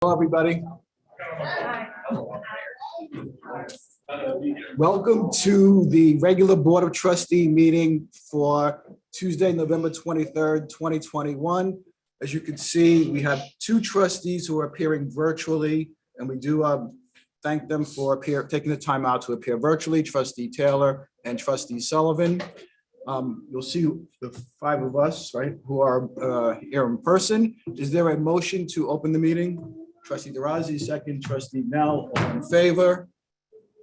Hello, everybody. Welcome to the regular Board of Trustee meeting for Tuesday, November 23rd, 2021. As you can see, we have two trustees who are appearing virtually, and we do thank them for taking the time out to appear virtually, Trustee Taylor and Trustee Sullivan. You'll see the five of us, right, who are here in person. Is there a motion to open the meeting? Trustee DeRozzi, second. Trustee Nell, all in favor?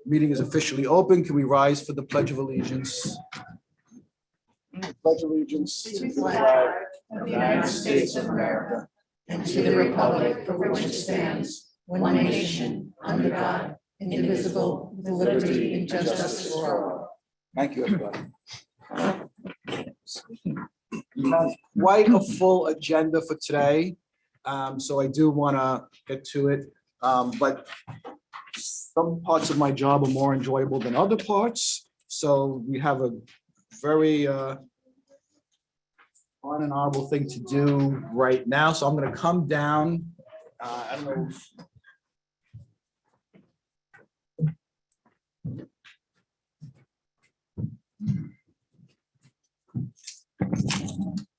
Meeting is officially open. Can we rise for the Pledge of Allegiance? Pledge allegiance to the flag of the United States of America and to the republic for which it stands, one nation, under God, indivisible, with liberty and justice for all. Thank you, everybody. We have quite a full agenda for today, so I do want to get to it, but some parts of my job are more enjoyable than other parts, so we have a very fun and honorable thing to do right now, so I'm going to come down. I don't know if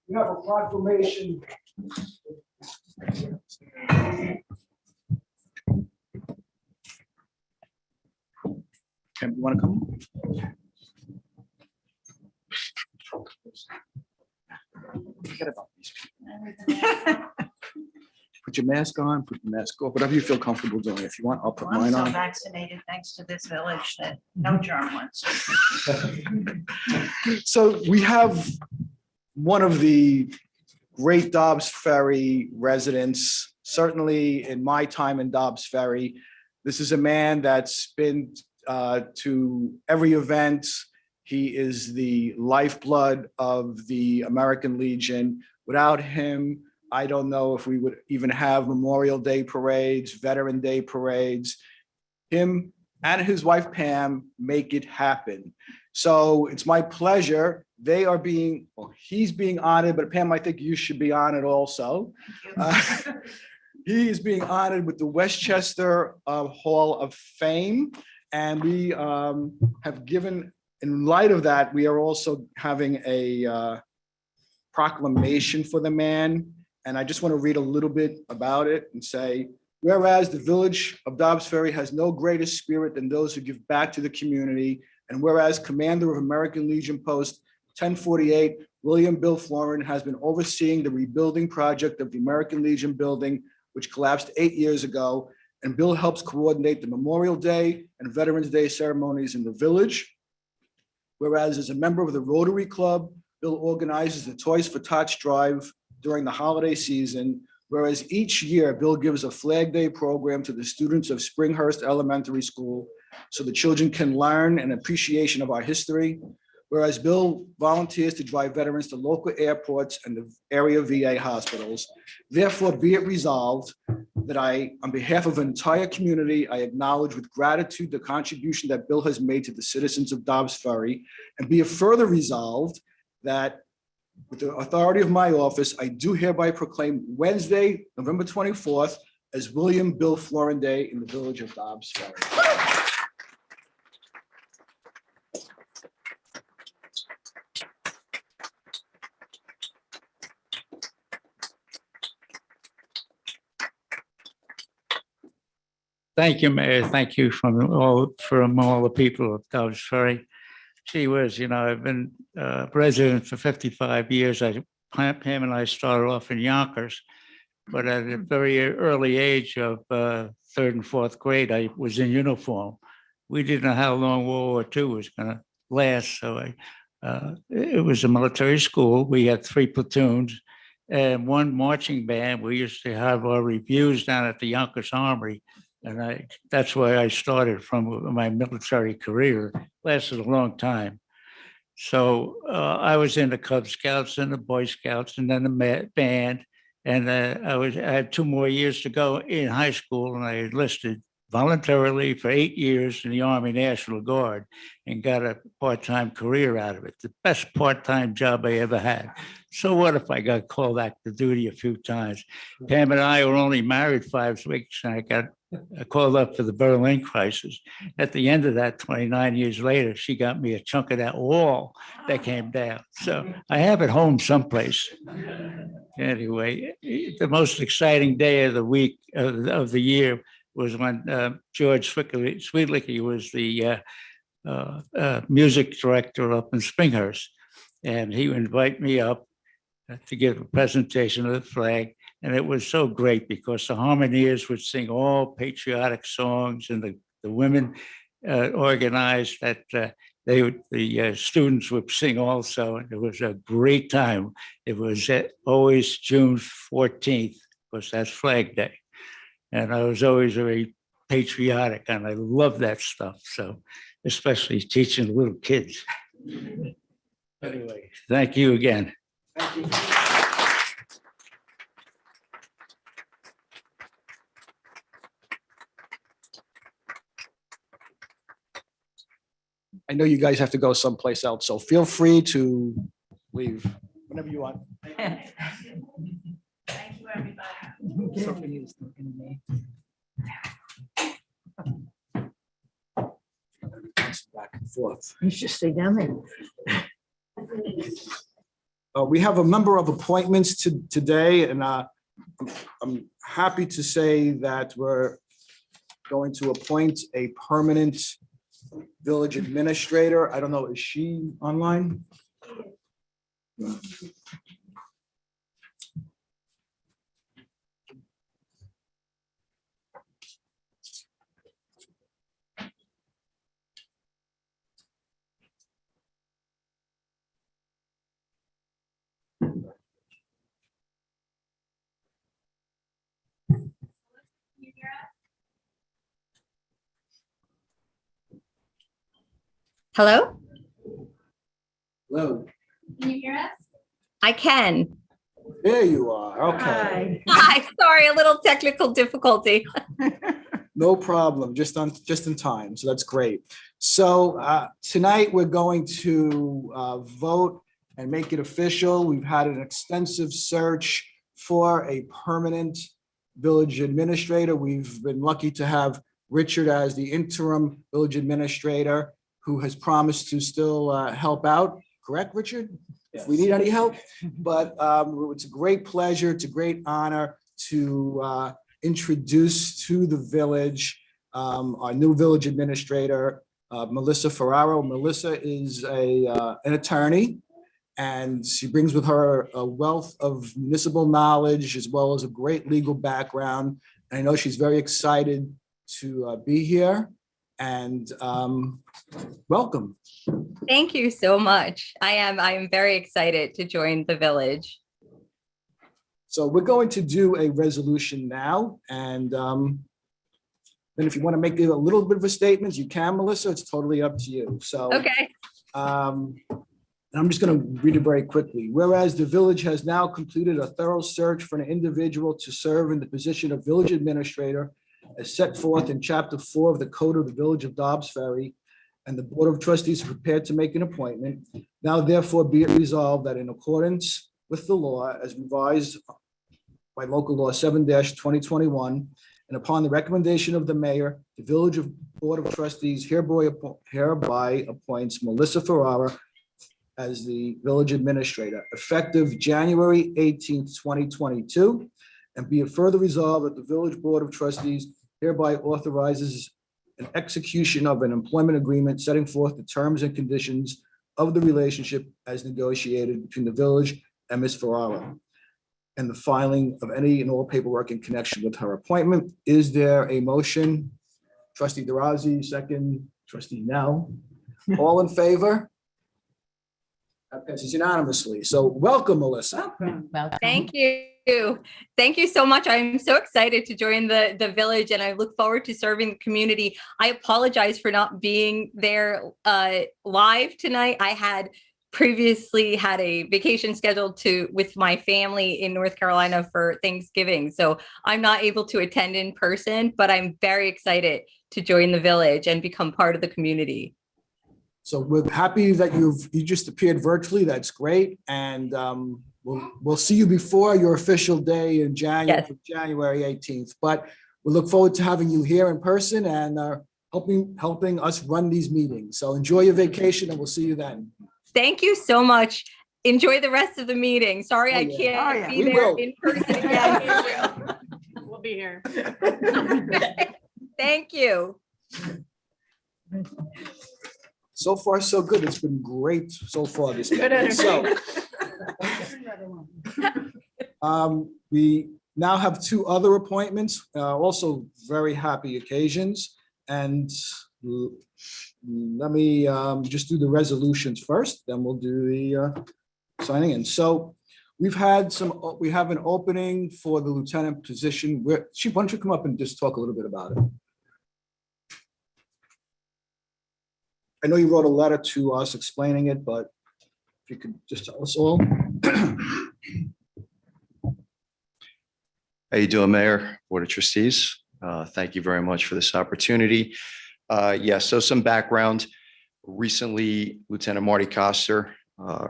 we have a proclamation. You want to come? Forget about these people. Put your mask on, put your mask off, whatever you feel comfortable doing. If you want, I'll put mine I'm on. so vaccinated thanks to this village that no germ ones. So we have one of the great Dobbs Ferry residents, certainly in my time in Dobbs Ferry. This is a man that's been to every event. He is the lifeblood of the American Legion. Without him, I don't know if we would even have Memorial Day parades, Veteran Day parades. Him and his wife, Pam, make it happen. So it's my pleasure. They are being, well, he's being honored, but Pam, I think you should be honored also. He is being honored with the Westchester Hall of Fame. And we have given, in light of that, we are also having a proclamation for the man. And I just want to read a little bit about it and say, whereas the village of Dobbs Ferry has no greater spirit than those who give back to the community, and whereas Commander of American Legion Post 1048, William Bill Florin, has been overseeing the rebuilding project of the American Legion building, which collapsed 8 years ago, and Bill helps coordinate the Memorial Day and Veterans Day ceremonies in the village. Whereas as a member of the Rotary Club, Bill organizes the Toys for Tots drive during the holiday season, whereas each year Bill gives a Flag Day program to the students of Springhurst Elementary School so the children can learn an appreciation of our history. Whereas Bill volunteers to drive veterans to local airports and the area VA hospitals. Therefore, be it resolved that I, on behalf of an entire community, I acknowledge with gratitude the contribution that Bill has made to the citizens of Dobbs Ferry, and be it further resolved that with the authority of my office, I do hereby proclaim Wednesday, November 24th, as William Bill Florin Day in the village of Dobbs Ferry. Thank you, Mayor. Thank you from all the people of Dobbs Ferry. Gee whiz, you know, I've been resident for 55 years. Pam and I started off in Yonkers, but at a very early age of third and fourth grade, I was in uniform. We didn't know how long World War II was going to last, so it was a military school. We had 3 platoons and 1 marching band. We used to have our reviews down at the Yonkers Armory. And that's where I started from my military career. Lasted a long time. So I was in the Cub Scouts and the Boy Scouts and then the band. And I had 2 more years to go in high school, and I enlisted voluntarily for 8 years in the Army National Guard and got a part-time career out of it. The best part-time job I ever had. So what if I got called active duty a few times? Pam and I were only married 5 weeks, and I got called up for the Berlin crisis. At the end of that, 29 years later, she got me a chunk of that wall that came down. So I have it home someplace. Anyway, the most exciting day of the week of the year was when George Sweetlicky was the music director up in Springhurst. And he would invite me up to give a presentation of the flag. And it was so great because the Harmoniers would sing all patriotic songs, and the women organized that the students would sing also. And it was a great time. It was always June 14th, because that's Flag Day. And I was always very patriotic, and I love that stuff. So, especially teaching little kids. Anyway, thank you again. Thank you. I know you guys have to go someplace else, so feel free to leave whenever you want. Thank you, everybody. Back and forth. You should stay down there. We have a number of appointments today, and I'm happy to say that we're going to appoint a permanent village administrator. I don't know, is she online? Hello? Hello, Can you hear us? I can. there you are. Okay, Hi, sorry, a little technical difficulty. no problem. Just in time. So that's great. So tonight we're going to vote and make it official. We've had an extensive search for a permanent village administrator. We've been lucky to have Richard as the interim village administrator, who has promised to still help out. Correct, Richard? If we need any help. But it's a great pleasure, it's a great honor to introduce to the village our new village administrator, Melissa Ferraro. Melissa is an attorney, and she brings with her a wealth of municipal knowledge as well as a great legal background. And I know she's very excited to be here. And welcome. Thank you so much. I am very excited to join the village. So we're going to do a resolution now, and then if you want to make a little bit of a statement, you can, Melissa. It's totally up to you. So Okay. and I'm just going to read it very quickly. Whereas the village has now completed a thorough search for an individual to serve in the position of village administrator as set forth in Chapter 4 of the Code of the Village of Dobbs Ferry, and the Board of Trustees are prepared to make an appointment. Now therefore be it resolved that in accordance with the law as revised by local law 7-2021, and upon the recommendation of the mayor, the Village Board of Trustees hereby appoints Melissa Ferrara as the village administrator, effective January 18th, 2022. And be it further resolved that the Village Board of Trustees hereby authorizes an execution of an employment agreement setting forth the terms and conditions of the relationship as negotiated between the village and Ms. Ferrara, and the filing of any and all paperwork in connection with her appointment. Is there a motion? Trustee Dirazi, second. Trustee Nell. All in favor? That passes unanimously. So welcome, Melissa. Thank you. Thank you so much. I'm so excited to join the village, and I look forward to serving the community. I apologize for not being there live tonight. I had previously had a vacation scheduled with my family in North Carolina for Thanksgiving. So I'm not able to attend in person, but I'm very excited to join the village and become part of the community. So we're happy that you just appeared virtually. That's great. And we'll see you before your official day in Yes. January 18th. But we look forward to having you here in person and helping us run these meetings. So enjoy your vacation and we'll see you then. Thank you so much. Enjoy the rest of the meeting. Sorry, Oh, I yeah. can't be We there will. in person again. We'll be here. Thank you. So far, so good. It's been great so far this Good meeting. So energy. we now have two other appointments, also very happy occasions. And let me just do the resolutions first, then we'll do the signing in. So we have an opening for the lieutenant position. Chief, why don't you come up and just talk a little bit about it? I know you wrote a letter to us explaining it, but if you could just tell us all. How you doing, Mayor, Board of Trustees? Thank you very much for this opportunity. Yes, so some background. Recently, Lieutenant Marty Coster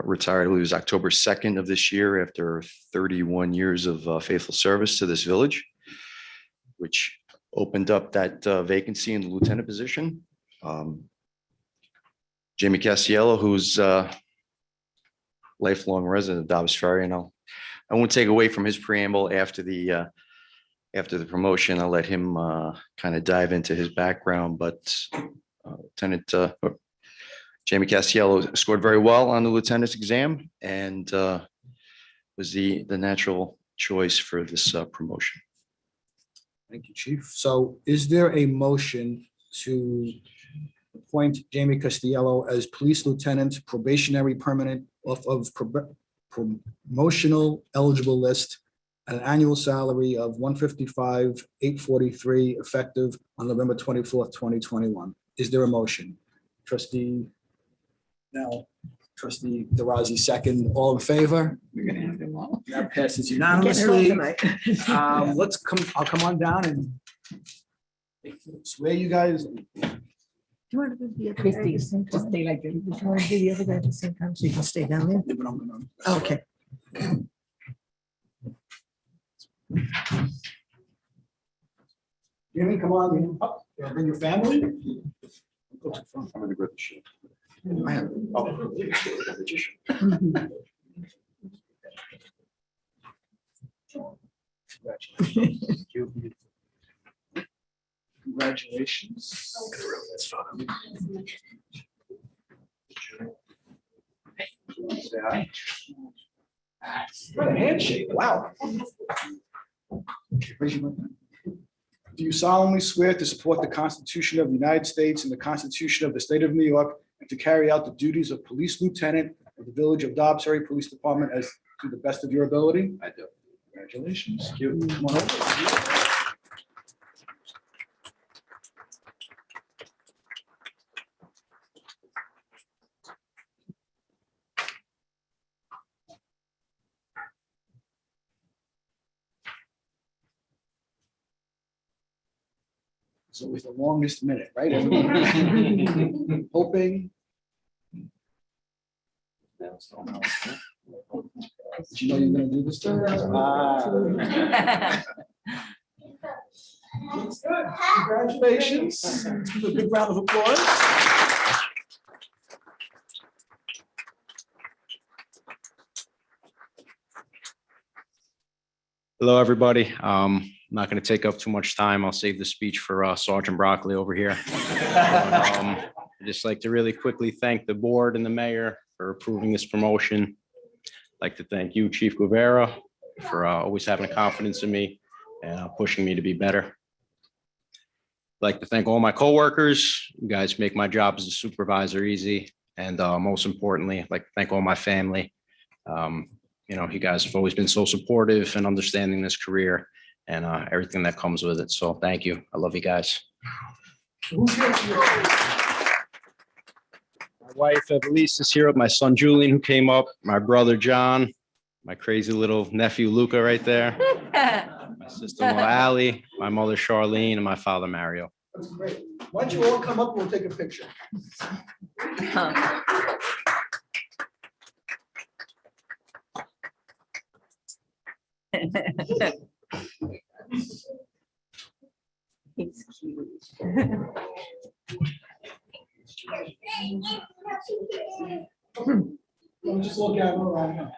retired. It was October 2nd of this year after 31 years of faithful service to this village, which opened up that vacancy in the lieutenant position. Jamie Castiello, who's a lifelong resident of Dobbs Ferry, and I won't take away from his preamble after the promotion. I'll let him kind of dive into his background, but Lieutenant Jamie Castiello scored very well on the lieutenant's exam and was the natural choice for this promotion. Thank you, Chief. So is there a motion to appoint Jamie Costiello as police lieutenant, probationary permanent of promotional eligible list at an annual salary of $155,843 effective on November 24th, 2021? Is there a motion? Trustee Now, Trustee DeRozzi, second. All in favor? We're gonna have them all. That passes Getting it all unanimously. tonight. I'll come on down and swear you guys. Do you want to do the other guy at the same time? Stay like, do you want to do the other guy at the same time so you can stay down there? But I'm gonna- Okay. Jamie, come on up. Bring your family. Go to the front. I'm gonna grab the sheet. Congratulations. What a handshake, wow. Raise your right hand. Do you solemnly swear to support the Constitution of the United States and the Constitution of the State of New York and to carry out the duties of Police Lieutenant of the Village of Dobbs Ferry Police Department as to the best of your ability? I do. Congratulations. Come on over. It's always the longest minute, right? Everyone hoping. Did you know you were gonna do this? That's good. Congratulations. A big round of applause. Hello, everybody. I'm not going to take up too much time. I'll save the speech for Sergeant Broccoli over here. I'd just like to really quickly thank the board and the mayor for approving this promotion. I'd like to thank you, Chief Guevara, for always having confidence in me and pushing me to be better. I'd like to thank all my coworkers. You guys make my job as a supervisor easy. And most importantly, I'd like to thank all my family. You know, you guys have always been so supportive and understanding this career and everything that comes with it. So thank you. I love you guys. wife Evelise is here with my son Julian, who came up, my brother John, my crazy little nephew Luca right there, my sister-in-law Allie, my mother Charlene, and my father Mario. That's great. Why don't you all come up, we'll take a picture. He's cute. Just look at her around.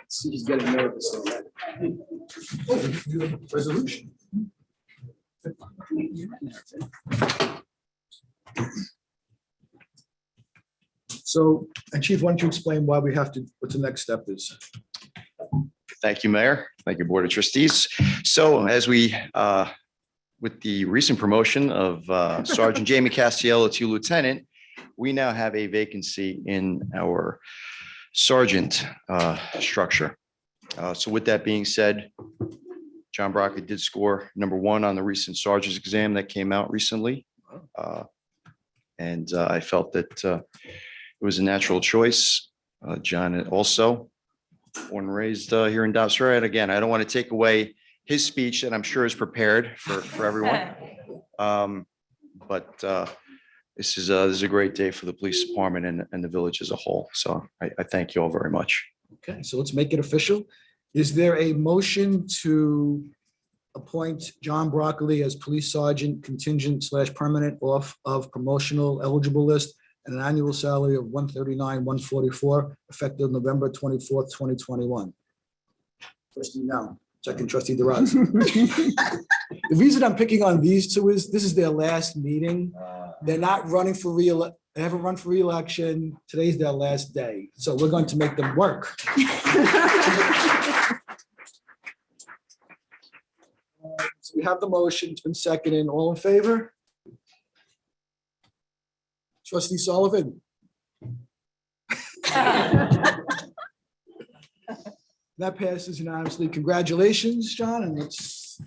She's getting nervous already. Oh, resolution. So, and Chief, why don't you explain why we have to, what the next step is? Thank you, Mayor. Thank you, Board of Trustees. So as we, with the recent promotion of Sergeant Jamie Castiello to Lieutenant, we now have a vacancy in our sergeant structure. So with that being said, John Broccoli did score #1 on the recent sergeant's exam that came out recently. And I felt that it was a natural choice. John also born and raised here in Dobbs Ferry. And again, I don't want to take away his speech that I'm sure is prepared for everyone. But this is a great day for the police department and the village as a whole. So I thank you all very much. Okay, so let's make it official. Is there a motion to appoint John Broccoli as police sergeant contingent / permanent off of promotional eligible list and an annual salary of $139,144 effective November 24th, 2021? Trustee now, second trustee DeRosa. The reason I'm picking on these two is this is their last meeting. They're not running for they haven't run for re-election. Today's their last day. So we're going to make them work. So we have the motion, it's been seconded. All in favor? Trustee Sullivan? That passes unanimously. Congratulations, John, and let's.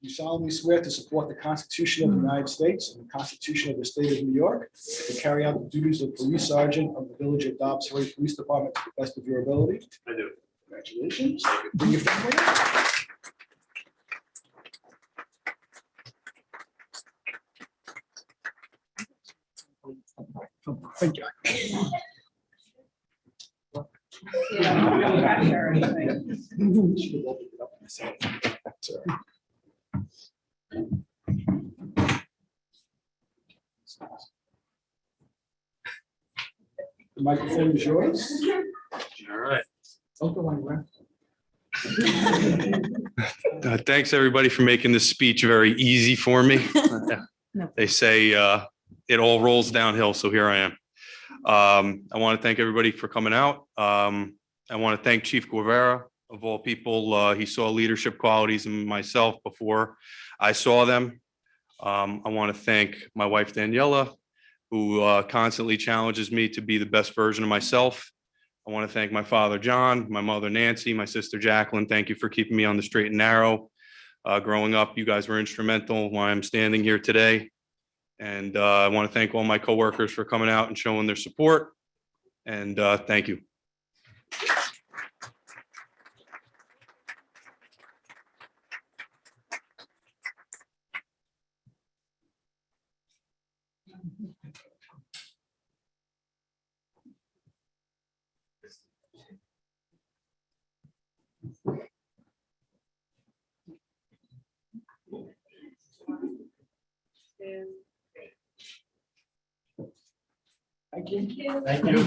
You solemnly swear to support the Constitution of the United States and the Constitution of the State of New York, to carry out the duties of police sergeant of the Village of Dobbs Ferry Police Department to the best of your ability. I do. Congratulations. Bring your family in. Thank you. Should have opened it up myself. That's all right. The microphone is yours. All right. Don't go anywhere. Thanks, everybody, for making this speech very easy for me. They say it all rolls downhill, so here I am. I want to thank everybody for coming out. I want to thank Chief Guevara, of all people. He saw leadership qualities in myself before I saw them. I want to thank my wife, Daniela, who constantly challenges me to be the best version of myself. I want to thank my father, John, my mother, Nancy, my sister, Jacqueline. Thank you for keeping me on the straight and narrow. Growing up, you guys were instrumental while I'm standing here today. And I want to thank all my coworkers for coming out and showing their support. And thank you. Thank you. Thank you.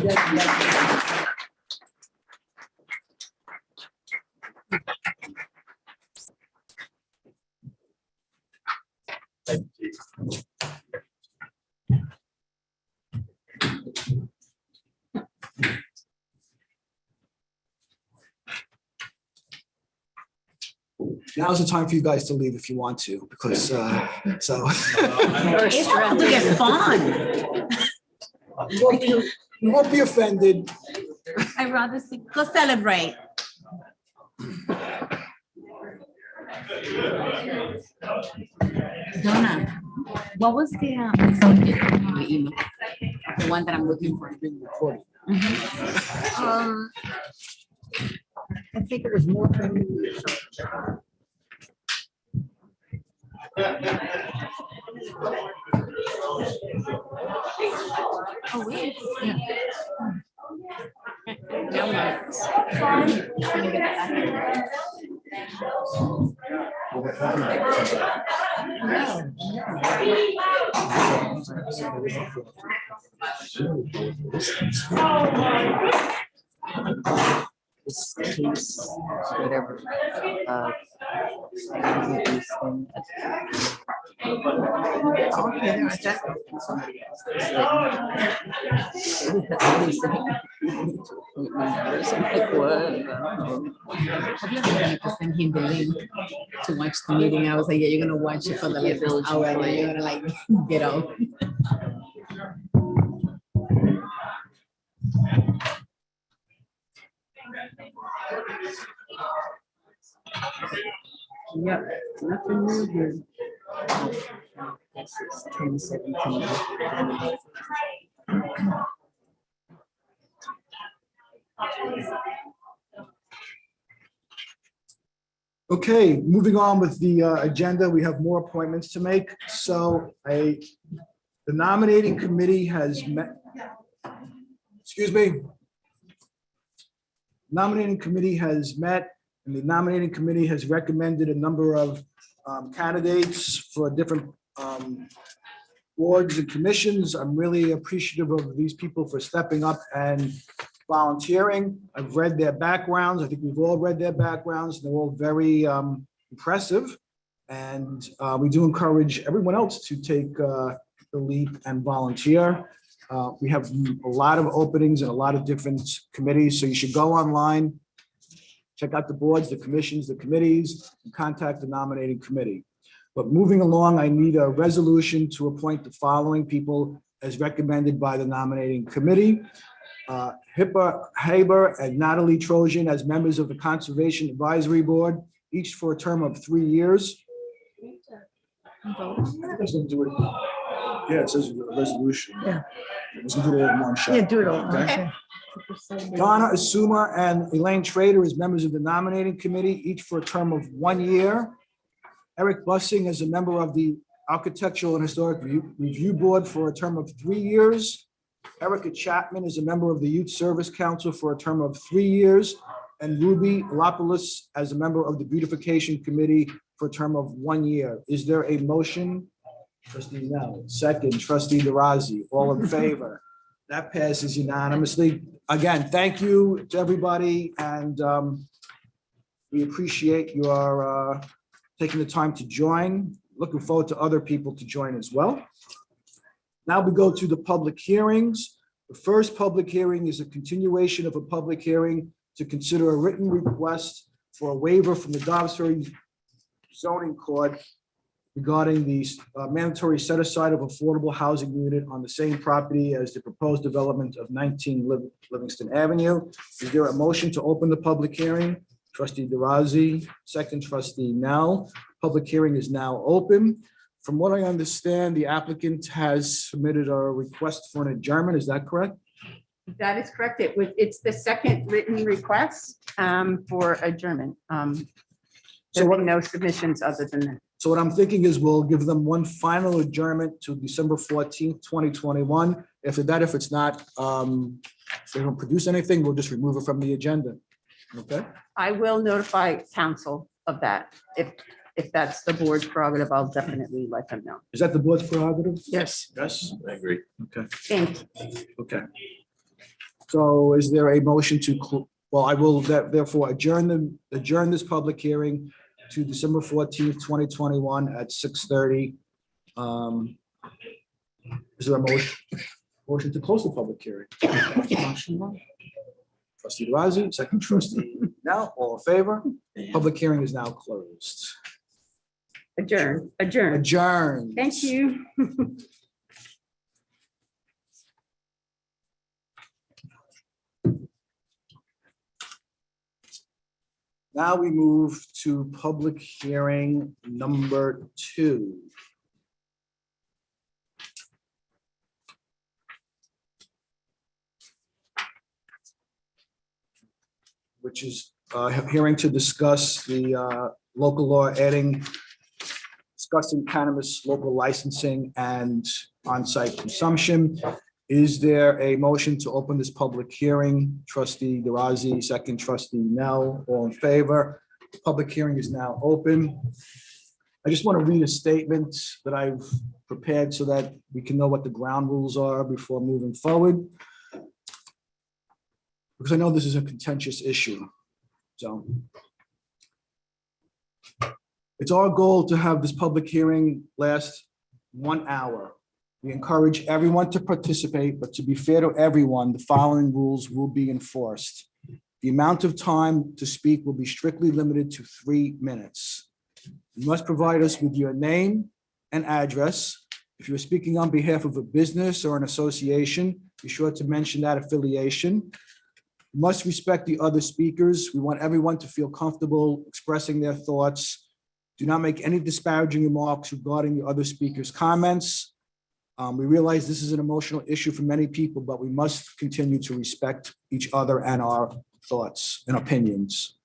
Now's the time for you guys to leave if you want to, because, so. It's about to get fun. You won't be offended. I'd rather see, go celebrate. Donna, what was the email? The one that I'm looking for. I think it was more. Oh, wait. Yeah. Now we this case, whatever. Send him the link to watch the meeting. I was like, yeah, you're gonna watch it for the first hour, and then you're gonna like get out. Yep, nothing new here. This is 10:17. Okay, moving on with the agenda, we have more appointments to make. So the nominating committee has met. Excuse me. Nominating committee has met, and the nominating committee has recommended a number of candidates for different boards and commissions. I'm really appreciative of these people for stepping up and volunteering. I've read their backgrounds. I think we've all read their backgrounds. They're all very impressive. And we do encourage everyone else to take the leap and volunteer. We have a lot of openings in a lot of different committees, so you should go online, check out the boards, the commissions, the committees, and contact the nominating committee. But moving along, I need a resolution to appoint the following people as recommended by the nominating committee. Hippa Haber and Natalie Trojan as members of the Conservation Advisory Board, each for a term of 3 years. Yeah, it says a resolution. Yeah. Let's do it all in one shot. Yeah, do it all. Okay. Donna Asuma and Elaine Trader as members of the nominating committee, each for a term of 1 year. Eric Bussing as a member of the Architectural and Historic Review Board for a term of 3 years. Erica Chapman is a member of the Youth Service Council for a term of 3 years. And Ruby Lopoulos as a member of the Beautification Committee for a term of 1 year. Is there a motion? Trustee Nell, second, trustee DeRozzi, all in favor? That passes unanimously. Again, thank you to everybody, and we appreciate your taking the time to join. Looking forward to other people to join as well. Now we go to the public hearings. The first public hearing is a continuation of a public hearing to consider a written request for a waiver from the Dobbs Ferry zoning court regarding the mandatory set aside of affordable housing unit on the same property as the proposed development of 19 Livingston Avenue. Is there a motion to open the public hearing? Trustee DeRozzi, second, trustee Nell. Public hearing is now open. From what I understand, the applicant has submitted a request for an adjournment. Is that correct? That is correct. It's the second written request for adjournment. So There what- were no submissions other than that. So what I'm thinking is we'll give them one final adjournment to December 14th, 2021. After that, if it's not, if they don't produce anything, we'll just remove it from the agenda. Okay? I will notify council of that. If that's the board's prerogative, I'll definitely let them know. Is that the board's prerogative? Yes. Yes, I agree. Okay, Thank you. okay. So is there a motion to, well, I will therefore adjourn this public hearing to December 14th, 2021 at 6:30. Is there a motion to close the public hearing? Trustee DeRozzi, second, trustee now, all in favor? Public hearing is now closed. Adjourn. Adjourned. Thank you. Now we move to public hearing number 2. Which is hearing to discuss the local law discussing cannabis local licensing and on-site consumption. Is there a motion to open this public hearing? Trustee DeRozzi, second trustee Nell, all in favor. Public hearing is now open. I just want to read a statement that I've prepared so that we can know what the ground rules are before moving forward. Because I know this is a contentious issue. So it's our goal to have this public hearing last 1 hour. We encourage everyone to participate, but to be fair to everyone, the following rules will be enforced. The amount of time to speak will be strictly limited to 3 minutes. You must provide us with your name and address. If you're speaking on behalf of a business or an association, be sure to mention that affiliation. You must respect the other speakers. We want everyone to feel comfortable expressing their thoughts. Do not make any disparaging remarks regarding the other speakers' comments. We realize this is an emotional issue for many people, but we must continue to respect each other and our thoughts and opinions.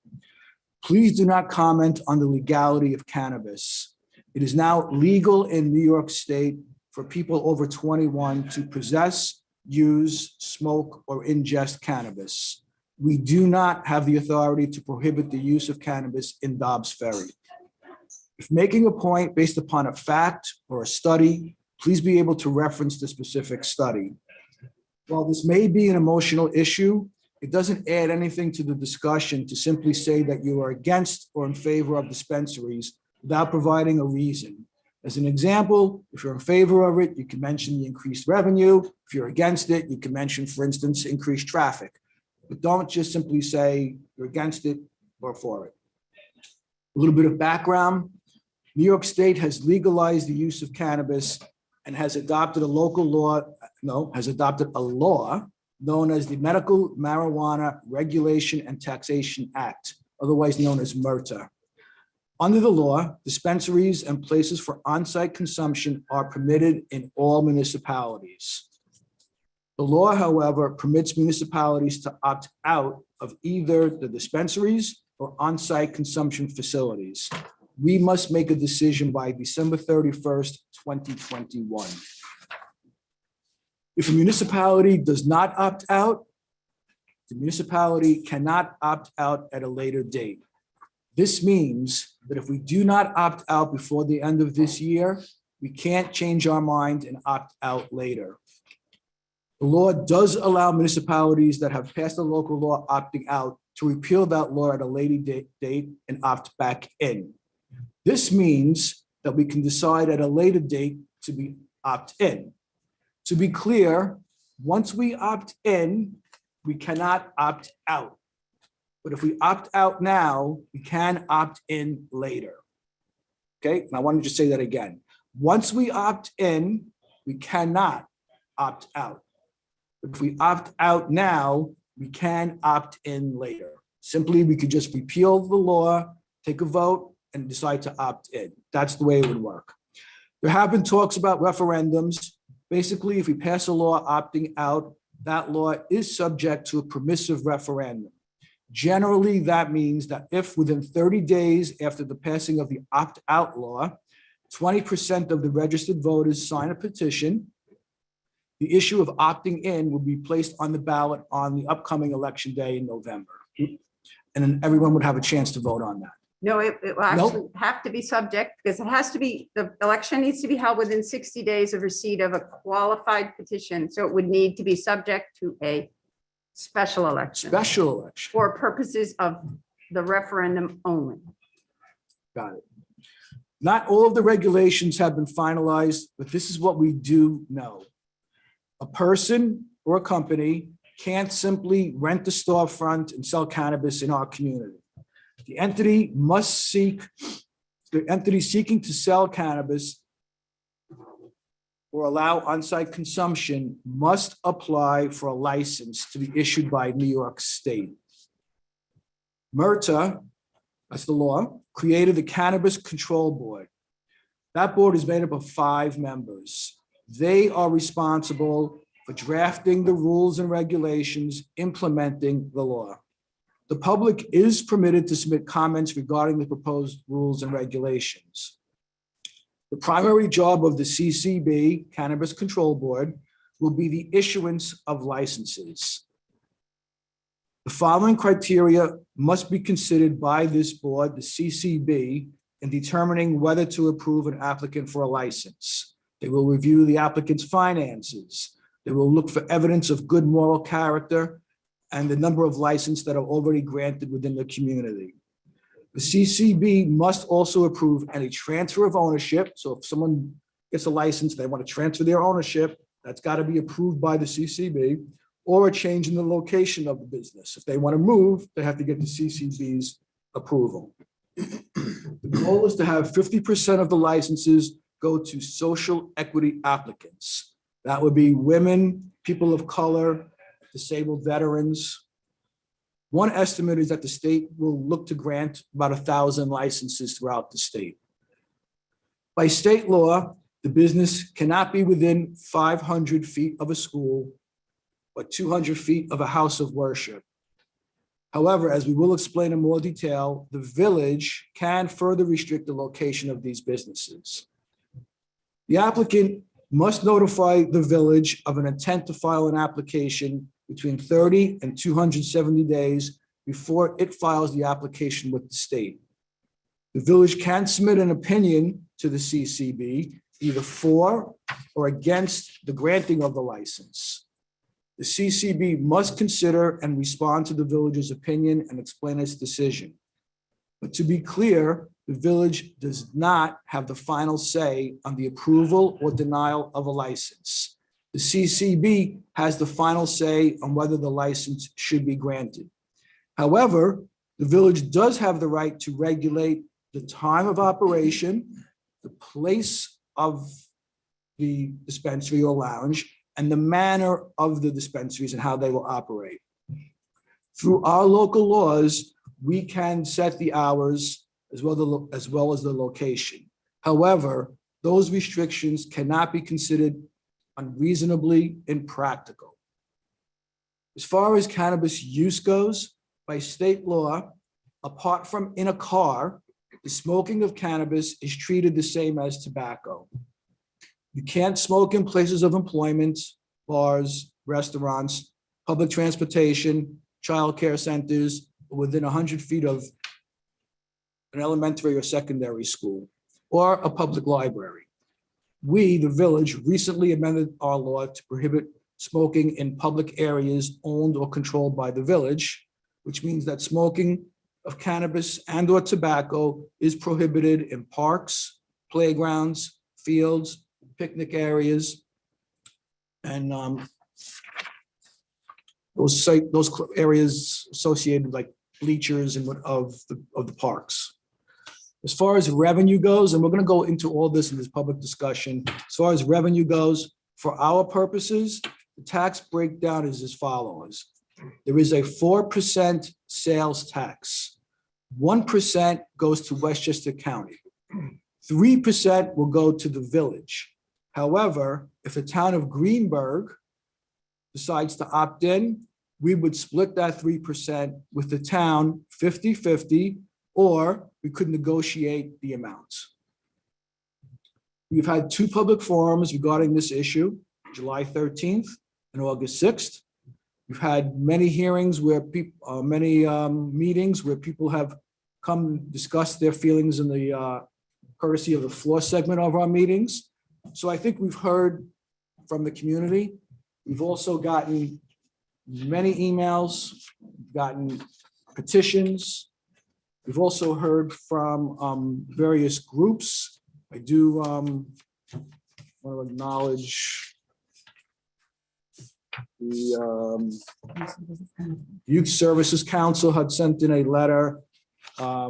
Please do not comment on the legality of cannabis. It is now legal in New York State for people over 21 to possess, use, smoke, or ingest cannabis. We do not have the authority to prohibit the use of cannabis in Dobbs Ferry. If making a point based upon a fact or a study, please be able to reference the specific study. While this may be an emotional issue, it doesn't add anything to the discussion to simply say that you are against or in favor of dispensaries without providing a reason. As an example, if you're in favor of it, you can mention the increased revenue. If you're against it, you can mention, for instance, increased traffic. But don't just simply say you're against it or for it. A little bit of background. New York State has legalized the use of cannabis and has adopted a law known as the Medical Marijuana Regulation and Taxation Act, otherwise known as MRTA. Under the law, dispensaries and places for on-site consumption are permitted in all municipalities. The law, however, permits municipalities to opt out of either the dispensaries or on-site consumption facilities. We must make a decision by December 31st, 2021. If a municipality does not opt out, the municipality cannot opt out at a later date. This means that if we do not opt out before the end of this year, we can't change our mind and opt out later. The law does allow municipalities that have passed a local law opting out to repeal that law at a later date and opt back in. This means that we can decide at a later date to opt in. To be clear, once we opt in, we cannot opt out. But if we opt out now, we can opt in later. Okay, and I want to just say that again. Once we opt in, we cannot opt out. But if we opt out now, we can opt in later. Simply, we could just repeal the law, take a vote, and decide to opt in. That's the way it would work. There have been talks about referendums. Basically, if we pass a law opting out, that law is subject to a permissive referendum. Generally, that means that if within 30 days after the passing of the opt-out law, 20% of the registered voters sign a petition, the issue of opting in will be placed on the ballot on the upcoming election day in November. And then everyone would have a chance to vote on that. No, it will actually have to be subject because it has to be, the election needs to be held within 60 days of receipt of a qualified petition. So it would need to be subject to a special election. Special election. For purposes of the referendum only. Got it. Not all of the regulations have been finalized, but this is what we do know. A person or a company can't simply rent a storefront and sell cannabis in our community. The entity seeking to sell cannabis or allow on-site consumption must apply for a license to be issued by New York State. MRTA, that's the law, created the Cannabis Control Board. That board is made up of 5 members. They are responsible for drafting the rules and regulations implementing the law. The public is permitted to submit comments regarding the proposed rules and regulations. The primary job of the CCB, Cannabis Control Board, will be the issuance of licenses. The following criteria must be considered by this board, the CCB, in determining whether to approve an applicant for a license. They will review the applicant's finances. They will look for evidence of good moral character and the number of licenses that are already granted within the community. The CCB must also approve any transfer of ownership. So if someone gets a license, they want to transfer their ownership, that's got to be approved by the CCB, or a change in the location of the business. If they want to move, they have to get the CCB's approval. The goal is to have 50% of the licenses go to social equity applicants. That would be women, people of color, disabled veterans. One estimate is that the state will look to grant about 1,000 licenses throughout the state. By state law, the business cannot be within 500 feet of a school or 200 feet of a house of worship. However, as we will explain in more detail, the village can further restrict the location of these businesses. The applicant must notify the village of an intent to file an application between 30 and 270 days before it files the application with the state. The village can submit an opinion to the CCB, either for or against the granting of the license. The CCB must consider and respond to the village's opinion and explain its decision. But to be clear, the village does not have the final say on the approval or denial of a license. The CCB has the final say on whether the license should be granted. However, the village does have the right to regulate the time of operation, the place of the dispensary or lounge, and the manner of the dispensaries and how they will operate. Through our local laws, we can set the hours as well as the location. However, those restrictions cannot be considered unreasonably impractical. As far as cannabis use goes, by state law, apart from in a car, the smoking of cannabis is treated the same as tobacco. You can't smoke in places of employment, bars, restaurants, public transportation, childcare centers, within 100 feet of an elementary or secondary school, or a public library. We, the village, recently amended our law to prohibit smoking in public areas owned or controlled by the village, which means that smoking of cannabis and or tobacco is prohibited in parks, playgrounds, fields, picnic areas, and those areas associated like bleachers and of the parks. As far as revenue goes, and we're going to go into all this in this public discussion, as far as revenue goes, for our purposes, the tax breakdown is as follows. There is a 4% sales tax. 1% goes to Westchester County. 3% will go to the village. However, if the town of Greenberg decides to opt in, we would split that 3% with the town 50-50, or we could negotiate the amounts. We've had 2 public forums regarding this issue, July 13th and August 6th. We've had many hearings where people, meetings where people have come discuss their feelings in the courtesy of the floor segment of our meetings. So I think we've heard from the community. We've also gotten many emails, gotten petitions. We've also heard from various groups. I do want to acknowledge the Youth Services Council had sent in a letter I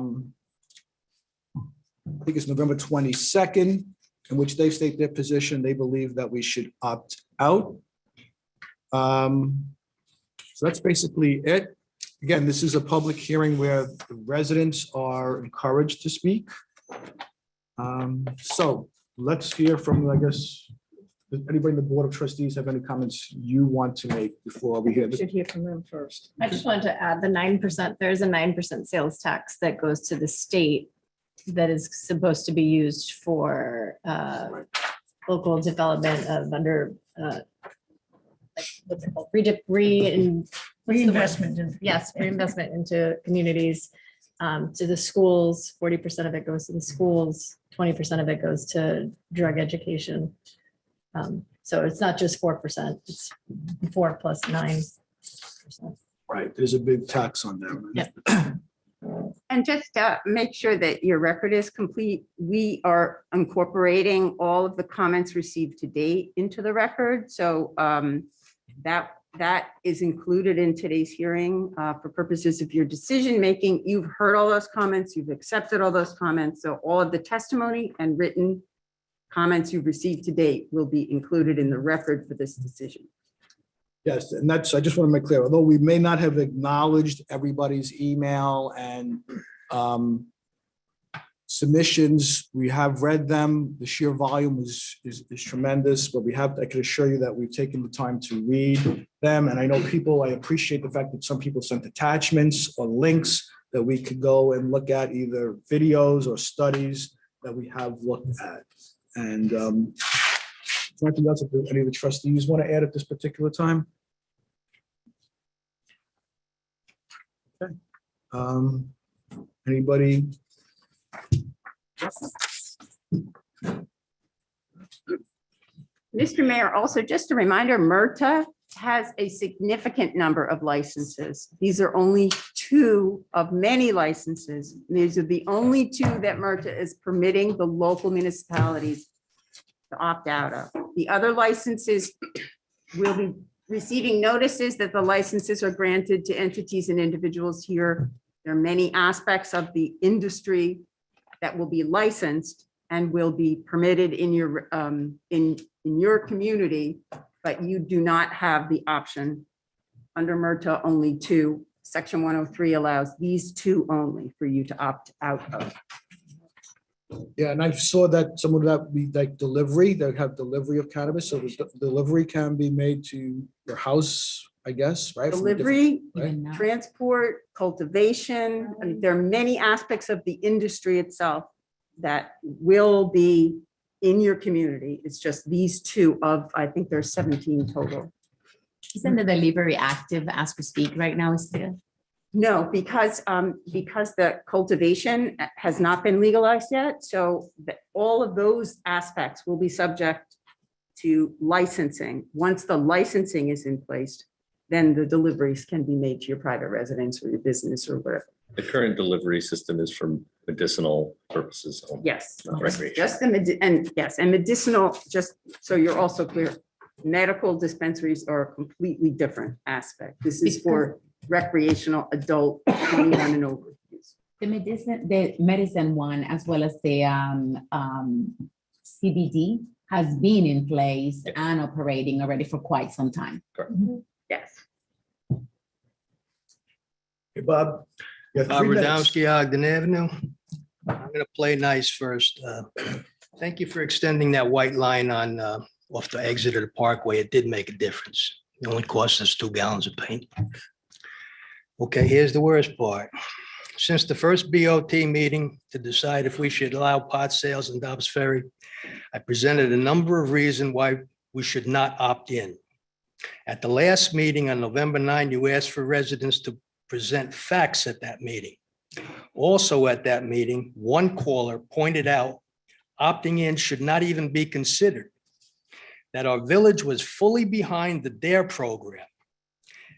think it's November 22nd, in which they state their position. They believe that we should opt out. So that's basically it. Again, this is a public hearing where the residents are encouraged to speak. So let's hear from, I guess, does anybody in the Board of Trustees have any comments you want to make before we hear? Should hear from them first. I just wanted to add the 9%, there's a 9% sales tax that goes to the state that is supposed to be used for local development of under, like, what's it called? Reinvestment in. Yes, reinvestment into communities, to the schools. 40% of it goes to the schools, 20% of it goes to drug education. So it's not just 4%, it's 4 plus 9%. Right, there's a big tax on that. Right? Yeah. And just make sure that your record is complete. We are incorporating all of the comments received to date into the record. So that is included in today's hearing for purposes of your decision making. You've heard all those comments, you've accepted all those comments. So all of the testimony and written comments you've received to date will be included in the record for this decision. Yes, and that's, I just want to make clear, although we may not have acknowledged everybody's email and submissions, we have read them. The sheer volume is tremendous, but I can assure you that we've taken the time to read them. And I know I appreciate the fact that some people sent attachments or links that we could go and look at, either videos or studies that we have looked at. And anything else that any of the trustees want to add at this particular time? Okay. Anybody? Mr. Mayor, also just a reminder, MRTA has a significant number of licenses. These are only 2 of many licenses. These are the only 2 that MRTA is permitting the local municipalities to opt out of. The other licenses will be receiving notices that the licenses are granted to entities and individuals here. There are many aspects of the industry that will be licensed and will be permitted in your community, but you do not have the option under MRTA. Only 2. Section 103 allows these 2 only for you to opt out of. Yeah, and I saw that some of that be like delivery, they have delivery of cannabis, so the delivery can be made to your house, I guess, right? From different- Delivery, right? transport, cultivation. I mean, there are many aspects of the industry itself that will be in your community. It's just these 2 of, I think there's 17 total. Isn't the delivery active as we speak right now still? No, because the cultivation has not been legalized yet. So all of those aspects will be subject to licensing. Once the licensing is in place, then the deliveries can be made to your private residence or your business or whatever. The current delivery system is for medicinal purposes only. Yes, Not recreational. just and medicinal, just so you're also clear, medical dispensaries are a completely different aspect. This is for recreational adult 21 and over use. The medicine one, as well as the CBD, has been in place and operating already for quite some time. Yes. Hey, Bob. you have Bob 3 minutes. Radomski, Ogden Avenue. I'm going to play nice first. Thank you for extending that white line on off the exit of the Parkway. It did make a difference. It only cost us 2 gallons of paint. Okay, here's the worst part. Since the first BOT meeting to decide if we should allow pot sales in Dobbs Ferry, I presented a number of reasons why we should not opt in. At the last meeting on November 9, you asked for residents to present facts at that meeting. Also at that meeting, one caller pointed out opting in should not even be considered, that our village was fully behind the DARE program,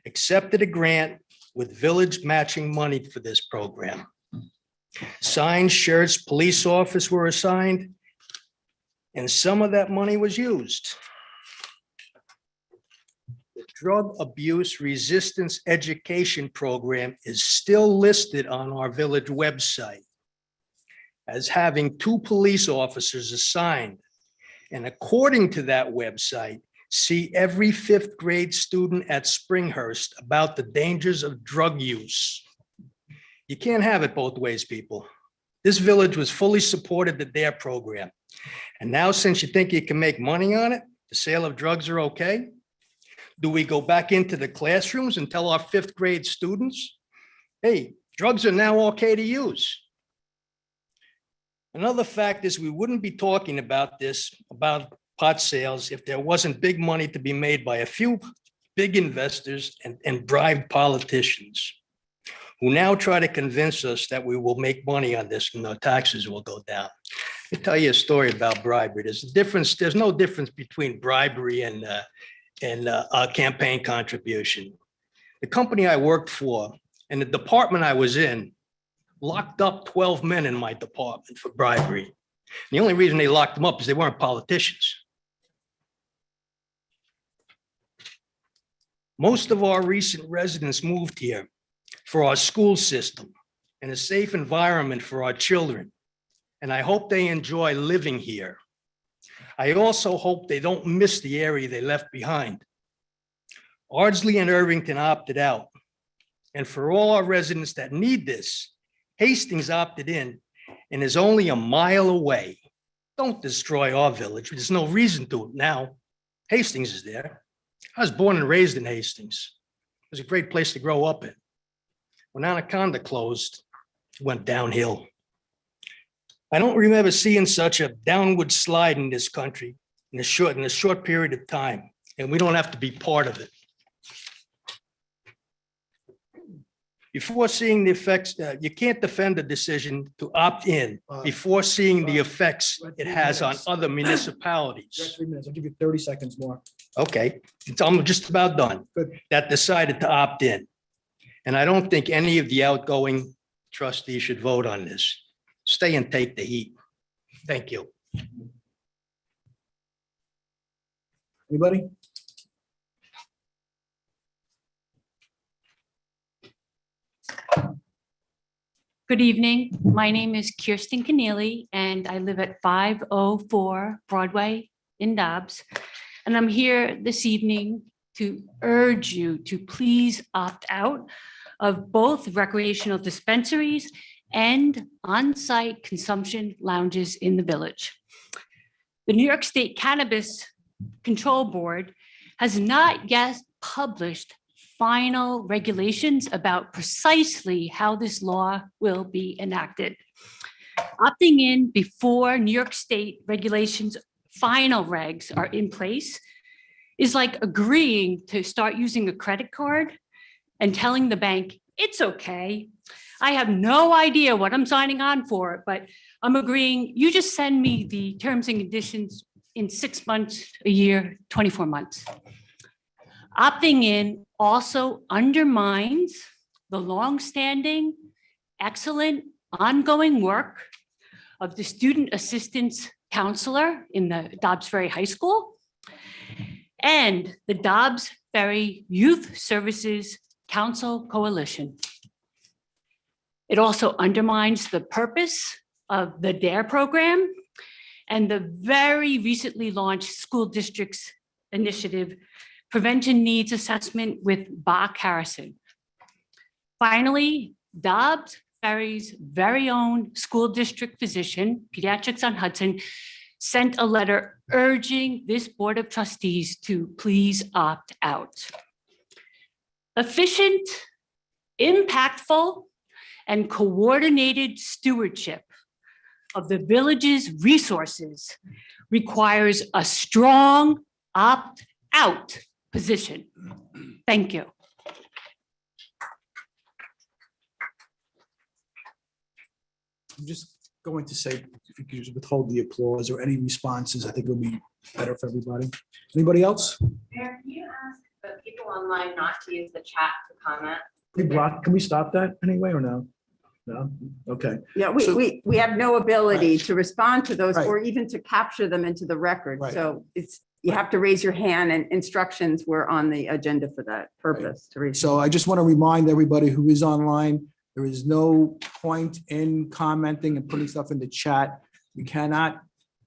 accepted a grant with village matching money for this program. Signs, shirts, police officers were assigned, and some of that money was used. The drug abuse resistance education program is still listed on our village website as having 2 police officers assigned. And according to that website, see every 5th grade student at Springhurst about the dangers of drug use. You can't have it both ways, people. This village was fully supported the DARE program. And now, since you think you can make money on it, the sale of drugs are okay? Do we go back into the classrooms and tell our 5th grade students, hey, drugs are now okay to use? Another fact is we wouldn't be talking about this, about pot sales, if there wasn't big money to be made by a few big investors and bribed politicians who now try to convince us that we will make money on this and our taxes will go down. Let me tell you a story about bribery. There's a difference. There's no difference between bribery and campaign contribution. The company I worked for and the department I was in locked up 12 men in my department for bribery. The only reason they locked them up is they weren't politicians. Most of our recent residents moved here for our school system and a safe environment for our children. And I hope they enjoy living here. I also hope they don't miss the area they left behind. Ardsley and Irvington opted out. And for all our residents that need this, Hastings opted in and is only a mile away. Don't destroy our village. There's no reason to now. Hastings is there. I was born and raised in Hastings. It was a great place to grow up in. When Anaconda closed, it went downhill. I don't remember seeing such a downward slide in this country in a short period of time, and we don't have to be part of it. Before seeing the effects, you can't defend a decision to opt in before seeing the effects it has on other municipalities. 3 minutes. I'll give you 30 seconds more. Okay, I'm just about done. Good. That decided to opt in. And I don't think any of the outgoing trustees should vote on this. Stay and take the heat. Thank you. Anybody? Good evening. My name is Kirsten Keneally, and I live at 504 Broadway in Dobbs. And I'm here this evening to urge you to please opt out of both recreational dispensaries and on-site consumption lounges in the village. The New York State Cannabis Control Board has not yet published final regulations about precisely how this law will be enacted. Opting in before New York State regulations final regs are in place is like agreeing to start using a credit card and telling the bank, it's okay. I have no idea what I'm signing on for, but I'm agreeing, you just send me the terms and conditions in 6 months, a year, 24 months. Opting in also undermines the longstanding, excellent, ongoing work of the student assistance counselor in the Dobbs Ferry High School and the Dobbs Ferry Youth Services Council Coalition. It also undermines the purpose of the DARE program and the very recently launched school districts initiative, Prevention Needs Assessment with Bach Harrison. Finally, Dobbs Ferry's very own school district physician, Pediatrics on Hudson, sent a letter urging this Board of Trustees to please opt out. Efficient, impactful, and coordinated stewardship of the village's resources requires a strong opt-out position. Thank you. I'm just going to say, if you could just withhold the applause or any responses, I think it would be better for everybody. Anybody else? Mayor, can you ask the people online not to use the chat to comment? Can we stop that anyway or no? No? Okay. Yeah, So- we have no ability Right. to respond to those Right. or even to capture them into the record. Right. So it's you have to raise your hand, and instructions were on the agenda for that purpose to raise. So I just want to remind everybody who is online, there is no point in commenting and putting stuff in the chat. We cannot,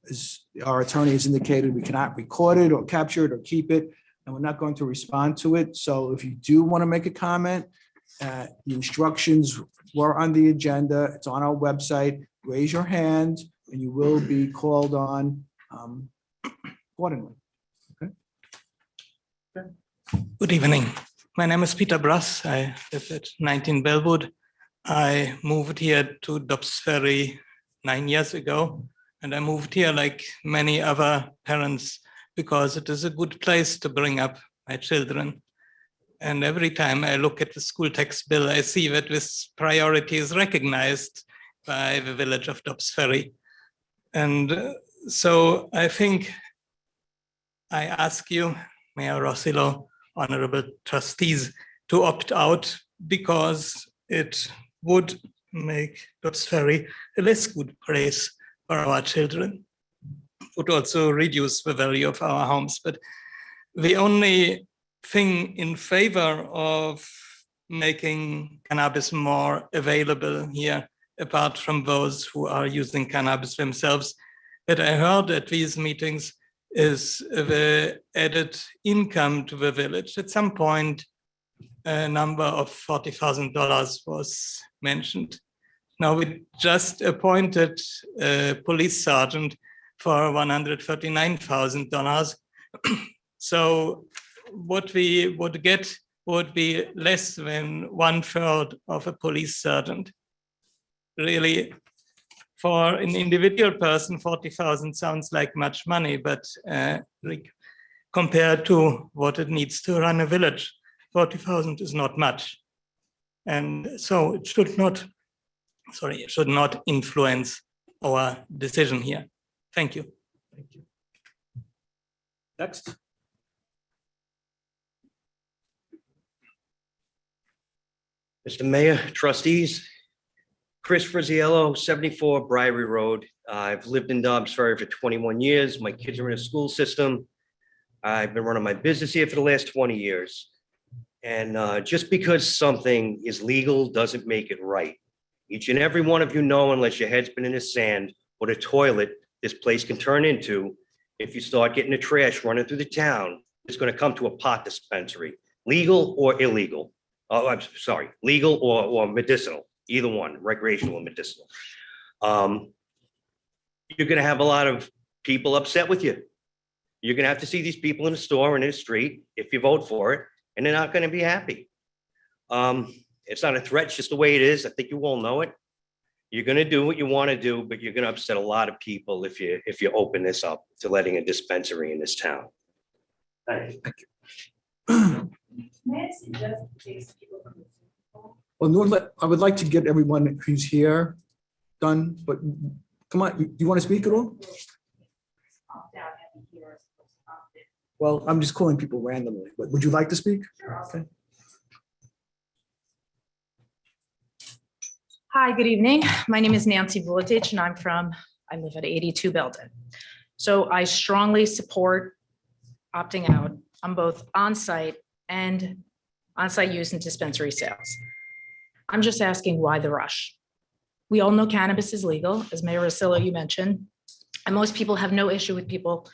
as our attorney has indicated, we cannot record it or capture it or keep it, and we're not going to respond to it. So if you do want to make a comment, the instructions were on the agenda. It's on our website. Raise your hand and you will be called on accordingly. Good evening. My name is Peter Brass. I live at 19 Bellwood. I moved here to Dobbs Ferry 9 years ago, and I moved here like many other parents because it is a good place to bring up my children. And every time I look at the school tax bill, I see that this priority is recognized by the village of Dobbs Ferry. And so I think I ask you, Mayor Rosillo, honorable trustees, to opt out because it would make Dobbs Ferry a less good place for our children. Would also reduce the value of our homes. But the only thing in favor of making cannabis more available here, apart from those who are using cannabis themselves, that I heard at these meetings is the added income to the village. At some point, a number of $40,000 was mentioned. Now we just appointed a police sergeant for $139,000. So what we would get would be less than 1/3 of a police sergeant. Really, for an individual person, 40,000 sounds like much money, but compared to what it needs to run a village, 40,000 is not much. And so it should not, it should not influence our decision here. Thank you. Thank you. Next. Mr. Mayor, trustees, Chris Frizziello, 74 Briary Road. I've lived in Dobbs Ferry for 21 years. My kids are in a school system. I've been running my business here for the last 20 years. And just because something is legal doesn't make it right. Each and every one of you know, unless your head's been in the sand, what a toilet this place can turn into if you start getting the trash running through the town. It's going to come to a pot dispensary, legal or illegal. Oh, I'm sorry, legal or medicinal, either one, recreational or medicinal. You're going to have a lot of people upset with you. You're going to have to see these people in the store and in the street if you vote for it, and they're not going to be happy. It's not a threat, it's just the way it is. I think you all know it. You're going to do what you want to do, but you're going to upset a lot of people if you open this up to letting a dispensary in this town. Thank you. Thank you. Well, I would like to get everyone who's here done, but come on, do you want to speak at all? Well, I'm just calling people randomly, but would you like to speak? Okay. Hi, good evening. My name is Nancy Vuletich and I live at 82 Belden. So I strongly support opting out on both on-site and on-site use and dispensary sales. I'm just asking why the rush? We all know cannabis is legal, as Mayor Rosillo, you mentioned, and most people have no issue with people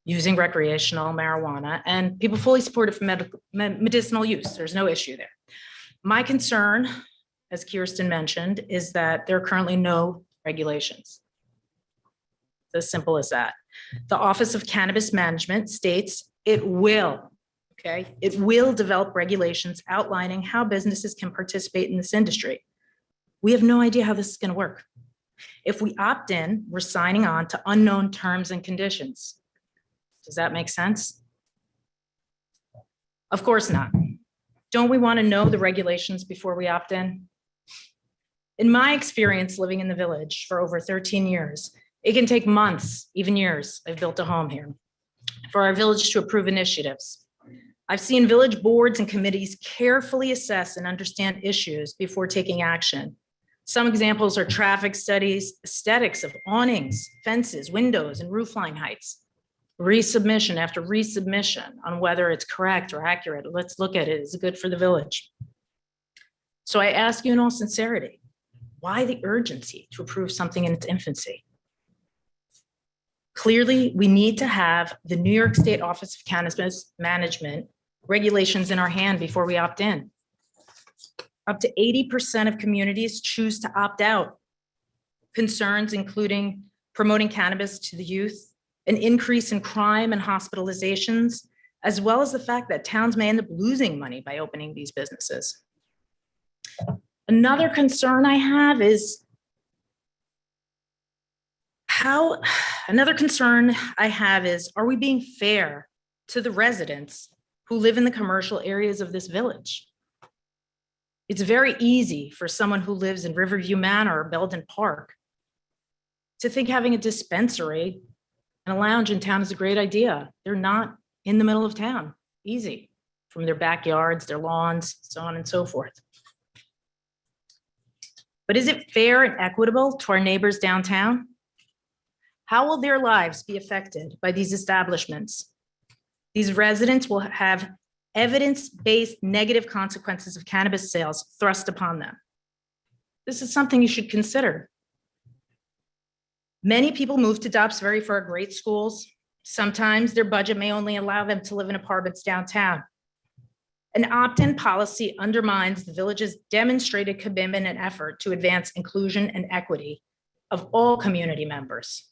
using recreational marijuana, and people fully support it for medicinal use. There's no issue there. My concern, as Kirsten mentioned, is that there are currently no regulations. It's as simple as that. The Office of Cannabis Management states it will develop regulations outlining how businesses can participate in this industry. We have no idea how this is going to work. If we opt in, we're signing on to unknown terms and conditions. Does that make sense? Of course not. Don't we want to know the regulations before we opt in? In my experience living in the village for over 13 years, it can take months, even years. I've built a home here for our village to approve initiatives. I've seen village boards and committees carefully assess and understand issues before taking action. Some examples are traffic studies, aesthetics of awnings, fences, windows, and roofline heights. resubmission after resubmission on whether it's correct or accurate. Let's look at it. Is it good for the village? So I ask you in all sincerity, why the urgency to approve something in its infancy? Clearly, we need to have the New York State Office of Cannabis Management regulations in our hand before we opt in. Up to 80% of communities choose to opt out. Concerns including promoting cannabis to the youth, an increase in crime and hospitalizations, as well as the fact that towns may end up losing money by opening these businesses. Another concern I have is are we being fair to the residents who live in the commercial areas of this village? It's very easy for someone who lives in Riverview Manor or Belden Park to think having a dispensary and a lounge in town is a great idea. They're not in the middle of town, easy, from their backyards, their lawns, so on and so forth. But is it fair and equitable to our neighbors downtown? How will their lives be affected by these establishments? These residents will have evidence-based negative consequences of cannabis sales thrust upon them. This is something you should consider. Many people move to Dobbs Ferry for our great schools. Sometimes their budget may only allow them to live in apartments downtown. An opt-in policy undermines the village's demonstrated commitment and effort to advance inclusion and equity of all community members.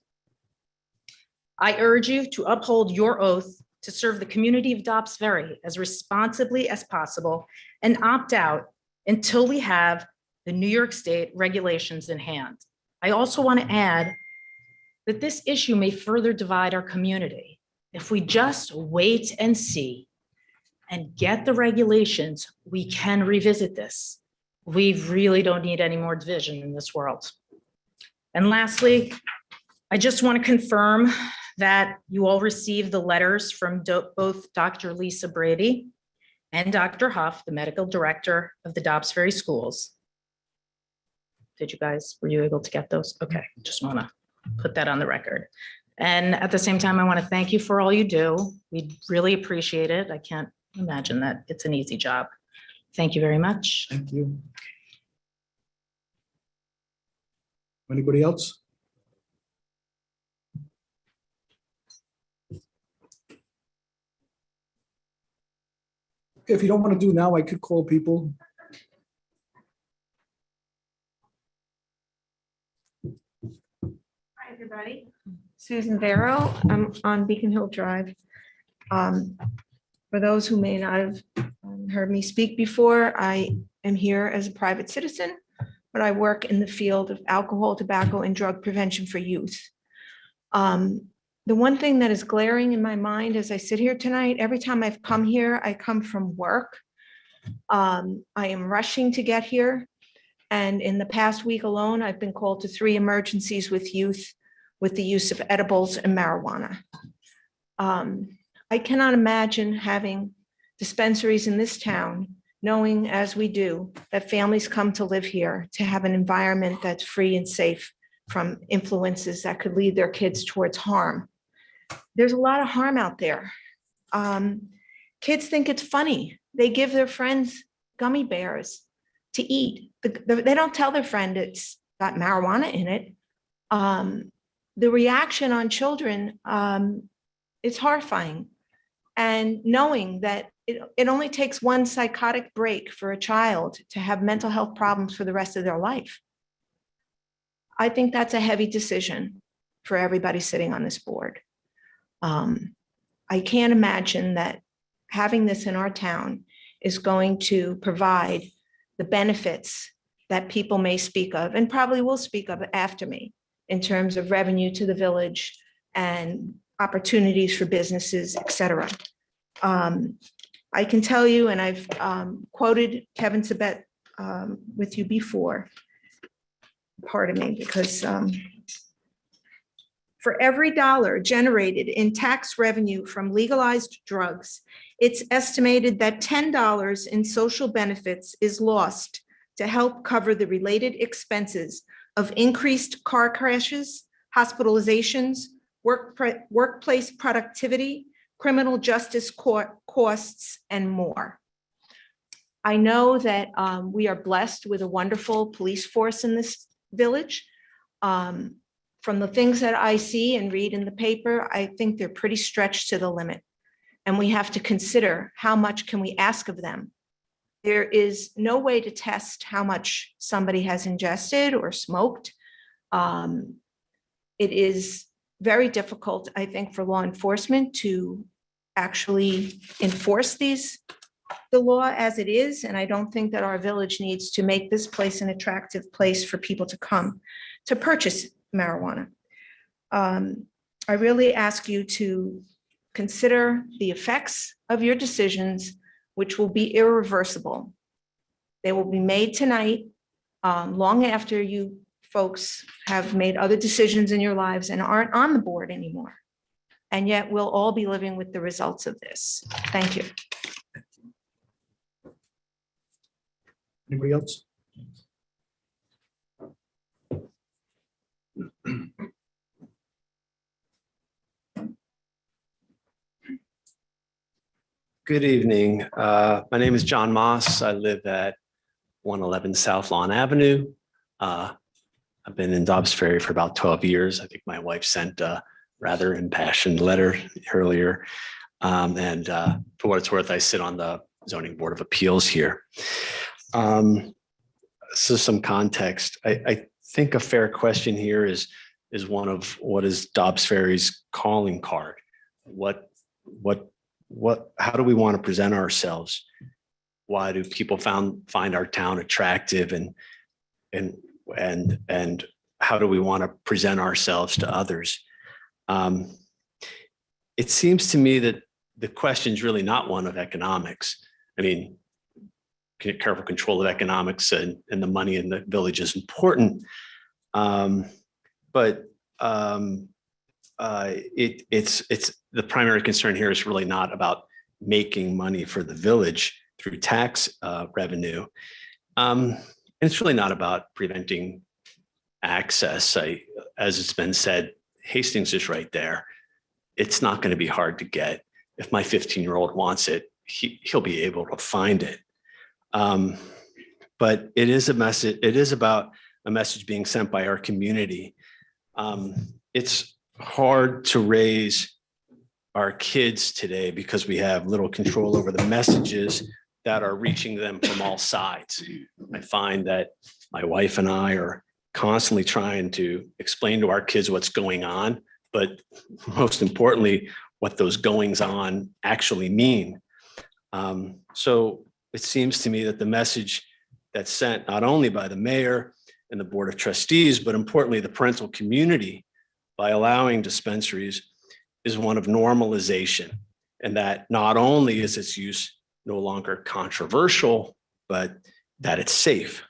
I urge you to uphold your oath to serve the community of Dobbs Ferry as responsibly as possible and opt out until we have the New York State regulations in hand. I also want to add that this issue may further divide our community. If we just wait and see and get the regulations, we can revisit this. We really don't need any more division in this world. And lastly, I just want to confirm that you all received the letters from both Dr. Lisa Brady and Dr. Huff, the medical director of the Dobbs Ferry Schools. Were you able to get those? Okay, just want to put that on the record. And at the same time, I want to thank you for all you do. We really appreciate it. I can't imagine that it's an easy job. Thank you very much. Thank you. Anybody else? If you don't want to do now, I could call people. Hi, everybody. Susan Vero. I'm on Beacon Hill Drive. For those who may not have heard me speak before, I am here as a private citizen, but I work in the field of alcohol, tobacco, and drug prevention for youth. The one thing that is glaring in my mind as I sit here tonight, every time I've come here, I come from work. I am rushing to get here. And in the past week alone, I've been called to 3 emergencies with youth with the use of edibles and marijuana. I cannot imagine having dispensaries in this town, knowing as we do, that families come to live here to have an environment that's free and safe from influences that could lead their kids towards harm. There's a lot of harm out there. Kids think it's funny. They give their friends gummy bears to eat. They don't tell their friend it's got marijuana in it. The reaction on children is horrifying. And knowing that it only takes one psychotic break for a child to have mental health problems for the rest of their life. I think that's a heavy decision for everybody sitting on this board. I can't imagine that having this in our town is going to provide the benefits that people may speak of and probably will speak of after me in terms of revenue to the village and opportunities for businesses, et cetera. I can tell you, and I've quoted Kevin Sabet with you before, pardon me, because for every dollar generated in tax revenue from legalized drugs, it's estimated that $10 in social benefits is lost to help cover the related expenses of increased car crashes, hospitalizations, workplace productivity, criminal justice costs, and more. I know that we are blessed with a wonderful police force in this village. From the things that I see and read in the paper, I think they're pretty stretched to the limit. And we have to consider how much can we ask of them. There is no way to test how much somebody has ingested or smoked. It is very difficult, I think, for law enforcement to actually enforce the law as it is. And I don't think that our village needs to make this place an attractive place for people to come to purchase marijuana. I really ask you to consider the effects of your decisions, which will be irreversible. They will be made tonight, long after you folks have made other decisions in your lives and aren't on the board anymore. And yet we'll all be living with the results of this. Thank you. Anybody else? Good evening. My name is John Moss. I live at 111 South Lawn Avenue. I've been in Dobbs Ferry for about 12 years. I think my wife sent a rather impassioned letter earlier. And for what it's worth, I sit on the Zoning Board of Appeals here. So some context. I think a fair question here is one of what is Dobbs Ferry's calling card? How do we want to present ourselves? Why do people find our town attractive, and how do we want to present ourselves to others? It seems to me that the question is really not one of economics. I mean, careful control of economics and the money in the village is important. But it's the primary concern here is really not about making money for the village through tax revenue. And it's really not about preventing access. As it's been said, Hastings is right there. It's not going to be hard to get. If my 15-year-old wants it, he'll be able to find it. But it is a message. It is about a message being sent by our community. It's hard to raise our kids today because we have little control over the messages that are reaching them from all sides. I find that my wife and I are constantly trying to explain to our kids what's going on, but most importantly, what those goings on actually mean. So it seems to me that the message that's sent not only by the mayor and the Board of Trustees, but importantly, the parental community by allowing dispensaries is one of normalization, and that not only is its use no longer controversial, but that it's safe.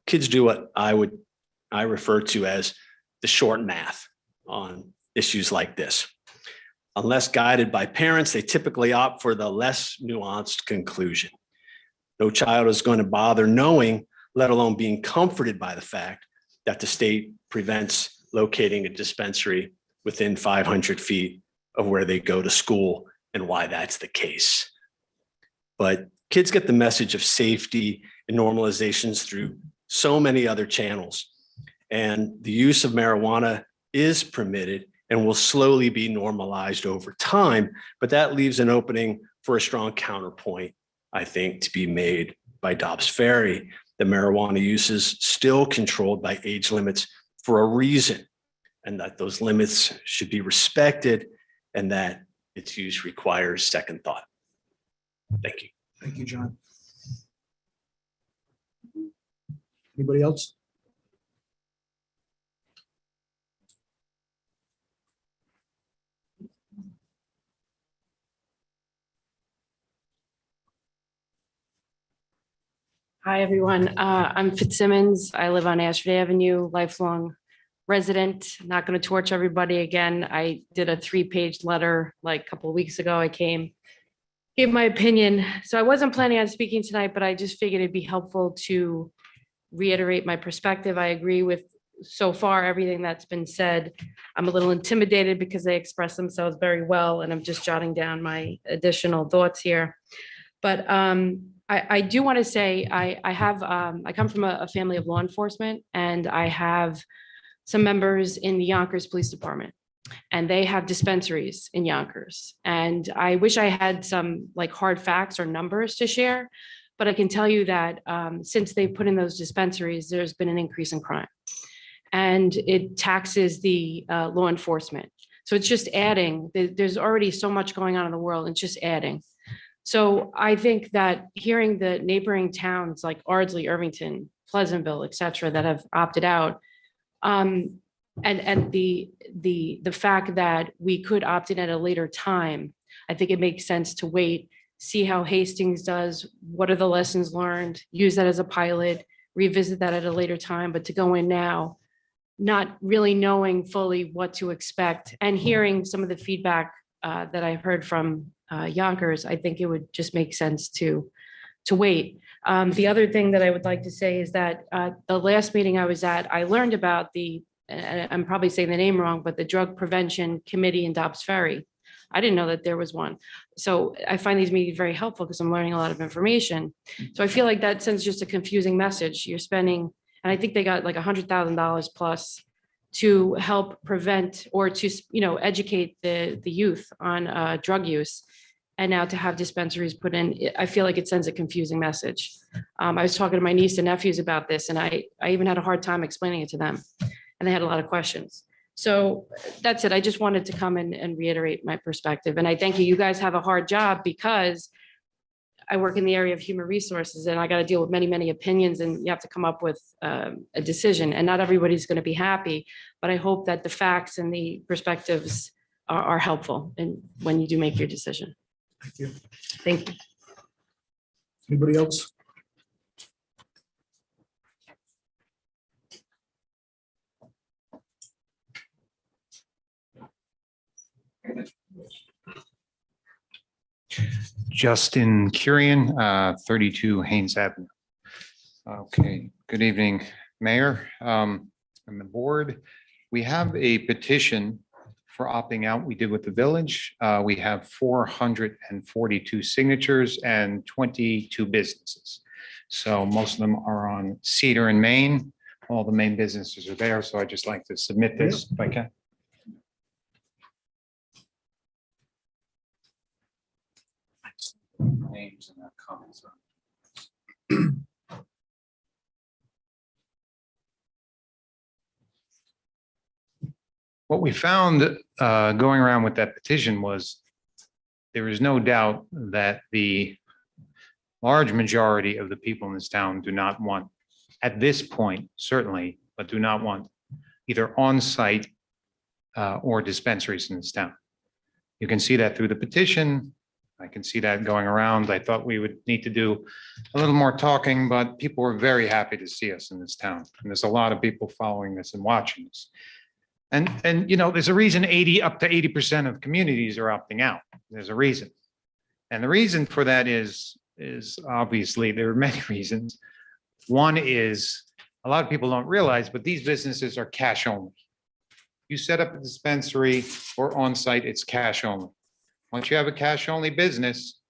Kids do what I refer to as the short math on issues like this. Unless guided by parents, they typically opt for the less nuanced conclusion. No child is going to bother knowing, let alone being comforted by the fact that the state prevents locating a dispensary within 500 feet of where they go to school and why that's the case. But kids get the message of safety and normalizations through so many other channels. And the use of marijuana is permitted and will slowly be normalized over time. But that leaves an opening for a strong counterpoint, I think, to be made by Dobbs Ferry. The marijuana use is still controlled by age limits for a reason, and that those limits should be respected, and that its use requires second thought. Thank you. Thank you, John. Anybody else? Hi, everyone. I'm Fitzsimmons. I live on Ashford Avenue, lifelong resident. Not going to torch everybody again. I did a 3-page letter like a couple of weeks ago. I gave my opinion. So I wasn't planning on speaking tonight, but I just figured it'd be helpful to reiterate my perspective. I agree with so far, everything that's been said, I'm a little intimidated because they express themselves very well, and I'm just jotting down my additional thoughts here. But I do want to say, I come from a family of law enforcement, and I have some members in the Yonkers Police Department, and they have dispensaries in Yonkers. And I wish I had some like hard facts or numbers to share, but I can tell you that since they put in those dispensaries, there's been an increase in crime. And it taxes the law enforcement. So it's just adding, there's already so much going on in the world, it's just adding. So I think that hearing the neighboring towns like Ardsley, Irvington, Pleasantville, et cetera, that have opted out, and the fact that we could opt in at a later time, I think it makes sense to wait, see how Hastings does, what are the lessons learned, use that as a pilot, revisit that at a later time, but to go in now, not really knowing fully what to expect, and hearing some of the feedback that I've heard from Yonkers, I think it would just make sense to wait. The other thing that I would like to say is that the last meeting I was at, I learned about I'm probably saying the name wrong, but the Drug Prevention Committee in Dobbs Ferry. I didn't know that there was one. So I find these meetings very helpful because I'm learning a lot of information. So I feel like that sends just a confusing message. You're spending, and I think they got like $100,000 plus to help prevent or to, educate the youth on drug use. And now to have dispensaries put in, I feel like it sends a confusing message. I was talking to my niece and nephews about this, and I even had a hard time explaining it to them, and they had a lot of questions. So that's it. I just wanted to come and reiterate my perspective. And I thank you. You guys have a hard job because I work in the area of human resources, and I got to deal with many, many opinions, and you have to come up with a decision, and not everybody's going to be happy, but I hope that the facts and the perspectives are helpful and when you do make your decision. Thank you. Thank you. Anybody else? Justin Curian, 32 Haynes Avenue. Okay, good evening, Mayor, and the board. We have a petition for opting out. We did with the village. We have 442 signatures and 22 businesses. So most of them are on Cedar and Main. All the main businesses are there. So I'd just like to submit this if I can. Names and comments. What we found going around with that petition was there is no doubt that the large majority of the people in this town do not want, at this point, certainly, but do not want either on-site or dispensaries in this town. You can see that through the petition. I can see that going around. I thought we would need to do a little more talking, but people were very happy to see us in this town. And there's a lot of people following this and watching this. And there's a reason up to 80% of communities are opting out. There's a reason. And the reason for that is obviously there are many reasons. One is a lot of people don't realize, but these businesses are cash only. You set up a dispensary or on-site, it's cash only. Once you have a cash only business,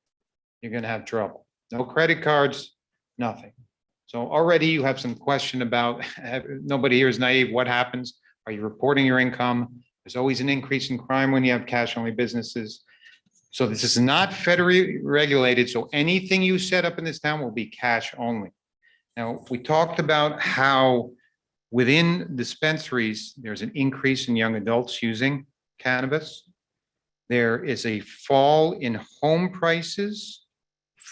you're going to have trouble. No credit cards, nothing. So already you have some question about, nobody here is naive. What happens? Are you reporting your income? There's always an increase in crime when you have cash only businesses. So this is not federally regulated. So anything you set up in this town will be cash only. Now, we talked about how within dispensaries, there's an increase in young adults using cannabis. There is a fall in home prices,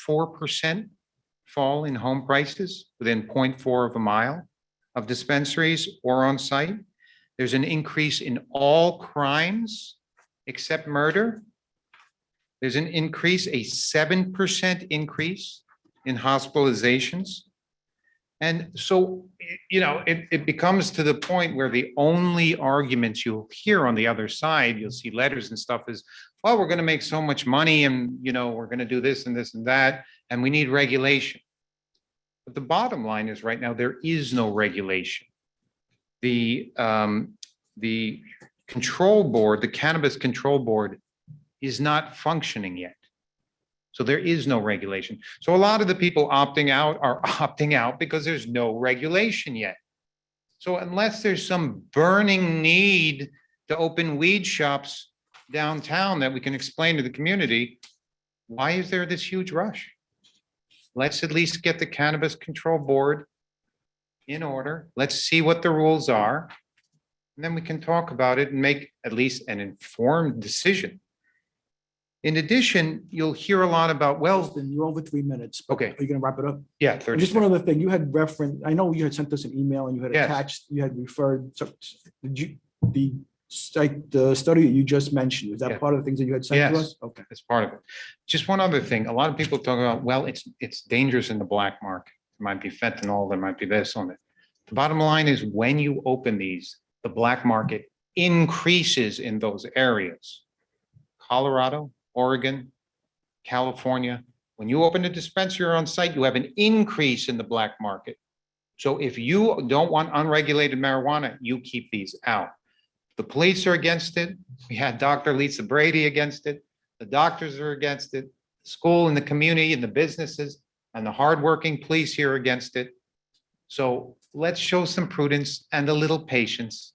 4% fall in home prices within 0.4 of a mile of dispensaries or on site. There's an increase in all crimes except murder. There's an increase, a 7% increase in hospitalizations. And so, it becomes to the point where the only arguments you'll hear on the other side, you'll see letters and stuff is, well, we're going to make so much money and, we're going to do this and this and that, and we need regulation. But the bottom line is right now, there is no regulation. the control board, the cannabis control board is not functioning yet. So there is no regulation. So a lot of the people opting out are opting out because there's no regulation yet. So unless there's some burning need to open weed shops downtown that we can explain to the community, why is there this huge rush? Let's at least get the cannabis control board in order. Let's see what the rules are. And then we can talk about it and make at least an informed decision. In addition, you'll hear a lot about, well, Then you're over 3 minutes. okay, Are you gonna wrap it up? yeah, And 30 just one other thing, you had referenced, I know you had sent us an email and you had Yes. attached, you had referred, so did you, the study that you just mentioned, is Yeah. that part of the things that you had sent to Yes. us? Okay. That's part of it. Just one other thing, a lot of people talk about, well, it's dangerous in the black market. There might be fentanyl, there might be this on it. The bottom line is when you open these, the black market increases in those areas. Colorado, Oregon, California, when you open a dispensary on site, you have an increase in the black market. So if you don't want unregulated marijuana, you keep these out. The police are against it. We had Dr. Lisa Brady against it. The doctors are against it. School and the community and the businesses and the hardworking police here are against it. So let's show some prudence and a little patience.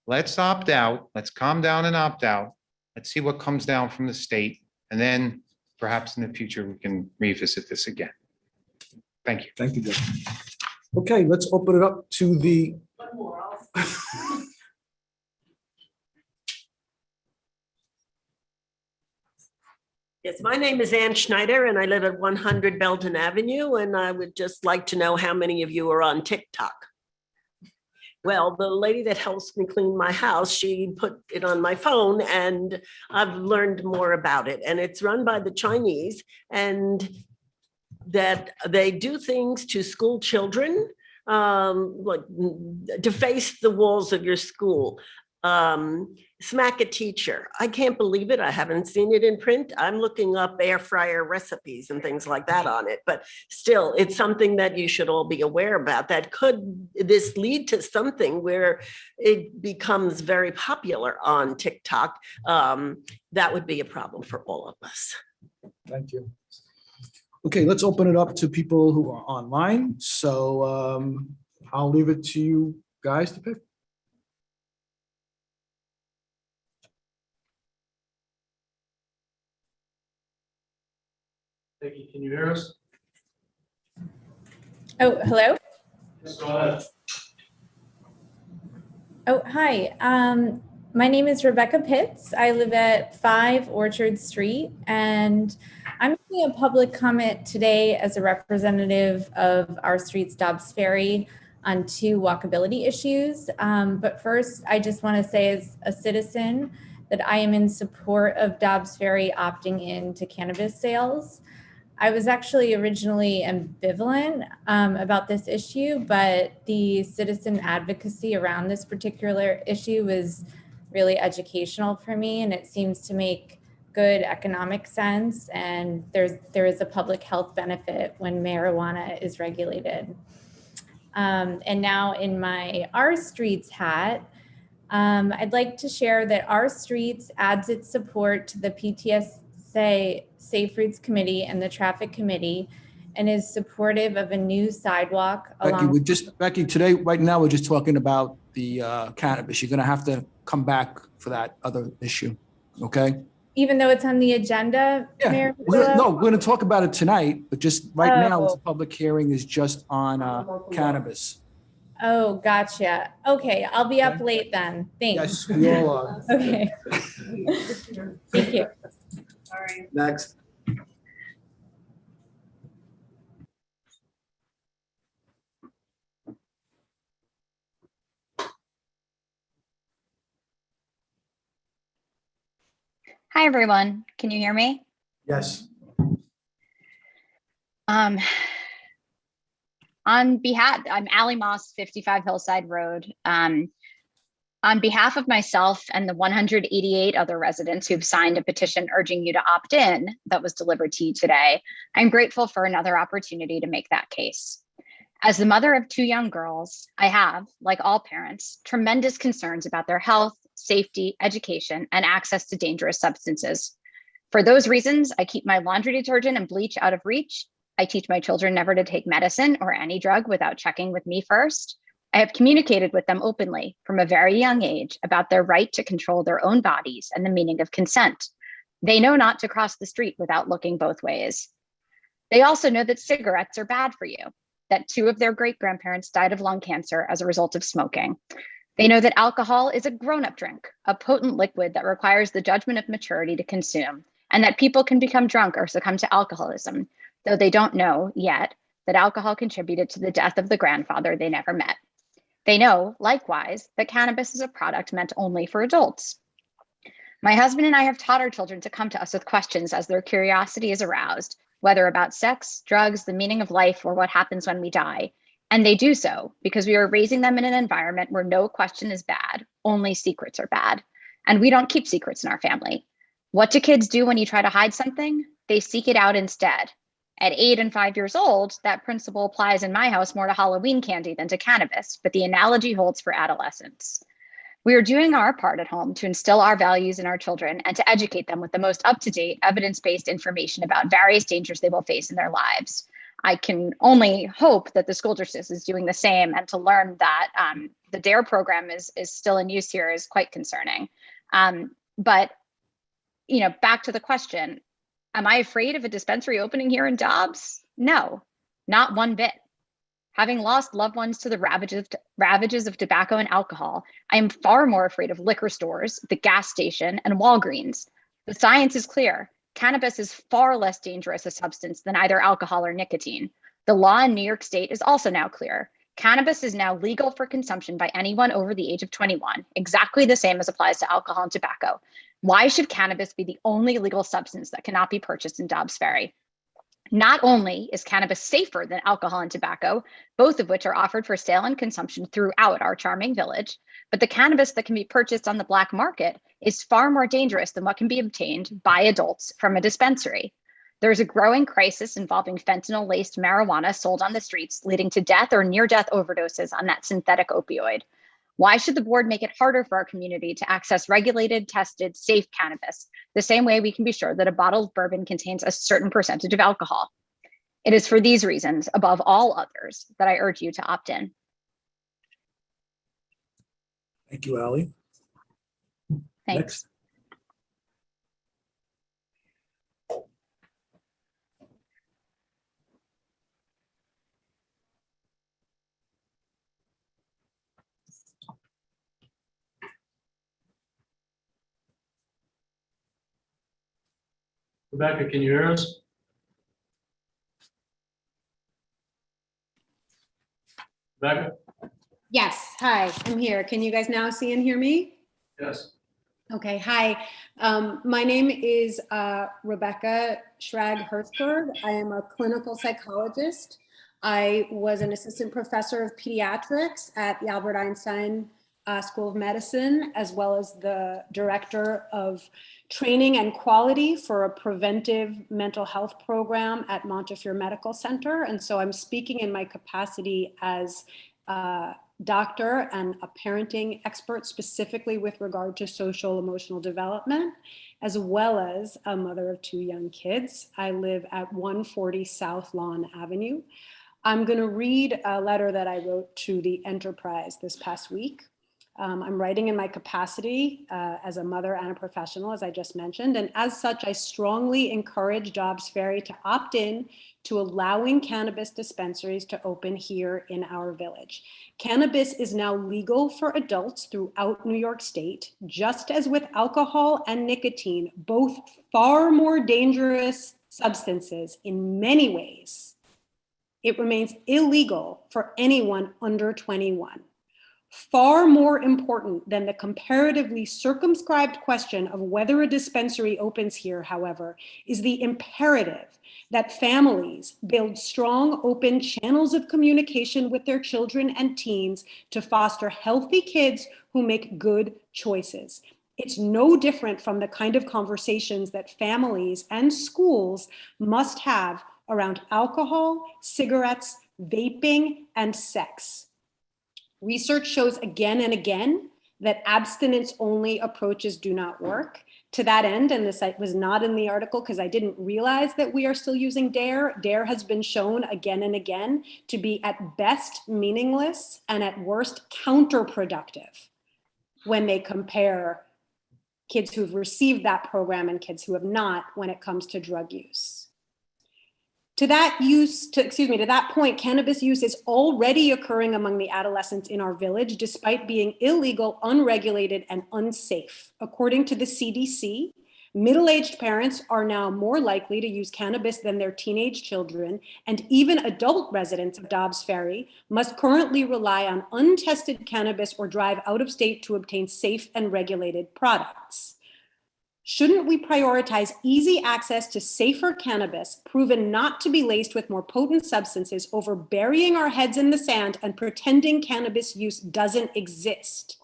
Let's opt out. Let's calm down and opt out. Let's see what comes down from the state. And then perhaps in the future, we can revisit this again. Thank you. Thank you, Jeff. Okay, let's open it up to the. Yes, my name is Ann Schneider and I live at 100 Belton Avenue, and I would just like to know how many of you are on TikTok. Well, the lady that helps me clean my house, she put it on my phone and I've learned more about it. And it's run by the Chinese, and that they do things to school children, like deface the walls of your school, smack a teacher. I can't believe it. I haven't seen it in print. I'm looking up air fryer recipes and things like that on it, but still, it's something that you should all be aware about. That could this lead to something where it becomes very popular on TikTok? That would be a problem for all of us. Thank you. Okay, let's open it up to people who are online. So I'll leave it to you guys to pick. Peggy, can you hear us? Oh, hello. Yes, go ahead. Oh, hi. My name is Rebecca Pitts. I live at 5 Orchard Street, and I'm making a public comment today as a representative of our streets Dobbs Ferry on 2 walkability issues. But first, I just want to say as a citizen that I am in support of Dobbs Ferry opting in to cannabis sales. I was actually originally ambivalent about this issue, but the citizen advocacy around this particular issue was really educational for me, and it seems to make good economic sense, and there is a public health benefit when marijuana is regulated. And now in my Our Streets hat, I'd like to share that Our Streets adds its support to the PTSA Safe Routes Committee and the Traffic Committee, and is supportive of a new sidewalk along. Becky, today, right now, we're just talking about the cannabis. You're gonna have to come back for that other issue, okay? Even though it's on the agenda, Yeah, Mayor? no, we're gonna talk about it tonight, but just right now, Oh. the public hearing is just on cannabis. Oh, gotcha. Okay, I'll be up late then. Thanks. Yes, we all are. Okay. Thank you. Sorry. Next. Hi, everyone. Can you hear me? Yes. On behalf, I'm Allie Moss, 55 Hillside Road. On behalf of myself and the 188 other residents who've signed a petition urging you to opt in that was delivered to you today, I'm grateful for another opportunity to make that case. As the mother of 2 young girls, I have, like all parents, tremendous concerns about their health, safety, education, and access to dangerous substances. For those reasons, I keep my laundry detergent and bleach out of reach. I teach my children never to take medicine or any drug without checking with me first. I have communicated with them openly from a very young age about their right to control their own bodies and the meaning of consent. They know not to cross the street without looking both ways. They also know that cigarettes are bad for you, that 2 of their great-grandparents died of lung cancer as a result of smoking. They know that alcohol is a grown-up drink, a potent liquid that requires the judgment of maturity to consume, and that people can become drunk or succumb to alcoholism, though they don't know yet that alcohol contributed to the death of the grandfather they never met. They know, likewise, that cannabis is a product meant only for adults. My husband and I have taught our children to come to us with questions as their curiosity is aroused, whether about sex, drugs, the meaning of life, or what happens when we die. And they do so because we are raising them in an environment where no question is bad, only secrets are bad. And we don't keep secrets in our family. What do kids do when you try to hide something? They seek it out instead. At 8 and 5 years old, that principle applies in my house more to Halloween candy than to cannabis, but the analogy holds for adolescents. We are doing our part at home to instill our values in our children and to educate them with the most up-to-date evidence-based information about various dangers they will face in their lives. I can only hope that the school district is doing the same, and to learn that the DARE program is still in use here is quite concerning. But back to the question, am I afraid of a dispensary opening here in Dobbs? No, not one bit. Having lost loved ones to the ravages of tobacco and alcohol, I am far more afraid of liquor stores, the gas station, and Walgreens. The science is clear. Cannabis is far less dangerous a substance than either alcohol or nicotine. The law in New York State is also now clear. Cannabis is now legal for consumption by anyone over the age of 21, exactly the same as applies to alcohol and tobacco. Why should cannabis be the only legal substance that cannot be purchased in Dobbs Ferry? Not only is cannabis safer than alcohol and tobacco, both of which are offered for sale and consumption throughout our charming village, but the cannabis that can be purchased on the black market is far more dangerous than what can be obtained by adults from a dispensary. There's a growing crisis involving fentanyl-laced marijuana sold on the streets, leading to death or near-death overdoses on that synthetic opioid. Why should the board make it harder for our community to access regulated, tested, safe cannabis, the same way we can be sure that a bottle of bourbon contains a certain percentage of alcohol? It is for these reasons, above all others, that I urge you to opt in. Thank you, Ally. Thanks. Rebecca, can you hear us? Rebecca? Yes, hi, I'm here. Can you guys now see and hear me? Yes. Okay, hi. My name is Rebecca Schrag-Hertzberg. I am a clinical psychologist. I was an assistant professor of pediatrics at the Albert Einstein School of Medicine, as well as the director of training and quality for a preventive mental health program at Montefiore Medical Center. And so I'm speaking in my capacity as a doctor and a parenting expert, specifically with regard to social emotional development, as well as a mother of 2 young kids. I live at 140 South Lawn Avenue. I'm going to read a letter that I wrote to the Enterprise this past week. I'm writing in my capacity as a mother and a professional, as I just mentioned, and as such, I strongly encourage Dobbs Ferry to opt in to allowing cannabis dispensaries to open here in our village. Cannabis is now legal for adults throughout New York State, just as with alcohol and nicotine, both far more dangerous substances in many ways. It remains illegal for anyone under 21. Far more important than the comparatively circumscribed question of whether a dispensary opens here, however, is the imperative that families build strong, open channels of communication with their children and teens to foster healthy kids who make good choices. It's no different from the kind of conversations that families and schools must have around alcohol, cigarettes, vaping, and sex. Research shows again and again that abstinence-only approaches do not work. To that end, and this was not in the article because I didn't realize that we are still using DARE. DARE has been shown again and again to be at best meaningless and at worst counterproductive when they compare kids who've received that program and kids who have not when it comes to drug use. To that point, cannabis use is already occurring among the adolescents in our village, despite being illegal, unregulated, and unsafe. According to the CDC, middle-aged parents are now more likely to use cannabis than their teenage children, and even adult residents of Dobbs Ferry must currently rely on untested cannabis or drive out of state to obtain safe and regulated products. Shouldn't we prioritize easy access to safer cannabis, proven not to be laced with more potent substances, over burying our heads in the sand and pretending cannabis use doesn't exist?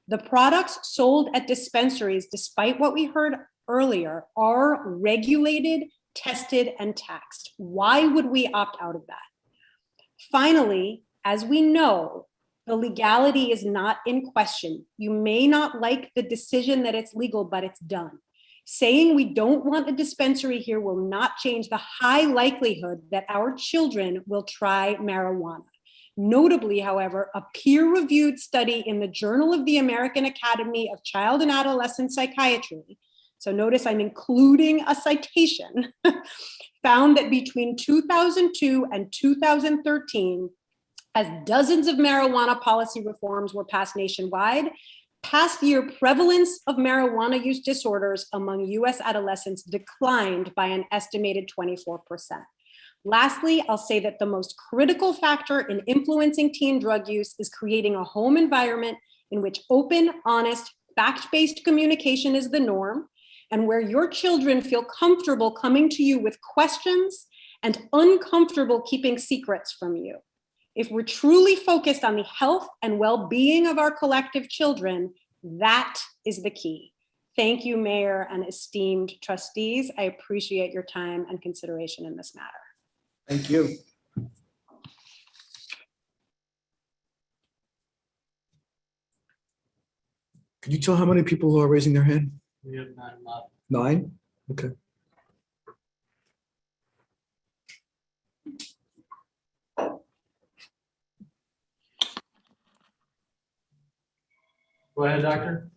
The products sold at dispensaries, despite what we heard earlier, are regulated, tested, and taxed. Why would we opt out of that? Finally, as we know, the legality is not in question. You may not like the decision that it's legal, but it's done. Saying we don't want a dispensary here will not change the high likelihood that our children will try marijuana. Notably, however, a peer-reviewed study in the Journal of the American Academy of Child and Adolescent Psychiatry, so notice I'm including a citation, found that between 2002 and 2013, as dozens of marijuana policy reforms were passed nationwide, past year prevalence of marijuana use disorders among US adolescents declined by an estimated 24%. Lastly, I'll say that the most critical factor in influencing teen drug use is creating a home environment in which open, honest, fact-based communication is the norm, and where your children feel comfortable coming to you with questions and uncomfortable keeping secrets from you. If we're truly focused on the health and well-being of our collective children, that is the key. Thank you, Mayor and esteemed trustees. I appreciate your time and consideration in this matter. Thank you. Can you tell how many people are raising their hand? We have 9 left. 9? Okay. Go ahead, doctor.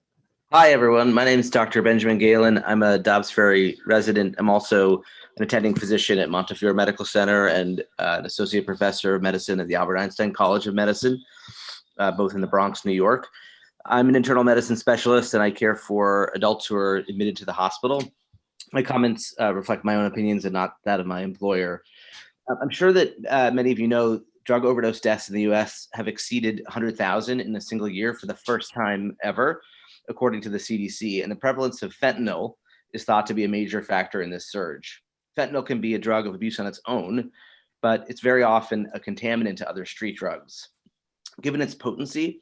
Hi, everyone. My name is Dr. Benjamin Galen. I'm a Dobbs Ferry resident. I'm also an attending physician at Montefiore Medical Center and an associate professor of medicine at the Albert Einstein College of Medicine, both in the Bronx, New York. I'm an internal medicine specialist and I care for adults who are admitted to the hospital. My comments reflect my own opinions and not that of my employer. I'm sure that many of you know drug overdose deaths in the US have exceeded 100,000 in a single year for the first time ever, according to the CDC, and the prevalence of fentanyl is thought to be a major factor in this surge. Fentanyl can be a drug of abuse on its own, but it's very often a contaminant to other street drugs. Given its potency,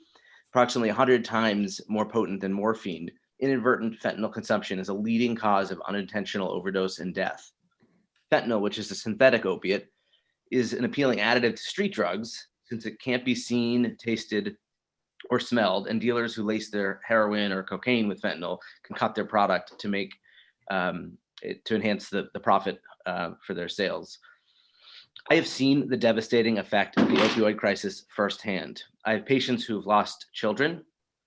approximately 100 times more potent than morphine, inadvertent fentanyl consumption is a leading cause of unintentional overdose and death. Fentanyl, which is a synthetic opiate, is an appealing additive to street drugs since it can't be seen, tasted, or smelled, and dealers who lace their heroin or cocaine with fentanyl can cut their product to make to enhance the profit for their sales. I have seen the devastating effect of the opioid crisis firsthand. I have patients who have lost children,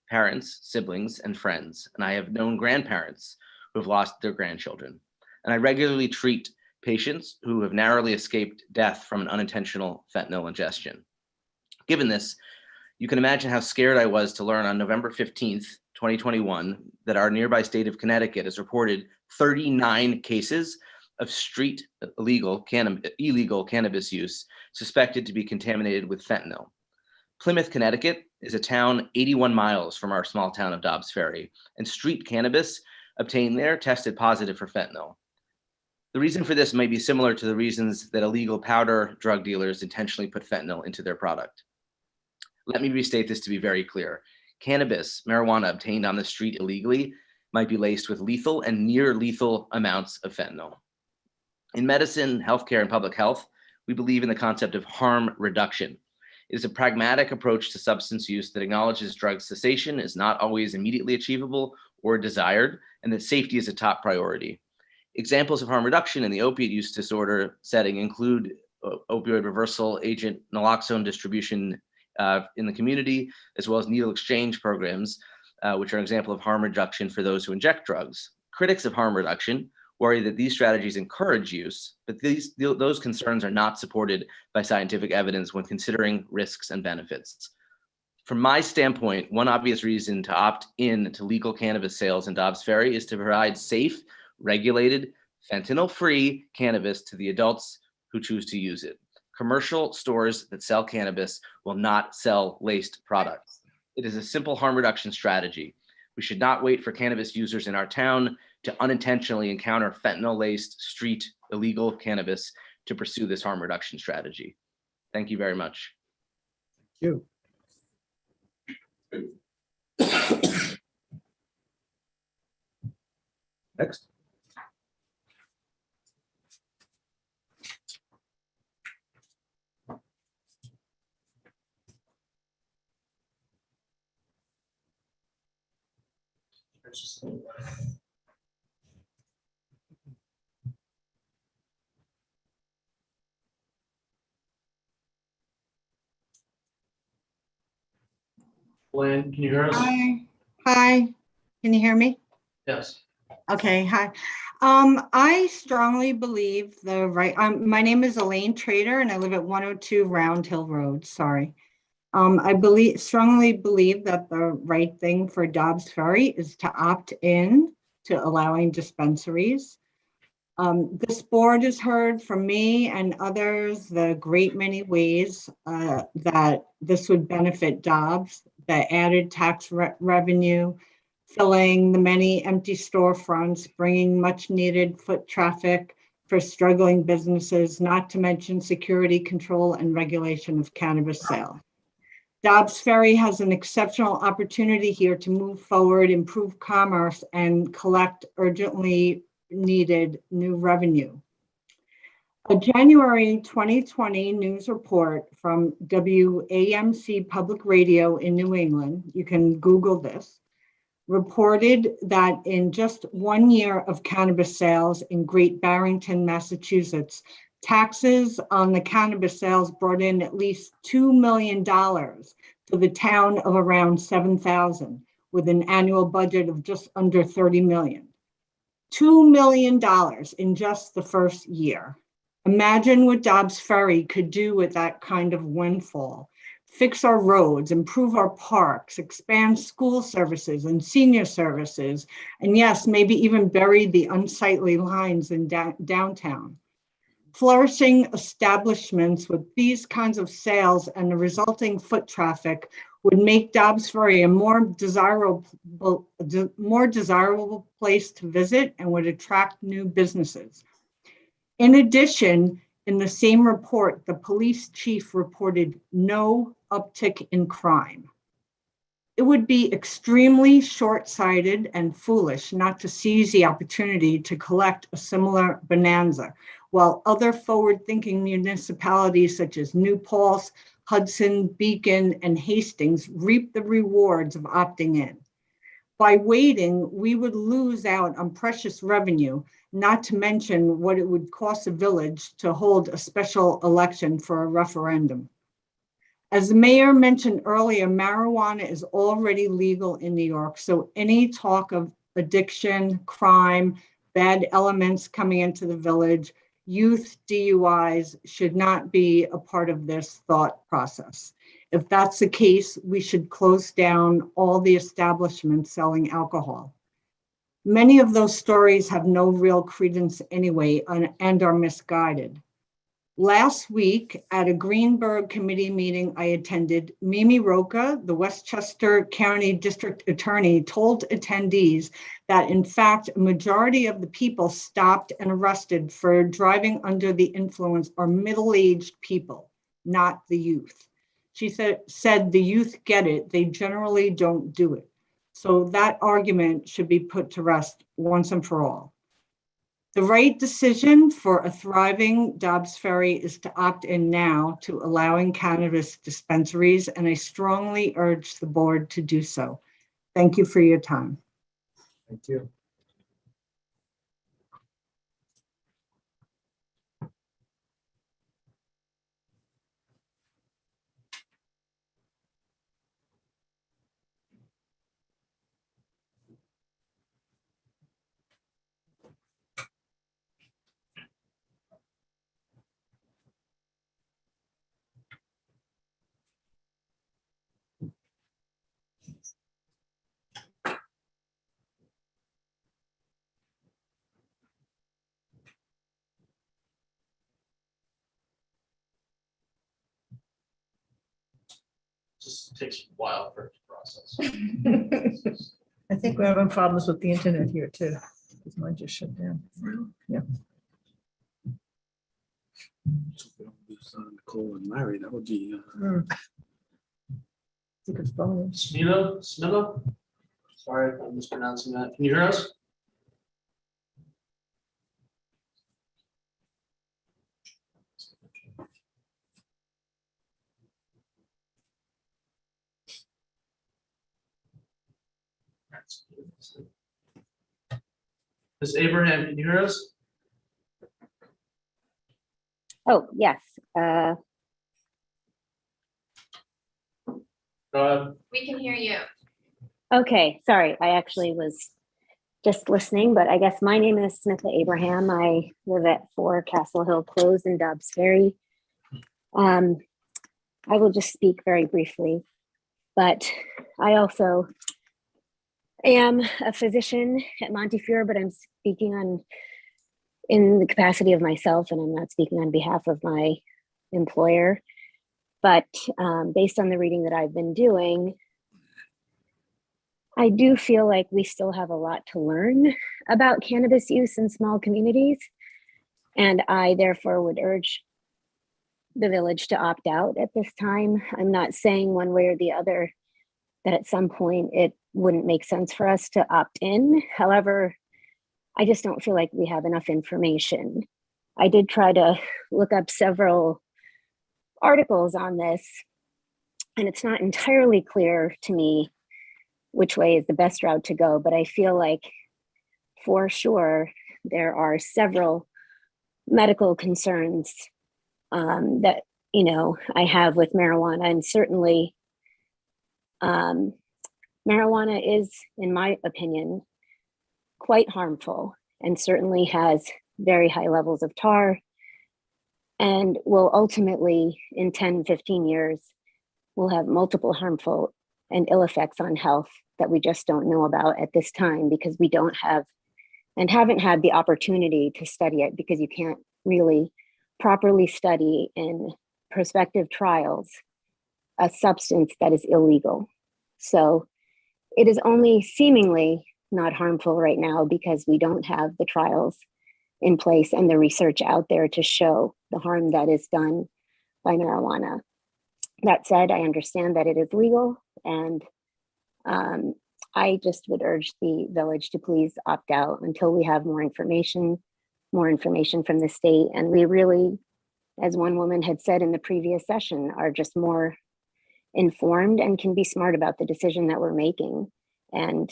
parents, siblings, and friends, and I have known grandparents who have lost their grandchildren. And I regularly treat patients who have narrowly escaped death from an unintentional fentanyl ingestion. Given this, you can imagine how scared I was to learn on November 15th, 2021, that our nearby state of Connecticut has reported 39 cases of street illegal cannabis use suspected to be contaminated with fentanyl. Plymouth, Connecticut is a town 81 miles from our small town of Dobbs Ferry, and street cannabis obtained there tested positive for fentanyl. The reason for this might be similar to the reasons that illegal powder drug dealers intentionally put fentanyl into their product. Let me restate this to be very clear. Cannabis, marijuana obtained on the street illegally, might be laced with lethal and near lethal amounts of fentanyl. In medicine, healthcare, and public health, we believe in the concept of harm reduction. It is a pragmatic approach to substance use that acknowledges drug cessation is not always immediately achievable or desired, and that safety is a top priority. Examples of harm reduction in the opiate use disorder setting include opioid reversal agent naloxone distribution in the community, as well as needle exchange programs, which are an example of harm reduction for those who inject drugs. Critics of harm reduction worry that these strategies encourage use, but those concerns are not supported by scientific evidence when considering risks and benefits. From my standpoint, one obvious reason to opt in to legal cannabis sales in Dobbs Ferry is to provide safe, regulated, fentanyl-free cannabis to the adults who choose to use it. Commercial stores that sell cannabis will not sell laced products. It is a simple harm reduction strategy. We should not wait for cannabis users in our town to unintentionally encounter fentanyl-laced street illegal cannabis to pursue this harm reduction strategy. Thank you very much. You. Next. Lynn, can you hear us? Hi, can you hear me? Yes. Okay, hi. I strongly believe the right, my name is Elaine Trader and I live at 102 Round Hill Road, sorry. I strongly believe that the right thing for Dobbs Ferry is to opt in to allowing dispensaries. This board has heard from me and others the great many ways that this would benefit Dobbs, the added tax revenue, filling the many empty storefronts, bringing much needed foot traffic for struggling businesses, not to mention security control and regulation of cannabis sale. Dobbs Ferry has an exceptional opportunity here to move forward, improve commerce, and collect urgently needed new revenue. A January 2020 news report from WAMC Public Radio in New England, you can Google this, reported that in just 1 year of cannabis sales in Great Barrington, Massachusetts, taxes on the cannabis sales brought in at least $2 million to the town of around 7,000, with an annual budget of just under 30 million. $2 million in just the first year. Imagine what Dobbs Ferry could do with that kind of windfall. Fix our roads, improve our parks, expand school services and senior services, and yes, maybe even bury the unsightly lines in downtown. Flourishing establishments with these kinds of sales and the resulting foot traffic would make Dobbs Ferry a more desirable place to visit and would attract new businesses. In addition, in the same report, the police chief reported no uptick in crime. It would be extremely short-sighted and foolish not to seize the opportunity to collect a similar bonanza, while other forward-thinking municipalities such as New Paltz, Hudson, Beacon, and Hastings reap the rewards of opting in. By waiting, we would lose out on precious revenue, not to mention what it would cost a village to hold a special election for a referendum. As the mayor mentioned earlier, marijuana is already legal in New York, so any talk of addiction, crime, bad elements coming into the village, youth DUIs should not be a part of this thought process. If that's the case, we should close down all the establishments selling alcohol. Many of those stories have no real credence anyway and are misguided. Last week at a Greenberg committee meeting I attended, Mimi Roca, the Westchester County District Attorney, told attendees that in fact, a majority of the people stopped and arrested for driving under the influence are middle-aged people, not the youth. She said the youth get it, they generally don't do it. So that argument should be put to rest once and for all. The right decision for a thriving Dobbs Ferry is to opt in now to allowing cannabis dispensaries, and I strongly urge the board to do so. Thank you for your time. Thank you. Just takes a while for it to process. I think we're having problems with the internet here too, because mine just shut down. Yeah. Nicole and Larry, that would be. It's a good phone. Smilo? Sorry if I'm mispronouncing that. Can you hear us? Ms. Abraham, can you hear us? Oh, yes. We can hear you. Okay, sorry. I actually was just listening, but I guess my name is Samantha Abraham. I live at 4 Castle Hill Close in Dobbs Ferry. I will just speak very briefly, but I also am a physician at Montefiore, but I'm speaking in the capacity of myself, and I'm not speaking on behalf of my employer. But based on the reading that I've been doing, I do feel like we still have a lot to learn about cannabis use in small communities. And I therefore would urge the village to opt out at this time. I'm not saying one way or the other that at some point it wouldn't make sense for us to opt in. However, I just don't feel like we have enough information. I did try to look up several articles on this, and it's not entirely clear to me which way is the best route to go, but I feel like for sure there are several medical concerns that I have with marijuana, and certainly marijuana is, in my opinion, quite harmful and certainly has very high levels of tar, and will ultimately, in 10, 15 years, will have multiple harmful and ill effects on health that we just don't know about at this time, because we don't have and haven't had the opportunity to study it, because you can't really properly study in prospective trials a substance that is illegal. So it is only seemingly not harmful right now because we don't have the trials in place and the research out there to show the harm that is done by marijuana. That said, I understand that it is legal, and I just would urge the village to please opt out until we have more information from the state. And we really, as one woman had said in the previous session, are just more informed and can be smart about the decision that we're making. And,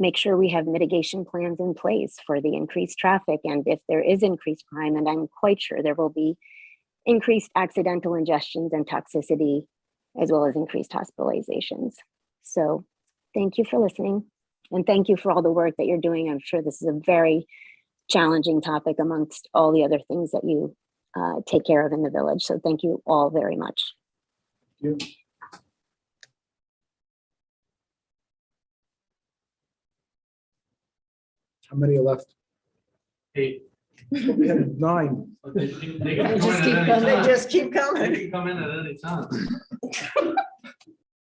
make sure we have mitigation plans in place for the increased traffic. And if there is increased crime, and I'm quite sure there will be increased accidental ingestions and toxicity, as well as increased hospitalizations. So thank you for listening. And thank you for all the work that you're doing. I'm sure this is a very challenging topic amongst all the other things that you take care of in the village. So thank you all very much. Thank you. How many are left? 8. We had 9. They They just keep coming. They just keep coming. They can come in at any time.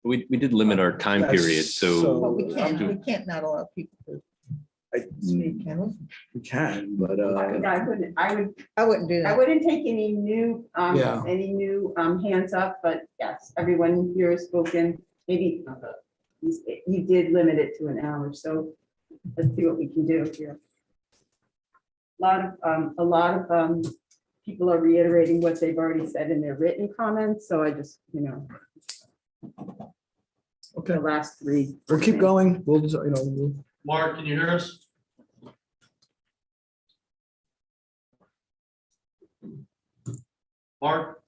We did limit our time period, so. But we can't not allow people to speak, can we? We can, but I wouldn't do that. I wouldn't take any new, Yeah. hands up, but yes, everyone here has spoken. Maybe you did limit it to an hour, so let's see what we can do here. A lot of people are reiterating what they've already said in their written comments, so I just, Okay, the last three. we'll keep going. We'll, we'll. Mark, can you hear us? Mark?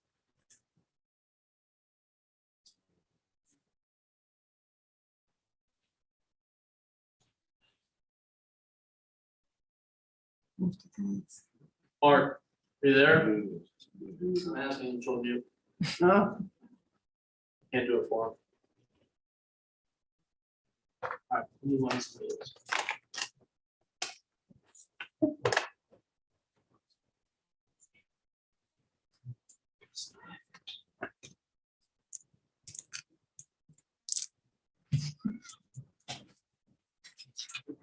Mark, are you there? I'm asking each of you. Oh, Can't do it for him. All right, move on to this.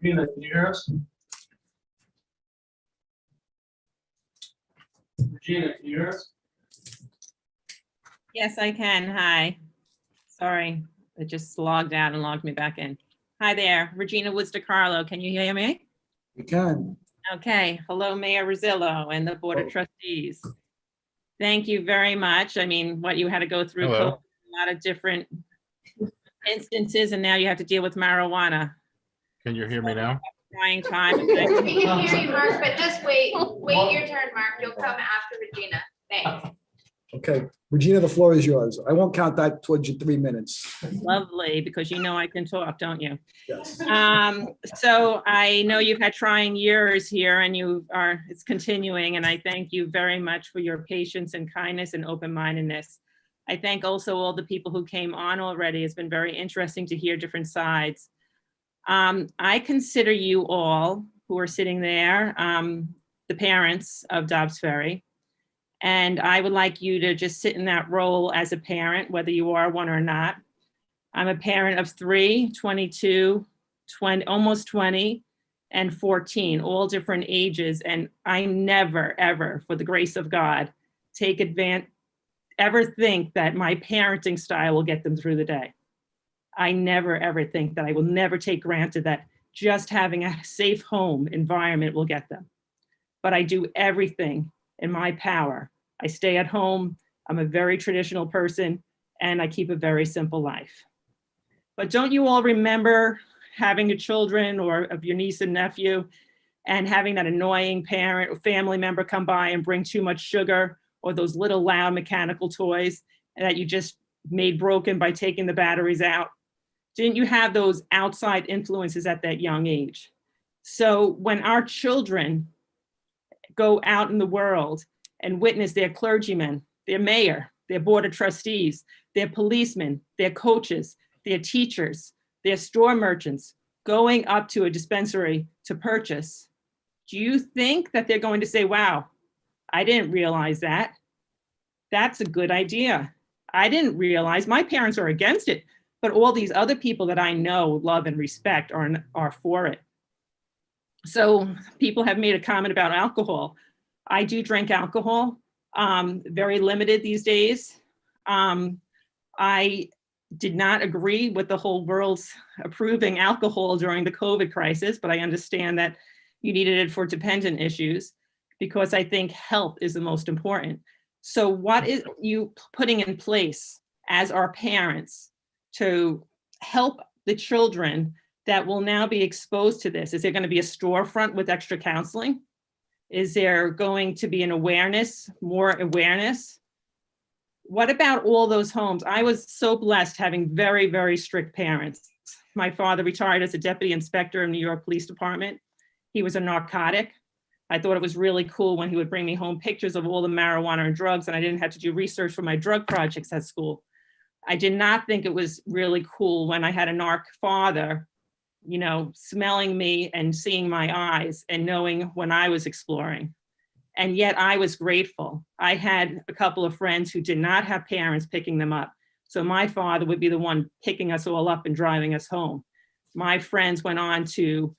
Regina, can you hear us? Regina, can you hear us? Yes, I can. Hi. Sorry, it just logged out and logged me back in. Hi there, Regina Woods DiCarlo. Can you hear me? We can. Okay. Hello, Mayor Rosillo and the Board of Trustees. Thank you very much. I mean, what you had to go through, Hello. a lot of different instances, and now you have to deal with marijuana. Can you hear me now? Trying time. We can hear you, Mark, but just wait your turn, Mark. You'll come after Regina. Thanks. Okay, Regina, the floor is yours. I won't count that towards your 3 minutes. Lovely, because you know I can talk, don't you? Yes. So I know you've had trying years here and it's continuing, and I thank you very much for your patience and kindness and open-mindedness. I thank also all the people who came on already. It's been very interesting to hear different sides. I consider you all who are sitting there, the parents of Dobbs Ferry. And I would like you to just sit in that role as a parent, whether you are one or not. I'm a parent of 3, 22, 20, almost 20, and 14, all different ages. And I never, ever, for the grace of God, ever think that my parenting style will get them through the day. I never, ever think that I will never take granted that just having a safe home environment will get them. But I do everything in my power. I stay at home. I'm a very traditional person, and I keep a very simple life. But don't you all remember having your children or of your niece and nephew and having that annoying parent or family member come by and bring too much sugar or those little loud mechanical toys that you just made broken by taking the batteries out? Didn't you have those outside influences at that young age? So when our children go out in the world and witness their clergymen, their mayor, their board of trustees, their policemen, their coaches, their teachers, their store merchants going up to a dispensary to purchase, do you think that they're going to say, wow, I didn't realize that? That's a good idea. I didn't realize, my parents are against it, but all these other people that I know, love, and respect are for it. So people have made a comment about alcohol. I do drink alcohol, very limited these days. I did not agree with the whole world's approving alcohol during the COVID crisis, but I understand that you needed it for dependent issues because I think health is the most important. So what is you putting in place as our parents to help the children that will now be exposed to this? Is there going to be a storefront with extra counseling? Is there going to be an awareness, more awareness? What about all those homes? I was so blessed having very, very strict parents. My father retired as a deputy inspector in New York Police Department. He was a narcotic. I thought it was really cool when he would bring me home pictures of all the marijuana and drugs, and I didn't have to do research for my drug projects at school. I did not think it was really cool when I had a narc father, you know, smelling me and seeing my eyes and knowing when I was exploring. And yet I was grateful. I had a couple of friends who did not have parents picking them up. So my father would be the one picking us all up and driving us home. My friends went on to,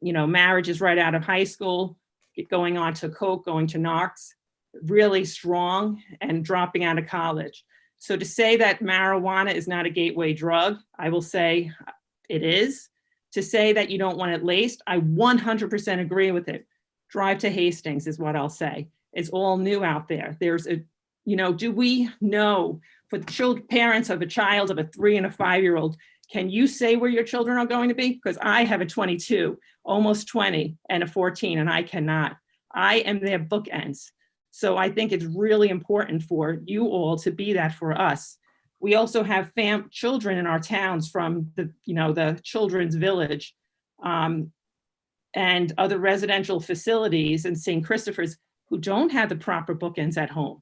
you know, marriages right out of high school, going on to coke, going to narcs, really strong, and dropping out of college. So to say that marijuana is not a gateway drug, I will say it is. To say that you don't want it laced, I 100% agree with it. Drive to Hastings is what I'll say. It's all new out there. There's a, do we know for the parents of a child of a 3 and a 5-year-old, can you say where your children are going to be? Because I have a 22, almost 20, and a 14, and I cannot. I am their bookends. So I think it's really important for you all to be that for us. We also have children in our towns from the Children's Village and other residential facilities in St. Christopher's who don't have the proper bookends at home,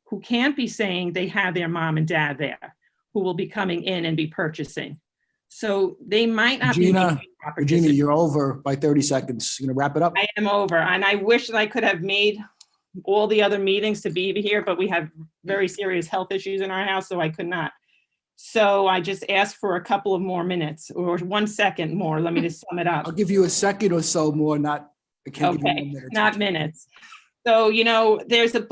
who can't be saying they have their mom and dad there, who will be coming in and be purchasing. So they might not be making proper Regina, decisions. you're over by 30 seconds. You gonna wrap it up? I am over, and I wish that I could have made all the other meetings to be here, but we have very serious health issues in our house, so I could not. So I just asked for a couple of more minutes, or 1 second more. Let me just sum it up. I'll give you a second or so more, I can't give you more Okay, minutes. not minutes. So, there's a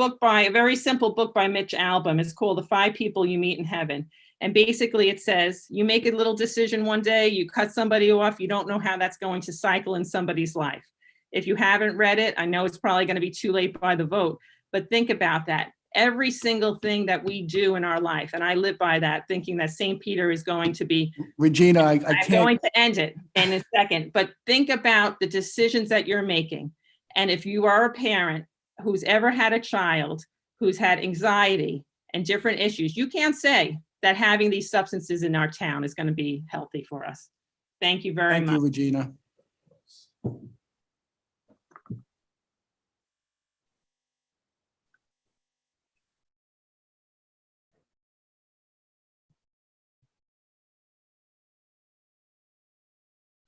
very simple book by Mitch Albom. It's called The 5 People You Meet in Heaven. And basically it says, you make a little decision one day, you cut somebody off, you don't know how that's going to cycle in somebody's life. If you haven't read it, I know it's probably going to be too late by the vote, but think about that. Every single thing that we do in our life, and I live by that, thinking that St. Peter is going to be, Regina, I I'm can't. going to end it in a second, but think about the decisions that you're making. And if you are a parent who's ever had a child who's had anxiety and different issues, you can't say that having these substances in our town is going to be healthy for us. Thank you very much. Thank you, Regina.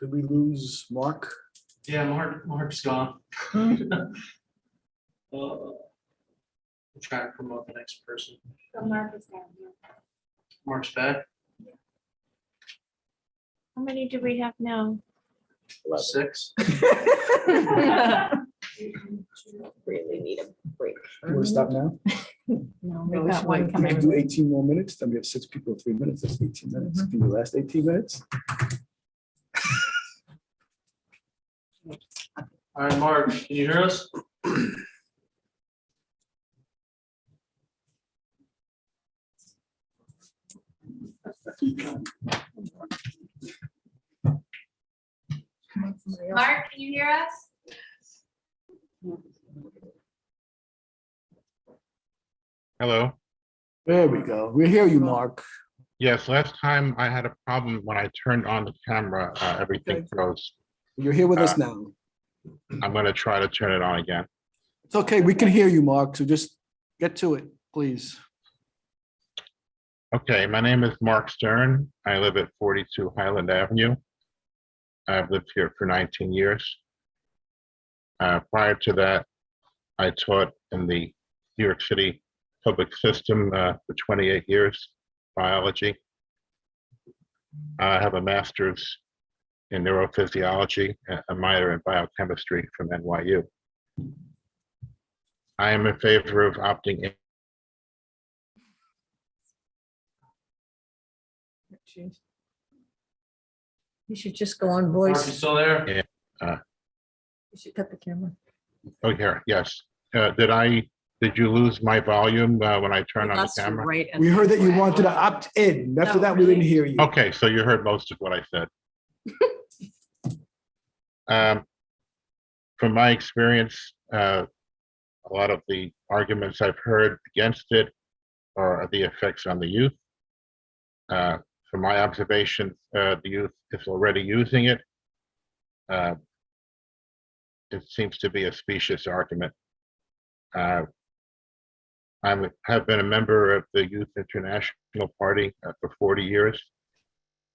Did we lose Mark? Yeah, Mark's gone. Trying to promote the next person. So Mark is down here. Mark's back. How many do we have now? 6. Really need a break. You want to stop now? No, we've we got should one wait. We can do 18 more minutes, then we have 6 people, 3 minutes, that's 18 minutes. Can you last 18 minutes? All right, Mark, can you hear us? Mark, can you hear us? Hello. There we go. We hear you, Mark. Yes, last time I had a problem when I turned on the camera, everything froze. You're here with us now. I'm going to try to turn it on again. It's okay, we can hear you, Mark, so just get to it, please. Okay, my name is Mark Stern. I live at 42 Highland Avenue. I've lived here for 19 years. Prior to that, I taught in the New York City public system for 28 years, biology. I have a master's in neurophysiology, a minor in biochemistry from NYU. I am in favor of opting in. You should just go on Mark, you voice. still there? Yeah. You should cut the camera. Oh, here, yes. Did you lose my volume when I turned on the camera? We heard that you wanted to opt in. After that, we didn't hear you. Okay, so you heard most of what I said. From my experience, a lot of the arguments I've heard against it are the effects on the youth. From my observations, the youth is already using it. It seems to be a specious argument. I have been a member of the Youth International Party for 40 years.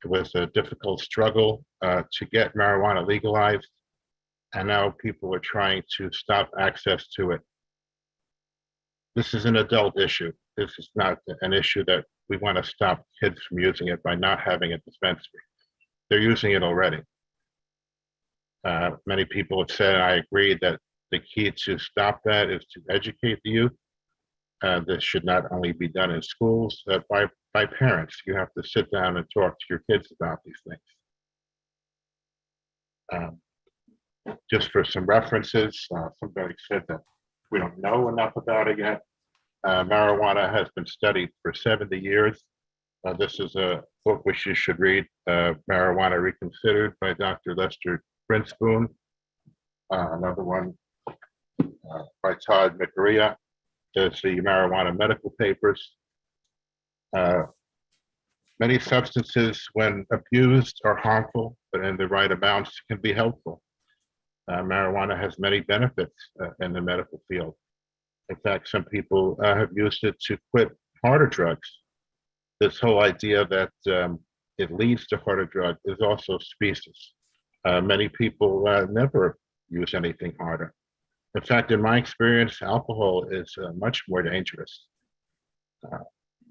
It was a difficult struggle to get marijuana legalized, and now people are trying to stop access to it. This is an adult issue. This is not an issue that we want to stop kids from using it by not having a dispensary. They're using it already. Many people have said, and I agree, that the key to stop that is to educate the youth. This should not only be done in schools, by parents. You have to sit down and talk to your kids about these things. Just for some references, somebody said that we don't know enough about it yet. Marijuana has been studied for 70 years. This is a book which you should read, Marijuana Reconsidered by Dr. Lester Grinspoon. Another one by Todd McGarria is the Marijuana Medical Papers. Many substances, when abused, are harmful, but in the right amounts can be helpful. Marijuana has many benefits in the medical field. In fact, some people have used it to quit harder drugs. This whole idea that it leads to harder drug is also specious. Many people never use anything harder. In fact, in my experience, alcohol is much more dangerous.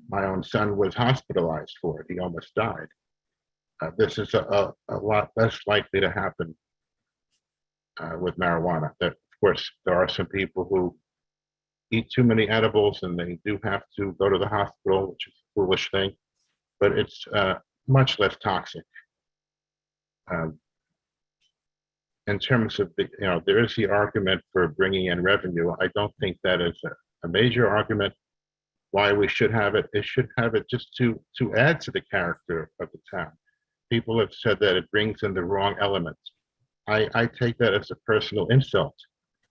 My own son was hospitalized for it. He almost died. This is a lot less likely to happen with marijuana. That, of course, there are some people who eat too many edibles and they do have to go to the hospital, which is a foolish thing, but it's much less toxic. In terms of the, there is the argument for bringing in revenue. I don't think that is a major argument why we should have it. It should have it just to add to the character of the town. People have said that it brings in the wrong elements. I take that as a personal insult.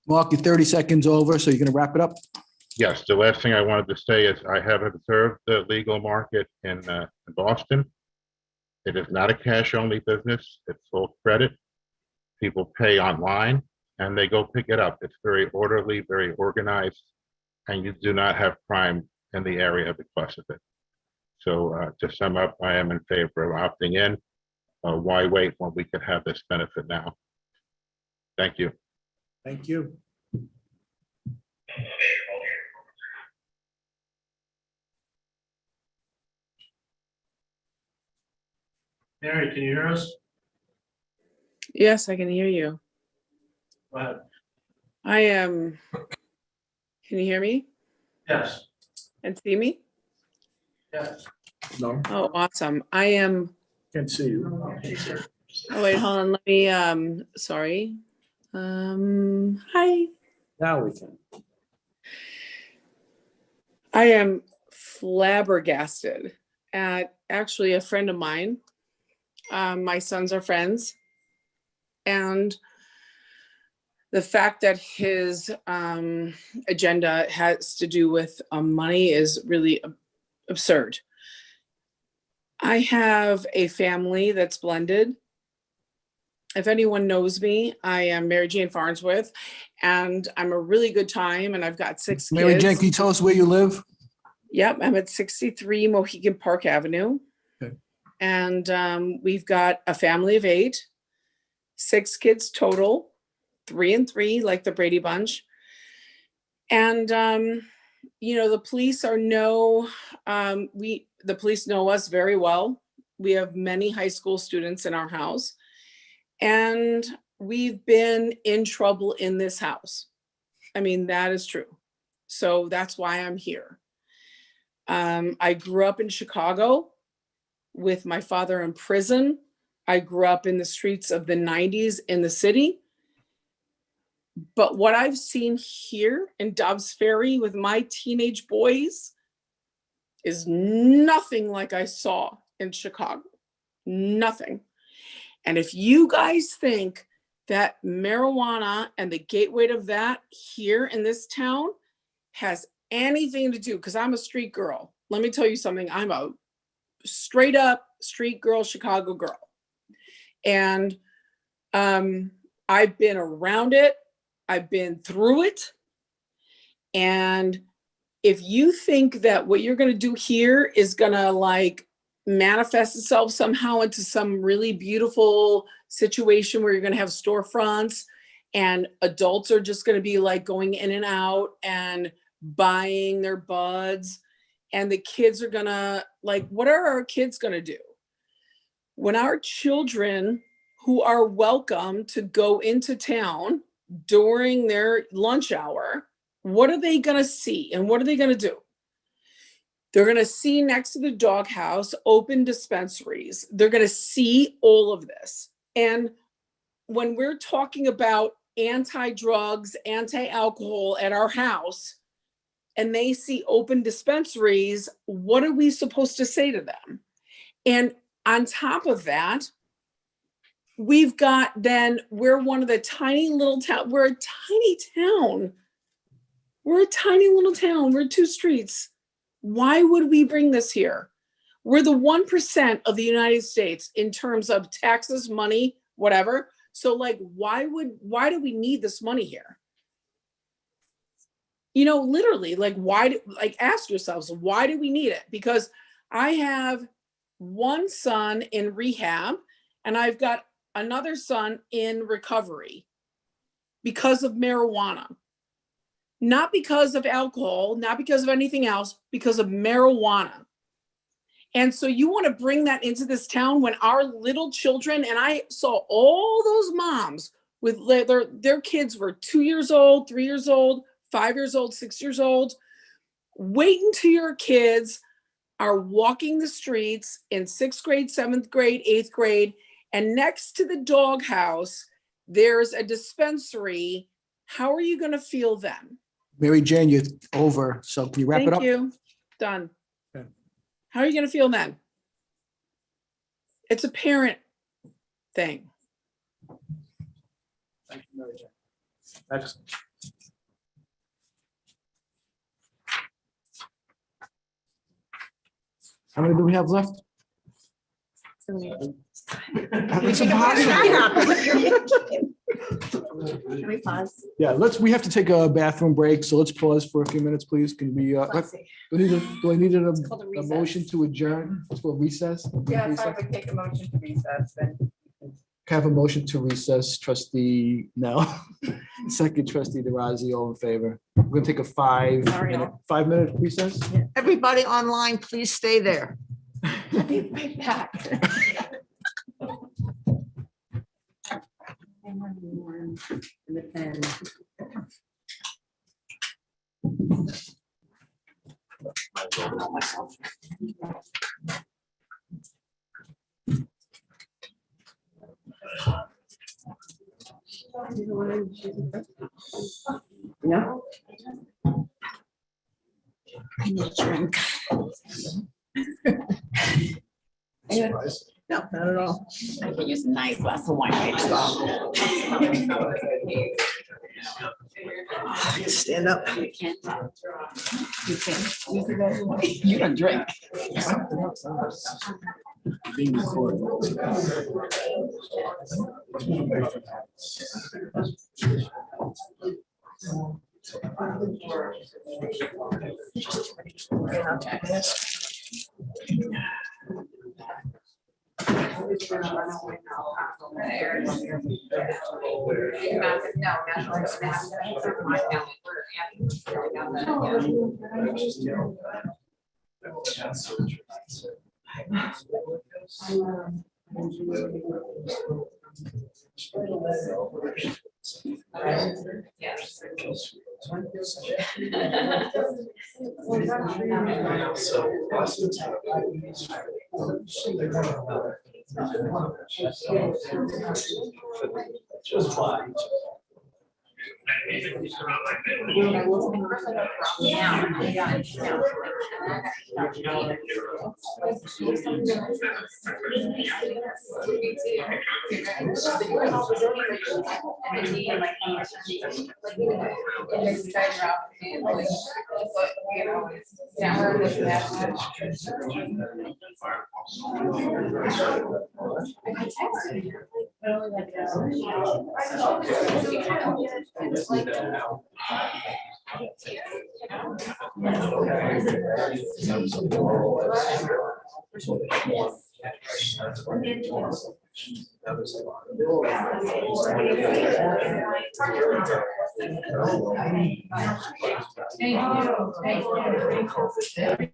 Mark, you're 30 seconds over, so you're going to wrap it up? Yes, the last thing I wanted to say is I have observed the legal market in Boston. It is not a cash-only business. It's full credit. People pay online and they go pick it up. It's very orderly, very organized, and you do not have crime in the area because of it. So to sum up, I am in favor of opting in. Why wait when we could have this benefit now? Thank you. Thank you. Mary, can you hear us? Yes, I can hear you. Go ahead. I am, can you hear me Yes. and see me? Yes. No, Oh, awesome. I am, can't see you. oh wait, hold on, let me, sorry. Hi. Now we can. I am flabbergasted at actually a friend of mine. My sons are friends. And the fact that his agenda has to do with money is really absurd. I have a family that's blended. If anyone knows me, I am Mary Jane Farnsworth, and I'm a really good time, and I've got 6 kids. Mary Jane, can you tell us where you live? Yep, I'm at 63 Mohegan Park Avenue. Okay. And we've got a family of 8, 6 kids total, 3 and 3, like the Brady Bunch. And, the police are the police know us very well. We have many high school students in our house. And we've been in trouble in this house. I mean, that is true. So that's why I'm here. I grew up in Chicago with my father in prison. I grew up in the streets of the 90s in the city. But what I've seen here in Dobbs Ferry with my teenage boys is nothing like I saw in Chicago. Nothing. And if you guys think that marijuana and the gateway of that here in this town has anything to do, because I'm a street girl, let me tell you something. I'm a straight up street girl, Chicago girl. And I've been around it. I've been through it. And if you think that what you're going to do here is going to like manifest itself somehow into some really beautiful situation where you're going to have storefronts and adults are just going to be like going in and out and buying their buds, and the kids are going to like, what are our kids going to do? When our children who are welcome to go into town during their lunch hour, what are they going to see and what are they going to do? They're going to see next to the doghouse open dispensaries. They're going to see all of this. And when we're talking about anti-drugs, anti-alcohol at our house, and they see open dispensaries, what are we supposed to say to them? And on top of that, we've got then, we're one of the tiny little town, we're a tiny town. We're a tiny little town, we're 2 streets. Why would we bring this here? We're the 1% of the United States in terms of taxes, money, whatever. So like, why do we need this money here? You know, literally, like, ask yourselves, why do we need it? Because I have one son in rehab and I've got another son in recovery because of marijuana. Not because of alcohol, not because of anything else, because of marijuana. And so you want to bring that into this town when our little children, and I saw all those moms with their kids were 2 years old, 3 years old, 5 years old, 6 years old. Wait until your kids are walking the streets in 6th grade, 7th grade, 8th grade, and next to the doghouse, there's a dispensary. How are you going to feel then? Mary Jane, you're over. So can you wrap it up? Thank you. Done. Okay. How are you going to feel then? It's a parent thing. Thank you, Mary Jane. Next. How many do we have left? It's impossible. Can we pause? Yeah, we have to take a bathroom break, so let's pause for a few minutes, please. Can we, do I need called a a recess. motion to adjourn for recess? Yeah, if I would take a motion to recess, then. Can I have a motion to recess, trustee, no. Second trustee DeRozzi, all in favor. We're gonna take a 5-minute recess. Everybody online, please stay there. I'll be right back. No. I need a drink. No, not at all. I can use a nice glass of wine right now. Stand up. You can't. You can't. You can drink. Being recorded. Just fine. Thank you.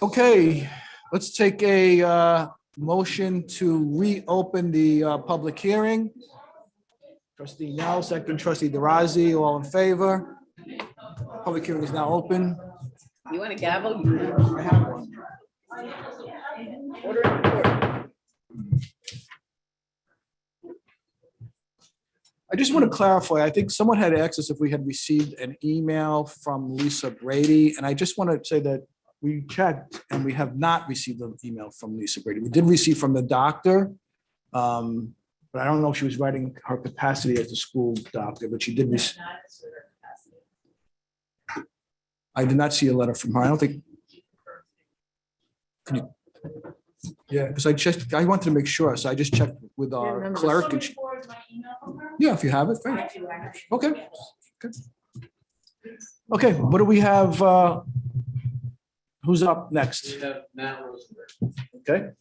Okay, let's take a motion to reopen the public hearing. Trustee Nell, second trustee DeRosa, all in favor? Public hearing is now open. You want a gavel? I have one. Order in court. I just want to clarify, I think someone had asked us if we had received an email from Lisa Brady, and I just want to say that we checked and we have not received an email from Lisa Brady. We did receive from the doctor, but I don't know if she was writing her capacity as a school doctor, but she did. I did not see a letter from her. I don't think. Can you? Yeah, because I wanted to make sure, so I just checked with our clerk. And yeah, if you have it, great. Okay. Okay, what do we have? Who's up next? We have Matt Rosenberg. Okay.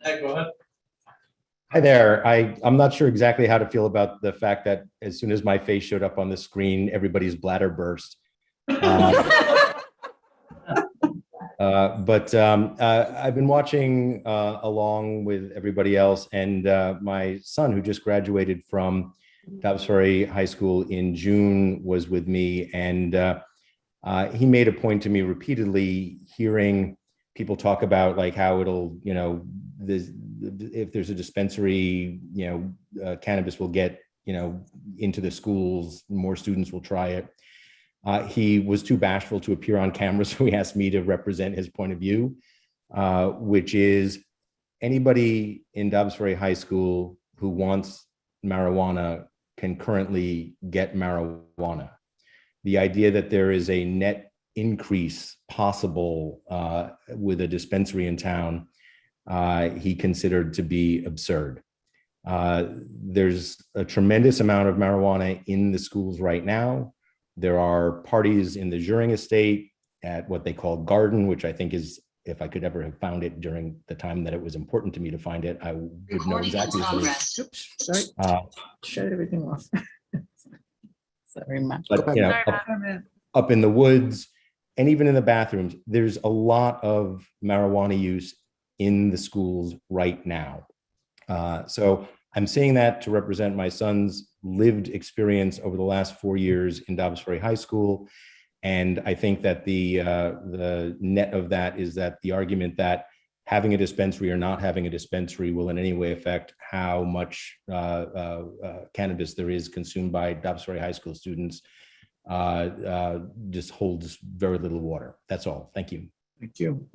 Hey, go ahead. Hi there. I'm not sure exactly how to feel about the fact that as soon as my face showed up on the screen, everybody's bladder burst. But I've been watching along with everybody else, and my son, who just graduated from Dobbs Ferry High School in June, was with me, and he made a point to me repeatedly, hearing people talk about like how it'll, if there's a dispensary, cannabis will get, into the schools, more students will try it. He was too bashful to appear on camera, so he asked me to represent his point of view, which is anybody in Dobbs Ferry High School who wants marijuana can currently get marijuana. The idea that there is a net increase possible with a dispensary in town, he considered to be absurd. There's a tremendous amount of marijuana in the schools right now. There are parties in the Juring estate at what they call Garden, which I think is, if I could ever have found it during the time that it was important to me to find it, I would know exactly. Oops, sorry. Shut everything off. Sorry, Matt. But up in the woods and even in the bathrooms, there's a lot of marijuana use in the schools right now. So I'm saying that to represent my son's lived experience over the last 4 years in Dobbs Ferry High School. And I think that the net of that is that the argument that having a dispensary or not having a dispensary will in any way affect how much cannabis there is consumed by Dobbs Ferry High School students just holds very little water. That's all. Thank you. Thank you.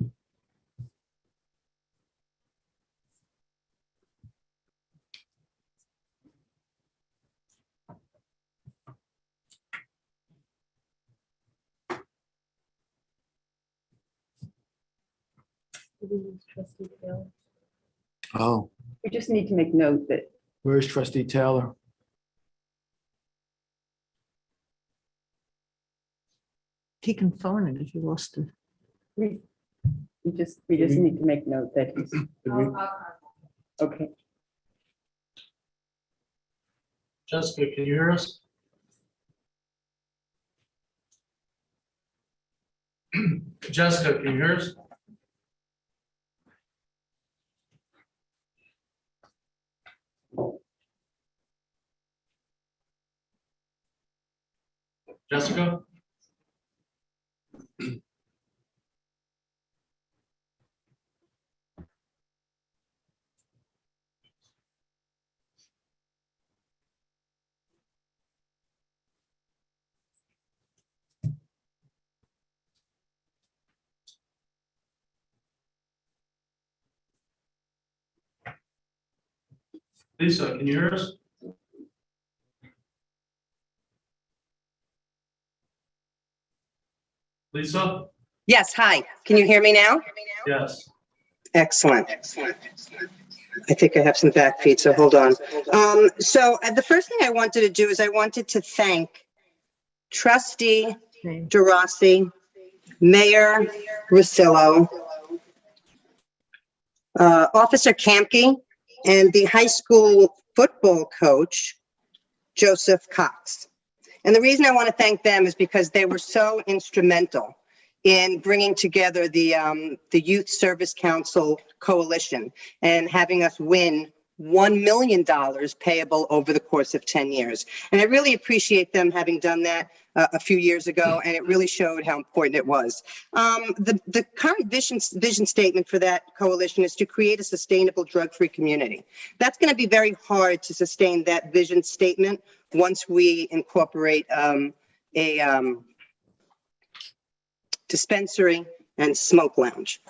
Oh, We just need to make note that where's trustee Taylor? He can phone it if he wants to. we just need to make note that he's, okay. Jessica, can you hear us? Jessica, can you hear us? Jessica? Lisa, can you hear us? Lisa? Yes, hi. Can you hear me now? Yes. Excellent. I think I have some back feed, so hold on. So the first thing I wanted to do is I wanted to thank Trustee DeRosa, Mayor Russillo, Officer Kamke, and the high school football coach, Joseph Cox. And the reason I want to thank them is because they were so instrumental in bringing together the Youth Service Council Coalition and having us win $1 million payable over the course of 10 years. And I really appreciate them having done that a few years ago, and it really showed how important it was. The current vision statement for that coalition is to create a sustainable drug-free community. That's going to be very hard to sustain that vision statement once we incorporate a dispensary and smoke lounge.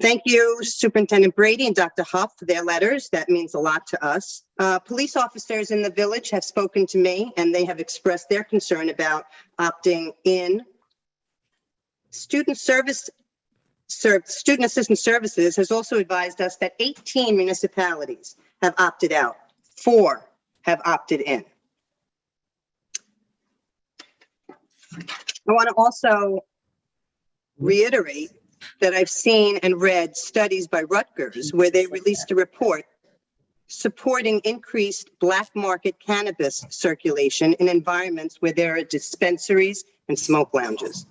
Thank you, Superintendent Brady and Dr. Huff, for their letters. That means a lot to us. Police officers in the village have spoken to me and they have expressed their concern about opting in. Student Assistance Services has also advised us that 18 municipalities have opted out. 4 have opted in. I want to also reiterate that I've seen and read studies by Rutgers where they released a report supporting increased black market cannabis circulation in environments where there are dispensaries and smoke lounges.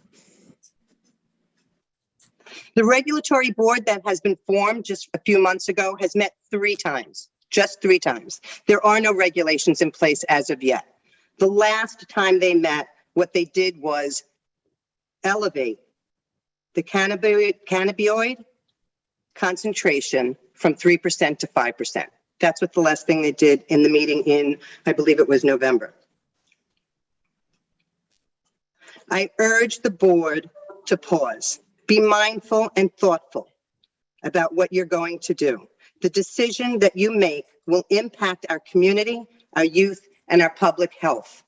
The regulatory board that has been formed just a few months ago has met 3 times, just 3 times. There are no regulations in place as of yet. The last time they met, what they did was elevate the cannabinoid concentration from 3% to 5%. That's what the last thing they did in the meeting in, I believe it was November. I urge the board to pause, be mindful and thoughtful about what you're going to do. The decision that you make will impact our community, our youth, and our public health.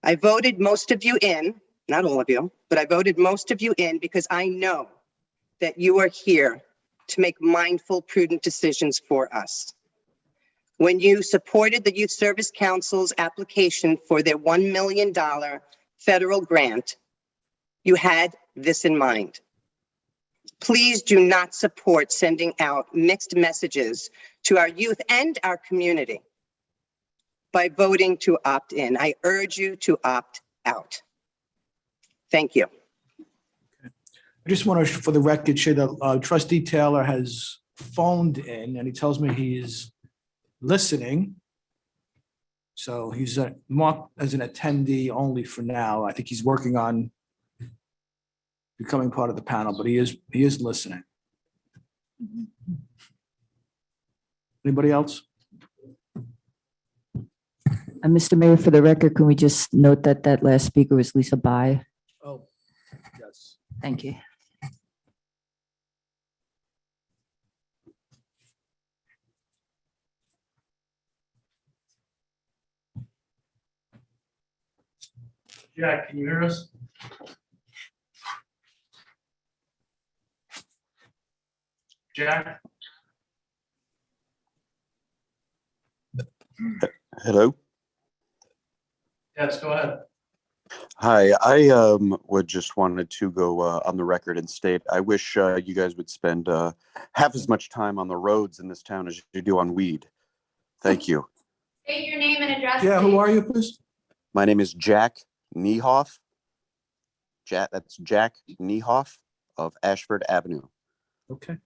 I voted most of you in, not all of you, but I voted most of you in because I know that you are here to make mindful, prudent decisions for us. When you supported the Youth Service Council's application for their $1 million federal grant, you had this in mind. Please do not support sending out mixed messages to our youth and our community by voting to opt in. I urge you to opt out. Thank you. I just want to, for the record, share that Trustee Taylor has phoned in and he tells me he is listening. So he's marked as an attendee only for now. I think he's working on becoming part of the panel, but he is listening. Anybody else? Mr. Mayor, for the record, can we just note that that last speaker was Lisa Bai? Oh, yes. Thank you. Jack, can you hear us? Jack? Hello. Yes, go ahead. Hi, I would just wanted to go on the record and state I wish you guys would spend half as much time on the roads in this town as you do on weed. Thank you. State your name and address. Yeah, who are you, please? My name is Jack Niehoff. That's Jack Niehoff of Ashford Avenue. Okay.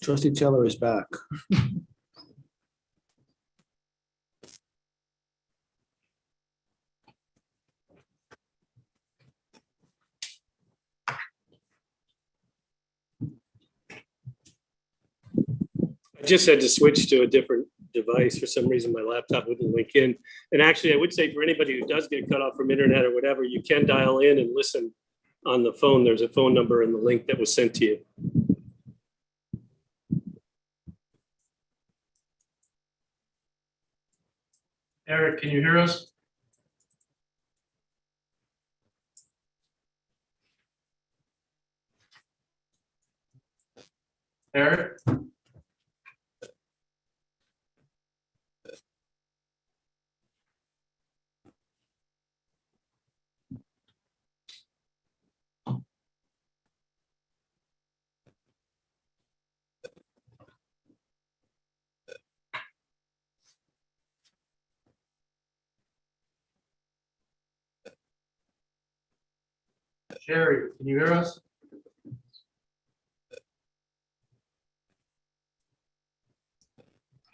Trustee Taylor is back. I just had to switch to a different device. For some reason, my laptop wouldn't link in. And actually, I would say for anybody who does get cut off from internet or whatever, you can dial in and listen on the phone. There's a phone number in the link that was sent to you. Eric, can you hear us? Eric? Sherry, can you hear us?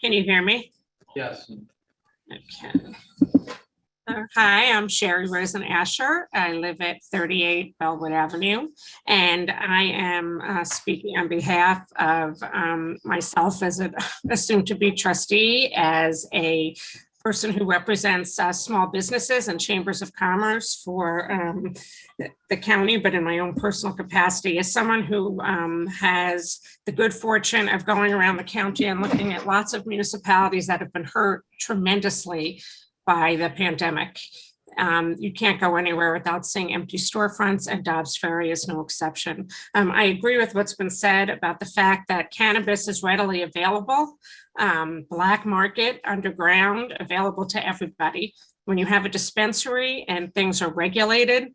Can you hear me? Yes. Okay. Hi, I'm Sherry Rosen Asher. I live at 38 Bellwood Avenue, and I am speaking on behalf of myself as a soon-to-be trustee, as a person who represents small businesses and chambers of commerce for the county, but in my own personal capacity, as someone who has the good fortune of going around the county and looking at lots of municipalities that have been hurt tremendously by the pandemic. You can't go anywhere without seeing empty storefronts, and Dobbs Ferry is no exception. I agree with what's been said about the fact that cannabis is readily available, black market, underground, available to everybody. When you have a dispensary and things are regulated,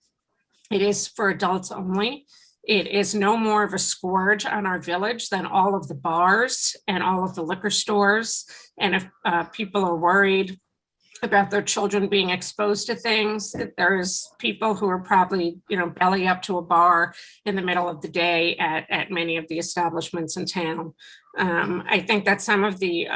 it is for adults only. It is no more of a scourge on our village than all of the bars and all of the liquor stores. And if people are worried about their children being exposed to things, there's people who are probably, belly up to a bar in the middle of the day at many of the establishments in town. I think that some of the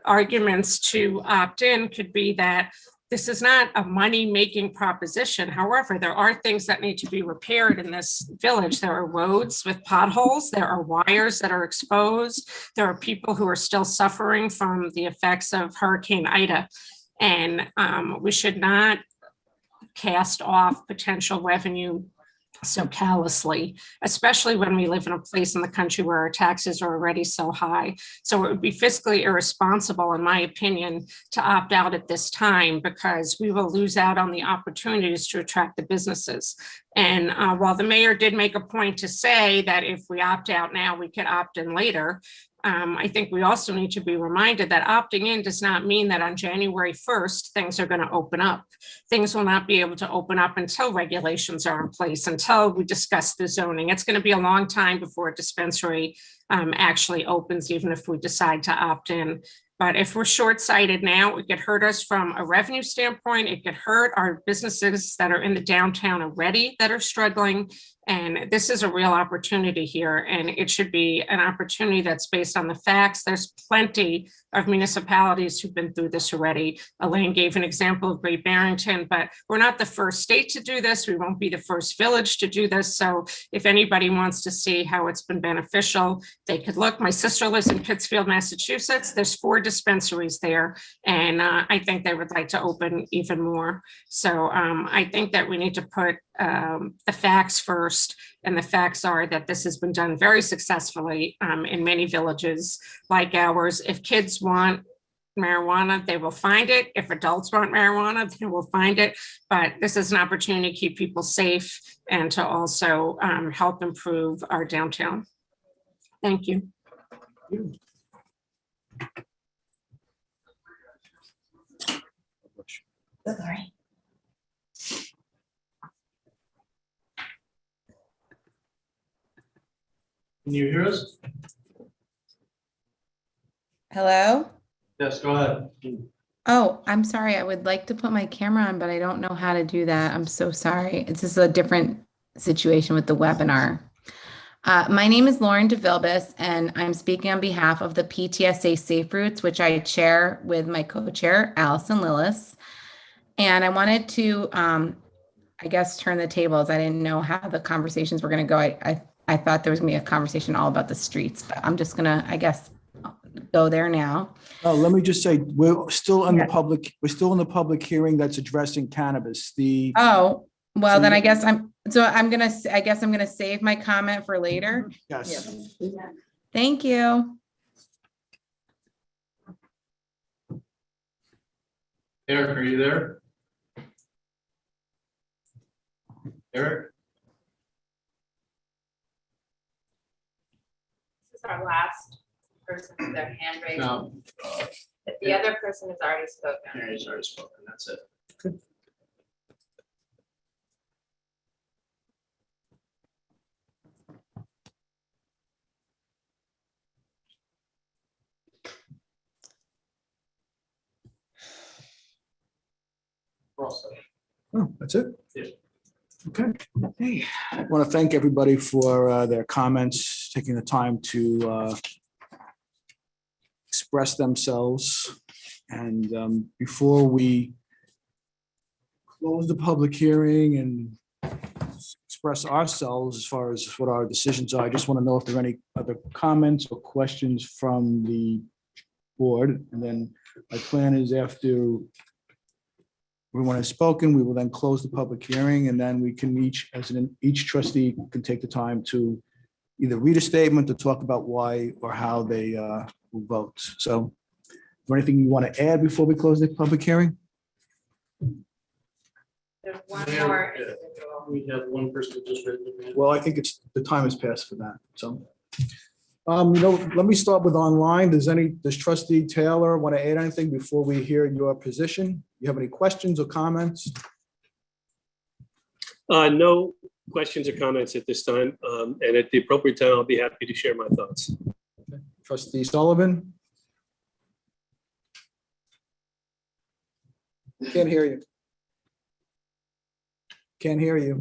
arguments to opt in could be that this is not a money-making proposition. However, there are things that need to be repaired in this village. There are roads with potholes. There are wires that are exposed. There are people who are still suffering from the effects of Hurricane Ida. And we should not cast off potential revenue so callously, especially when we live in a place in the country where our taxes are already so high. So it would be fiscally irresponsible, in my opinion, to opt out at this time, because we will lose out on the opportunities to attract the businesses. And while the mayor did make a point to say that if we opt out now, we could opt in later, I think we also need to be reminded that opting in does not mean that on January 1st, things are going to open up. Things will not be able to open up until regulations are in place, until we discuss the zoning. It's going to be a long time before a dispensary actually opens, even if we decide to opt in. But if we're short-sighted now, it could hurt us from a revenue standpoint. It could hurt our businesses that are in the downtown already that are struggling. And this is a real opportunity here, and it should be an opportunity that's based on the facts. There's plenty of municipalities who've been through this already. Elaine gave an example of Great Barrington, but we're not the first state to do this. We won't be the first village to do this. So if anybody wants to see how it's been beneficial, they could look. My sister lives in Pittsfield, Massachusetts. There's 4 dispensaries there, and I think they would like to open even more. So I think that we need to put the facts first, and the facts are that this has been done very successfully in many villages like ours. If kids want marijuana, they will find it. If adults want marijuana, they will find it. But this is an opportunity to keep people safe and to also help improve our downtown. Thank you. All right. Can you hear us? Hello? Yes, go ahead. Oh, I'm sorry. I would like to put my camera on, but I don't know how to do that. I'm so sorry. It's just a different situation with the webinar. My name is Lauren DeVilbus, and I'm speaking on behalf of the PTSA Safe Routes, which I chair with my co-chair, Allison Lillis. And I wanted to, I guess, turn the tables. I didn't know how the conversations were going to go. I thought there was going to be a conversation all about the streets, but I'm just going to, I guess, go there now. Oh, let me just say, we're still in the public hearing that's addressing cannabis. Oh, well, So then you- I guess I'm gonna save my comment for later. Yes. Thank you. Eric, are you there? Eric? This is our last person with their hand raised. No. But the other person has already spoken. Yeah, he's already spoken. That's it. Oh, that's it? Yeah. Okay. I want to thank everybody for their comments, taking the time to express themselves. And before we close the public hearing and express ourselves as far as what our decisions are, I just want to know if there are any other comments or questions from the board. And then my plan is after everyone has spoken, we will then close the public hearing, and then we can each trustee can take the time to either read a statement to talk about why or how they will vote. So is there anything you want to add before we close the public hearing? There's one more. We have one person who just raised their hand. Well, I think the time has passed for that, so. Let me start with online. Does trustee Taylor want to add anything before we hear your position? You have any questions or comments? No questions or comments at this time. And at the appropriate time, I'll be happy to share my thoughts. Trustee Sullivan? Can't hear you. Can't hear you.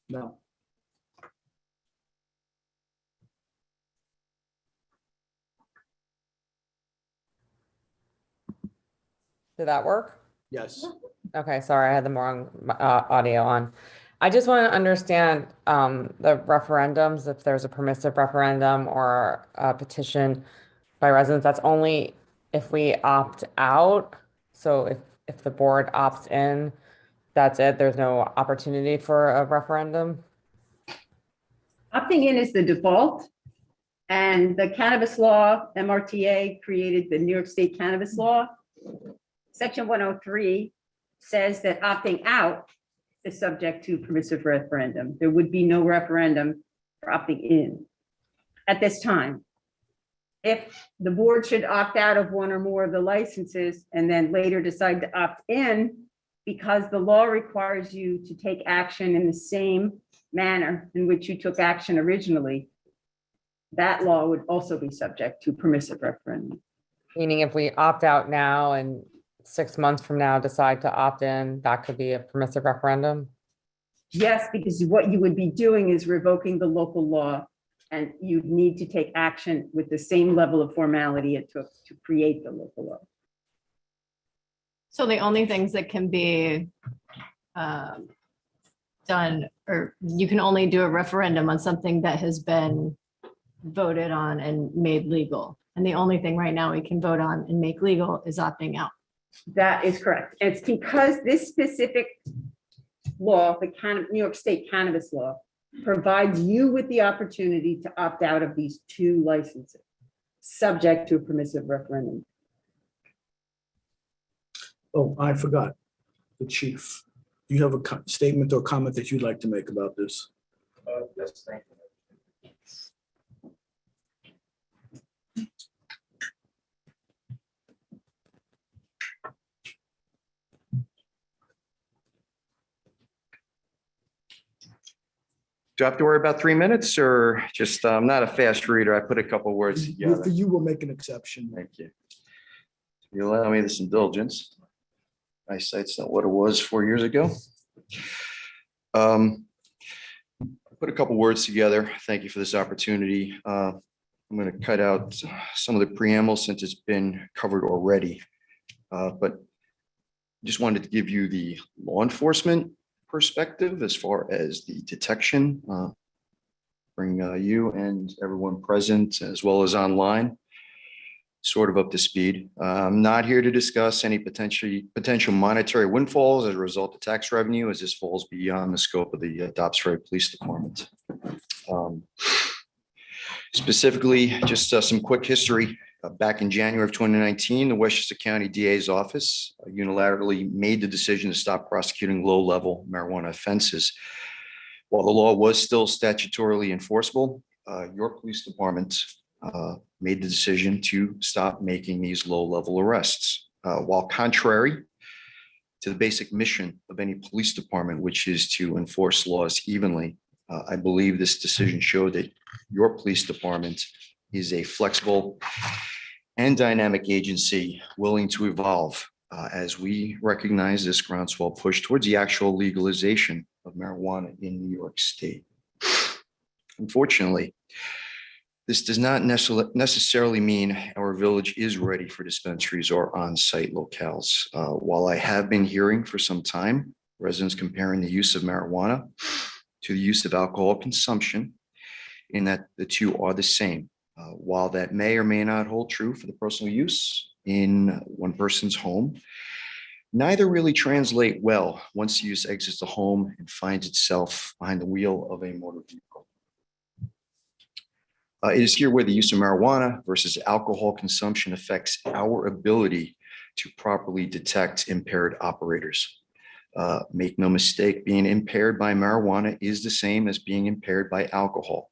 No. Did that work? Yes. Okay, sorry, I had the wrong audio on. I just want to understand the referendums, if there's a permissive referendum or a petition by residents, that's only if we opt out. So if the board opts in, that's it, there's no opportunity for a referendum? Opting in is the default. And the cannabis law, MRTA created the New York State cannabis law. Section 103 says that opting out is subject to permissive referendum. There would be no referendum for opting in at this time. If the board should opt out of one or more of the licenses and then later decide to opt in, because the law requires you to take action in the same manner in which you took action originally, that law would also be subject to permissive referendum. Meaning if we opt out now and 6 months from now decide to opt in, that could be a permissive referendum? Yes, because what you would be doing is revoking the local law, and you'd need to take action with the same level of formality it took to create the local law. So the only things that can be done, or you can only do a referendum on something that has been voted on and made legal. And the only thing right now we can vote on and make legal is opting out. That is correct. It's because this specific law, the New York State cannabis law, provides you with the opportunity to opt out of these two licenses, subject to a permissive referendum. Oh, I forgot. The chief. Do you have a statement or comment that you'd like to make about this? Yes, thank you. Do I have to worry about 3 minutes or just, I'm not a fast reader. I put a couple words For together. you, we'll make an exception. Thank you. You allow me this indulgence. My sight's not what it was 4 years ago. I put a couple words together. Thank you for this opportunity. I'm going to cut out some of the preamble since it's been covered already. But just wanted to give you the law enforcement perspective as far as the detection, bring you and everyone present as well as online sort of up to speed. I'm not here to discuss any potential monetary windfalls as a result of tax revenue, as this falls beyond the scope of the Dobbs Ferry Police Department. Specifically, just some quick history. Back in January of 2019, the Westchester County DA's office unilaterally made the decision to stop prosecuting low-level marijuana offenses. While the law was still statutorily enforceable, your police department made the decision to stop making these low-level arrests. While contrary to the basic mission of any police department, which is to enforce laws evenly, I believe this decision showed that your police department is a flexible and dynamic agency willing to evolve as we recognize this groundswell push towards the actual legalization of marijuana in New York State. Unfortunately, this does not necessarily mean our village is ready for dispensaries or on-site locales. While I have been hearing for some time residents comparing the use of marijuana to the use of alcohol consumption, in that the two are the same. While that may or may not hold true for the personal use in one person's home, neither really translate well once the use exits the home and finds itself behind the wheel of a motor vehicle. It is here where the use of marijuana versus alcohol consumption affects our ability to properly detect impaired operators. Make no mistake, being impaired by marijuana is the same as being impaired by alcohol.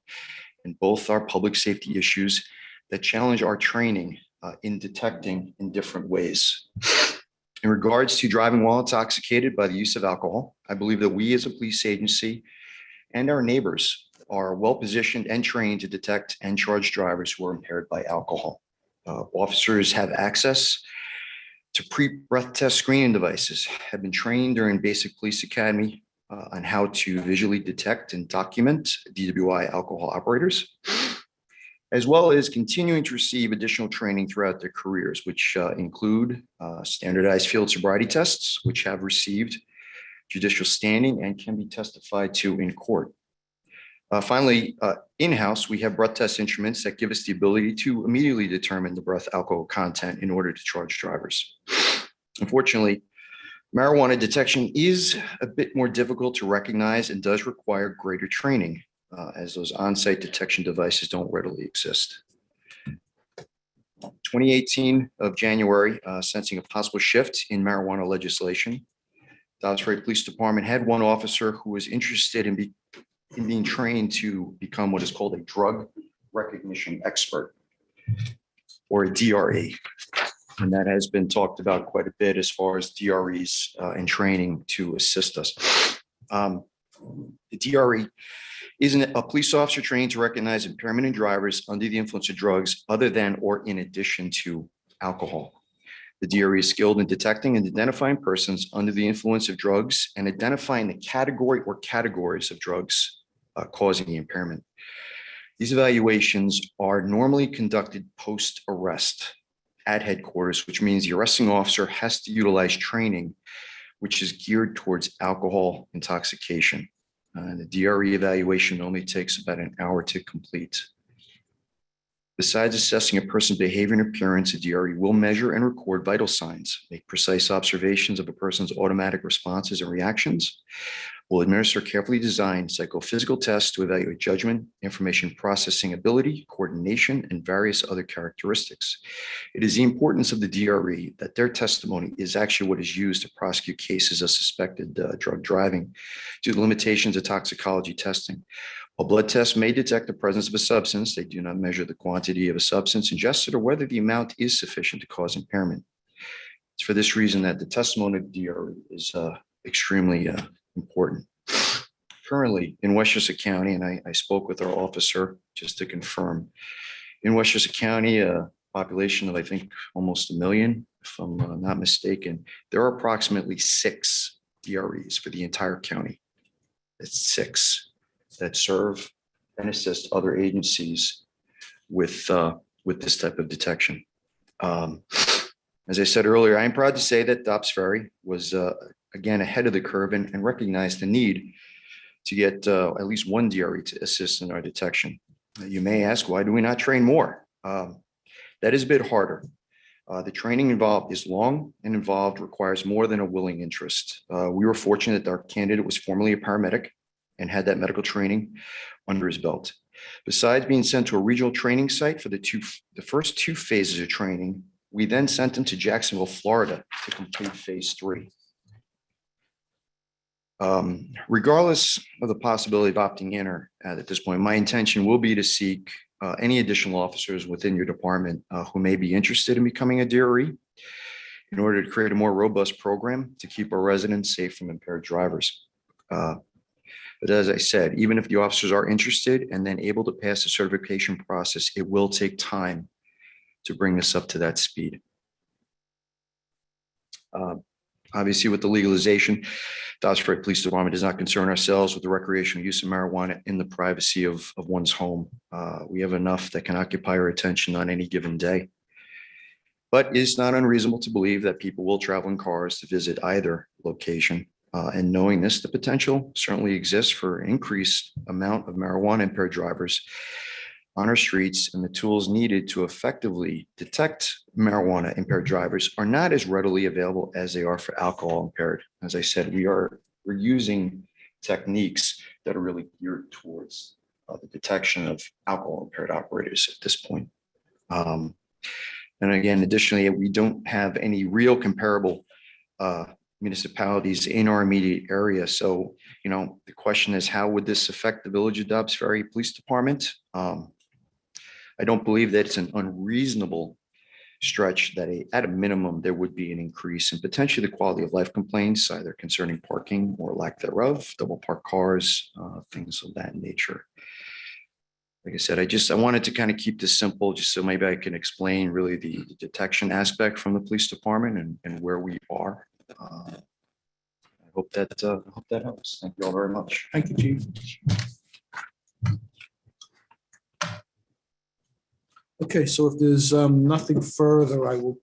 And both are public safety issues that challenge our training in detecting in different ways. In regards to driving while intoxicated by the use of alcohol, I believe that we as a police agency and our neighbors are well positioned and trained to detect and charge drivers who are impaired by alcohol. Officers have access to pre-breath test screening devices, have been trained during basic police academy on how to visually detect and document DWI alcohol operators, as well as continuing to receive additional training throughout their careers, which include standardized field sobriety tests, which have received judicial standing and can be testified to in court. Finally, in-house, we have breath test instruments that give us the ability to immediately determine the breath alcohol content in order to charge drivers. Unfortunately, marijuana detection is a bit more difficult to recognize and does require greater training, as those on-site detection devices don't readily exist. 2018 of January, sensing a possible shift in marijuana legislation, Dobbs Ferry Police Department had one officer who was interested in being trained to become what is called a drug recognition expert, or a DRE. And that has been talked about quite a bit as far as DREs and training to assist us. The DRE is a police officer trained to recognize impairment in drivers under the influence of drugs other than or in addition to alcohol. The DRE is skilled in detecting and identifying persons under the influence of drugs and identifying the category or categories of drugs causing the impairment. These evaluations are normally conducted post-arrest at headquarters, which means the arresting officer has to utilize training which is geared towards alcohol intoxication. The DRE evaluation only takes about an hour to complete. Besides assessing a person's behavior and appearance, a DRE will measure and record vital signs, make precise observations of a person's automatic responses and reactions, will administer carefully designed psychophysical tests to evaluate judgment, information processing ability, coordination, and various other characteristics. It is the importance of the DRE that their testimony is actually what is used to prosecute cases of suspected drug driving due to the limitations of toxicology testing. While blood tests may detect the presence of a substance, they do not measure the quantity of a substance ingested or whether the amount is sufficient to cause impairment. It's for this reason that the testimony of DRE is extremely important. Currently in Westchester County, and I spoke with our officer just to confirm, in Westchester County, a population of I think almost 1 million, if I'm not mistaken, there are approximately 6 DREs for the entire county. It's 6 that serve and assist other agencies with this type of detection. As I said earlier, I am proud to say that Dobbs Ferry was again ahead of the curve and recognized the need to get at least one DRE to assist in our detection. You may ask, why do we not train more? That is a bit harder. The training involved is long and involved, requires more than a willing interest. We were fortunate that our candidate was formerly a paramedic and had that medical training under his belt. Besides being sent to a regional training site for the first 2 phases of training, we then sent him to Jacksonville, Florida to complete phase 3. Regardless of the possibility of opting in or at this point, my intention will be to seek any additional officers within your department who may be interested in becoming a DRE in order to create a more robust program to keep our residents safe from impaired drivers. But as I said, even if the officers are interested and then able to pass the certification process, it will take time to bring us up to that speed. Obviously, with the legalization, Dobbs Ferry Police Department does not concern ourselves with the recreational use of marijuana in the privacy of one's home. We have enough that can occupy our attention on any given day. But it's not unreasonable to believe that people will travel in cars to visit either location. And knowing this, the potential certainly exists for an increased amount of marijuana impaired drivers on our streets, and the tools needed to effectively detect marijuana impaired drivers are not as readily available as they are for alcohol impaired. As I said, we're using techniques that are really geared towards the detection of alcohol impaired operators at this point. And again, additionally, we don't have any real comparable municipalities in our immediate area. So, the question is, how would this affect the Village of Dobbs Ferry Police Department? I don't believe that it's an unreasonable stretch that at a minimum, there would be an increase in potentially the quality of life complaints, either concerning parking or lack thereof, double parked cars, things of that nature. Like I said, I wanted to kind of keep this simple, just so maybe I can explain really the detection aspect from the police department and where we are. I hope that helps. Thank you all very much. Thank you, Chief. Okay, so if there's nothing further, I will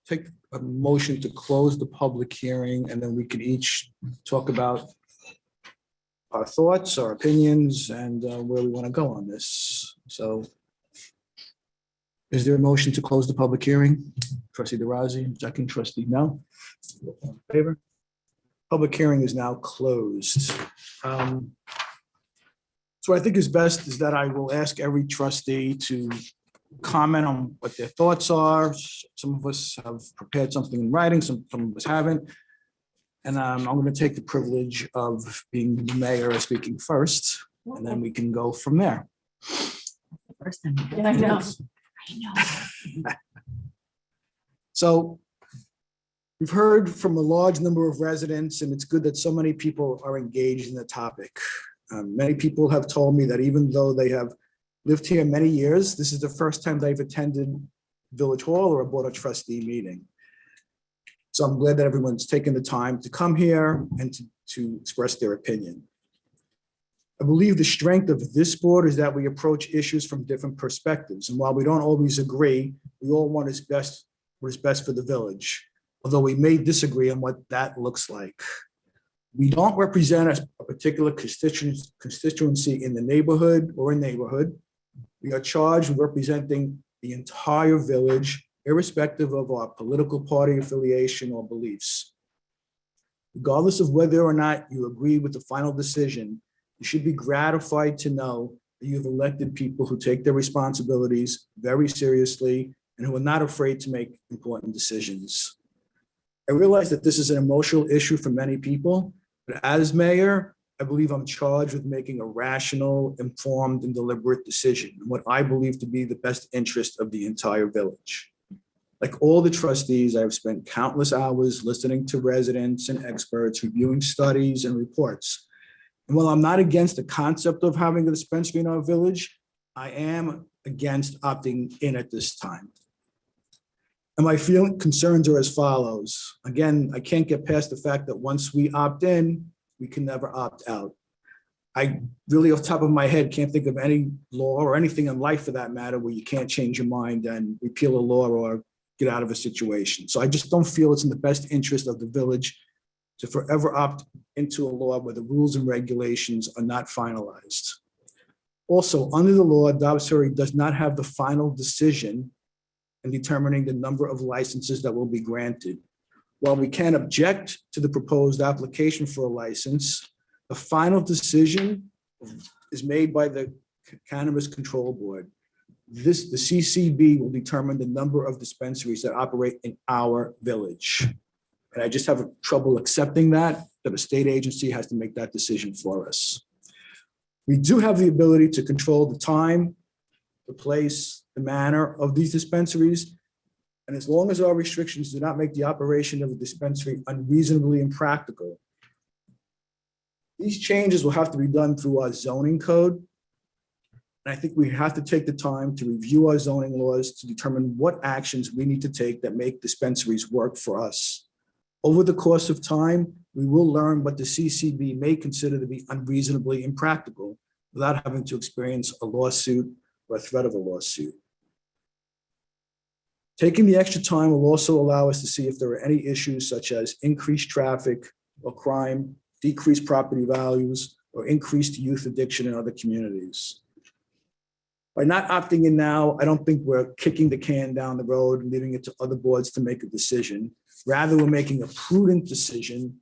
take a motion to close the public hearing, and then we can each talk about our thoughts, our opinions, and where we want to go on this. So is there a motion to close the public hearing? Trustee DeRozzi, second. Trustee Mel? All in favor? Public hearing is now closed. So what I think is best is that I will ask every trustee to comment on what their thoughts are. Some of us have prepared something in writing, some of us haven't. And I'm going to take the privilege of being the mayor speaking first, and then we can go from there. First time. Yeah, I know. So we've heard from a large number of residents, and it's good that so many people are engaged in the topic. Many people have told me that even though they have lived here many years, this is the first time they've attended Village Hall or a Board of Trustee meeting. So I'm glad that everyone's taken the time to come here and to express their opinion. I believe the strength of this board is that we approach issues from different perspectives. And while we don't always agree, we all want what is best for the village, although we may disagree on what that looks like. We don't represent a particular constituency in the neighborhood or a neighborhood. We are charged with representing the entire village, irrespective of our political party affiliation or beliefs. Regardless of whether or not you agree with the final decision, you should be gratified to know that you've elected people who take their responsibilities very seriously and who are not afraid to make important decisions. I realize that this is an emotional issue for many people, but as mayor, I believe I'm charged with making a rational, informed, and deliberate decision in what I believe to be the best interest of the entire village. Like all the trustees, I have spent countless hours listening to residents and experts, reviewing studies and reports. And while I'm not against the concept of having a dispensary in our village, I am against opting in at this time. And my concerns are as follows. Again, I can't get past the fact that once we opt in, we can never opt out. I really, off the top of my head, can't think of any law or anything in life for that matter where you can't change your mind and repeal a law or get out of a situation. So I just don't feel it's in the best interest of the village to forever opt into a law where the rules and regulations are not finalized. Also, under the law, Dobbs Ferry does not have the final decision in determining the number of licenses that will be granted. While we can object to the proposed application for a license, the final decision is made by the Cannabis Control Board. The CCB will determine the number of dispensaries that operate in our village. And I just have trouble accepting that a state agency has to make that decision for us. We do have the ability to control the time, the place, the manner of these dispensaries. And as long as our restrictions do not make the operation of the dispensary unreasonably impractical, these changes will have to be done through our zoning code. And I think we have to take the time to review our zoning laws to determine what actions we need to take that make dispensaries work for us. Over the course of time, we will learn what the CCB may consider to be unreasonably impractical without having to experience a lawsuit or a threat of a lawsuit. Taking the extra time will also allow us to see if there are any issues such as increased traffic or crime, decreased property values, or increased youth addiction in other communities. By not opting in now, I don't think we're kicking the can down the road and leaving it to other boards to make a decision. Rather, we're making a prudent decision.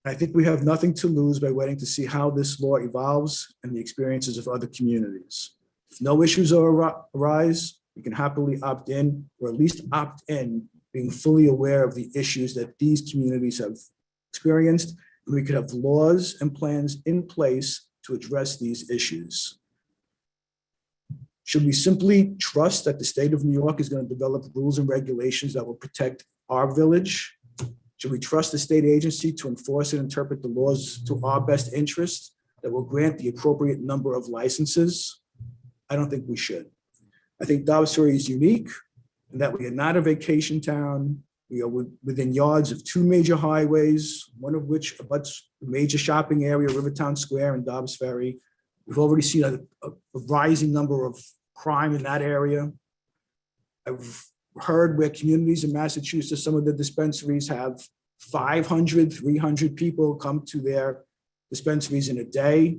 I think we have nothing to lose by waiting to see how this law evolves and the experiences of other communities. If no issues arise, we can happily opt in, or at least opt in, being fully aware of the issues that these communities have experienced, and we could have laws and plans in place to address these issues. Should we simply trust that the state of New York is going to develop rules and regulations that will protect our village? Should we trust the state agency to enforce and interpret the laws to our best interest that will grant the appropriate number of licenses? I don't think we should. I think Dobbs Ferry is unique in that we are not a vacation town. We are within yards of two major highways, one of which abuts the major shopping area, Rivertown Square and Dobbs Ferry. We've already seen a rising number of crime in that area. I've heard where communities in Massachusetts, some of the dispensaries have 500, 300 people come to their dispensaries in a day.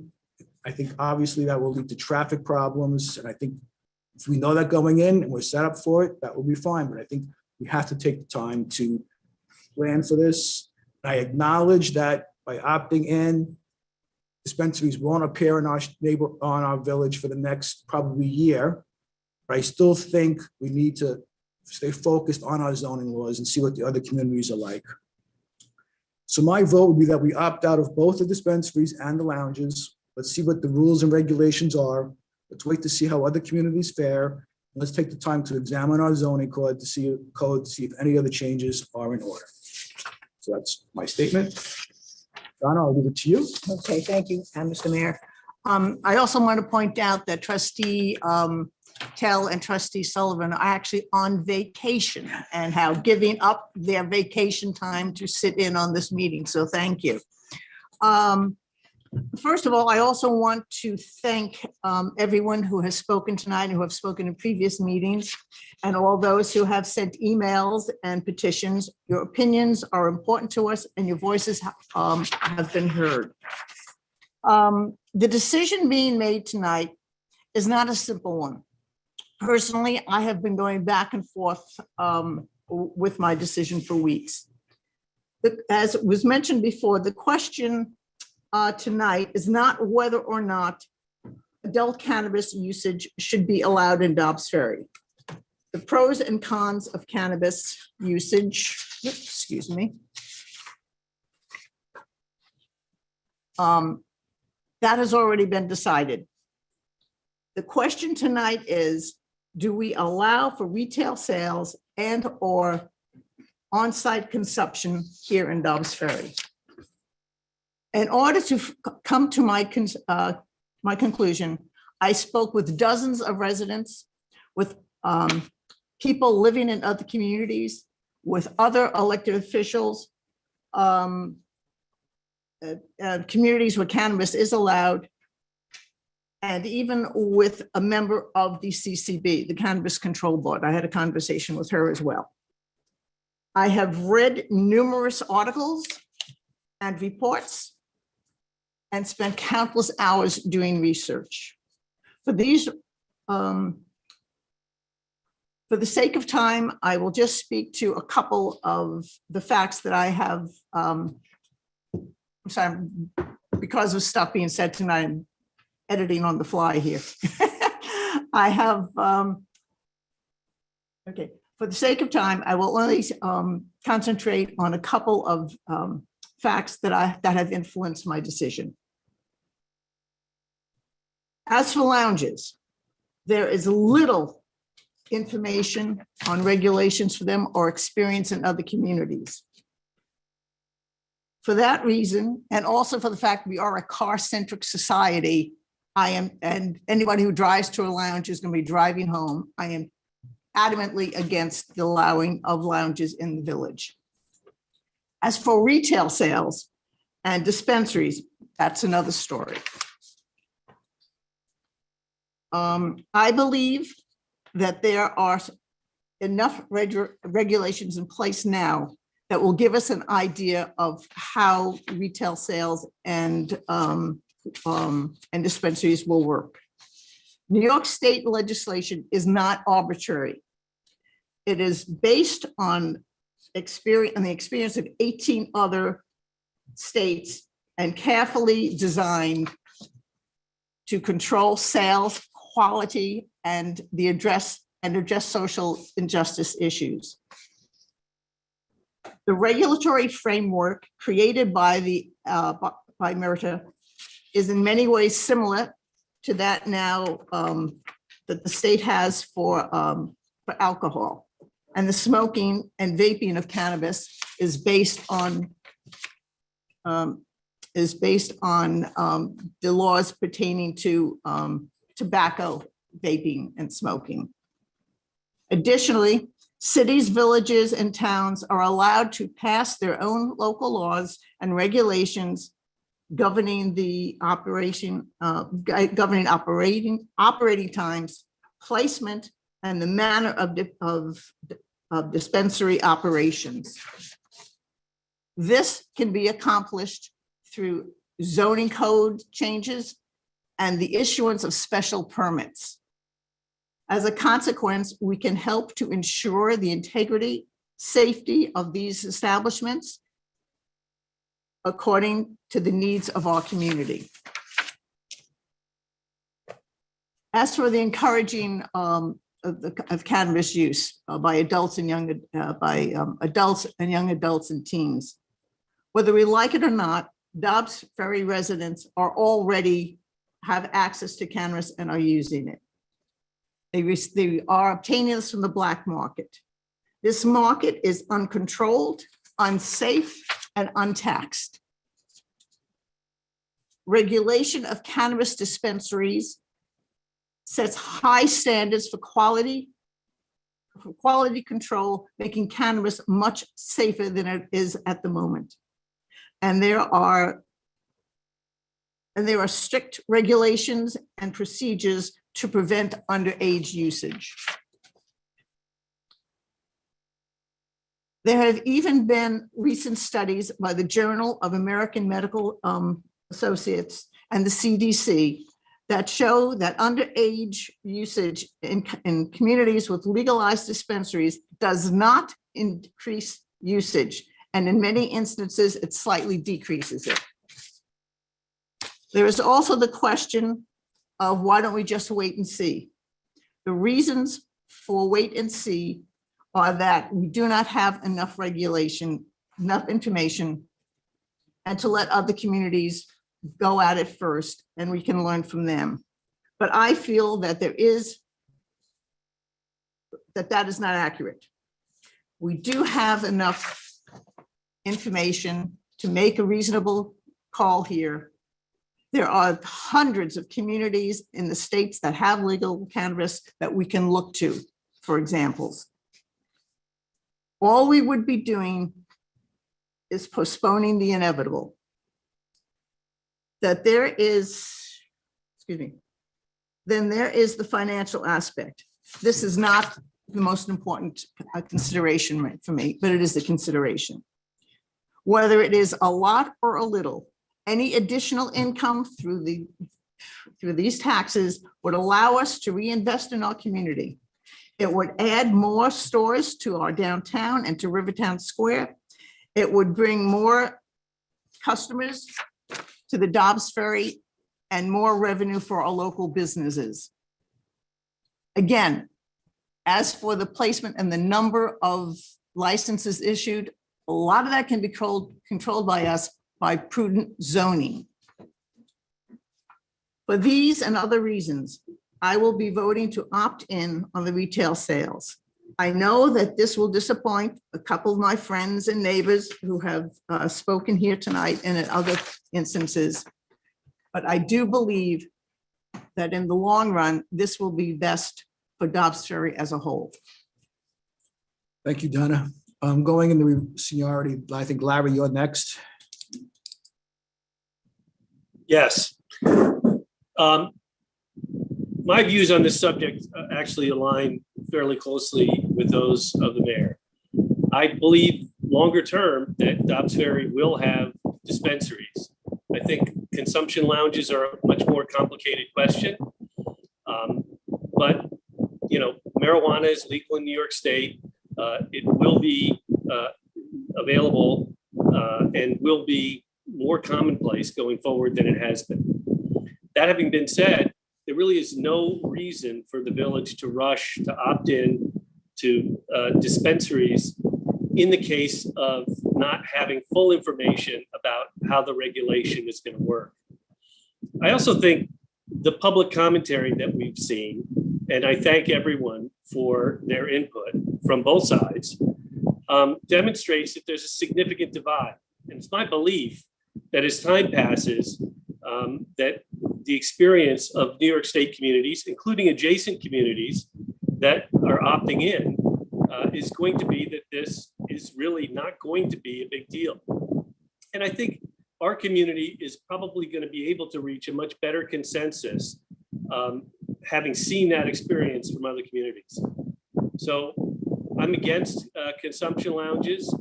I think obviously that will lead to traffic problems. And I think if we know that going in and we're set up for it, that will be fine. But I think we have to take the time to plan for this. I acknowledge that by opting in, dispensaries won't appear in our village for the next probably year. But I still think we need to stay focused on our zoning laws and see what the other communities are like. So my vote would be that we opt out of both the dispensaries and the lounges. Let's see what the rules and regulations are. Let's wait to see how other communities fare. Let's take the time to examine our zoning code to see if any other changes are in order. So that's my statement. Donna, I'll leave it to you. Okay, thank you, Mr. Mayor. I also want to point out that Trustee Tell and Trustee Sullivan are actually on vacation and have given up their vacation time to sit in on this meeting. So thank you. First of all, I also want to thank everyone who has spoken tonight and who have spoken in previous meetings, and all those who have sent emails and petitions. Your opinions are important to us and your voices have been heard. The decision being made tonight is not a simple one. Personally, I have been going back and forth with my decision for weeks. As was mentioned before, the question tonight is not whether or not adult cannabis usage should be allowed in Dobbs Ferry. The pros and cons of cannabis usage, excuse me, that has already been decided. The question tonight is, do we allow for retail sales and or on-site consumption here in Dobbs Ferry? In order to come to my conclusion, I spoke with dozens of residents, with people living in other communities, with other elected officials, communities where cannabis is allowed, and even with a member of the CCB, the Cannabis Control Board. I had a conversation with her as well. I have read numerous articles and reports and spent countless hours doing research. For these, for the sake of time, I will just speak to a couple of the facts that I have. Sorry, because of stuff being said tonight, I'm editing on the fly here. I have, okay, for the sake of time, I will only concentrate on a couple of facts that have influenced my decision. As for lounges, there is little information on regulations for them or experience in other communities. For that reason, and also for the fact we are a car-centric society, and anybody who drives to a lounge is going to be driving home. I am adamantly against the allowing of lounges in the village. As for retail sales and dispensaries, that's another story. I believe that there are enough regulations in place now that will give us an idea of how retail sales and dispensaries will work. New York State legislation is not arbitrary. It is based on experience and the experience of 18 other states and carefully designed to control sales, quality, and address social injustice issues. The regulatory framework created by by MRTA is in many ways similar to that now that the state has for alcohol. And the smoking and vaping of cannabis is based on the laws pertaining to tobacco, vaping, and smoking. Additionally, cities, villages, and towns are allowed to pass their own local laws and regulations governing the operating times, placement, and the manner of dispensary operations. This can be accomplished through zoning code changes and the issuance of special permits. As a consequence, we can help to ensure the integrity, safety of these establishments according to the needs of our community. As for the encouraging of cannabis use by adults and young adults and teens, whether we like it or not, Dobbs Ferry residents are already have access to cannabis and are using it. They are obtaining this from the black market. This market is uncontrolled, unsafe, and untaxed. Regulation of cannabis dispensaries sets high standards for quality control, making cannabis much safer than it is at the moment. And there are strict regulations and procedures to prevent underage usage. There have even been recent studies by the Journal of American Medical Associates and the CDC that show that underage usage in communities with legalized dispensaries does not increase usage. And in many instances, it slightly decreases it. There is also the question of why don't we just wait and see? The reasons for wait and see are that we do not have enough regulation, enough information, and to let other communities go at it first, and we can learn from them. But I feel that that is not accurate. We do have enough information to make a reasonable call here. There are hundreds of communities in the states that have legal cannabis that we can look to for examples. All we would be doing is postponing the inevitable. That there is, then there is the financial aspect. This is not the most important consideration for me, but it is a consideration. Whether it is a lot or a little, any additional income through these taxes would allow us to reinvest in our community. It would add more stores to our downtown and to Rivertown Square. It would bring more customers to the Dobbs Ferry and more revenue for our local businesses. Again, as for the placement and the number of licenses issued, a lot of that can be controlled by us by prudent zoning. For these and other reasons, I will be voting to opt in on the retail sales. I know that this will disappoint a couple of my friends and neighbors who have spoken here tonight and in other instances, but I do believe that in the long run, this will be best for Dobbs Ferry as a whole. Thank you, Donna. Going in the seniority, I think Larry, you're next. Yes. My views on this subject actually align fairly closely with those of the mayor. I believe longer term that Dobbs Ferry will have dispensaries. I think consumption lounges are a much more complicated question. But, you know, marijuana is legal in New York State. It will be available and will be more commonplace going forward than it has been. That having been said, there really is no reason for the village to rush to opt in to dispensaries in the case of not having full information about how the regulation is going to work. I also think the public commentary that we've seen, and I thank everyone for their input from both sides, demonstrates that there's a significant divide. And it's my belief that as time passes, that the experience of New York State communities, including adjacent communities that are opting in, is going to be that this is really not going to be a big deal. And I think our community is probably going to be able to reach a much better consensus, having seen that experience from other communities. So I'm against consumption lounges.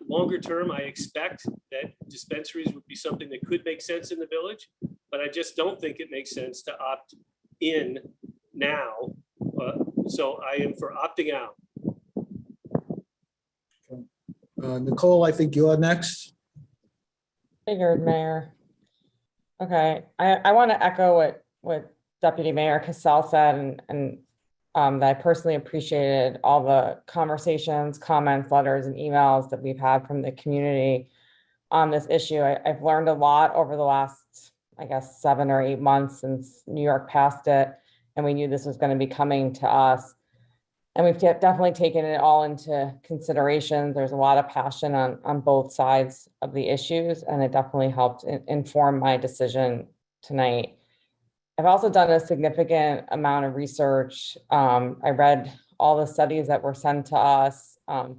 Longer term, I expect that dispensaries would be something that could make sense in the village, but I just don't think it makes sense to opt in now. So I am for opting out. Nicole, I think you're next. Figured, Mayor. Okay, I want to echo what Deputy Mayor Cassell said, and that I personally appreciated all the conversations, comments, letters, and emails that we've had from the community on this issue. I've learned a lot over the last, I guess, 7 or 8 months since New York passed it, and we knew this was going to be coming to us. And we've definitely taken it all into consideration. There's a lot of passion on both sides of the issues, and it definitely helped inform my decision tonight. I've also done a significant amount of research. I read all the studies that were sent to us. And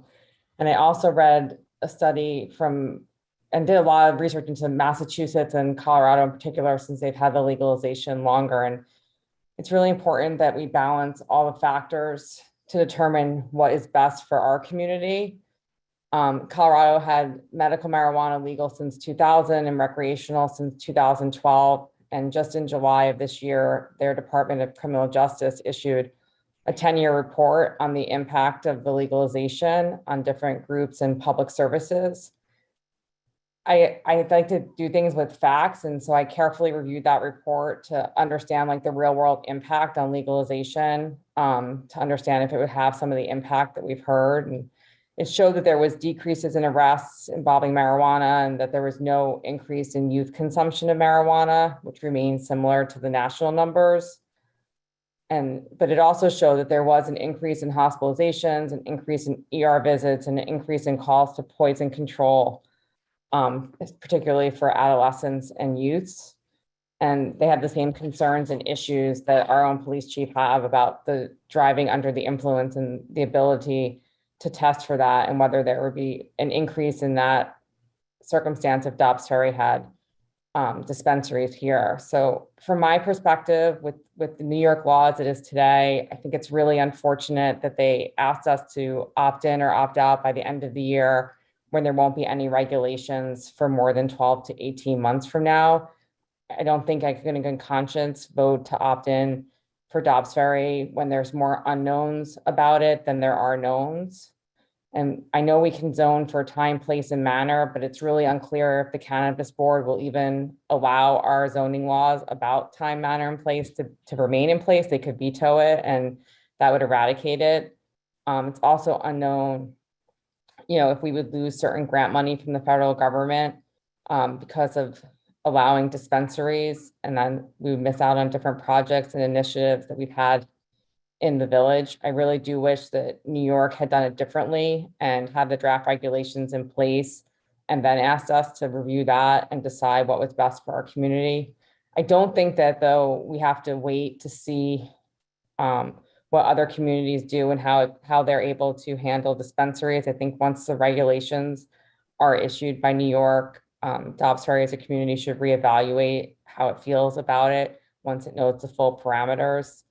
I also read a study and did a lot of research into Massachusetts and Colorado in particular, since they've had the legalization longer. And it's really important that we balance all the factors to determine what is best for our community. Colorado had medical marijuana legal since 2000 and recreational since 2012. And just in July of this year, their Department of Criminal Justice issued a 10-year report on the impact of the legalization on different groups and public services. I like to do things with facts, and so I carefully reviewed that report to understand like the real world impact on legalization, to understand if it would have some of the impact that we've heard. And it showed that there was decreases in arrests involving marijuana, and that there was no increase in youth consumption of marijuana, which remains similar to the national numbers. But it also showed that there was an increase in hospitalizations, an increase in ER visits, and an increase in calls to poison control, particularly for adolescents and youths. And they had the same concerns and issues that our own police chief have about the driving under the influence and the ability to test for that, and whether there would be an increase in that circumstance if Dobbs Ferry had dispensaries here. So from my perspective, with the New York law as it is today, I think it's really unfortunate that they asked us to opt in or opt out by the end of the year, when there won't be any regulations for more than 12 to 18 months from now. I don't think I can in good conscience vote to opt in for Dobbs Ferry when there's more unknowns about it than there are knowns. And I know we can zone for time, place, and manner, but it's really unclear if the Cannabis Board will even allow our zoning laws about time, manner, and place to remain in place. They could veto it, and that would eradicate it. It's also unknown, if we would lose certain grant money from the federal government because of allowing dispensaries, and then we would miss out on different projects and initiatives that we've had in the village. I really do wish that New York had done it differently and had the draft regulations in place, and then asked us to review that and decide what was best for our community. I don't think that, though, we have to wait to see what other communities do and how they're able to handle dispensaries. I think once the regulations are issued by New York, Dobbs Ferry as a community should reevaluate how it feels about it once it knows the full parameters.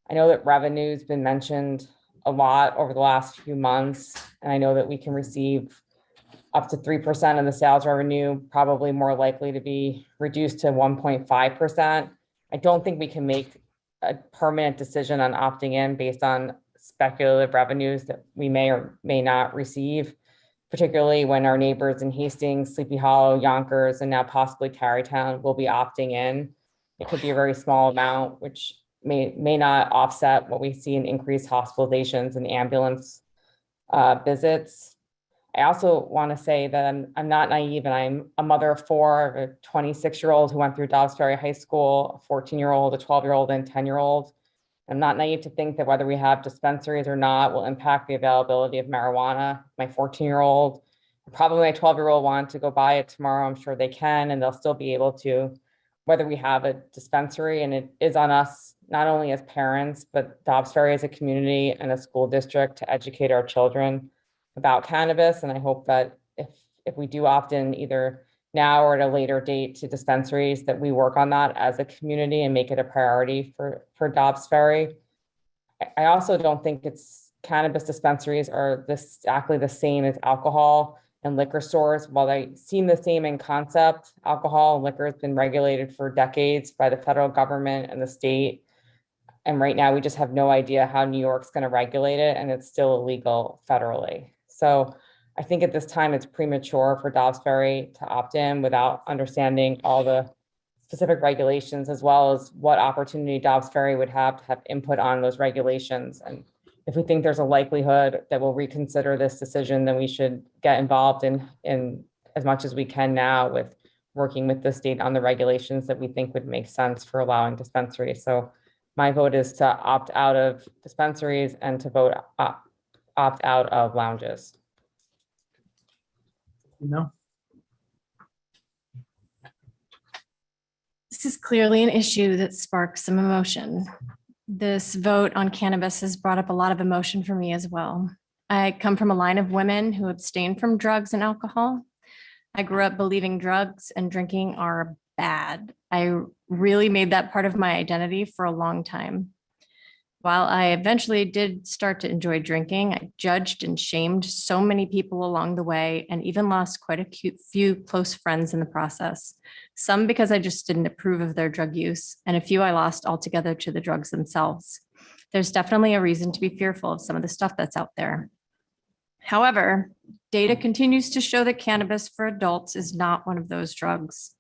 I know that revenue's been mentioned a lot over the last few months, and I know that we can receive up to 3% of the sales revenue, probably more likely to be reduced to 1.5%. I don't think we can make a permanent decision on opting in based on speculative revenues that we may or may not receive, particularly when our neighbors in Hastings, Sleepy Hollow, Yonkers, and now possibly Tarrytown will be opting in. It could be a very small amount, which may not offset what we see in increased hospitalizations and ambulance visits. I also want to say that I'm not naive, and I'm a mother of four, a 26-year-old who went through Dobbs Ferry High School, a 14-year-old, a 12-year-old, and 10-year-old. I'm not naive to think that whether we have dispensaries or not will impact the availability of marijuana. My 14-year-old, probably my 12-year-old want to go buy it tomorrow. I'm sure they can, and they'll still be able to, whether we have a dispensary. And it is on us, not only as parents, but Dobbs Ferry as a community and a school district, to educate our children about cannabis. And I hope that if we do opt in either now or at a later date to dispensaries, that we work on that as a community and make it a priority for Dobbs Ferry. I also don't think cannabis dispensaries are exactly the same as alcohol and liquor stores. While they seem the same in concept, alcohol and liquor has been regulated for decades by the federal government and the state. And right now we just have no idea how New York's going to regulate it, and it's still illegal federally. So I think at this time it's premature for Dobbs Ferry to opt in without understanding all the specific regulations, as well as what opportunity Dobbs Ferry would have to have input on those regulations. And if we think there's a likelihood that we'll reconsider this decision, then we should get involved in as much as we can now with working with the state on the regulations that we think would make sense for allowing dispensaries. So my vote is to opt out of dispensaries and to vote opt out of lounges. No. This is clearly an issue that sparks some emotion. This vote on cannabis has brought up a lot of emotion for me as well. I come from a line of women who abstain from drugs and alcohol. I grew up believing drugs and drinking are bad. I really made that part of my identity for a long time. While I eventually did start to enjoy drinking, I judged and shamed so many people along the way, and even lost quite a few close friends in the process. Some because I just didn't approve of their drug use, and a few I lost altogether to the drugs themselves. There's definitely a reason to be fearful of some of the stuff that's out there. However, data continues to show that cannabis for adults is not one of those drugs.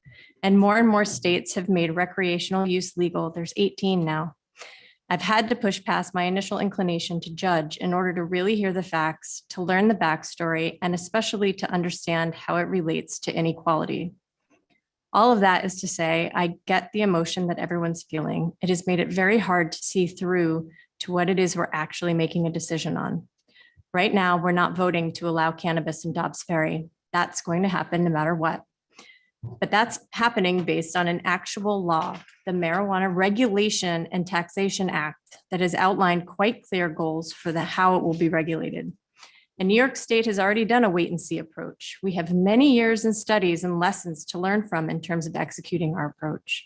And more states have made recreational use legal. There's 18 now. I've had to push past my initial inclination to judge in order to really hear the facts, to learn the backstory, and especially to understand how it relates to inequality. All of that is to say, I get the emotion that everyone's feeling. It has made it very hard to see through to what it is we're actually making a decision on. Right now, we're not voting to allow cannabis in Dobbs Ferry. That's going to happen no matter what. But that's happening based on an actual law, the Marijuana Regulation and Taxation Act, that has outlined quite clear goals for how it will be regulated. And New York State has already done a wait and see approach. We have many years and studies and lessons to learn from in terms of executing our approach.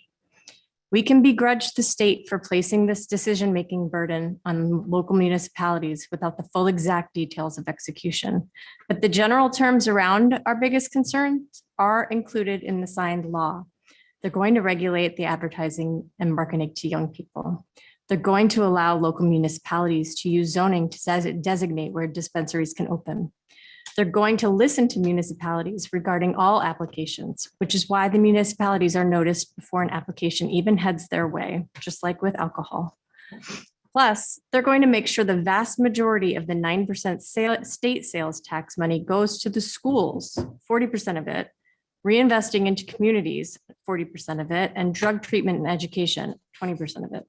We can begrudge the state for placing this decision-making burden on local municipalities without the full exact details of execution. But the general terms around our biggest concerns are included in the signed law. They're going to regulate the advertising and marketing to young people. They're going to allow local municipalities to use zoning to designate where dispensaries can open. They're going to listen to municipalities regarding all applications, which is why the municipalities are noticed before an application even heads their way, just like with alcohol. Plus, they're going to make sure the vast majority of the 9% state sales tax money goes to the schools, 40% of it, reinvesting into communities, 40% of it, and drug treatment and education, 20% of it.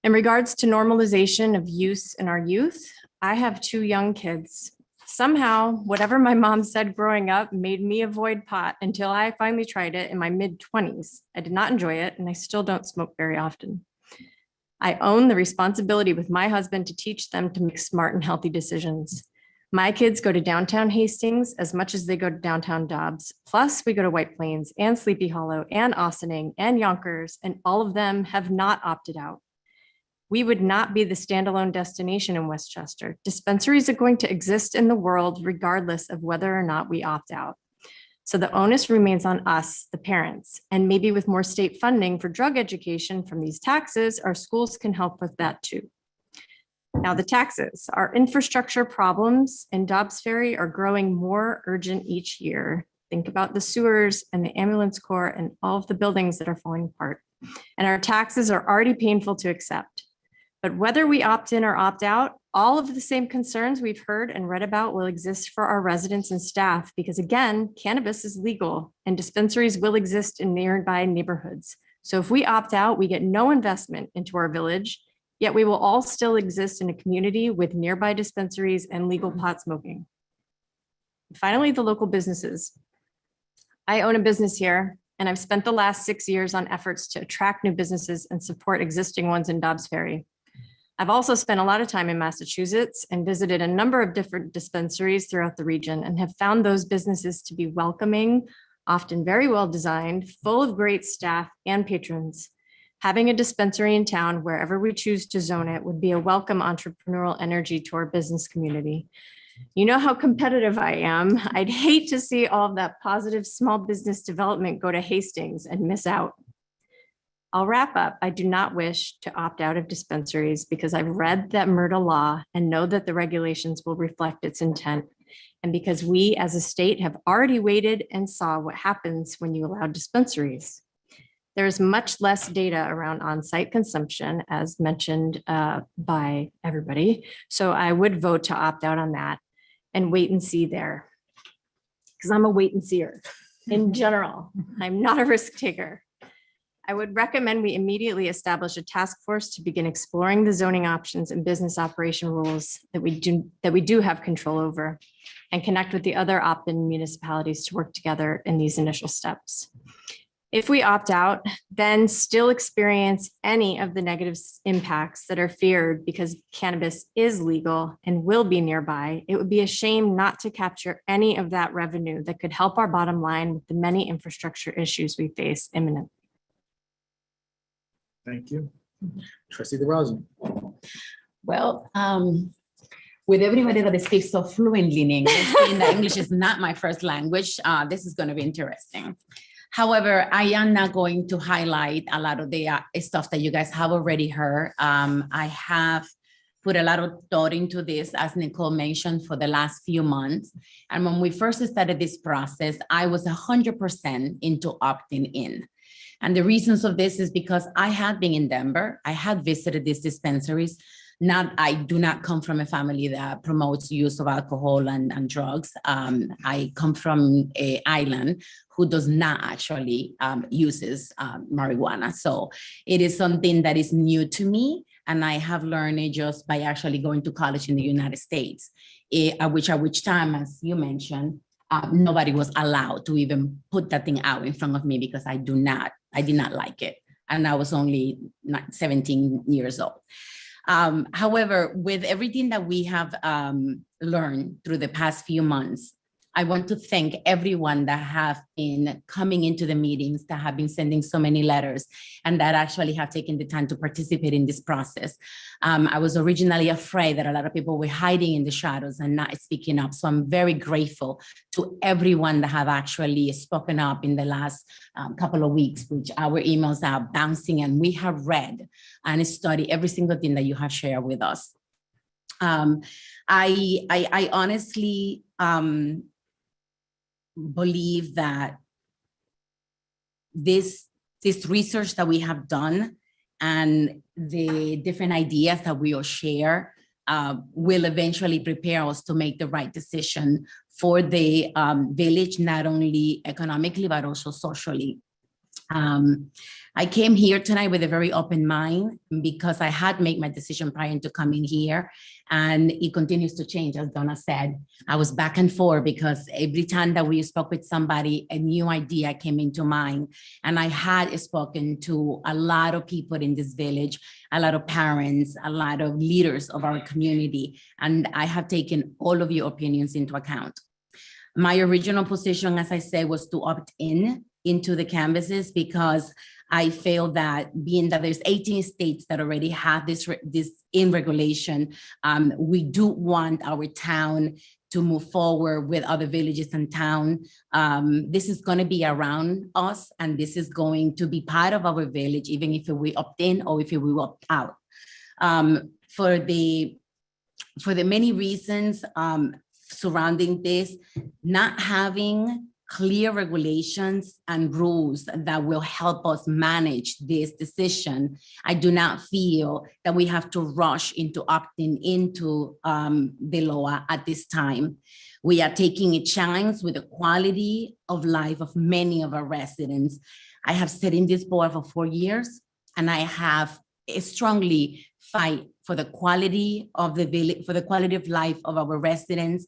In regards to normalization of use in our youth, I have two young kids, Somehow, whatever my mom said growing up made me avoid pot until I finally tried it in my mid-20s. I did not enjoy it, and I still don't smoke very often. I own the responsibility with my husband to teach them to make smart and healthy decisions. My kids go to downtown Hastings as much as they go to downtown Dobbs. Plus, we go to White Plains and Sleepy Hollow and Ossining and Yonkers, and all of them have not opted out. We would not be the standalone destination in Westchester. Dispensaries are going to exist in the world regardless of whether or not we opt out. So the onus remains on us, the parents, and maybe with more state funding for drug education from these taxes, our schools can help with that too. Now the taxes, our infrastructure problems in Dobbs Ferry are growing more urgent each year. Think about the sewers and the ambulance corps and all of the buildings that are falling apart. And our taxes are already painful to accept. But whether we opt in or opt out, all of the same concerns we've heard and read about will exist for our residents and staff because again, cannabis is legal and dispensaries will exist in nearby neighborhoods. So if we opt out, we get no investment into our village, yet we will all still exist in a community with nearby dispensaries and legal pot smoking. Finally, the local businesses. I own a business here and I've spent the last 6 years on efforts to attract new businesses and support existing ones in Dobbs Ferry. I've also spent a lot of time in Massachusetts and visited a number of different dispensaries throughout the region and have found those businesses to be welcoming, often very well designed, full of great staff and patrons. Having a dispensary in town, wherever we choose to zone it, would be a welcome entrepreneurial energy to our business community. You know how competitive I am. I'd hate to see all of that positive small business development go to Hastings and miss out. I'll wrap up. I do not wish to opt out of dispensaries because I've read that MRTA law and know that the regulations will reflect its intent. And because we as a state have already waited and saw what happens when you allow dispensaries. There is much less data around on-site consumption as mentioned by everybody. So I would vote to opt out on that and wait and see there. Because I'm a wait and seer in general. I'm not a risk taker. I would recommend we immediately establish a task force to begin exploring the zoning options and business operation rules that we do have control over and connect with the other opt-in municipalities to work together in these initial steps. If we opt out, then still experience any of the negative impacts that are feared because cannabis is legal and will be nearby, it would be a shame not to capture any of that revenue that could help our bottom line with the many infrastructure issues we face imminent. Thank you. Trustee DeRosa. Well, with everybody that speaks so fluently in English, being that English is not my first language, this is going to be interesting. However, I am not going to highlight a lot of the stuff that you guys have already heard. I have put a lot of thought into this, as Nicole mentioned, for the last few months. And when we first started this process, I was 100% into opting in. And the reasons of this is because I had been in Denver. I had visited these dispensaries. I do not come from a family that promotes use of alcohol and drugs. I come from an island who does not actually uses marijuana. So it is something that is new to me. And I have learned it just by actually going to college in the United States, at which time, as you mentioned, nobody was allowed to even put that thing out in front of me because I did not like it. And I was only 17 years old. However, with everything that we have learned through the past few months, I want to thank everyone that have been coming into the meetings, that have been sending so many letters, and that actually have taken the time to participate in this process. I was originally afraid that a lot of people were hiding in the shadows and not speaking up. So I'm very grateful to everyone that have actually spoken up in the last couple of weeks, which our emails are bouncing, and we have read and studied every single thing that you have shared with us. I honestly believe that this research that we have done and the different ideas that we all share will eventually prepare us to make the right decision for the village, not only economically, but also socially. I came here tonight with a very open mind because I had made my decision prior to coming here, and it continues to change, as Donna said. I was back and forth because every time that we spoke with somebody, a new idea came into mind. And I had spoken to a lot of people in this village, a lot of parents, a lot of leaders of our community, and I have taken all of your opinions into account. My original position, as I said, was to opt into the canvases because I feel that being that there's 18 states that already have this in regulation, we do want our town to move forward with other villages and town. This is going to be around us, and this is going to be part of our village, even if we opt in or if we opt out. For the many reasons surrounding this, not having clear regulations and rules that will help us manage this decision, I do not feel that we have to rush into opting into the law at this time. We are taking a chance with the quality of life of many of our residents. I have sat in this board for 4 years, and I have strongly fight for the quality of the village, for the quality of life of our residents,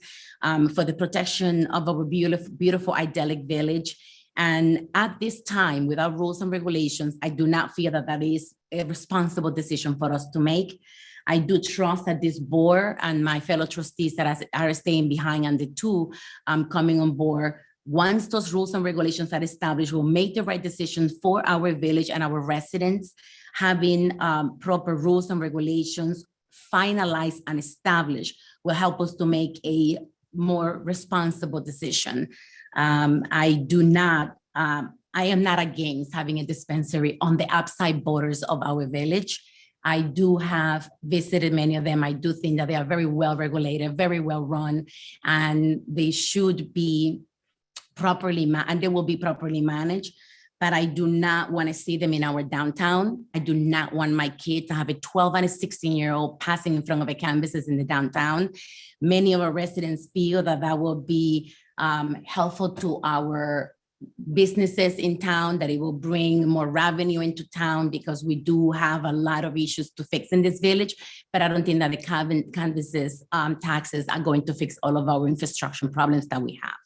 for the protection of our beautiful idyllic village. And at this time, without rules and regulations, I do not feel that that is a responsible decision for us to make. I do trust that this board and my fellow trustees that are staying behind and the two coming on board, once those rules and regulations are established, we'll make the right decisions for our village and our residents. Having proper rules and regulations finalized and established will help us to make a more responsible decision. I am not against having a dispensary on the outside borders of our village. I do have visited many of them. I do think that they are very well regulated, very well run, and they should be properly, and they will be properly managed. But I do not want to see them in our downtown. I do not want my kid to have a 12 and a 16-year-old passing in front of a canvases in the downtown. Many of our residents feel that that will be helpful to our businesses in town, that it will bring more revenue into town because we do have a lot of issues to fix in this village. But I don't think that the canvases taxes are going to fix all of our infrastructure problems that we have.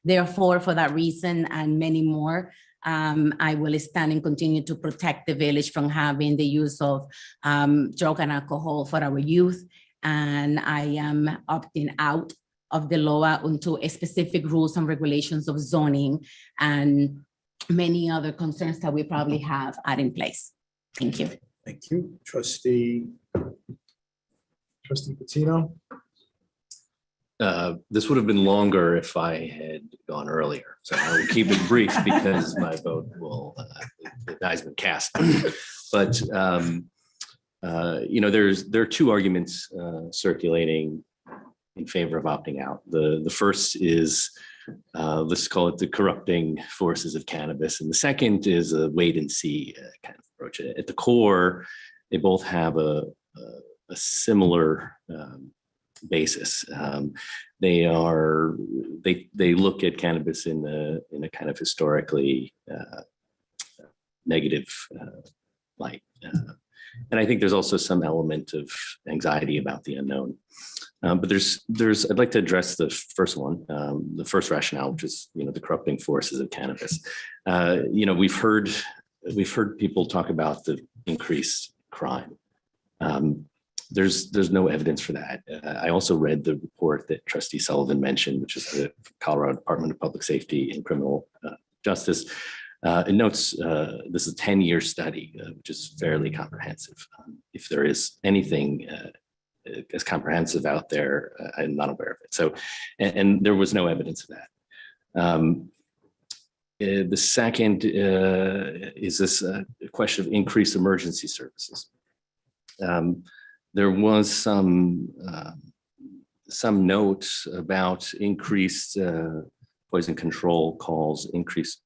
Therefore, for that reason and many more, I will stand and continue to protect the village from having the use of drug and alcohol for our youth. And I am opting out of the law into a specific rules and regulations of zoning and many other concerns that we probably have are in place. Thank you. Thank you. Trustee Patino. This would have been longer if I had gone earlier. So I will keep it brief because my vote will, the die's been cast. But, you know, there are two arguments circulating in favor of opting out. The first is, let's call it the corrupting forces of cannabis. And the second is a wait and see kind of approach. At the core, they both have a similar basis. They look at cannabis in a kind of historically negative light. And I think there's also some element of anxiety about the unknown. But I'd like to address the first one, the first rationale, which is, you know, the corrupting forces of cannabis. You know, we've heard people talk about the increased crime. There's no evidence for that. I also read the report that Trustee Sullivan mentioned, which is the Colorado Department of Public Safety and Criminal Justice. It notes this is a 10-year study, which is fairly comprehensive. If there is anything as comprehensive out there, I'm not aware of it. So, and there was no evidence of that. The second is this question of increased emergency services. There was some notes about increased poison control calls, increased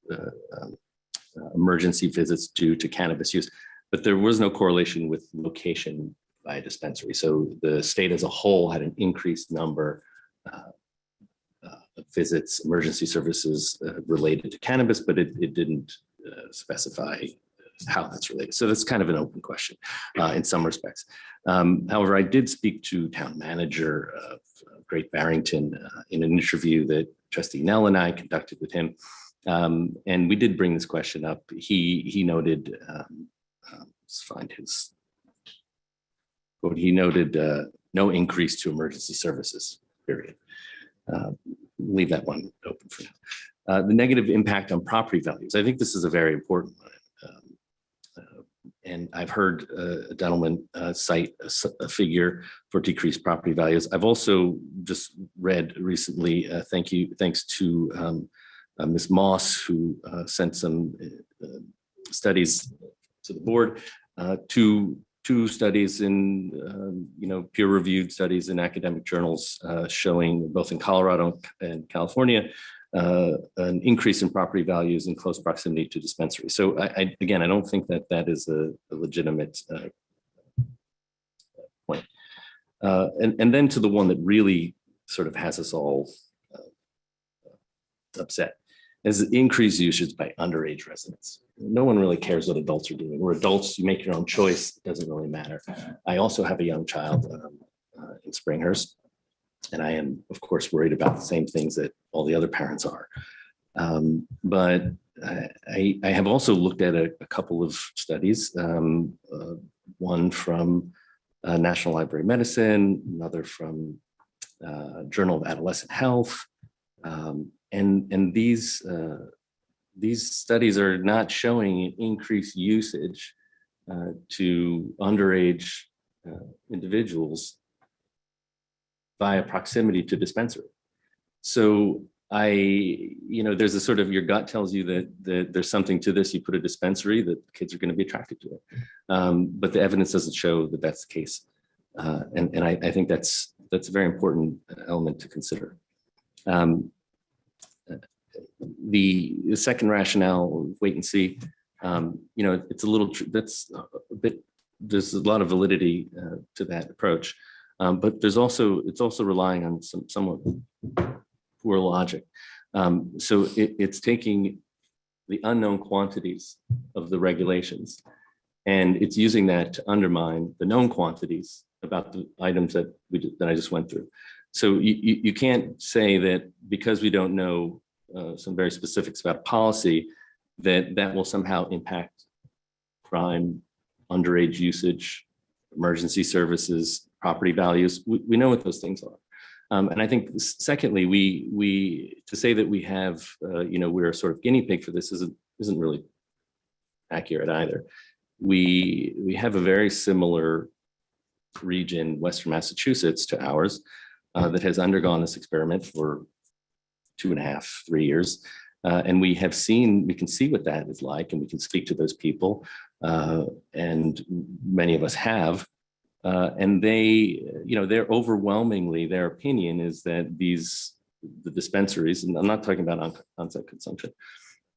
emergency visits due to cannabis use, but there was no correlation with location by a dispensary. So the state as a whole had an increased number of visits, emergency services related to cannabis, but it didn't specify how that's related. So that's kind of an open question in some respects. However, I did speak to town manager of Great Barrington in an interview that Trustee Nell and I conducted with him. And we did bring this question up. He noted, let's find his quote. He noted no increase to emergency services, period. Leave that one open for now. The negative impact on property values. I think this is a very important one. And I've heard a gentleman cite a figure for decreased property values. I've also just read recently, thanks to Ms. Moss, who sent some studies to the board, two studies in, peer-reviewed studies in academic journals showing both in Colorado and California, an increase in property values in close proximity to dispensaries. So again, I don't think that is a legitimate point. And then to the one that really sort of has us all upset is increased usage by underage residents. No one really cares what adults are doing. We're adults, you make your own choice, it doesn't really matter. I also have a young child in Springhurst, and I am, of course, worried about the same things that all the other parents are. But I have also looked at a couple of studies, one from National Library of Medicine, another from Journal of Adolescent Health. And these studies are not showing increased usage to underage individuals via proximity to dispensary. So there's a sort of, your gut tells you that there's something to this. You put a dispensary, that kids are going to be attracted to it. But the evidence doesn't show that that's the case. And I think that's a very important element to consider. The second rationale, wait and see, it's a little, that's a bit, there's a lot of validity to that approach. But it's also relying on some somewhat poor logic. So it's taking the unknown quantities of the regulations, and it's using that to undermine the known quantities about the items that I just went through. So you can't say that because we don't know some very specifics about policy, that will somehow impact crime, underage usage, emergency services, property values. We know what those things are. And I think secondly, we to say that we have, we're a sort of guinea pig for this isn't really accurate either. We have a very similar region, Western Massachusetts, to ours, that has undergone this experiment for 2.5, 3 years. And we can see what that is like, and we can speak to those people. And many of us have. And they're overwhelmingly, their opinion is that the dispensaries, and I'm not talking about on-site consumption,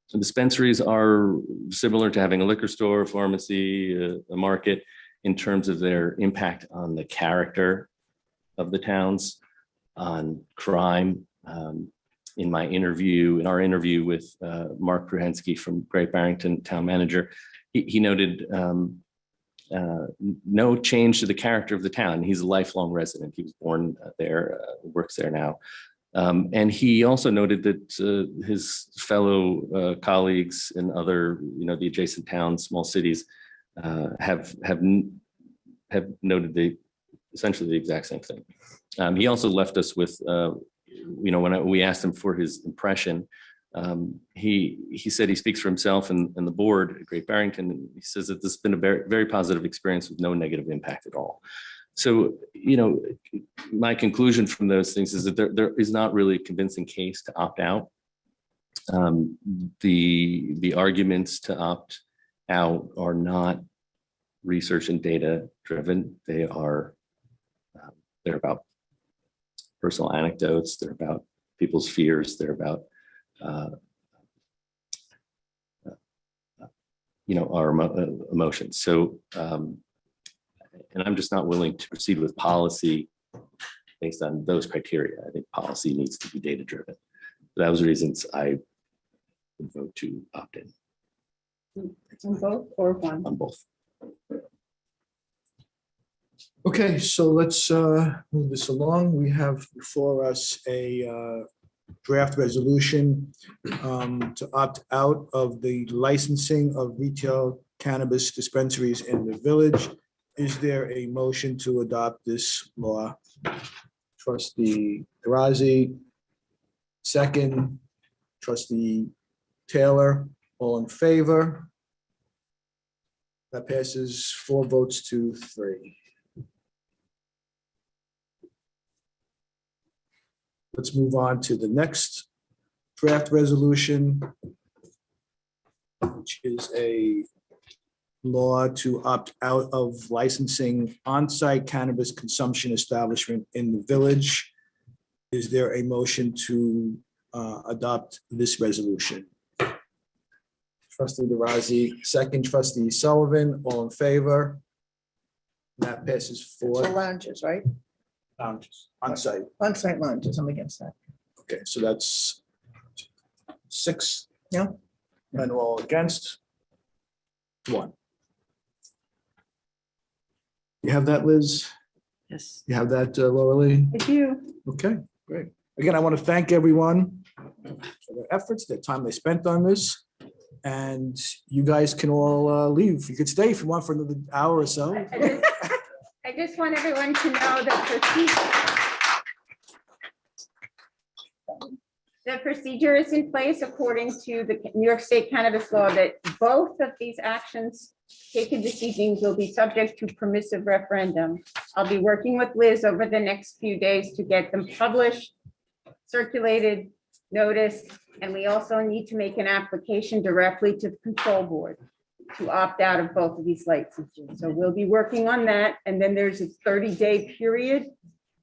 so dispensaries are similar to having a liquor store, a pharmacy, a market, in terms of their impact on the character of the towns, on crime. In our interview with Mark Pruhensky from Great Barrington Town Manager, he noted no change to the character of the town. He's a lifelong resident. He was born there, works there now. And he also noted that his fellow colleagues in other, the adjacent towns, small cities, have noted essentially the exact same thing. He also left us with, when we asked him for his impression, he said he speaks for himself and the board at Great Barrington. He says that this has been a very, very positive experience with no negative impact at all. So, my conclusion from those things is that there is not really a convincing case to opt out. The arguments to opt out are not research and data driven. They're about personal anecdotes. They're about people's fears. They're about our emotions. So, and I'm just not willing to proceed with policy based on those criteria. I think policy needs to be data driven. That was the reasons I would vote to opt in. On both or one? On both. Okay, so let's move this along. We have before us a draft resolution to opt out of the licensing of retail cannabis dispensaries in the village. Is there a motion to adopt this law? Trustee Razi, second. Trustee Taylor, all in favor? That passes 4 votes to 3. Let's move on to the next draft resolution, which is a law to opt out of licensing on-site cannabis consumption establishment in the village. Is there a motion to adopt this resolution? Trustee DeRozzi, second. Trustee Sullivan, all in favor? That passes So 4. lounges, right? Lounges, on-site. On-site lounges, I'm against that. Okay, so that's 6. Yeah. And all against? 1. You have that, Liz? Yes. You have that, Laura Lee? I do. Okay, great. Again, I want to thank everyone for their efforts, their time they spent on this. And you guys can all leave. You could stay if you want for another hour or so. I just want everyone to know that the procedure is in place according to the New York State cannabis law, that both of these actions taken this evening will be subject to permissive referendum. I'll be working with Liz over the next few days to get them published, circulated, noticed, and we also need to make an application directly to the control board to opt out of both of these licenses. So we'll be working on that. And then there's a 30-day period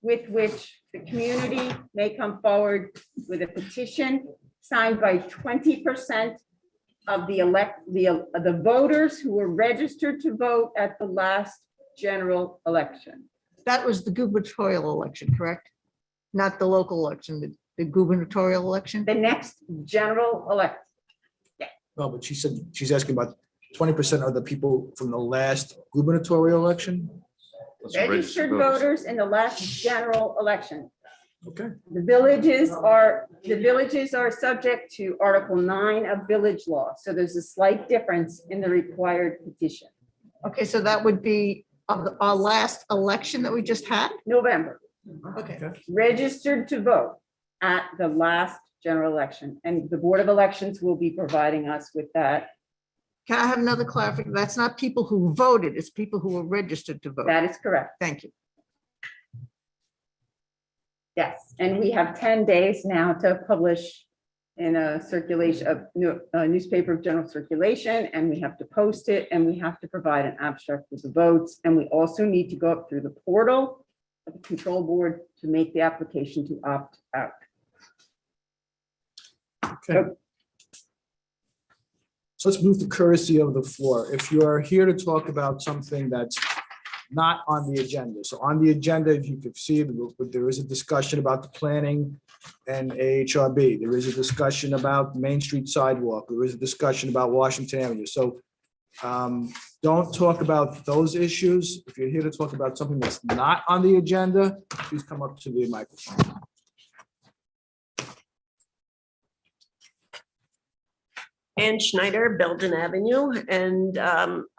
with which the community may come forward with a petition signed by 20% of the voters who were registered to vote at the last general election. That was the gubernatorial election, correct? Not the local election, the gubernatorial election? The next general election. No, but she said, she's asking about 20% of the people from the last gubernatorial election? Registered voters in the last general election. Okay. The villages are subject to Article 9 of village law. So there's a slight difference in the required petition. Okay, so that would be of our last election that we just had? November. Okay. Registered to vote at the last general election. And the Board of Elections will be providing us with that. Can I have another clarification? That's not people who voted, it's people who were registered to vote. That is correct. Thank you. Yes, and we have 10 days now to publish in a circulation, a newspaper of general circulation, and we have to post it, and we have to provide an abstract with the votes, and we also need to go up through the portal of the control board to make the application to opt out. Okay. So let's move to courtesy of the floor. If you are here to talk about something that's not on the agenda. So on the agenda, if you could see, there is a discussion about the planning and AHRB. There is a discussion about Main Street sidewalk. There is a discussion about Washington Avenue. So don't talk about those issues. If you're here to talk about something that's not on the agenda, please come up to the microphone. Ann Schneider, Belden Avenue, and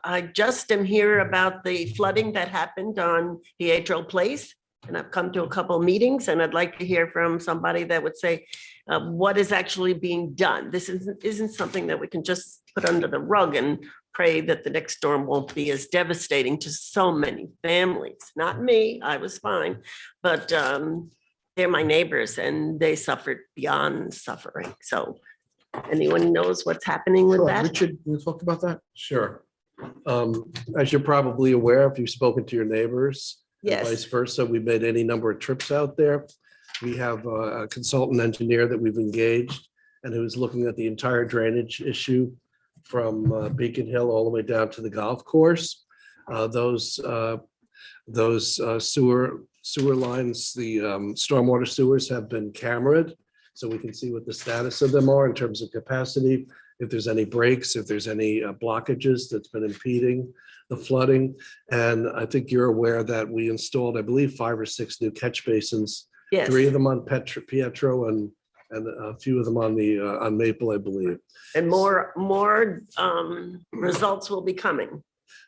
I just am here about the flooding that happened on Pietro Place. And I've come to a couple of meetings, and I'd like to hear from somebody that would say what is actually being done. This isn't something that we can just put under the rug and pray that the next storm won't be as devastating to so many families. Not me, I was fine, but they're my neighbors, and they suffered beyond suffering. So anyone knows what's happening with Sure. that? Richard, you talk about that? Sure. As you're probably aware, if you've spoken to your neighbors, and Yes. vice versa, we've made any number of trips out there. We have a consultant engineer that we've engaged and who's looking at the entire drainage issue from Beacon Hill all the way down to the golf course. Those sewer lines, the stormwater sewers have been cameraed, so we can see what the status of them are in terms of capacity, if there's any breaks, if there's any blockages that's been impeding the flooding. And I think you're aware that we installed, I believe, 5 or 6 new catch basins. Yes. 3 of them on Pietro and a few of them on Maple, I believe. And more results will be coming.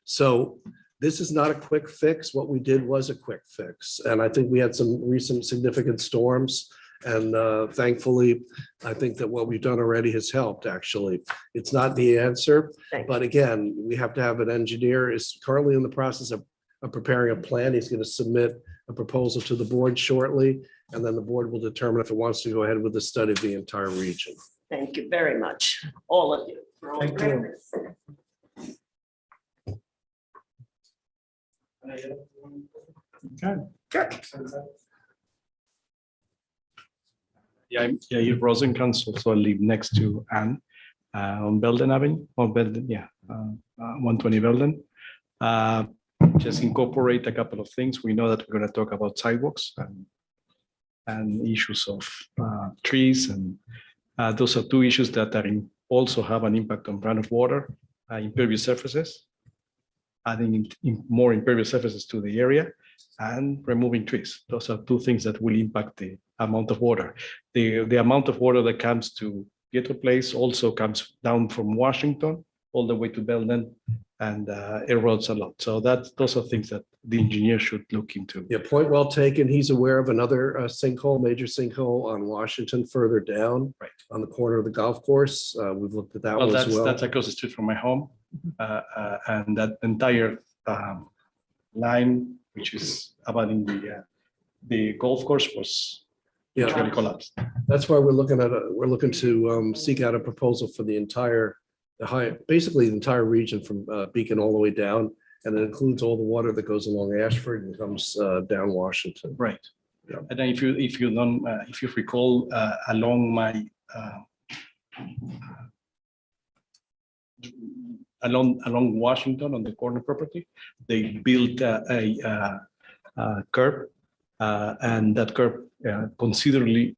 So this is not a quick fix. What we did was a quick fix. And I think we had some recent significant storms. And thankfully, I think that what we've done already has helped, actually. It's not the answer, but again, we have to have an engineer is currently in the process of preparing a plan. He's going to submit a proposal to the board shortly, and then the board will determine if it wants to go ahead with the study of the entire region. Thank you very much, all of you. for all Thank your you. efforts. Yeah, I'm Yair Rosenkranz, so I live next to Anne on Belden Avenue, or Belden, 120 Belden. Just incorporate a couple of things. We know that we're going to talk about sidewalks and issues of trees, and those are 2 issues that are also have an impact on runoff water, impervious surfaces, adding more impervious surfaces to the area, and removing trees. Those are 2 things that will impact the amount of water. The amount of water that comes to Pietro Place also comes down from Washington all the way to Belden and erodes a lot. So those are things that the engineer should look into. Yeah, point well taken. He's aware of another sinkhole, major sinkhole on Washington further down, right on the corner of the golf course. We've looked at that Well, one as well. that's across the street from my home, and that entire line, which is about in the golf course, was Yeah. literally collapsed. That's why we're looking to seek out a proposal for basically the entire region from Beacon all the way down. And it includes all the water that goes along Ashford and comes down Washington. Right. Yeah. And then if you recall, along my along Washington on the corner property, they built a curb, and that curb considerably,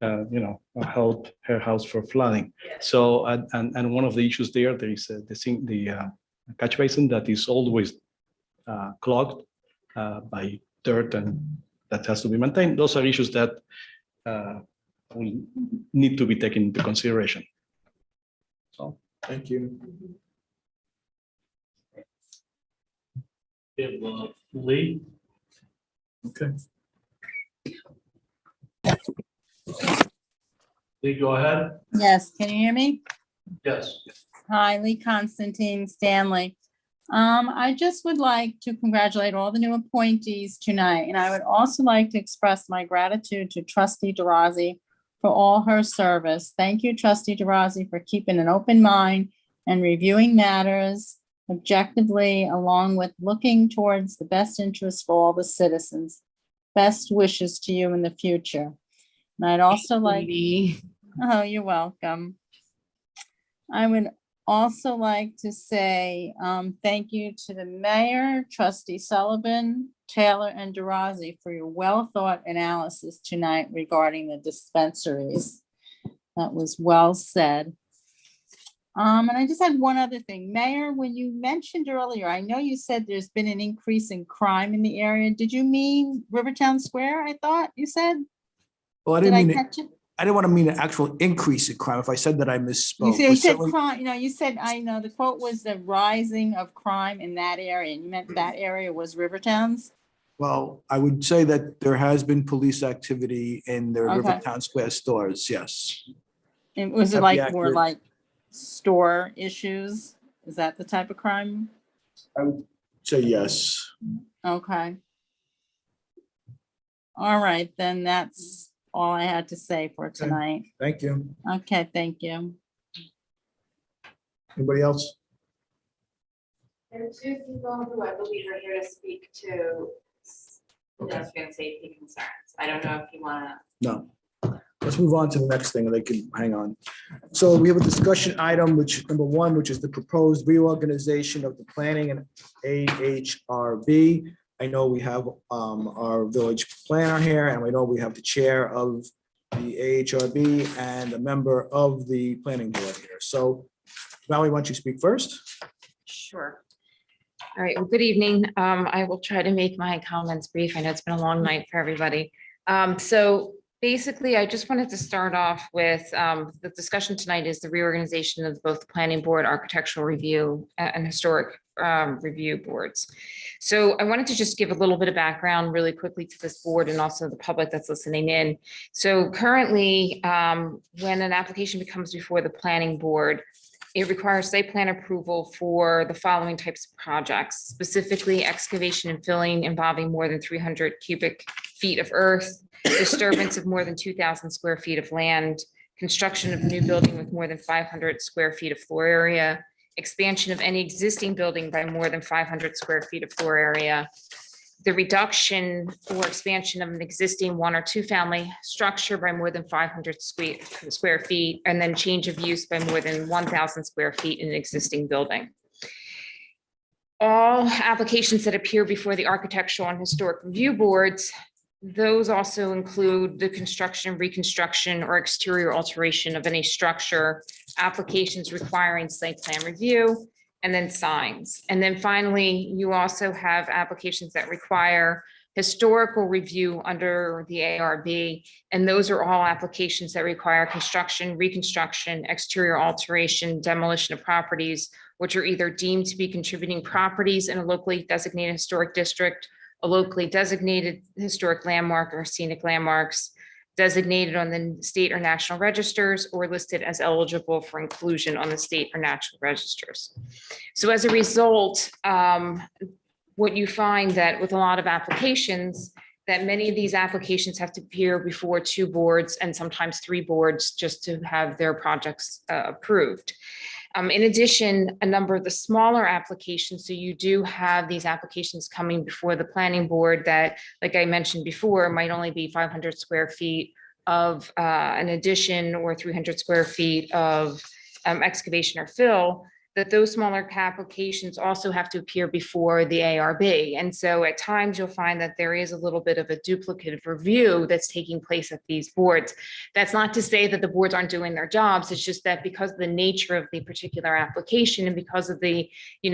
helped her house for flooding. So, and one of the issues there is the catch basin that is always clogged by dirt, and that has to be maintained. Those are issues that will need to be taken into consideration. So, thank you. Lee. Okay. Lee, go ahead. Yes, can you hear me? Yes. Hi, Lee Constantine Stanley. I just would like to congratulate all the new appointees tonight, and I would also like to express my gratitude to Trustee DeRozzi for all her service. Thank you, Trustee DeRozzi, for keeping an open mind and reviewing matters objectively, along with looking towards the best interests for all the citizens. Best wishes to you in the future. And I'd also like, oh, you're welcome. I would also like to say thank you to the mayor, Trustee Sullivan, Taylor, and DeRozzi for your well-thought analysis tonight regarding the dispensaries. That was well said. And I just had one other thing. Mayor, when you mentioned earlier, I know you said there's been an increase in crime in the area. Did you mean Rivertown Square, I thought you said? Well, I Did didn't I mean, catch it? I didn't want to mean an actual increase in crime. If I said that, I misspoke. You said, But certainly- crime, you said, I know, the quote was the rising of crime in that area. And you meant that area was Rivertown's? Well, I would say that there has been police activity in the Okay. Rivertown Square stores, yes. And was it That'd be like more accurate. like store issues? Is that the type of crime? I would say yes. Okay. All right, then that's all I had to say for tonight. Thank you. Okay, thank you. Anybody else? There are 2 people who I believe are here to speak to pedestrian safety concerns. I don't know if you want to. No. Let's move on to the next thing. They can hang on. So we have a discussion item, which number 1, which is the proposed reorganization of the planning and AHRB. I know we have our village planner here, and we know we have the chair of the AHRB and a member of the planning board here. So Valerie, why don't you speak first? Sure. All right, well, good evening. I will try to make my comments brief. I know it's been a long night for everybody. So basically, I just wanted to start off with the discussion tonight is the reorganization of both the planning board, architectural review, and historic review boards. So I wanted to just give a little bit of background really quickly to this board and also the public that's listening in. So currently, when an application becomes before the planning board, it requires site plan approval for the following types of projects, specifically excavation and filling involving more than 300 cubic feet of earth, disturbance of more than 2,000 square feet of land, construction of new building with more than 500 square feet of floor area, expansion of any existing building by more than 500 square feet of floor area, the reduction or expansion of an existing 1 or 2 family structure by more than 500 square feet, and then change of use by more than 1,000 square feet in an existing building. All applications that appear before the architectural and historic review boards, those also include the construction, reconstruction, or exterior alteration of any structure, applications requiring site plan review, and then signs. And then finally, you also have applications that require historical review under the ARB. And those are all applications that require construction, reconstruction, exterior alteration, demolition of properties, which are either deemed to be contributing properties in a locally designated historic district, a locally designated historic landmark or scenic landmarks, designated on the state or national registers, or listed as eligible for inclusion on the state or national registers. So as a result, what you find that with a lot of applications, that many of these applications have to appear before 2 boards and sometimes 3 boards just to have their projects approved. In addition, a number of the smaller applications, so you do have these applications coming before the planning board that, like I mentioned before, might only be 500 square feet of an addition or 300 square feet of excavation or fill, that those smaller applications also have to appear before the ARB. And so at times you'll find that there is a little bit of a duplicative review that's taking place at these boards. That's not to say that the boards aren't doing their jobs. It's just that because of the nature of the particular application and because of the,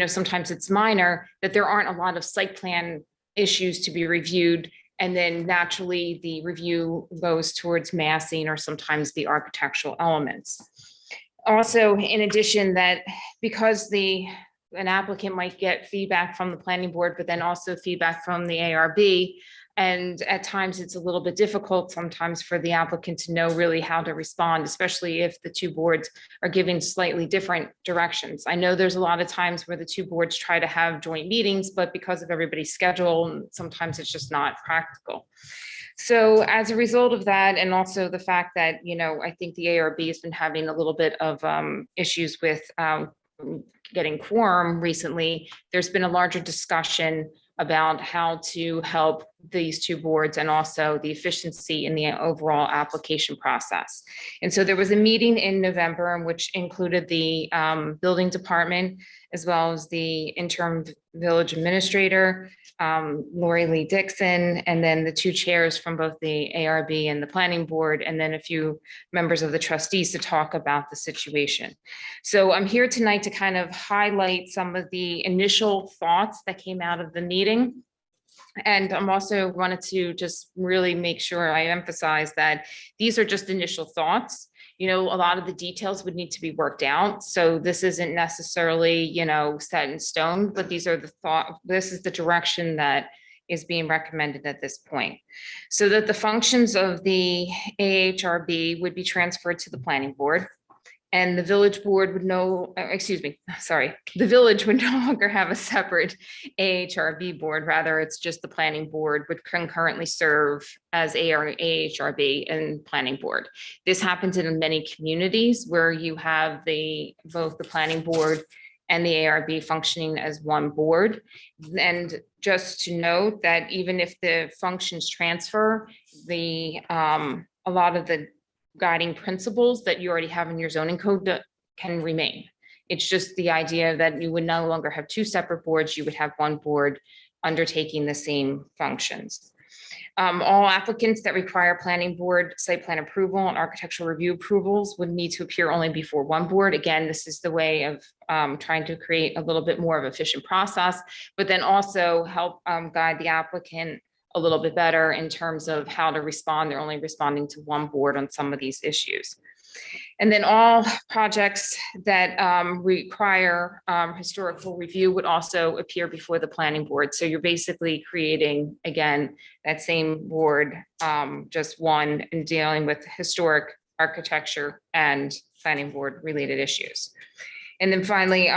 sometimes it's minor, that there aren't a lot of site plan issues to be reviewed. And then naturally the review goes towards massing or sometimes the architectural elements. Also, in addition, that because an applicant might get feedback from the planning board, but then also feedback from the ARB, and at times it's a little bit difficult sometimes for the applicant to know really how to respond, especially if the 2 boards are giving slightly different directions. I know there's a lot of times where the 2 boards try to have joint meetings, but because of everybody's schedule, sometimes it's just not practical. So as a result of that, and also the fact that, I think the ARB has been having a little bit of issues with getting quorum recently, there's been a larger discussion about how to help these 2 boards and also the efficiency in the overall application process. And so there was a meeting in November which included the building department as well as the interim village administrator, Lori Lee Dixon, and then the 2 chairs from both the ARB and the planning board, and then a few members of the trustees to talk about the situation. So I'm here tonight to kind of highlight some of the initial thoughts that came out of the meeting. And I'm also wanted to just really make sure I emphasize that these are just initial thoughts. A lot of the details would need to be worked out. So this isn't necessarily, set in stone, but these are this is the direction that is being recommended at this point. So that the functions of the AHRB would be transferred to the planning board. And the village board would the village would no longer have a separate AHRB board. Rather, it's just the planning board would concurrently serve as AHRB and planning board. This happens in many communities where you have both the planning board and the ARB functioning as one board. And just to note that even if the functions transfer, a lot of the guiding principles that you already have in your zoning code can remain. It's just the idea that you would no longer have 2 separate boards, you would have one board undertaking the same functions. All applicants that require planning board site plan approval and architectural review approvals would need to appear only before one board. Again, this is the way of trying to create a little bit more of efficient process, but then also help guide the applicant a little bit better in terms of how to respond. They're only responding to one board on some of these issues. And then all projects that require historical review would also appear before the planning board. So you're basically creating, again, that same board, just one, and dealing with historic architecture and planning board related issues. And then finally,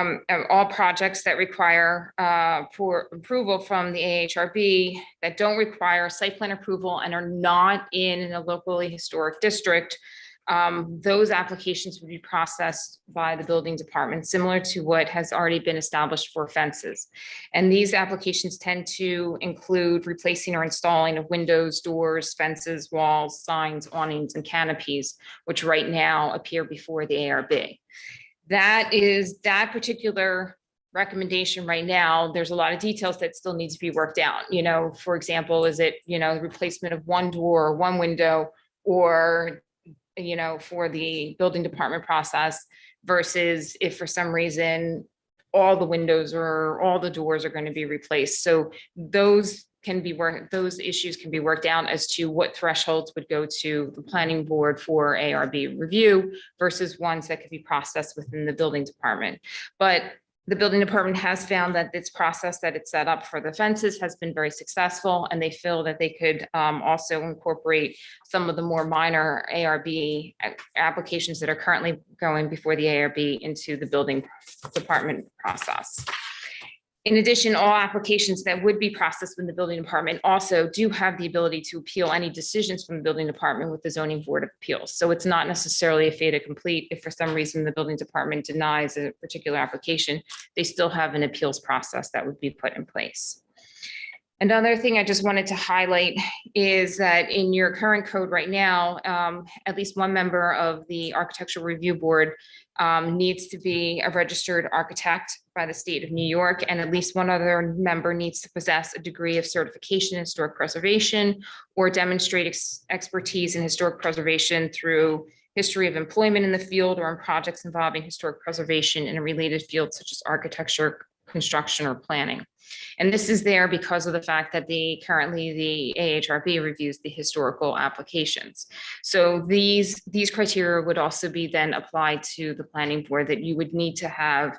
all projects that require for approval from the AHRB that don't require site plan approval and are not in a locally historic district, those applications would be processed by the building department, similar to what has already been established for fences. And these applications tend to include replacing or installing of windows, doors, fences, walls, signs, awnings, and canopies, which right now appear before the ARB. That is that particular recommendation right now. There's a lot of details that still need to be worked out. You know, for example, is it, you know, the replacement of one door or one window, or, you know, for the building department process, versus if for some reason all the windows or all the doors are going to be replaced. So those can be worked, those issues can be worked out as to what thresholds would go to the planning board for ARB review versus ones that could be processed within the building department. But the building department has found that this process that it's set up for the fences has been very successful, and they feel that they could also incorporate some of the more minor ARB applications that are currently going before the ARB into the building department process. In addition, all applications that would be processed in the building department also do have the ability to appeal any decisions from the building department with the zoning board of appeals. So it's not necessarily a fait accompli. If for some reason the building department denies a particular application, they still have an appeals process that would be put in place. Another thing I just wanted to highlight is that in your current code right now, at least one member of the architectural review board needs to be a registered architect by the state of New York, and at least one other member needs to possess a degree of certification in historic preservation or demonstrate expertise in historic preservation through history of employment in the field or in projects involving historic preservation in a related field such as architecture, construction, or planning. And this is there because of the fact that currently the AHRB reviews the historical applications. So these criteria would also be then applied to the planning board, that you would need to have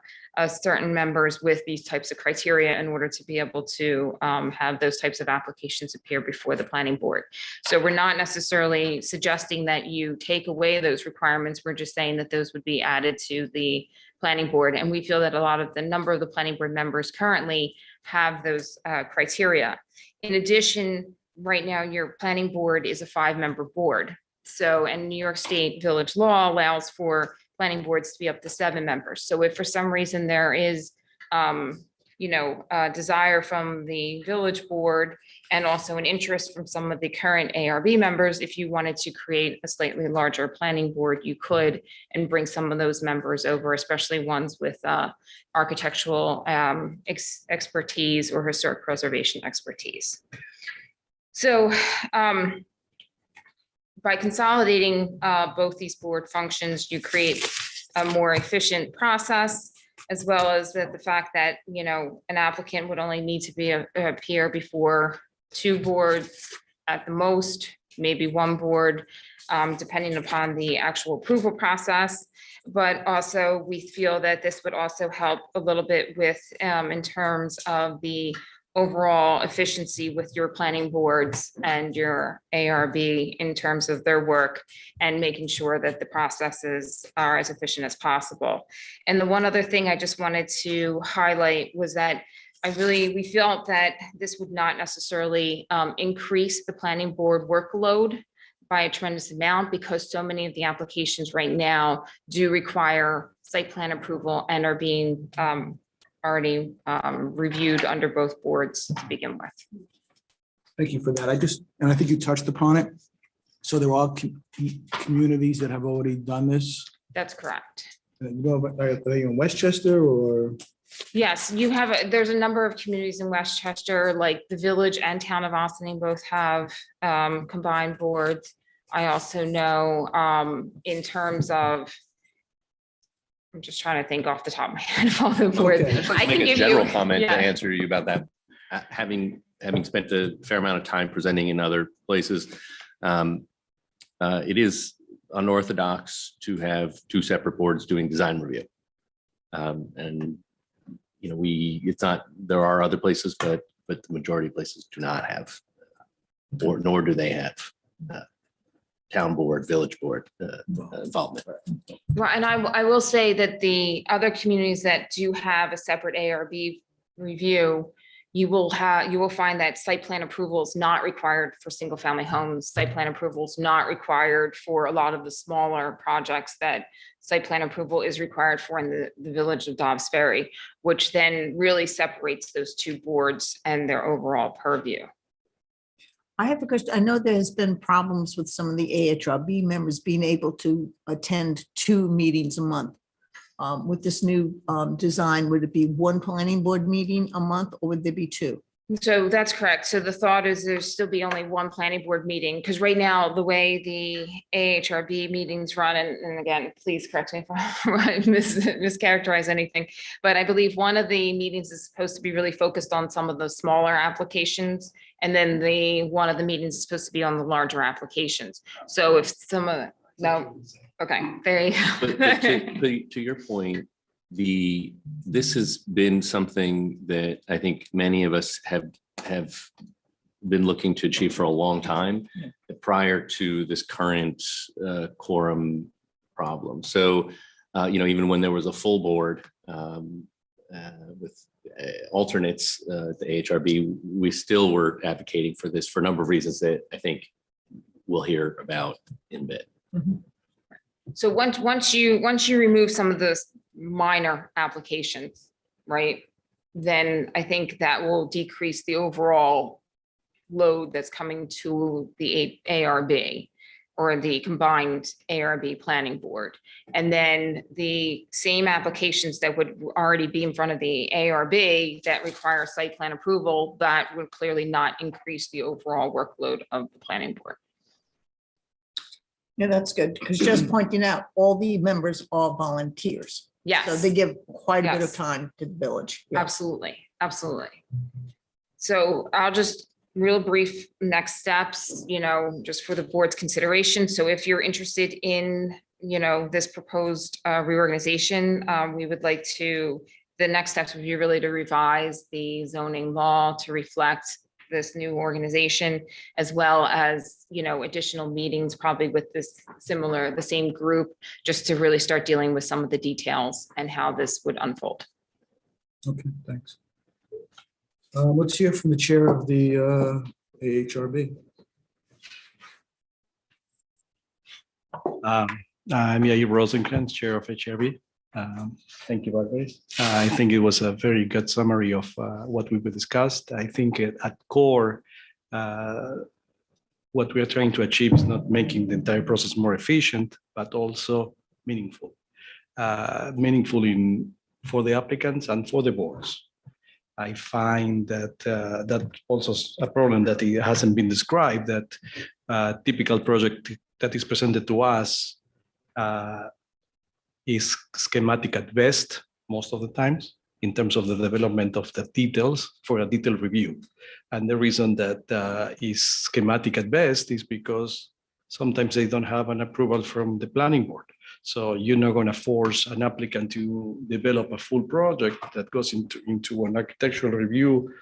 certain members with these types of criteria in order to be able to have those types of applications appear before the planning board. So we're not necessarily suggesting that you take away those requirements. We're just saying that those would be added to the planning board. And we feel that a lot of the number of the planning board members currently have those criteria. In addition, right now, your planning board is a 5-member board. So, and New York State village law allows for planning boards to be up to 7 members. So if for some reason there is, a desire from the village board and also an interest from some of the current ARB members, if you wanted to create a slightly larger planning board, you could, and bring some of those members over, especially ones with architectural expertise or historic preservation expertise. So by consolidating both these board functions, you create a more efficient process, as well as the fact that, an applicant would only need to appear before 2 boards at the most, maybe 1 board, depending upon the actual approval process. But also, we feel that this would also help a little bit with, in terms of the overall efficiency with your planning boards and your ARB in terms of their work, and making sure that the processes are as efficient as possible. And the one other thing I just wanted to highlight was that we felt that this would not necessarily increase the planning board workload by a tremendous amount, because so many of the applications right now do require site plan approval and are being already reviewed under both boards to begin with. Thank you for that. I think you touched upon it. So they're all communities that have already done this. That's correct. Are they in Westchester or? Yes, you have, there's a number of communities in Westchester, like the village and town of Austining both have combined boards. I also know in terms of, I'm just trying to think off the top of my head of all the boards. Okay. Just I can make a give you. general comment to yeah. answer you about that. Having spent a fair amount of time presenting in other places, it is unorthodox to have two separate boards doing design review. And you know, it's not, there are other places, but the majority of places do not have, or nor do they have town board, village board involvement. Right, and I will say that the other communities that do have a separate ARB review, you will find that site plan approval is not required for single family homes. Site plan approval is not required for a lot of the smaller projects that site plan approval is required for in the village of Dobbs Ferry, which then really separates those two boards and their overall purview. I have a question. I know there's been problems with some of the AHRB members being able to attend 2 meetings a month. With this new design, would it be 1 planning board meeting a month or would there be 2? So that's correct. So the thought is there's still be only 1 planning board meeting, because right now, the way the AHRB meetings run, and again, please correct me if I mischaracterize anything, but I believe one of the meetings is supposed to be really focused on some of the smaller applications, and then one of the meetings is supposed to be on the larger applications. So if some of, no, okay, very. But to your point, this has been something that I think many of us have been looking to achieve for a long time prior to this current quorum problem. So, you know, even when there was a full board with alternates, the AHRB, we still were advocating for this for a number of reasons that I think we'll hear about in a bit. So once you remove some of those minor applications, right, then I think that will decrease the overall load that's coming to the ARB or the combined ARB planning board. And then the same applications that would already be in front of the ARB that require site plan approval, that would clearly not increase the overall workload of the planning board. Yeah, that's good, because just pointing out, all the members are volunteers. Yes. So they give quite a bit of Yes. time to the village. Yeah. Absolutely, absolutely. So I'll just real brief next steps, you know, just for the board's consideration. So if you're interested in, you know, this proposed reorganization, we would like to, the next steps would be really to revise the zoning law to reflect this new organization, as well as, you know, additional meetings probably with the same group, just to really start dealing with some of the details and how this would unfold. Okay, thanks. Let's hear from the chair of the AHRB. I'm Yair Rosencrantz, chair of HRB. Thank you, Barbara. I think it was a very good summary of what we discussed. I think at core, what we are trying to achieve is not making the entire process more efficient, but also meaningful. Meaningful for the applicants and for the boards. I find that that also a problem that it hasn't been described, that typical project that is presented to us is schematic at best, most of the times, in terms of the development of the details for a detailed review. And the reason that is schematic at best is because sometimes they don't have an approval from the planning board. So you're not going to force an applicant to develop a full project that goes into an architectural review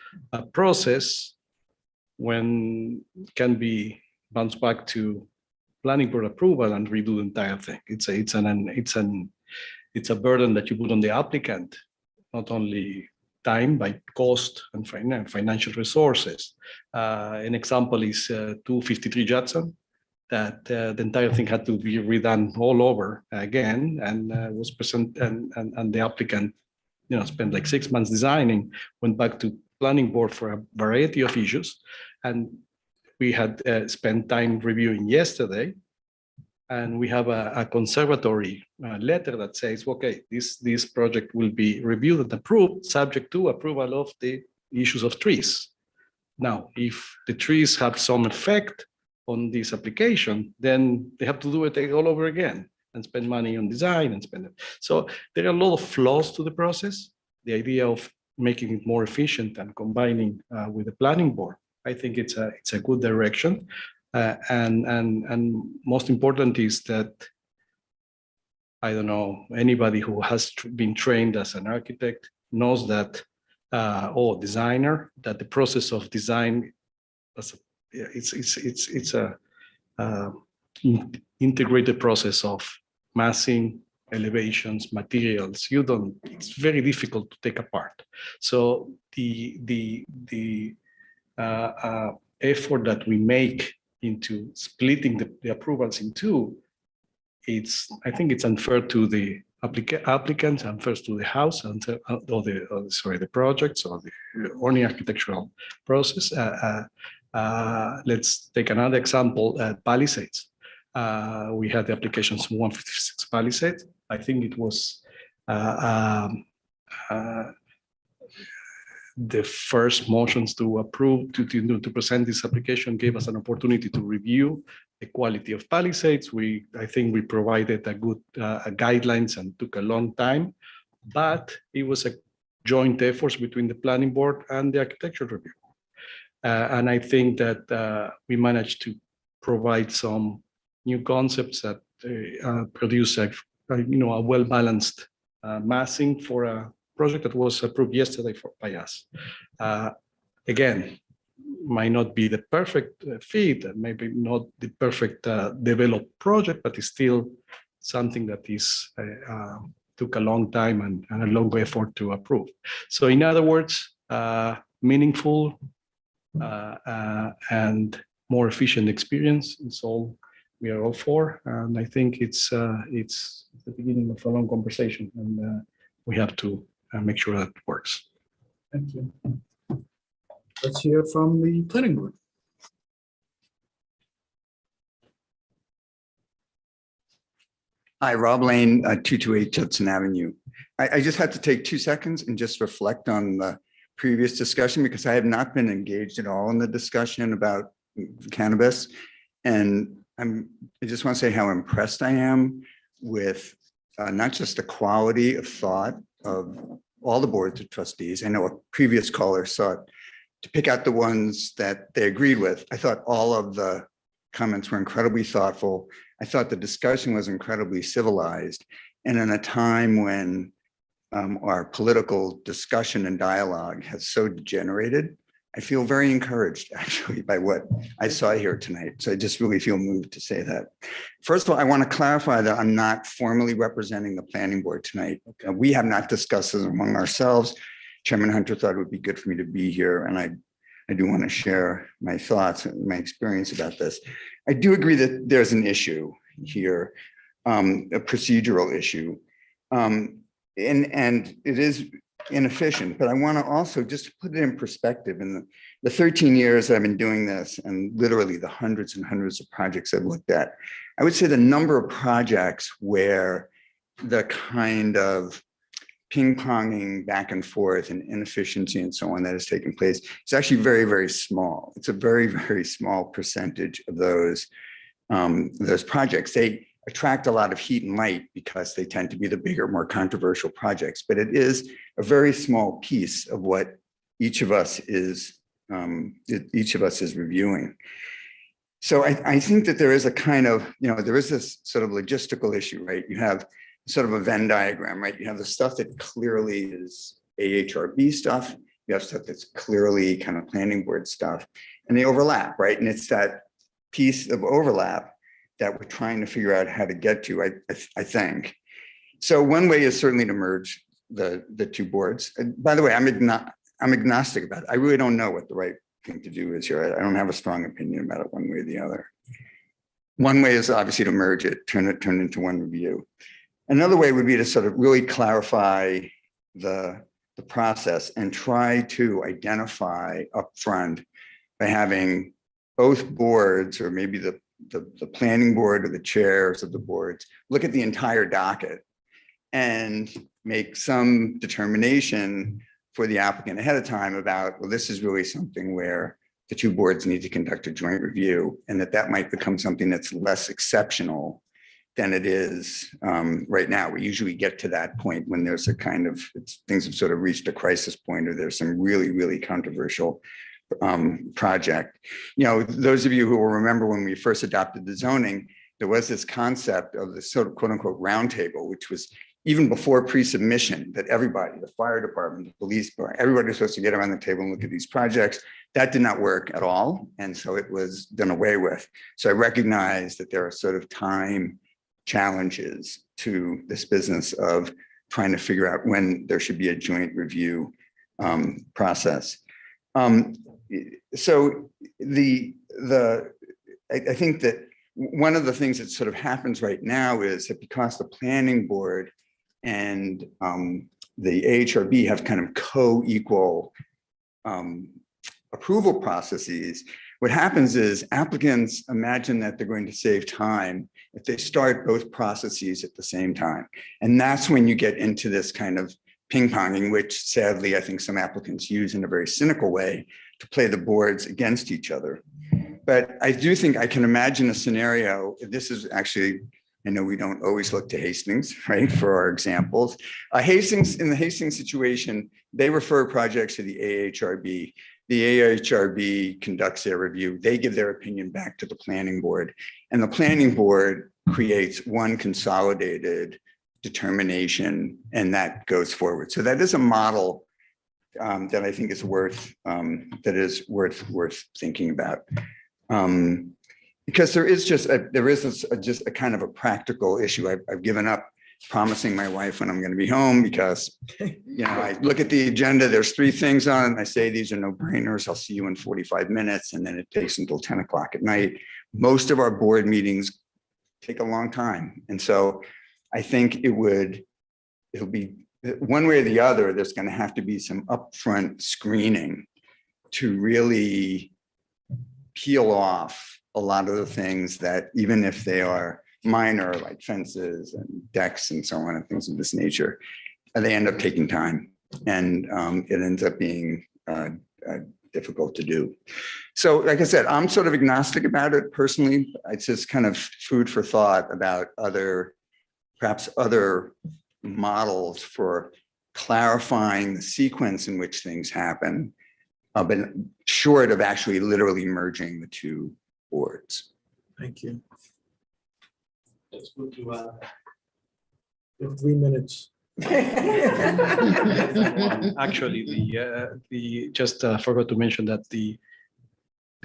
process when it can be bounced back to planning board approval and redo the entire thing. It's a burden that you put on the applicant, not only time, but cost and financial resources. An example is 253 Judson, that the entire thing had to be redone all over again, and was present, and the applicant, you know, spent like 6 months designing, went back to planning board for a variety of issues, and we had spent time reviewing yesterday and we have a conservatory letter that says, okay, this project will be reviewed and approved, subject to approval of the issues of trees. Now, if the trees have some effect on this application, then they have to do it all over again and spend money on design and spend it. So there are a lot of flaws to the process. The idea of making it more efficient and combining with the planning board, I think it's a good direction. And most important is that, I don't know, anybody who has been trained as an architect knows that, or designer, that the process of design, it's a integrated process of massing, elevations, materials. It's very difficult to take apart. So the effort that we make into splitting the approvals in two, I think it's unfair to the applicants, unfair to the house, and the projects or the only architectural process. Let's take another example, Palisades. We had the applications 156 Palisades. I think it was the first motions to approve, to present this application gave us an opportunity to review the quality of Palisades. I think we provided a good guidelines and took a long time, but it was a joint effort between the planning board and the architecture review. And I think that we managed to provide some new concepts that produce a well-balanced massing for a project that was approved yesterday by us. Again, might not be the perfect fit, maybe not the perfect developed project, but it's still something that is took a long time and a long effort to approve. So in other words, meaningful and more efficient experience is all we are all for. And I think it's the beginning of a long conversation, and we have to make sure that works. Thank you. Let's hear from the planning board. Hi, Rob Lane, 228 Judson Avenue. I just had to take 2 seconds and just reflect on the previous discussion, because I have not been engaged at all in the discussion about cannabis. And I just want to say how impressed I am with not just the quality of thought of all the boards of trustees. I know a previous caller sought to pick out the ones that they agreed with. I thought all of the comments were incredibly thoughtful. I thought the discussion was incredibly civilized. And in a time when our political discussion and dialogue has so degenerated, I feel very encouraged actually by what I saw here tonight. So I just really feel moved to say that. First of all, I want to clarify that I'm not formally representing the planning board tonight. We have not discussed this among ourselves. Chairman Hunter thought it would be good for me to be here, and I do want to share my thoughts and my experience about this. I do agree that there's an issue here, a procedural issue, and it is inefficient, but I want to also just put it in perspective. In the 13 years I've been doing this, and literally the hundreds and hundreds of projects I've looked at, I would say the number of projects where the kind of ping-ponging back and forth and inefficiency and so on that has taken place, it's actually very, very small. It's a very, very small percentage of those projects. They attract a lot of heat and light because they tend to be the bigger, more controversial projects, but it is a very small piece of what each of us is reviewing. So I think that there is a kind of, there is this sort of logistical issue, right? You have sort of a Venn diagram, right? You have the stuff that clearly is AHRB stuff. You have stuff that's clearly kind of planning board stuff, and they overlap, right? And it's that piece of overlap that we're trying to figure out how to get to, I think. So one way is certainly to merge the two boards. And by the way, I'm agnostic about it. I really don't know what the right thing to do is here. I don't have a strong opinion about it one way or the other. One way is obviously to merge it, turn it into one review. Another way would be to sort of really clarify the process and try to identify upfront by having both boards, or maybe the planning board or the chairs of the boards look at the entire docket and make some determination for the applicant ahead of time about, well, this is really something where the two boards need to conduct a joint review, and that might become something that's less exceptional than it is right now. We usually get to that point when there's a kind of, things have sort of reached a crisis point, or there's some really, really controversial project. You know, those of you who will remember when we first adopted the zoning, there was this concept of the sort of quote unquote roundtable, which was even before pre-submission, that everybody, the fire department, the police, everybody was supposed to get around the table and look at these projects. That did not work at all. And so it was done away with. So I recognize that there are sort of time challenges to this business of trying to figure out when there should be a joint review process. So I think that one of the things that sort of happens right now is that because the planning board and the AHRB have kind of co-equal approval processes, what happens is applicants imagine that they're going to save time if they start both processes at the same time. And that's when you get into this kind of ping-ponging, which sadly, I think some applicants use in a very cynical way to play the boards against each other. But I do think I can imagine a scenario, this is actually, I know we don't always look to Hastings, right, for our examples. Hastings, in the Hastings situation, they refer projects to the AHRB. The AHRB conducts their review. They give their opinion back to the planning board, and the planning board creates one consolidated determination, and that goes forward. So that is a model that I think is worth thinking about. Because there is just a kind of a practical issue. I've given up promising my wife when I'm going to be home because, you know, I look at the agenda, there's 3 things on it, and I say, these are no brainers. I'll see you in 45 minutes. And then it takes until 10 o'clock at night. Most of our board meetings take a long time. And so I think it'll be one way or the other, there's going to have to be some upfront screening to really peel off a lot of the things that, even if they are minor, like fences and decks and so on and things of this nature, they end up taking time, and it ends up being difficult to do. So like I said, I'm sort of agnostic about it personally. It's just kind of food for thought about perhaps other models for clarifying the sequence in which things happen, but short of actually literally merging the two boards. Thank you. Let's go to You have 3 minutes. actually the just forgot to mention that the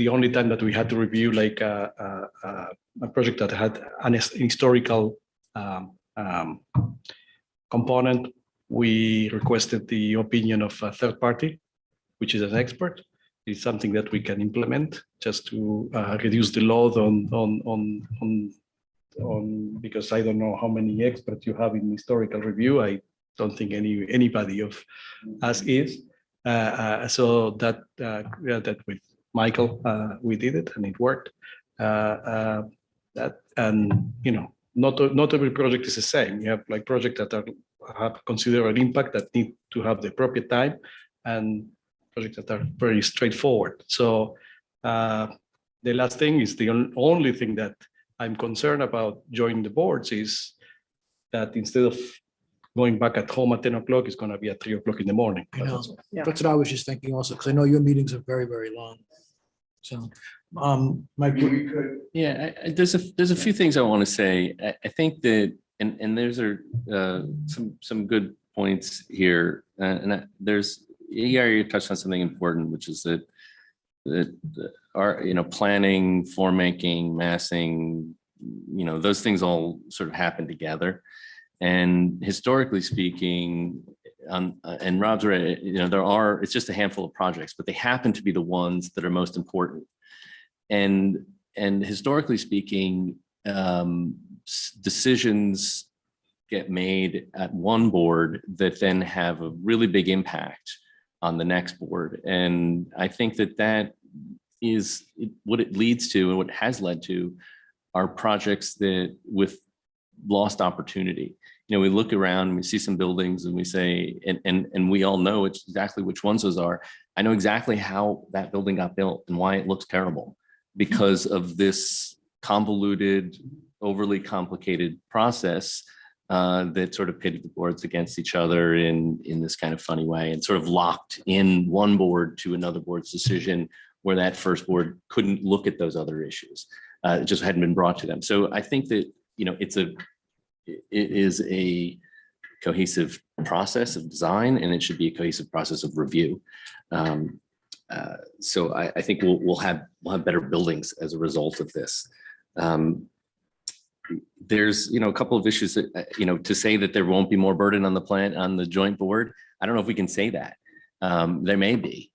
only time that we had to review like a project that had an historical component, we requested the opinion of a third party, which is an expert. It's something that we can implement just to reduce the load on because I don't know how many experts you have in historical review. I don't think anybody of us is. So that with Michael, we did it and it worked. And you know, not every project is the same. You have like projects that have considerable impact that need to have the appropriate time, and projects that are very straightforward. So the last thing is the only thing that I'm concerned about joining the boards is that instead of going back at home at 10 o'clock, it's going to be at 3 o'clock in the morning. I know. That's what I was just thinking also, because I know your meetings are very, very long. So, Mike, we could. Yeah, there's a few things I want to say. I think that, and there's some good points here, and you touched on something important, which is that our planning, form making, massing, those things all sort of happen together. And historically speaking, and Rob's right, it's just a handful of projects, but they happen to be the ones that are most important. And historically speaking, decisions get made at one board that then have a really big impact on the next board. And I think that is what it leads to, and what it has led to are projects that with lost opportunity. You know, we look around, we see some buildings and we say, and we all know it's exactly which ones those are. I know exactly how that building got built and why it looks terrible because of this convoluted, overly complicated process that sort of pitted the boards against each other in this kind of funny way and sort of locked in one board to another board's decision where that first board couldn't look at those other issues. It just hadn't been brought to them. So I think that, you know, it is a cohesive process of design and it should be a cohesive process of review. So I think we'll have better buildings as a result of this. There's, you know, a couple of issues that, you know, to say that there won't be more burden on the joint board. I don't know if we can say that. There may be,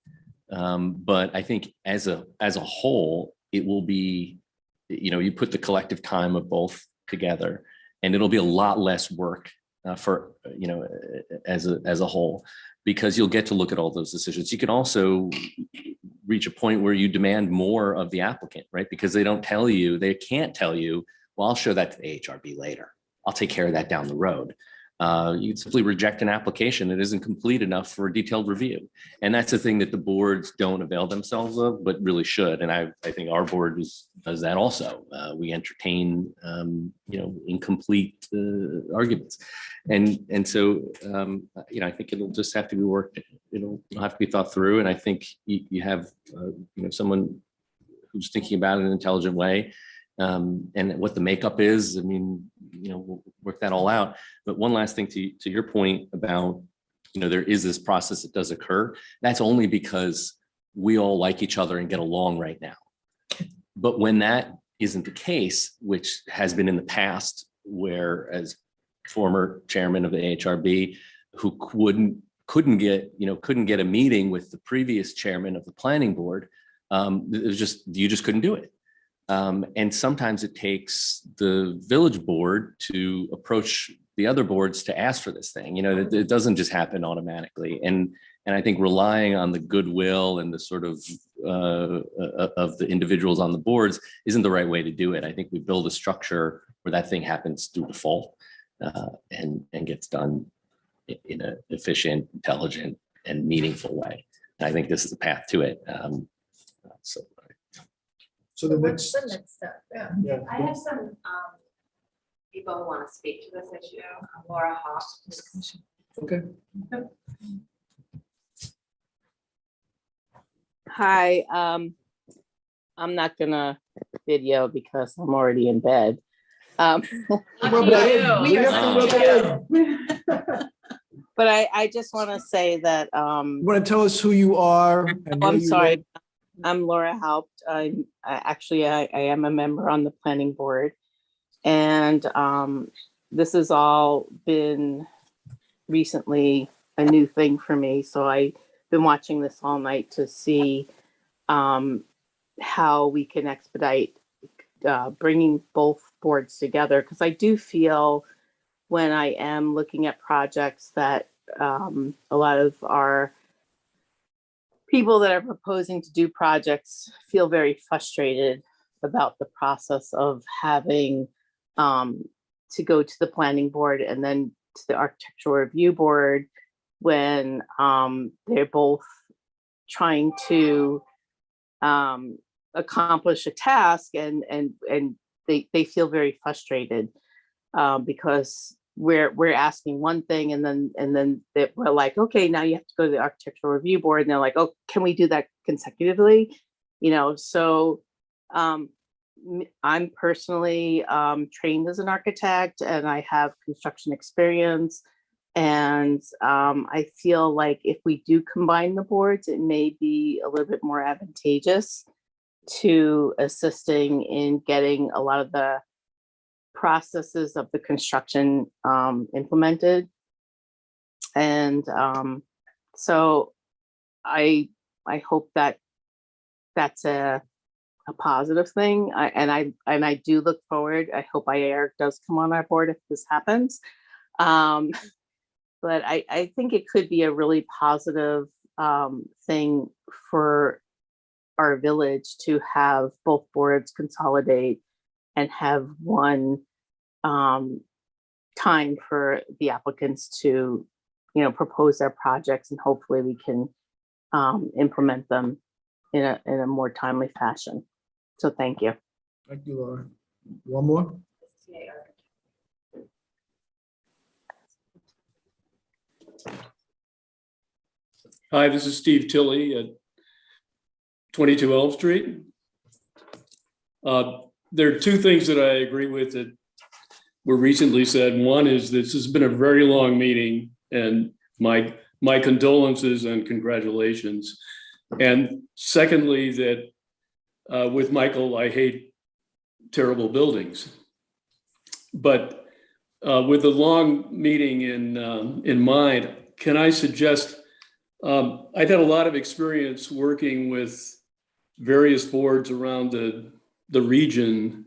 but I think as a whole, it will be, you know, you put the collective time of both together and it'll be a lot less work for, you know, as a whole, because you'll get to look at all those decisions. You can also reach a point where you demand more of the applicant, right? Because they can't tell you, well, I'll show that to the HRB later. I'll take care of that down the road. You can simply reject an application that isn't complete enough for a detailed review. And that's the thing that the boards don't avail themselves of, but really should. And I think our board does that also. We entertain, you know, incomplete arguments. And so, you know, I think it'll just have to be worked. It'll have to be thought through. And I think you have, you know, someone who's thinking about it in an intelligent way. And what the makeup is, I mean, you know, we'll work that all out. But one last thing to your point about, you know, there is this process that does occur. That's only because we all like each other and get along right now. But when that isn't the case, which has been in the past, where as former chairman of the HRB, who couldn't get a meeting with the previous chairman of the planning board, it was just, you just couldn't do it. And sometimes it takes the village board to approach the other boards to ask for this thing. You know, it doesn't just happen automatically. And I think relying on the goodwill and the sort of the individuals on the boards isn't the right way to do it. I think we build a structure where that thing happens through default and gets done in an efficient, intelligent, and meaningful way. And I think this is the path to it. So the next. The next step, yeah. I have some people who want to speak to this issue. Laura Hoff. Okay. Hi, I'm not gonna video because I'm already in bed. But I just want to say that. You want to tell us who you are? And where I'm you sorry. live? I'm Laura Haupt. I am a member on the planning board. And this has all been recently a new thing for me. So I've been watching this all night to see how we can expedite bringing both boards together. Because I do feel when I am looking at projects that a lot of our people that are proposing to do projects feel very frustrated about the process of having to go to the planning board and then to the architectural review board when they're both trying to accomplish a task and they feel very frustrated because we're asking one thing and then we're like, okay, now you have to go to the architectural review board, and they're like, oh, can we do that consecutively? You know, so I'm personally trained as an architect and I have construction experience. And I feel like if we do combine the boards, it may be a little bit more advantageous to assisting in getting a lot of the processes of the construction implemented. And so I hope that that's a positive thing. I do look forward. I hope IAR does come on our board if this happens. But I think it could be a really positive thing for our village to have both boards consolidate and have one time for the applicants to, propose their projects, and hopefully we can implement them in a more timely fashion. So thank you. Thank you, Laura. One more? Hi, this is Steve Tilley at 22 Elm Street. There are two things that I agree with that were recently said. One is this has been a very long meeting, and my condolences and congratulations. And secondly, that with Michael, I hate terrible buildings. But with the long meeting in mind, can I suggest, I've had a lot of experience working with various boards around the region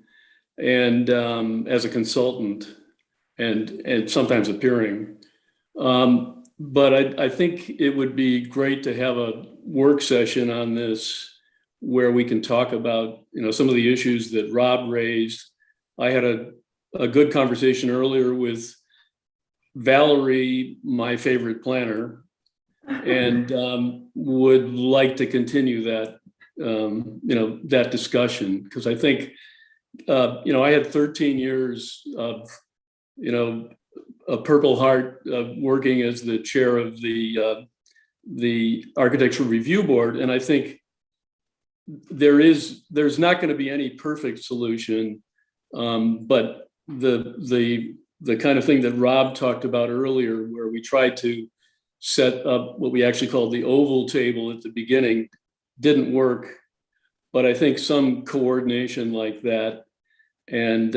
and as a consultant and sometimes appearing. But I think it would be great to have a work session on this where we can talk about, some of the issues that Rob raised. I had a good conversation earlier with Valerie, my favorite planner, and would like to continue that, that discussion, because I think, I had 13 years of, a Purple Heart working as the chair of the Architectural Review Board, and I think there's not going to be any perfect solution, but the kind of thing that Rob talked about earlier, where we tried to set up what we actually called the oval table at the beginning, didn't work. But I think some coordination like that, and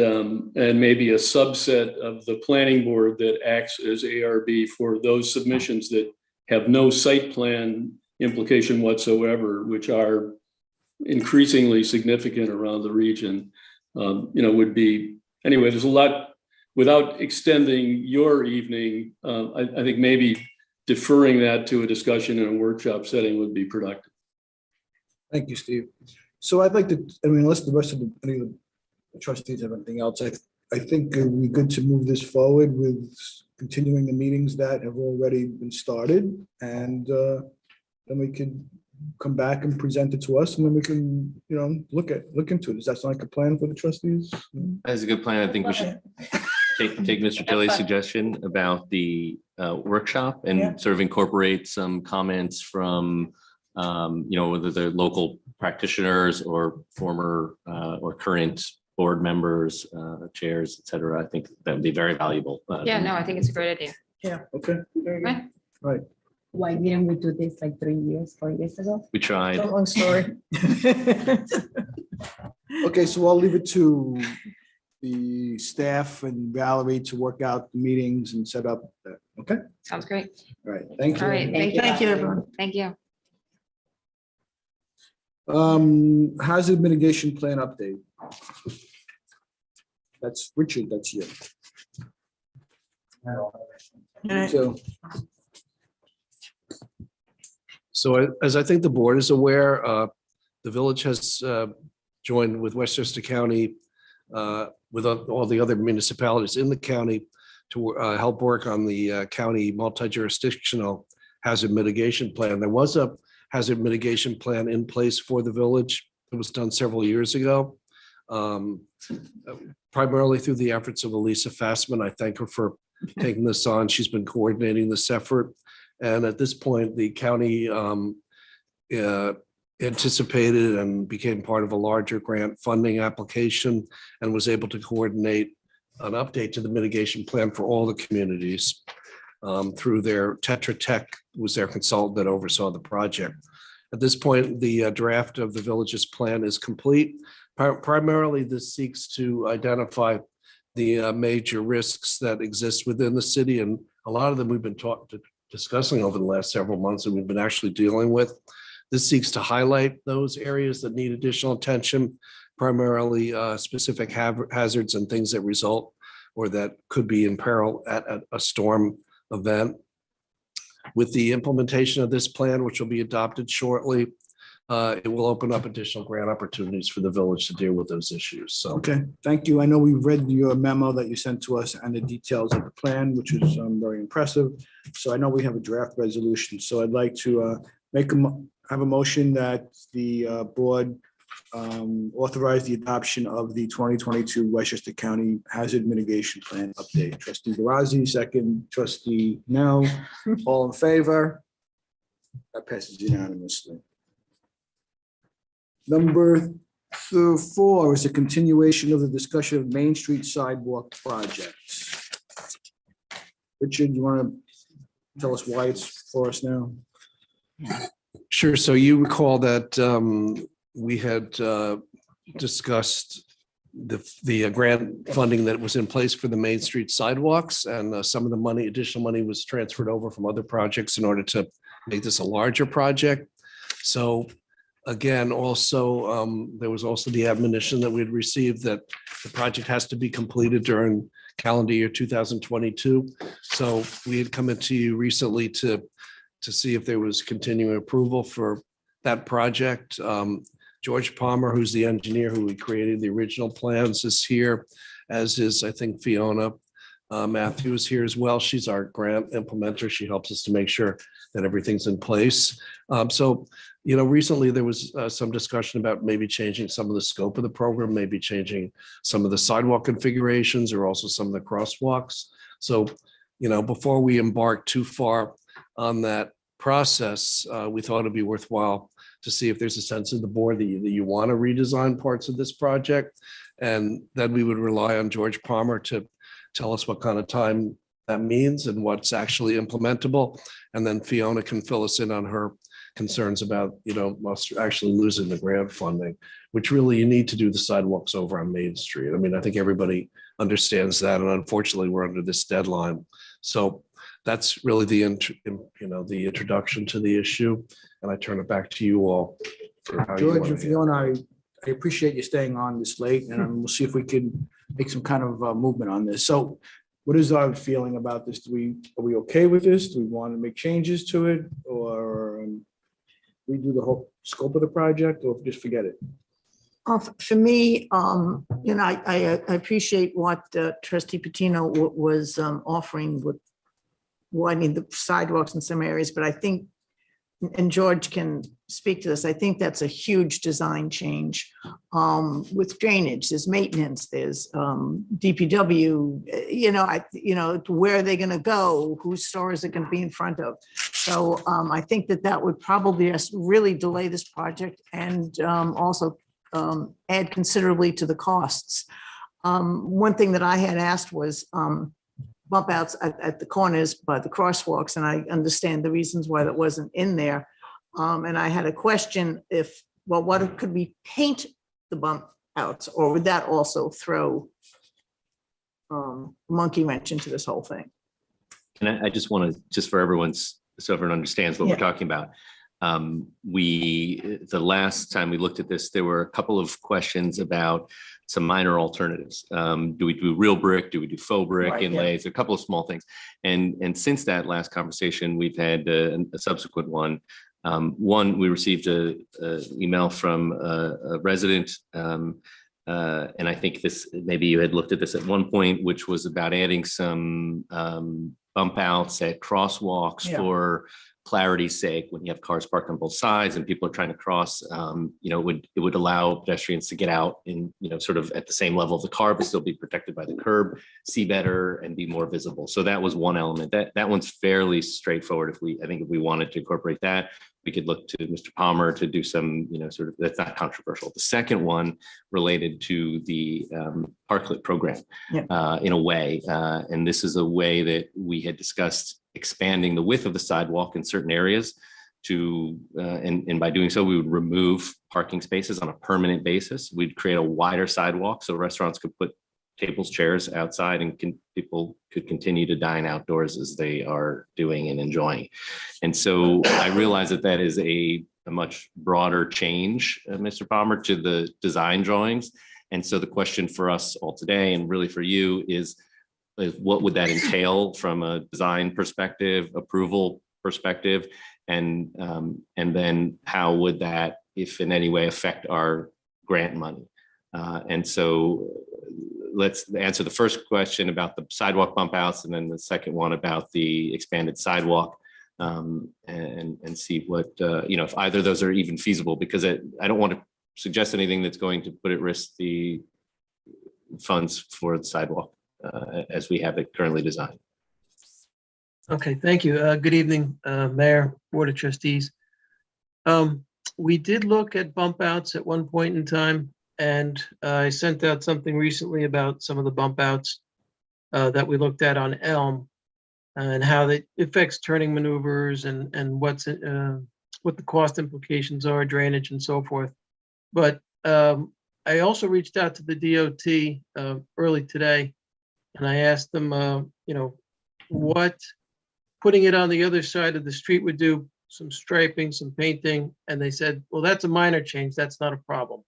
maybe a subset of the planning board that acts as ARB for those submissions that have no site plan implication whatsoever, which are increasingly significant around the region, would be, anyway, there's a lot, without extending your evening, I think maybe deferring that to a discussion in a workshop setting would be productive. Thank you, Steve. So I'd like to, unless the rest of any of the trustees have anything else, I think it would be good to move this forward with continuing the meetings that have already been started, and then we could come back and present it to us, and then we can, look into it. Does that sound like a plan for the trustees? That's a good plan. I think we should take Mr. Tilley's suggestion about the workshop and sort of incorporate some comments from, whether they're local practitioners or former or current board members, chairs, et cetera. I think that would be very valuable. Yeah, no, I think it's a great idea. Yeah. Okay. Very good. Right. Why didn't we do this like 3 years, 4 years ago? We tried. It's a long story. Okay, so I'll leave it to the staff and Valerie to work out the meetings and set up that. Okay. Sounds great. All right. Thank you. All right, thank you. Thank you, everyone. Thank you. Hazard mitigation plan update. That's Richard, that's you. So as I think the board is aware, the village has joined with Westchester County, with all the other municipalities in the county to help work on the county multi-jurisdictional hazard mitigation plan. There was a hazard mitigation plan in place for the village. It was done several years ago, primarily through the efforts of Elisa Fassman. I thank her for taking this on. She's been coordinating this effort. And at this point, the county anticipated and became part of a larger grant funding application and was able to coordinate an update to the mitigation plan for all the communities through their Tetra Tech was their consultant that oversaw the project. At this point, the draft of the village's plan is complete. Primarily, this seeks to identify the major risks that exist within the city, and a lot of them we've been discussing over the last several months and we've been actually dealing with. This seeks to highlight those areas that need additional attention, primarily specific hazards and things that result or that could be in peril at a storm event. With the implementation of this plan, which will be adopted shortly, it will open up additional grant opportunities for the village to deal with those issues. So. Okay, thank you. I know we've read your memo that you sent to us and the details of the plan, which is very impressive. So I know we have a draft resolution. So I'd like to have a motion that the board authorize the adoption of the 2022 Westchester County Hazard Mitigation Plan update. Trustee Durazi, second. Trustee Nell, all in favor? That passes unanimously. Number 4 is a continuation of the discussion of Main Street sidewalk projects. Richard, you want to tell us why it's for us now? Sure. So you recall that we had discussed the grant funding that was in place for the Main Street sidewalks, and some of the money, additional money, was transferred over from other projects in order to make this a larger project. So again, also, there was also the admonition that we had received that the project has to be completed during calendar year 2022. So we had come into you recently to see if there was continuing approval for that project. George Palmer, who's the engineer who created the original plans, is here, as is, I think, Fiona Matthew is here as well. She's our grant implementer. She helps us to make sure that everything's in place. So, you know, recently there was some discussion about maybe changing some of the scope of the program, maybe changing some of the sidewalk configurations or also some of the crosswalks. So, you know, before we embark too far on that process, we thought it'd be worthwhile to see if there's a sense of the board that you want to redesign parts of this project. And then we would rely on George Palmer to tell us what kind of time that means and what's actually implementable. And then Fiona can fill us in on her concerns about, you know, us actually losing the grant funding, which really you need to do the sidewalks over on Main Street. I mean, I think everybody understands that. And unfortunately, we're under this deadline. So that's really the introduction to the issue. And I turn it back to you all. For how you George wanna and Fiona, I appreciate you staying on this late, and we'll see if we can make some kind of movement on this. So what is our feeling about this? Are we okay with this? Do we want to make changes to it, or redo the whole scope of the project, or just forget it? For me, you know, I appreciate what Trustee Patino was offering with widening the sidewalks in some areas, but I think, and George can speak to this, I think that's a huge design change with drainage, there's maintenance, there's DPW, where are they going to go? Whose store is it going to be in front of? So I think that would probably just really delay this project and also add considerably to the costs. One thing that I had asked was bump outs at the corners by the crosswalks, and I understand the reasons why that wasn't in there. And I had a question what could we paint the bump outs, or would that also throw monkey wrench into this whole thing? And I just want to, just for so everyone understands what we're talking about. The last time we looked at this, there were a couple of questions about some minor alternatives. Do we do real brick? Do we do faux brick inlays? A couple of small things. And since that last conversation, we've had a subsequent one. We received an email from a resident, and I think maybe you had looked at this at one point, which was about adding some bump outs at crosswalks for clarity's sake. When you have cars parked on both sides and people are trying to cross, it would allow pedestrians to get out in, sort of at the same level of the car, but still be protected by the curb, see better, and be more visible. So that was one element. That one's fairly straightforward. I think if we wanted to incorporate that, we could look to Mr. Palmer to do some, that's not controversial. The second one related to the Parklet program in a way. And this is a way that we had discussed expanding the width of the sidewalk in certain areas and by doing so, we would remove parking spaces on a permanent basis. We'd create a wider sidewalk so restaurants could put tables, chairs outside, and people could continue to dine outdoors as they are doing and enjoying. And so I realize that is a much broader change, Mr. Palmer, to the design drawings. And so the question for us all today, and really for you, is what would that entail from a design perspective, approval perspective, and then how would that if in any way affect our grant money. And so let's answer the first question about the sidewalk bump outs, and then the second one about the expanded sidewalk, and see what, if either of those are even feasible, because I don't want to suggest anything that's going to put at risk the funds for the sidewalk as we have it currently designed. Okay, thank you. Good evening, Mayor, Board of Trustees. We did look at bump outs at one point in time, and I sent out something recently about some of the bump outs that we looked at on Elm and how that affects turning maneuvers and what the cost implications are, drainage and so forth. But I also reached out to the DOT early today, and I asked them, what putting it on the other side of the street would do, some striping, some painting, and they said, well, that's a minor change, that's not a problem.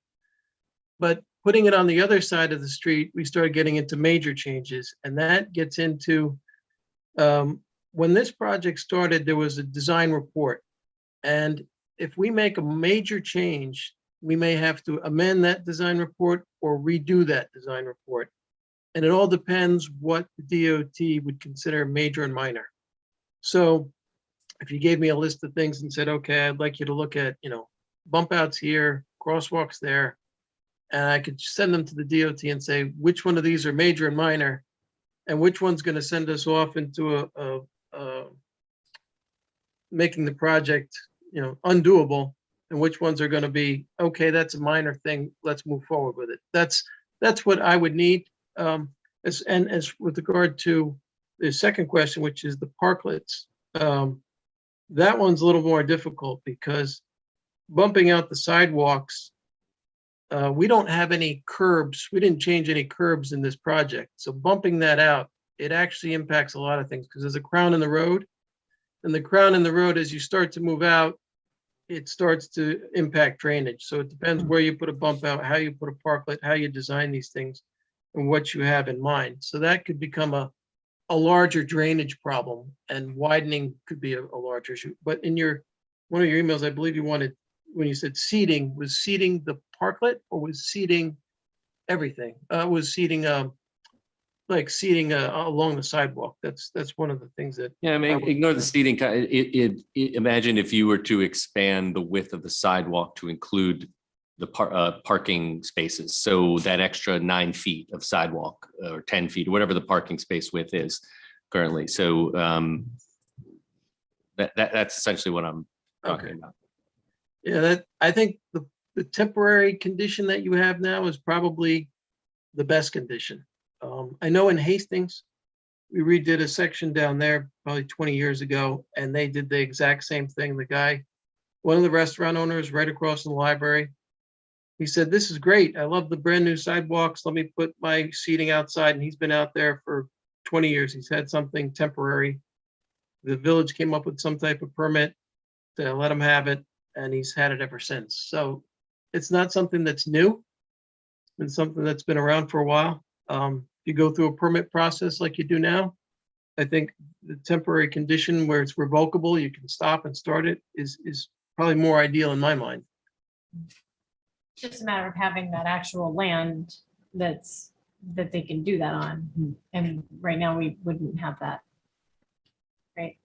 But putting it on the other side of the street, we started getting into major changes, and that gets into, when this project started, there was a design report. And if we make a major change, we may have to amend that design report or redo that design report. And it all depends what the DOT would consider major and minor. So if you gave me a list of things and said, okay, I'd like you to look at, bump outs here, crosswalks there, and I could send them to the DOT and say, which one of these are major and minor, and which one's going to send us off into making the project, undoable, and which ones are going to be, okay, that's a minor thing, let's move forward with it. That's what I would need. As with regard to the second question, which is the parklets, that one's a little more difficult because bumping out the sidewalks, we don't have any curbs. We didn't change any curbs in this project. So bumping that out, it actually impacts a lot of things because there's a crown in the road. And the crown in the road, as you start to move out, it starts to impact drainage. So it depends where you put a bump out, how you put a parklet, how you design these things, and what you have in mind. So that could become a larger drainage problem, and widening could be a larger issue. But in one of your emails, I believe you wanted, when you said seating, was seating the parklet or was seating everything? Was seating like seating along the sidewalk? That's one of the things that. Yeah, I mean, ignore the seating. Imagine if you were to expand the width of the sidewalk to include the parking spaces. So that extra 9 feet of sidewalk or 10 feet, or whatever the parking space width is currently. So that's essentially what I'm talking about. Yeah, I think the temporary condition that you have now is probably the best condition. I know in Hastings, we redid a section down there probably 20 years ago, and they did the exact same thing. The guy, one of the restaurant owners right across from the library, he said, this is great. I love the brand new sidewalks. Let me put my seating outside. And he's been out there for 20 years. He's had something temporary. The village came up with some type of permit to let him have it, and he's had it ever since. So it's not something that's new. It's been something that's been around for a while. If you go through a permit process like you do now, I think the temporary condition where it's revocable, you can stop and start it, is probably more ideal in my mind. Just a matter of having that actual land that they can do that on. And right now we wouldn't have that. Right?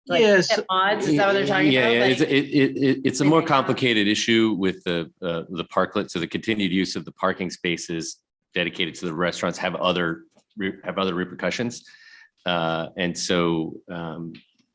Like, Yes. odds, is that what they're talking Yeah, about? yeah, Like, it's a more complicated issue with the parklet. So the continued use of the parking spaces dedicated to the restaurants have other repercussions. And so,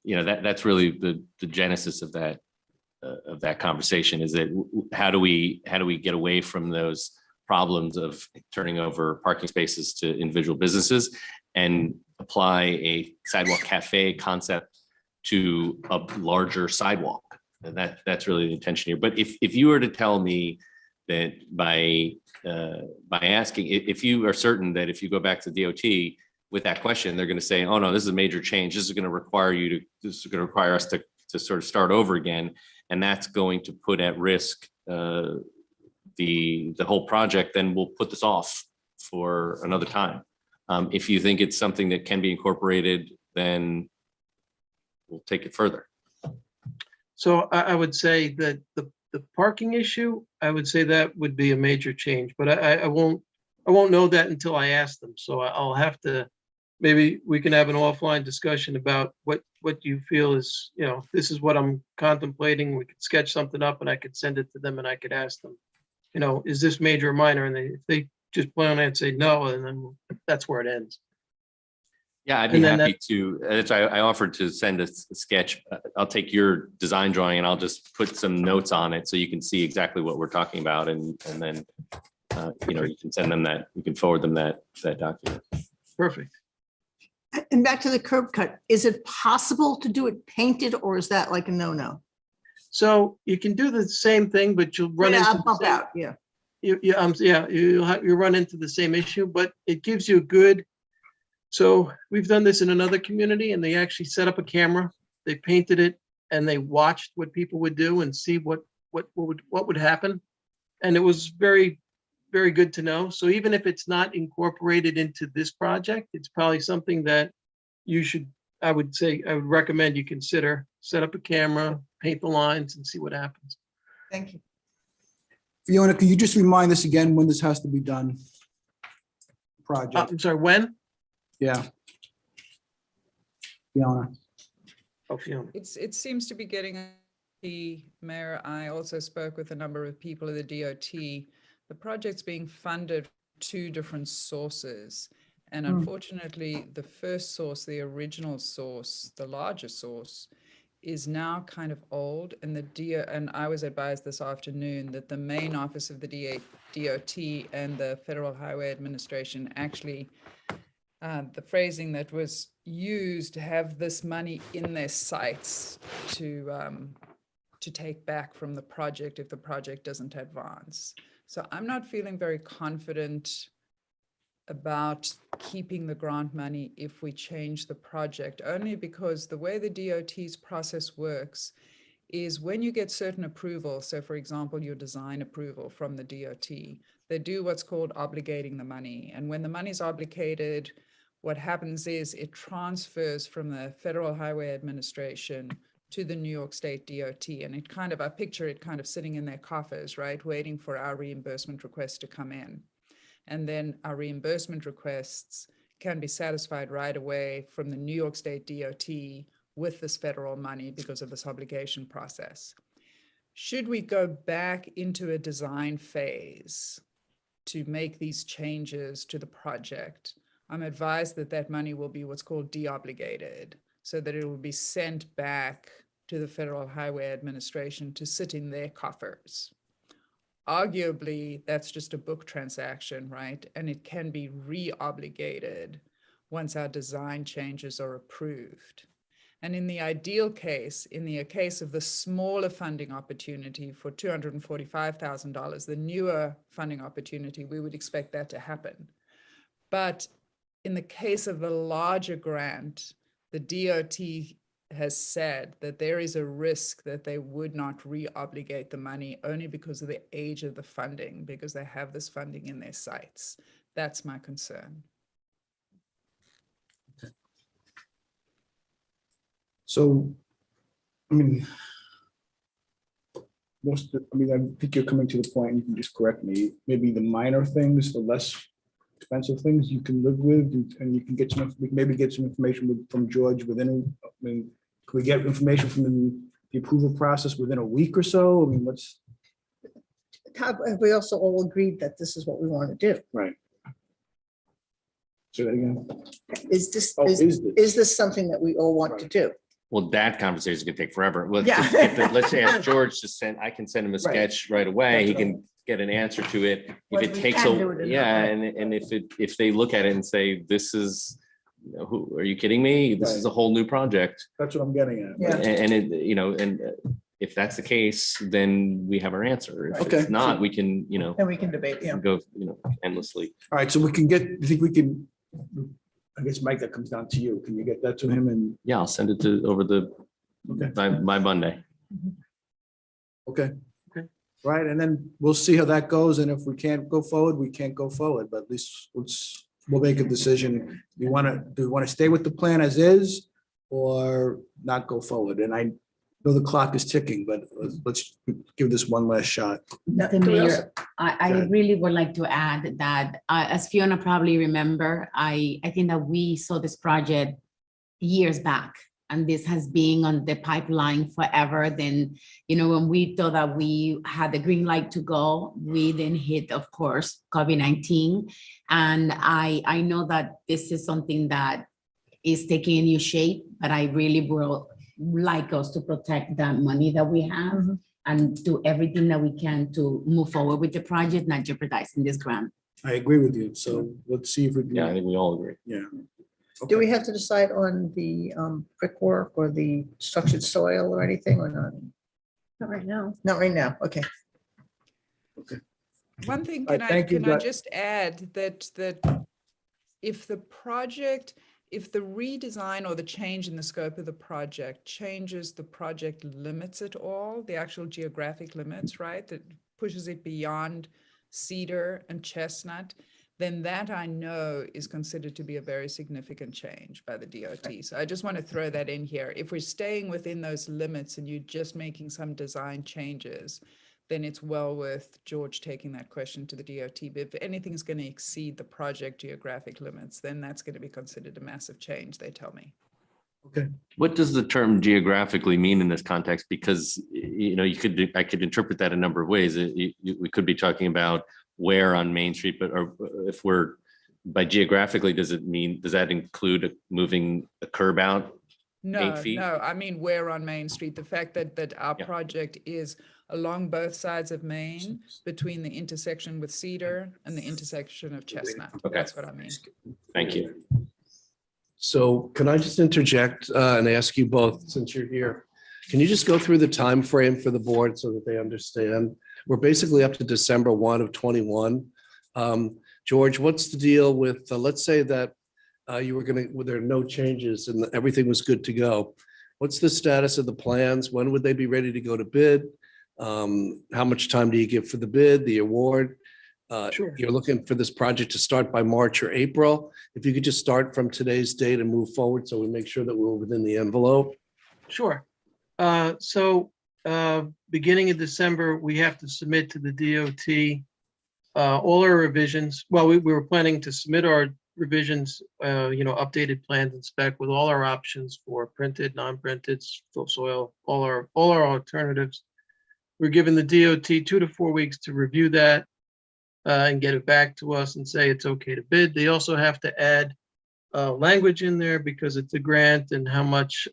that's really the genesis of that conversation, is that how do we get away from those problems of turning over parking spaces to individual businesses and apply a sidewalk cafe concept to a larger sidewalk. And that's really the intention here. But if you were to tell me that by asking, if you are certain that if you go back to DOT with that question, they're going to say, oh no, this is a major change. This is going to require us to sort of start over again. And that's going to put at risk the whole project, then we'll put this off for another time. If you think it's something that can be incorporated, then we'll take it further. So I would say that the parking issue, I would say that would be a major change, but I won't know that until I ask them. So I'll have to, maybe we can have an offline discussion about what you feel is, this is what I'm contemplating. We could sketch something up and I could send it to them and I could ask them, is this major or minor? And if they just plan on it and say no, and then that's where it ends. Yeah, I'd be And then happy to, I offered to send a sketch. I'll take your design drawing and I'll just put some notes on it so you can see exactly what we're talking about. And then, you can send them that, you can forward them that document. Perfect. And back to the curb cut, is it possible to do it painted or is that like a no-no? So you can do the same thing, but you'll run Yeah, into I'll the bump same- out, yeah. You run into the same issue, but it gives you a good. So we've done this in another community and they actually set up a camera, they painted it and they watched what people would do and see what would happen. And it was very, very good to know. So even if it's not incorporated into this project, it's probably something that I would recommend you consider. Set up a camera, paint the lines and see what happens. Thank you. Fiona, can you just remind us again when this has to be done? Project, I'm sorry, when? yeah. Fiona. Oh, Fiona. It seems to be getting the mayor. I also spoke with a number of people at the DOT. The project's being funded from 2 different sources. And unfortunately, the first source, the original source, the larger source, is now kind of old. And I was advised this afternoon that the main office of the DOT and the Federal Highway Administration actually, the phrasing that was used, have this money in their sights to take back from the project if the project doesn't advance. So I'm not feeling very confident about keeping the grant money if we change the project, only because the way the DOT's process works is when you get certain approval, so for example, your design approval from the DOT, they do what's called obligating the money. And when the money's obligated, what happens is it transfers from the Federal Highway Administration to the New York State DOT. And I picture it kind of sitting in their coffers, right? Waiting for our reimbursement requests to come in. And then our reimbursement requests can be satisfied right away from the New York State DOT with this federal money because of this obligation process. Should we go back into a design phase to make these changes to the project, I'm advised that that money will be what's called deobligated, so that it will be sent back to the Federal Highway Administration to sit in their coffers. Arguably, that's just a book transaction, right? And it can be re-obligated once our design changes are approved. And in the ideal case, in the case of the smaller funding opportunity for $245,000, the newer funding opportunity, we would expect that to happen. But in the case of the larger grant, the DOT has said that there is a risk that they would not re-obligate the money only because of the age of the funding, because they have this funding in their sights. That's my concern. So, I mean, I think you're coming to the point, you can just correct me, maybe the minor things, the less expensive things you can live with, and you can get maybe get some information from George within, can we get information from the approval process within a week or so? I mean, We also all agreed that this is what we want to do. Right. Say that again. Is this, Oh, is this something that we all want to do? Well, that conversation could take forever. Let's Yeah. let's ask George to send, I can send him a sketch right away. He can get an answer to it. If Whether it we takes, can do it or yeah, not. and if they look at it and say, this is, who, are you kidding me? This is a whole new project. That's what I'm getting at. Yeah. And if that's the case, then we have our answer. If Okay. it's not, we can, And we can debate, yeah. go, endlessly. All right, so we can get, you think we can, I guess, Mike, that comes down to you. Can you get that to him? And Yeah, I'll send it over by Monday. okay. Right, and then we'll see how that goes, and if we can't go forward, we can't go forward, but at least we'll make a decision. Do we want to stay with the plan as is or not go forward? And know the clock is ticking, but let's give this one last shot. The do we also- mayor, I really would like to add that, as Fiona probably remember, I think that we saw this project years back. And this has been on the pipeline forever. Then, when we thought that we had the green light to go, we then hit, of course, COVID-19. And I know that this is something that is taking a new shape, but I really would like us to protect the money that we have and do everything that we can to move forward with the project, not jeopardizing this grant. I agree with you. So let's see if we can. Yeah, I think we all agree. Yeah. Do we have to decide on the brickwork or the structured soil or anything or not? Not right now. Not right now, okay. One thing, All right, thank you, can I but- just add that if the redesign or the change in the scope of the project changes the project limits at all, the actual geographic limits, right? That pushes it beyond cedar and chestnut, then that I know is considered to be a very significant change by the DOT. So I just want to throw that in here. If we're staying within those limits and you're just making some design changes, then it's well worth George taking that question to the DOT. But if anything's going to exceed the project geographic limits, then that's going to be considered a massive change, they tell me. Okay. What does the term geographically mean in this context? Because, I could interpret that a number of ways. We could be talking about where on Main Street, but if we're by geographically, does that include moving a curb out 8 feet? No, I mean, where on Main Street, the fact that our project is along both sides of Main, between the intersection with Cedar and the intersection of Chestnut. Okay. That's what I mean. Thank you. So can I just interject and ask you both, since you're here, can you just go through the time frame for the board so that they understand? We're basically up to December 1 of 21. George, what's the deal with, let's say that you were there are no changes and everything was good to go. What's the status of the plans? When would they be ready to go to bid? How much time do you give for the bid, the award? Sure. You're looking for this project to start by March or April. If you could just start from today's date and move forward so we make sure that we're within the envelope. Sure. Beginning of December, we have to submit to the DOT all our revisions. Well, we were planning to submit our revisions, updated plans and spec with all our options for printed, non-printed, full soil, all our alternatives. We're giving the DOT 2 to 4 weeks to review that and get it back to us and say it's okay to bid. They also have to add language in there because it's a grant and how much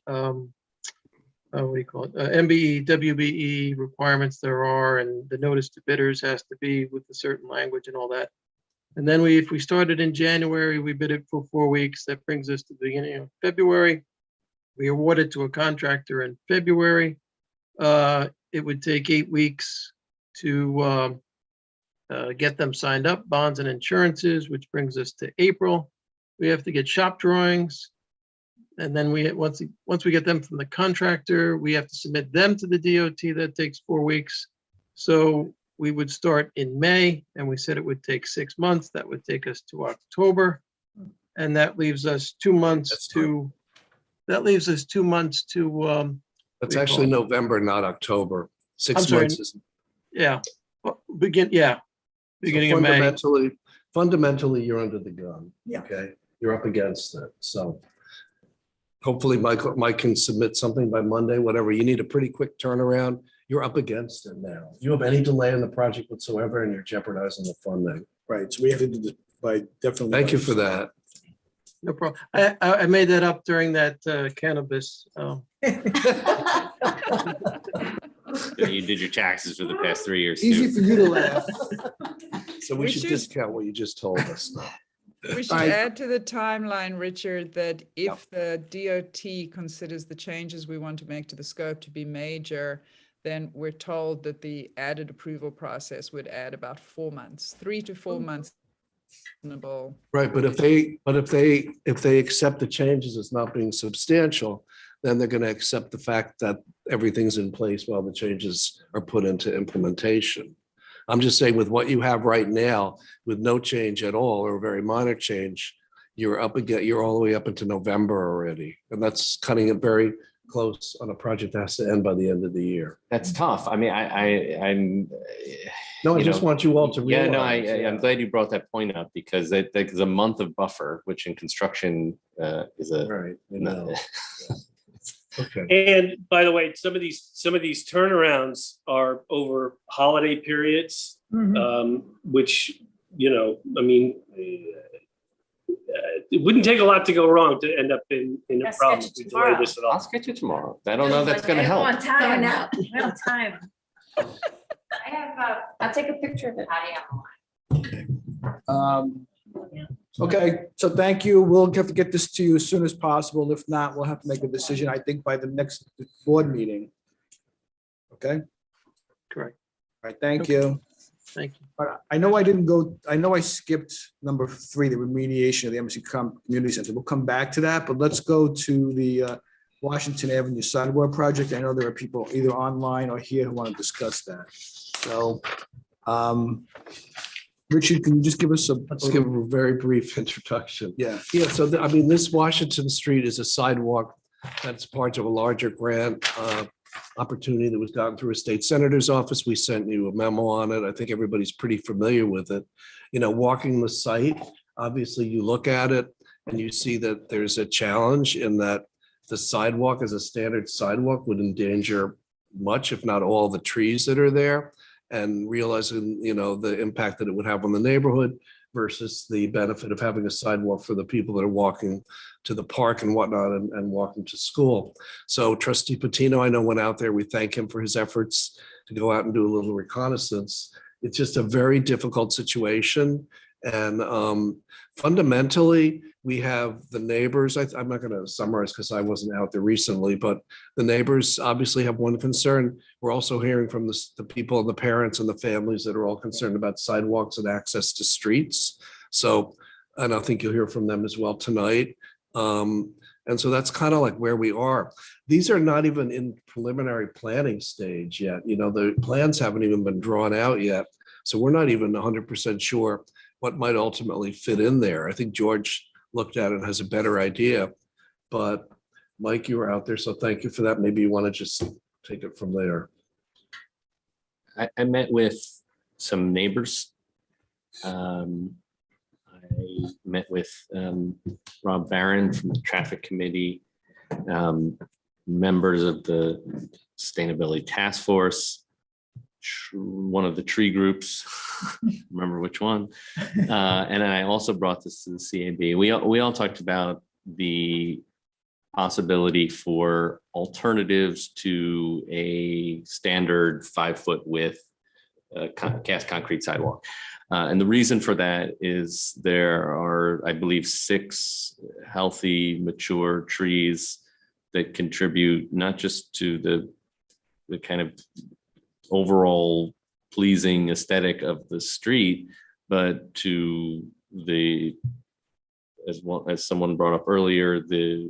MBE, WBE requirements there are, and the notice to bidders has to be with a certain language and all that. And then if we started in January, we bid it for 4 weeks. That brings us to the beginning of February. We award it to a contractor in February. It would take 8 weeks to get them signed up, bonds and insurances, which brings us to April. We have to get shop drawings. And then once we get them from the contractor, we have to submit them to the DOT. That takes 4 weeks. So we would start in May, and we said it would take 6 months. That would take us to October. And that leaves us 2 months to, That's actually November, not October. I'm 6 sorry. months is. Beginning of May. Fundamentally, you're under the gun. Yeah. Okay, you're up against it. So hopefully Mike can submit something by Monday, whatever. You need a pretty quick turnaround. You're up against it now. If you have any delay in the project whatsoever and you're jeopardizing the funding. Right, so we have to do this by definitely. Thank you for that. No problem. I made that up during that cannabis. You did your taxes for the past 3 years. Easy too. for you to laugh. So we should discount what you just told us. We should add to the timeline, Richard, that if the DOT considers the changes we want to make to the scope to be major, then we're told that the added approval process would add about 4 months, 3 to 4 months. Right, but if they accept the changes as not being substantial, then they're going to accept the fact that everything's in place while the changes are put into implementation. I'm just saying with what you have right now, with no change at all or a very minor change, you're all the way up into November already. And that's cutting it very, close on a project that has to end by the end of the year. That's tough. I mean, I'm. No, I you just know, want you all to Yeah, no, realize, I'm glad you brought that point up because there's a month of buffer, which in construction is a. Right. Okay. And by the way, some of these turnarounds are over holiday periods, which, I mean, it wouldn't take a lot to go wrong to end up in a problem if we delay this at all. I'll sketch it tomorrow. I don't know that's gonna help. We don't time. I have, I'll take a picture of it. Okay, so thank you. We'll have to get this to you as soon as possible. If not, we'll have to make a decision, I think, by the next board meeting. Okay, Correct. all right, thank you. Thank you. But I know I skipped number 3, the remediation of the Embassy Community Center. We'll come back to that, but let's go to the Washington Avenue sidewalk project. I know there are people either online or here who want to discuss that. So, Richard, can you just give us Let's give a very brief introduction. Yeah. Yeah, so I mean, this Washington Street is a sidewalk that's part of a larger grant opportunity that was gotten through a state senator's office. We sent you a memo on it. I think everybody's pretty familiar with it. Walking the site, obviously you look at it and you see that there's a challenge in that the sidewalk as a standard sidewalk would endanger much, if not all, the trees that are there. And realizing, the impact that it would have on the neighborhood versus the benefit of having a sidewalk for the people that are walking to the park and whatnot and walking to school. So Trustee Patino, I know, went out there. We thank him for his efforts to go out and do a little reconnaissance. It's just a very difficult situation. And fundamentally, we have the neighbors. I'm not going to summarize because I wasn't out there recently, but the neighbors obviously have one concern. We're also hearing from the people and the parents and the families that are all concerned about sidewalks and access to streets. So, and I think you'll hear from them as well tonight. And so that's kind of like where we are. These are not even in preliminary planning stage yet. The plans haven't even been drawn out yet. So we're not even 100% sure what might ultimately fit in there. I think George looked at it and has a better idea. But Mike, you were out there, so thank you for that. Maybe you want to just take it from there. I met with some neighbors. I met with Rob Barron from the Traffic Committee, members of the Sustainability Task Force, one of the tree groups, remember which one. And I also brought this to the CAB. We all talked about the possibility for alternatives to a standard 5-foot width cast concrete sidewalk. And the reason for that is there are, I believe, 6 healthy, mature trees that contribute not just to the kind of overall pleasing aesthetic of the street, but to as well as someone brought up earlier, the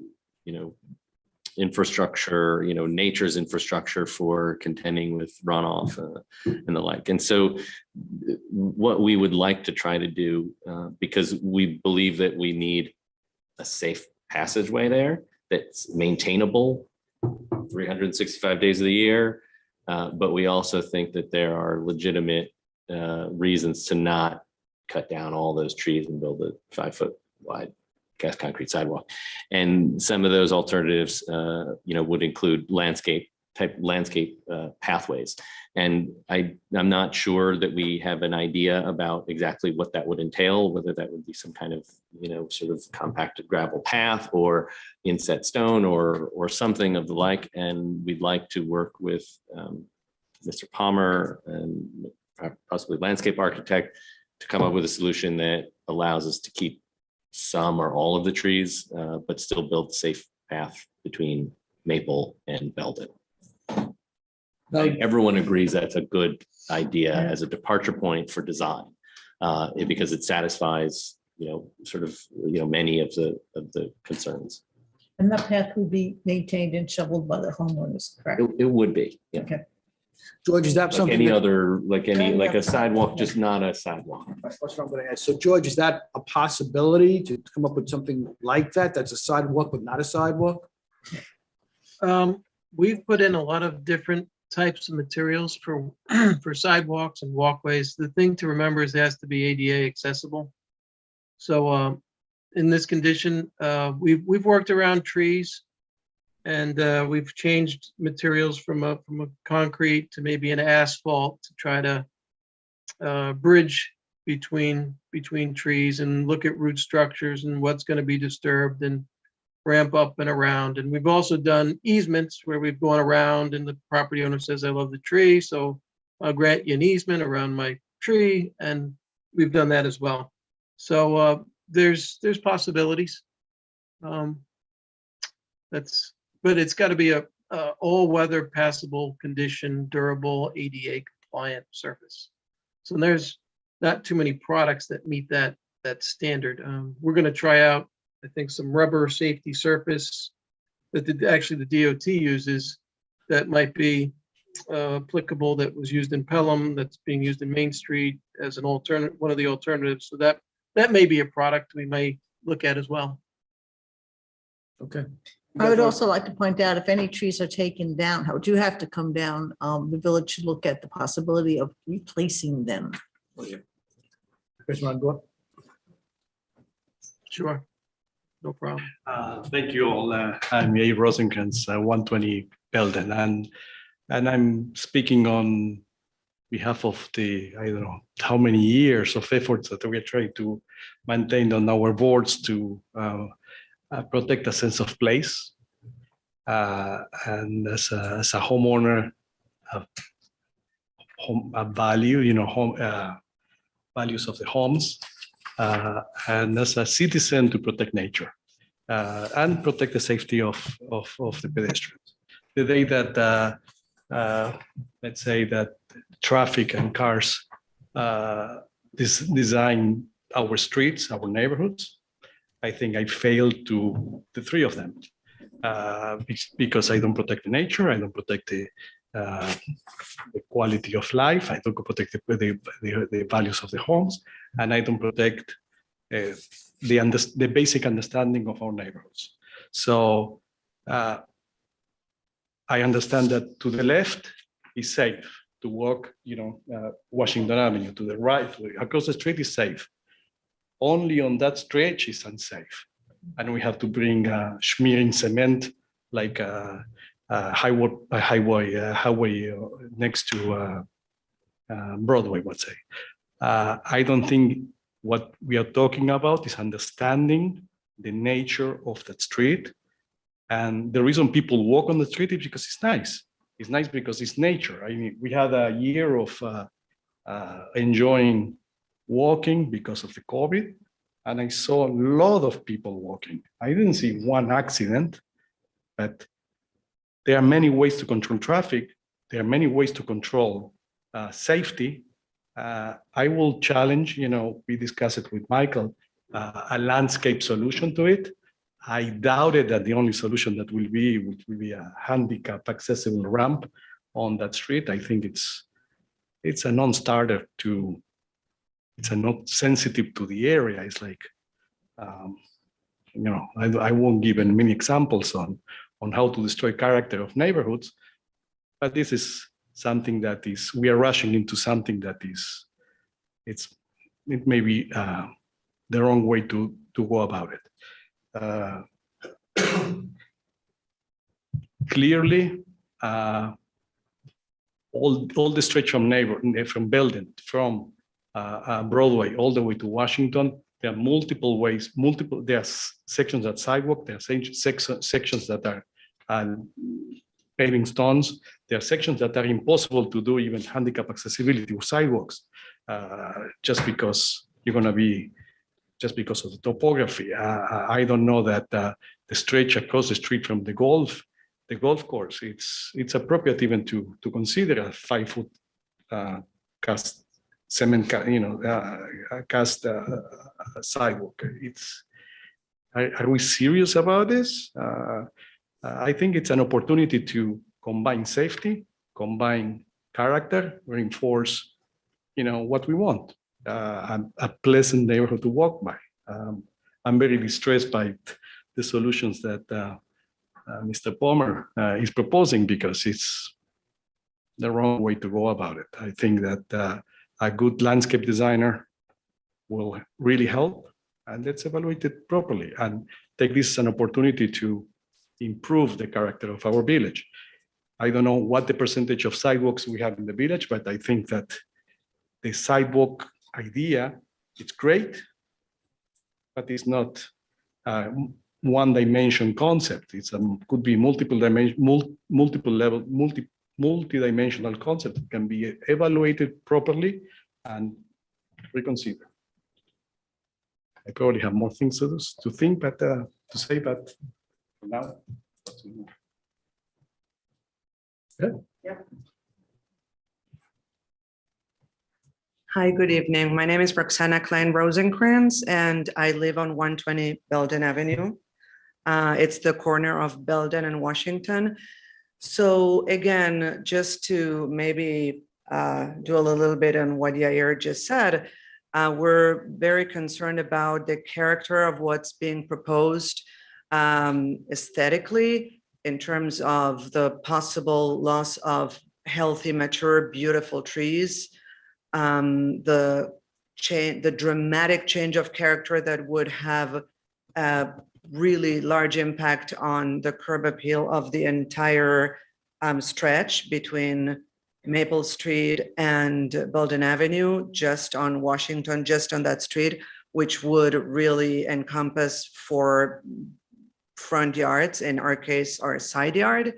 infrastructure, nature's infrastructure for contending with runoff and the like. And so what we would like to try to do, because we believe that we need a safe passageway there that's maintainable 365 days of the year. But we also think that there are legitimate reasons to not cut down all those trees and build a 5-foot wide cast concrete sidewalk. And some of those alternatives, would include landscape pathways. And I'm not sure that we have an idea about exactly what that would entail, whether that would be some kind of, sort of compacted gravel path or inset stone or something of the like. And we'd like to work with Mr. Palmer and possibly landscape architect to come up with a solution that allows us to keep some or all of the trees, but still build a safe path between Maple and Belden. Everyone agrees that's a good idea as a departure point for design, because it satisfies, many of the concerns. And that path would be maintained and shoveled by the homeowners, correct? It would be, yeah. Okay. George, is that Like something? any that- other, like a sidewalk, just not a sidewalk. That's what I'm going to ask. So George, is that a possibility to come up with something like that? That's a sidewalk, but not a sidewalk? We've put in a lot of different types of materials for for sidewalks and walkways. The thing to remember is it has to be ADA accessible. So in this condition, we've worked around trees, and we've changed materials from a concrete to maybe an asphalt to try to bridge between trees and look at root structures and what's going to be disturbed and ramp up and around. And we've also done easements where we've gone around and the property owner says, I love the tree, so I'll grant you an easement around my tree. And we've done that as well. So there's possibilities. But it's got to be a all-weather passable condition, durable, ADA compliant surface. So there's not too many products that meet that standard. We're going to try out, I think, some rubber safety surface that actually the DOT uses that might be applicable, that was used in Pelham, that's being used in Main Street as an alternate, one of the alternatives. So that may be a product we may look at as well. Okay. I would also like to point out, if any trees are taken down, how do have to come down, the village should look at the possibility of replacing them. Chris, want to go up? Sure, no problem. Thank you all. I'm A. Rosenkranz, 120 Belden, and I'm speaking on behalf of the, I don't know how many years of efforts that we are trying to maintain on our boards to protect a sense of place. And as a homeowner, a value, values of the homes, and as a citizen to protect nature and protect the safety of the pedestrians. The day that, let's say that traffic and cars design our streets, our neighborhoods, I think I failed to the three of them because I don't protect the nature, I don't protect the quality of life, I don't protect the values of the homes, and I don't protect the basic understanding of our neighborhoods. So I understand that to the left is safe to walk, Washington Avenue. To the right, across the street is safe. Only on that stretch is unsafe, and we have to bring smearing cement like a highway next to Broadway, let's say. I don't think what we are talking about is understanding the nature of that street, and the reason people walk on the street is because it's nice. It's nice because it's nature. I mean, we had a year of enjoying walking because of the COVID, and I saw a lot of people walking. I didn't see one accident, but there are many ways to control traffic. There are many ways to control safety. I will challenge, we discussed it with Michael, a landscape solution to it. I doubted that the only solution that will be a handicap accessible ramp on that street. I think it's a non-starter to, it's not sensitive to the area. It's like, I won't give many examples on how to destroy character of neighborhoods, but this is something that is, we are rushing into something that is, it may be the wrong way to go about it. Clearly, all the stretch from Belden, from Broadway all the way to Washington, there are multiple ways, there are sections that sidewalk, there are sections that are paving stones, there are sections that are impossible to do even handicap accessibility with sidewalks, just because of the topography. I don't know that the stretch across the street from the golf course, it's appropriate even to consider a 5-foot cast cement, cast sidewalk. Are we serious about this? I think it's an opportunity to combine safety, combine character, reinforce, what we want, a pleasant neighborhood to walk by. I'm very distressed by the solutions that Mr. Palmer is proposing, because it's the wrong way to go about it. I think that a good landscape designer will really help, and let's evaluate it properly and take this as an opportunity to improve the character of our village. I don't know what the percentage of sidewalks we have in the village, but I think that the sidewalk idea, it's great, but it's not a one-dimension concept. It's could be multi-dimensional concept. It can be evaluated properly and reconsidered. I probably have more things to think, but to say, but for now. Good. Hi, good evening. My name is Roxana Klein Rosenkrantz, and I live on 120 Belden Avenue. It's the corner of Belden and Washington. So again, just to maybe dwell a little bit on what Yair just said, we're very concerned about the character of what's being proposed aesthetically in terms of the possible loss of healthy, mature, beautiful trees. The dramatic change of character that would have a really large impact on the curb appeal of the entire stretch between Maple Street and Belden Avenue, just on Washington, just on that street, which would really encompass 4 front yards, in our case, our side yard.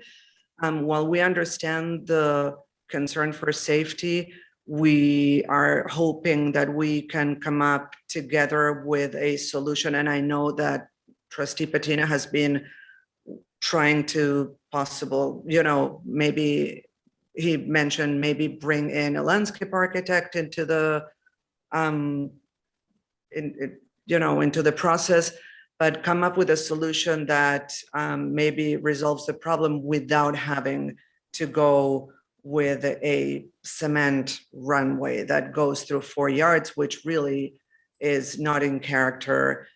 While we understand the concern for safety, we are hoping that we can come up together with a solution. And I know that Trustee Patina has been trying to maybe he mentioned maybe bring in a landscape architect into the into the process, but come up with a solution that maybe resolves the problem without having to go with a cement runway that goes through 4 yards, which really is not in character.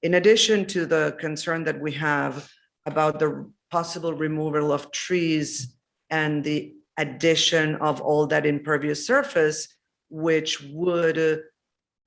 In addition to the concern that we have about the possible removal of trees and the addition of all that impervious surface, which would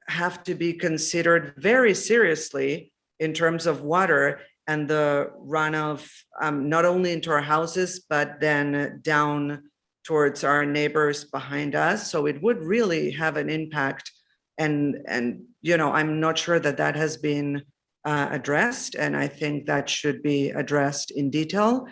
have to be considered very seriously in terms of water and the runoff, not only into our houses, but then down towards our neighbors behind us. So it would really have an impact. And I'm not sure that that has been addressed, and I think that should be addressed in detail.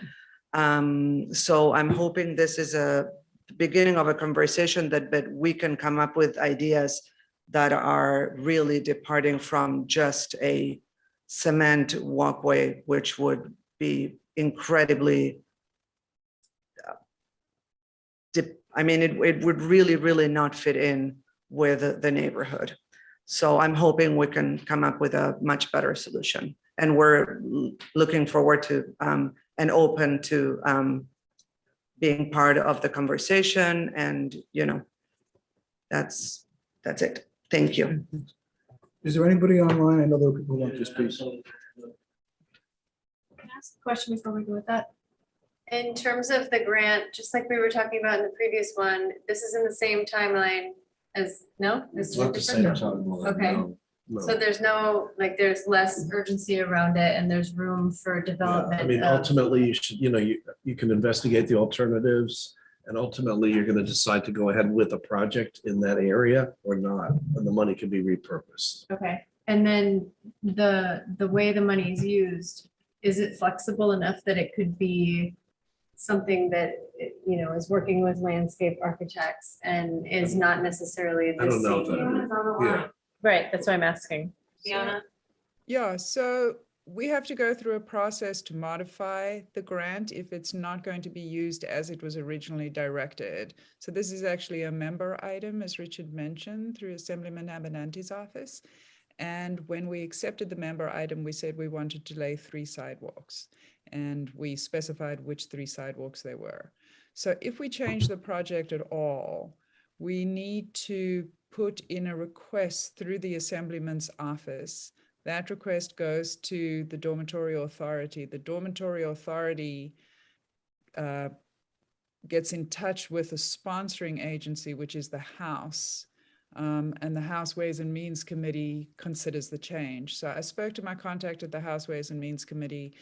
So I'm hoping this is a beginning of a conversation that we can come up with ideas that are really departing from just a cement walkway, which would be incredibly, it would really not fit in with the neighborhood. So I'm hoping we can come up with a much better solution. And we're looking forward to and open to being part of the conversation. And, that's it. Thank you. Is there anybody online? I know there are people who want to speak. Can I ask a question before we go with that? In terms of the grant, just like we were talking about in the previous one, this is in the same timeline as, no? This is Not the same different? timeline, Okay. no. So there's there's less urgency around it and there's room for development. I mean, of- ultimately, you should, you can investigate the alternatives, and ultimately, you're going to decide to go ahead with a project in that area or not, and the money can be repurposed. Okay, and then the way the money is used, is it flexible enough that it could be something that, is working with landscape architects and is not necessarily the I don't know same? Yeah. Right, that's what I'm asking. Fiona? Yeah, so we have to go through a process to modify the grant if it's not going to be used as it was originally directed. So this is actually a member item, as Richard mentioned, through Assemblyman Abenanti's office. And when we accepted the member item, we said we wanted to lay 3 sidewalks. And we specified which 3 sidewalks they were. So if we change the project at all, we need to put in a request through the Assemblyman's office That request goes to the dormitory authority. The dormitory authority gets in touch with the sponsoring agency, which is the House. And the House Ways and Means Committee considers the change. So I spoke to my contact at the House Ways and Means Committee.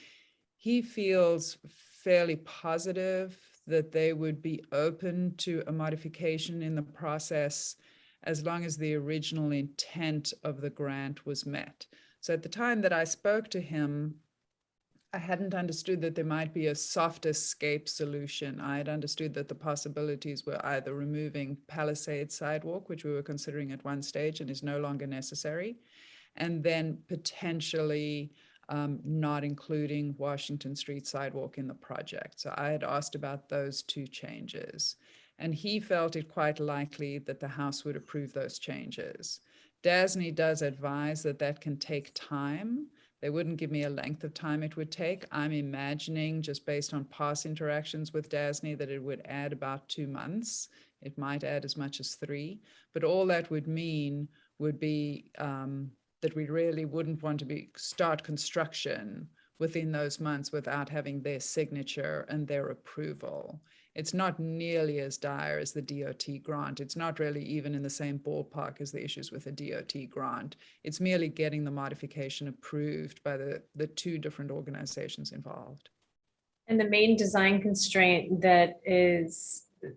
He feels fairly positive that they would be open to a modification in the process as long as the original intent of the grant was met. So at the time that I spoke to him, I hadn't understood that there might be a soft escape solution. I had understood that the possibilities were either removing Palisade sidewalk, which we were considering at one stage and is no longer necessary, and then potentially not including Washington Street sidewalk in the project. So I had asked about those two changes, and he felt it quite likely that the House would approve those changes. DASNY does advise that that can take time. They wouldn't give me a length of time it would take. I'm imagining, just based on past interactions with DASNY, that it would add about 2 months. It might add as much as 3, but all that would mean would be that we really wouldn't want to start construction within those months without having their signature and their approval. It's not nearly as dire as the DOT grant. It's not really even in the same ballpark as the issues with the DOT grant. It's merely getting the modification approved by the two different organizations involved. And the main design constraint that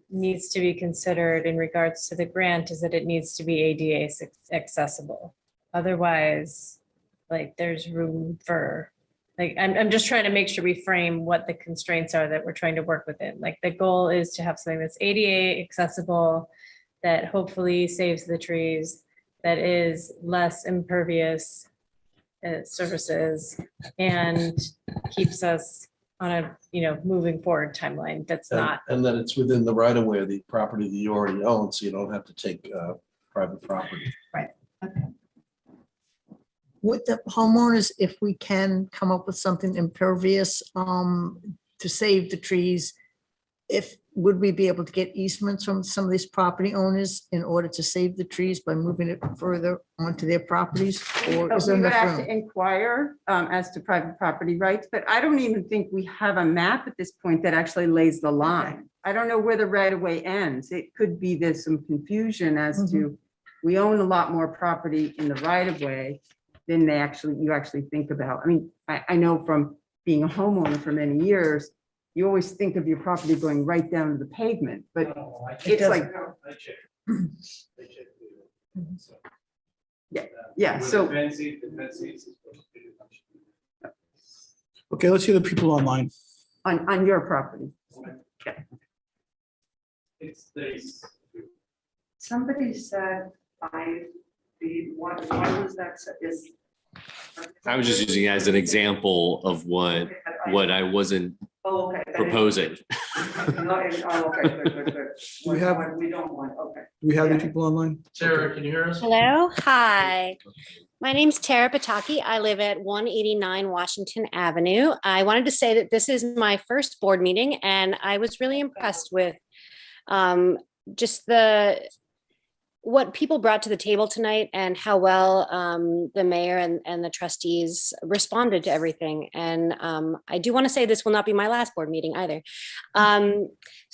needs to be considered in regards to the grant is that it needs to be ADA accessible. Otherwise, like, there's room for, like, I'm just trying to make sure we frame what the constraints are that we're trying to work within. Like, the goal is to have something that's ADA accessible, that hopefully saves the trees, that is less impervious surfaces, and keeps us on a, moving forward timeline that's not. And then it's within the right of way of the property that you already own, so you don't have to take private property. Right. Okay. With the homeowners, if we can come up with something impervious to save the trees, would we be able to get easements from some of these property owners in order to save the trees by moving it further onto their properties? Or is there We would enough have to room? inquire as to private property rights, but I don't even think we have a map at this point that actually lays the line. I don't know where the right of way ends. It could be there's some confusion as to, we own a lot more property in the right of way than you actually think about. I mean, I know from being a homeowner for many years, you always think of your property going right down to the pavement, but it's like, yeah, so. Okay, let's hear the people online. On your property. Okay. Somebody said 5 feet, why was that, I was just using it as an example of what I wasn't proposing. We have any people online? Sarah, can you hear us? Hello, hi. My name's Tara Pataki. I live at 189 Washington Avenue. I wanted to say that this is my first board meeting, and I was really impressed with just what people brought to the table tonight and how well the mayor and the trustees responded to everything. And I do want to say this will not be my last board meeting either.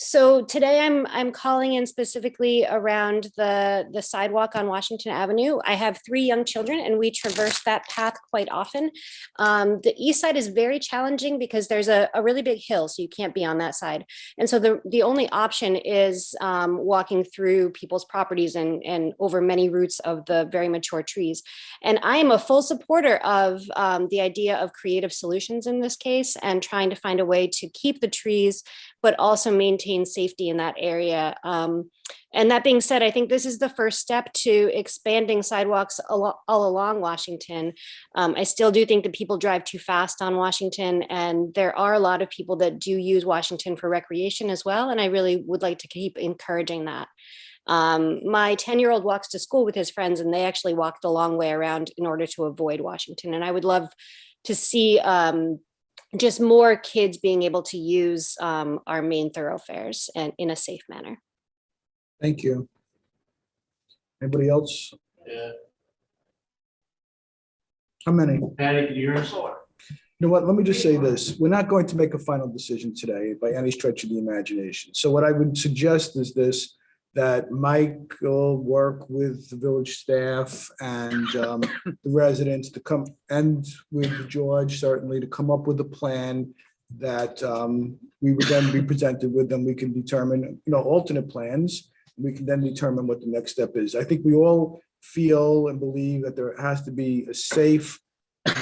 So today I'm calling in specifically around the sidewalk on Washington Avenue. I have 3 young children and we traverse that path quite often. The east side is very challenging because there's a really big hill, so you can't be on that side. And so the only option is walking through people's properties and over many roots of the very mature trees. And I am a full supporter of the idea of creative solutions in this case and trying to find a way to keep the trees, but also maintain safety in that area. And that being said, I think this is the first step to expanding sidewalks all along Washington. I still do think that people drive too fast on Washington, and there are a lot of people that do use Washington for recreation as well. And I really would like to keep encouraging that. My 10-year-old walks to school with his friends, and they actually walked a long way around in order to avoid Washington. And I would love to see just more kids being able to use our main thoroughfares and in a safe manner. Thank you. Anybody else? Yeah. How many? Patty, yours? You know what, let me just say this, we're not going to make a final decision today by any stretch of the imagination. So what I would suggest is this, that Mike will work with the village staff and the residents to come, and with George certainly, to come up with a plan that we would then be presented with, and we can determine, alternate plans. We can then determine what the next step is. I think we all feel and believe that there has to be a safe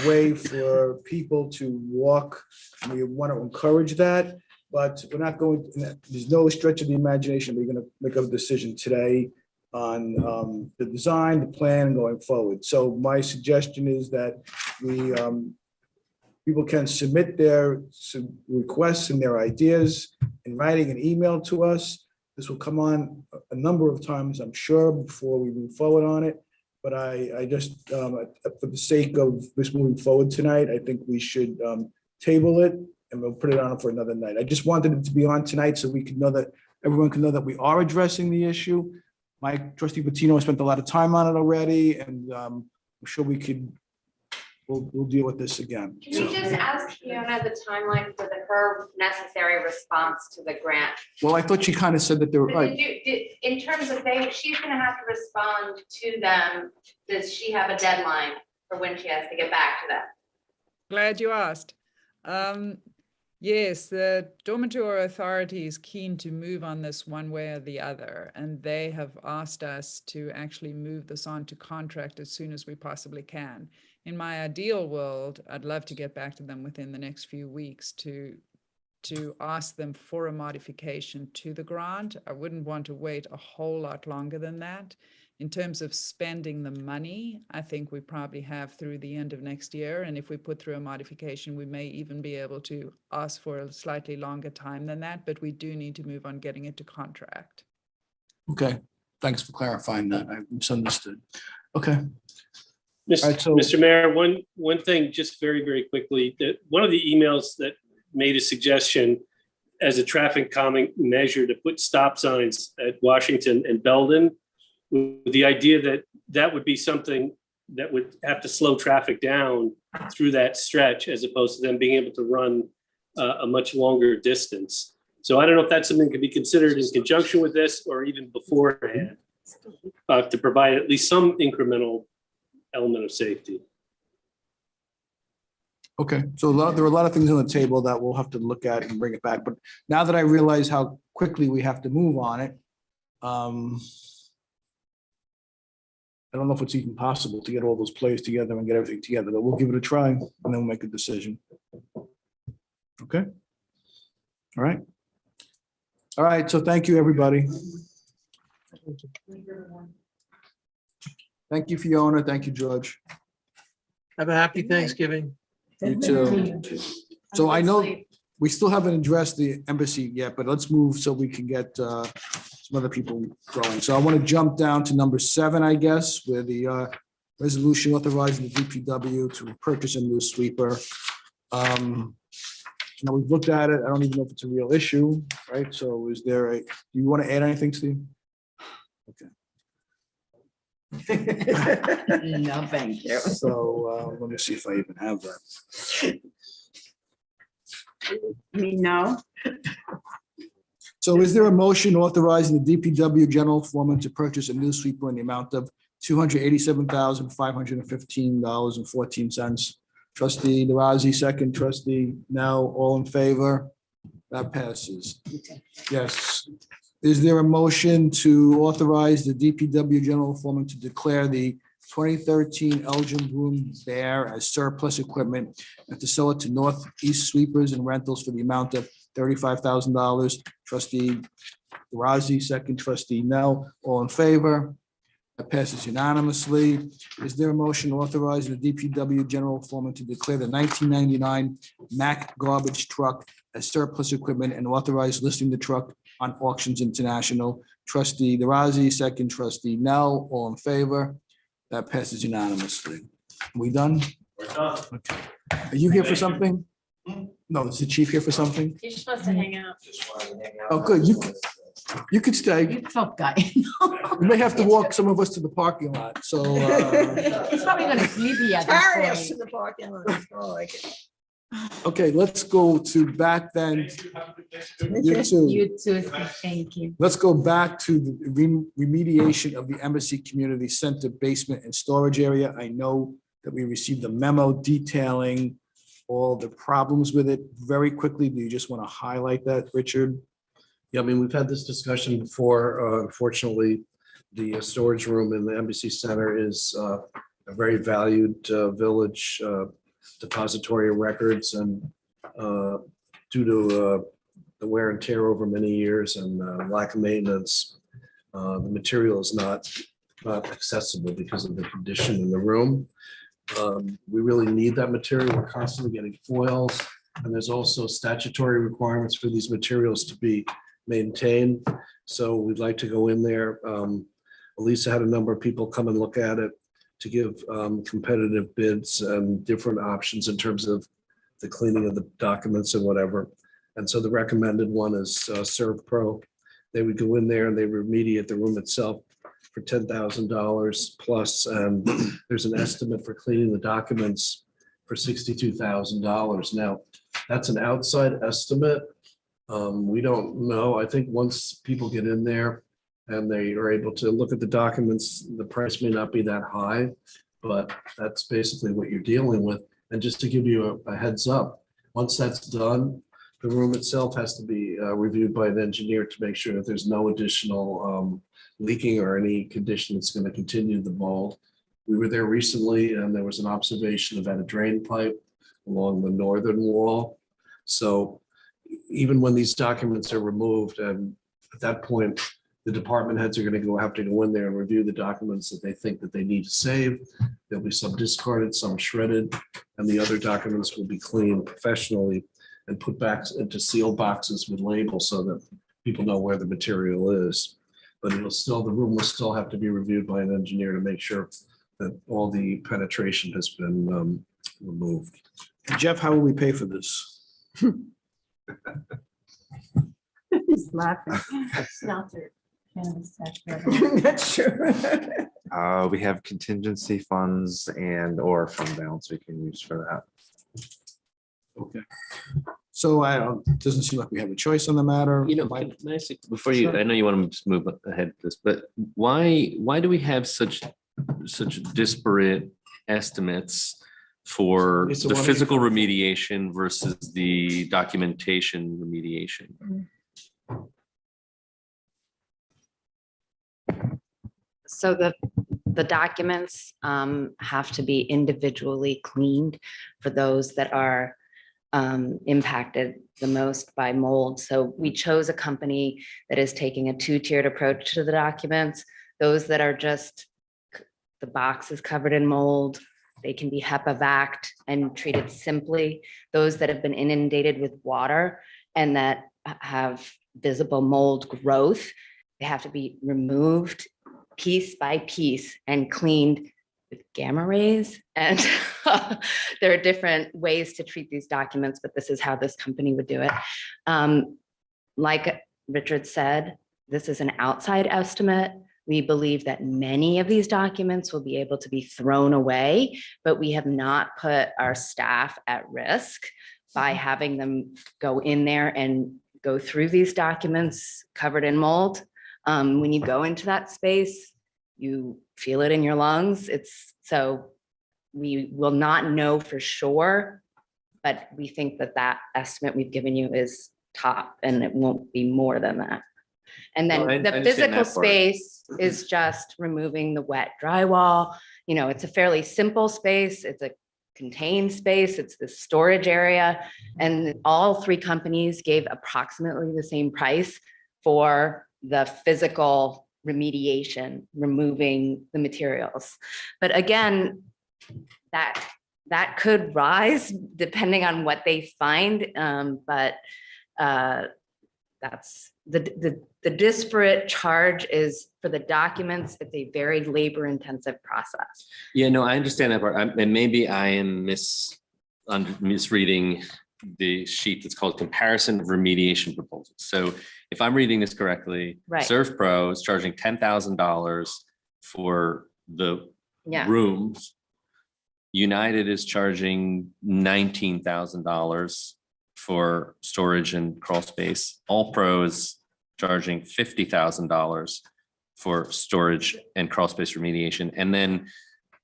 way for people to walk. We want to encourage that, but we're not going, there's no stretch of the imagination. We're going to make a decision today on the design, the plan going forward. So my suggestion is that we, people can submit their requests and their ideas in writing and email to us. This will come on a number of times, I'm sure, before we move forward on it. But I just, for the sake of this moving forward tonight, I think we should table it and we'll put it on for another night. I just wanted it to be on tonight so we could know that, everyone can know that we are addressing the issue. Trustee Patino spent a lot of time on it already, and I'm sure we'll deal with this again. Can you just ask Fiona the timeline for her necessary response to the grant? Well, I thought she kind of said that there were, But in terms of she's gonna have to respond to them, does she have a deadline for when she has to get back to them? Glad you asked. Yes, the dormitory authority is keen to move on this one way or the other, and they have asked us to actually move this on to contract as soon as we possibly can. In my ideal world, I'd love to get back to them within the next few weeks to ask them for a modification to the grant. I wouldn't want to wait a whole lot longer than that. In terms of spending the money, I think we probably have through the end of next year. And if we put through a modification, we may even be able to ask for a slightly longer time than that, but we do need to move on getting it to contract. okay, thanks for clarifying that. I misunderstood. Okay. Mr. Mayor, one thing, just very, very quickly, that one of the emails that made a suggestion as a traffic calming measure to put stop signs at Washington and Belden, with the idea that that would be something that would have to slow traffic down through that stretch, as opposed to them being able to run a much longer distance. So I don't know if that's something that could be considered in conjunction with this or even beforehand to provide at least some incremental element of safety. Okay, so there are a lot of things on the table that we'll have to look at and bring it back. But now that I realize how quickly we have to move on it, I don't know if it's even possible to get all those players together and get everything together, but we'll give it a try and then we'll make a decision. Okay. All right. All right, so thank you, everybody. Thank you, Fiona. Thank you, George. Have a happy Thanksgiving. You too. So I know we still haven't addressed the embassy yet, but let's move so we can get some other people going. So I want to jump down to number 7, I guess, where the resolution authorizing the DPW to purchase a new sweeper. Now we've looked at it. I don't even know if it's a real issue, right? So is there do you want to add anything, Steve? Okay. No, thank you. So let me see if I even have that. No. So is there a motion authorizing the DPW general foreman to purchase a new sweeper in the amount of $287,515.14? Trustee Narazzi, second. Trustee Now, all in favor? That passes. Yes. Is there a motion to authorize the DPW general foreman to declare the 2013 Elgin Broom Bear as surplus equipment and to sell it to Northeast Sweepers and Rentals for the amount of $35,000? Trustee Razi, second. Trustee Nell, all in favor? That passes unanimously. Is there a motion authorizing the DPW general foreman to declare the 1999 Mack garbage truck as surplus equipment and authorize listing the truck on Auctions International? Trustee Razi, second. Trustee Nell, all in favor? That passes unanimously. We done? We're done. Okay. Are you here for something? No, is the chief here for something? You're supposed to hang out. Oh, good. You could stay. You tough guy. We may have to walk some of us to the parking lot, so. He's probably gonna sleep here at Carry this us to point. the parking lot. I like it. Okay, let's go to back then. You too. You too, thank you. Let's go back to the remediation of the Embassy Community Center basement and storage area. I know that we received a memo detailing all the problems with it. Very quickly, do you just want to highlight that, Richard? Yeah, I mean, we've had this discussion before. Unfortunately, the storage room in the Embassy Center is a very valued village depository of records, and due to the wear and tear over many years and lack of maintenance, the material is not accessible because of the condition in the room. We really need that material. We're constantly getting foils, and there's also statutory requirements for these materials to be maintained. So we'd like to go in there. Elisa had a number of people come and look at it to give competitive bids and different options in terms of the cleaning of the documents and whatever. And so the recommended one is ServPro. They would go in there and they remediate the room itself for $10,000 plus, and there's an estimate for cleaning the documents for $62,000. Now, that's an outside estimate. We don't know. I think once people get in there and they are able to look at the documents, the price may not be that high, but that's basically what you're dealing with. And just to give you a heads up, once that's done, the room itself has to be reviewed by an engineer to make sure that there's no additional leaking or any condition that's going to continue the mold. We were there recently and there was an observation about a drain pipe along the northern wall. So even when these documents are removed, and at that point, the department heads are going to have to go in there and review the documents that they think that they need to save. There'll be some discarded, some shredded, and the other documents will be cleaned professionally and put back into sealed boxes with labels so that people know where the material is. But the room will still have to be reviewed by an engineer to make sure that all the penetration has been removed. Jeff, how will we pay for this? He's laughing. That's true. We have contingency funds and or fund balance we can use for that. Okay. So doesn't seem like we have a choice on the matter. You know, can I say, before you, I know you want to just move ahead with this, but why do we have such disparate estimates for It's a the one- physical remediation versus the documentation remediation? So the documents have to be individually cleaned for those that are impacted the most by mold. So we chose a company that is taking a two-tiered approach to the documents. Those that are just, the box is covered in mold, they can be HEPA vacked and treated simply. Those that have been inundated with water and that have visible mold growth, they have to be removed piece by piece and cleaned with gamma rays. And there are different ways to treat these documents, but this is how this company would do it. Like Richard said, this is an outside estimate. We believe that many of these documents will be able to be thrown away, but we have not put our staff at risk by having them go in there and go through these documents covered in mold. When you go into that space, you feel it in your lungs. So we will not know for sure, but we think that that estimate we've given you is top and it won't be more than that. And then No, I the understand physical that part. space is just removing the wet drywall. You know, it's a fairly simple space. It's a contained space. It's the storage area. And all three companies gave approximately the same price for the physical remediation, removing the materials. But again, that could rise depending on what they find. But that's the disparate charge is for the documents. It's a very labor intensive process. Yeah, no, I understand that part. And maybe I am misreading the sheet that's called comparison of remediation proposals. So if I'm reading this correctly, Right. ServPro is charging $10,000 for the Yeah. rooms. United is charging $19,000 for storage and crawl space. All Pro is charging $50,000 for storage and crawl space remediation. And then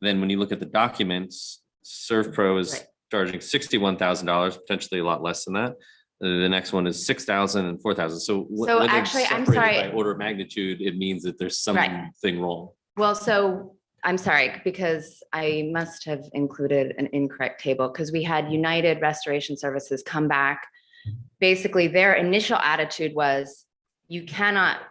when you look at the documents, ServPro is Right. charging $61,000, potentially a lot less than that. The next one is 6,000 and 4,000. So So when they're actually, I'm separated sorry. by order of magnitude, it means that there's Right. something wrong. Well, so I'm sorry, because I must have included an incorrect table because we had United Restoration Services come back. Basically, their initial attitude was, you cannot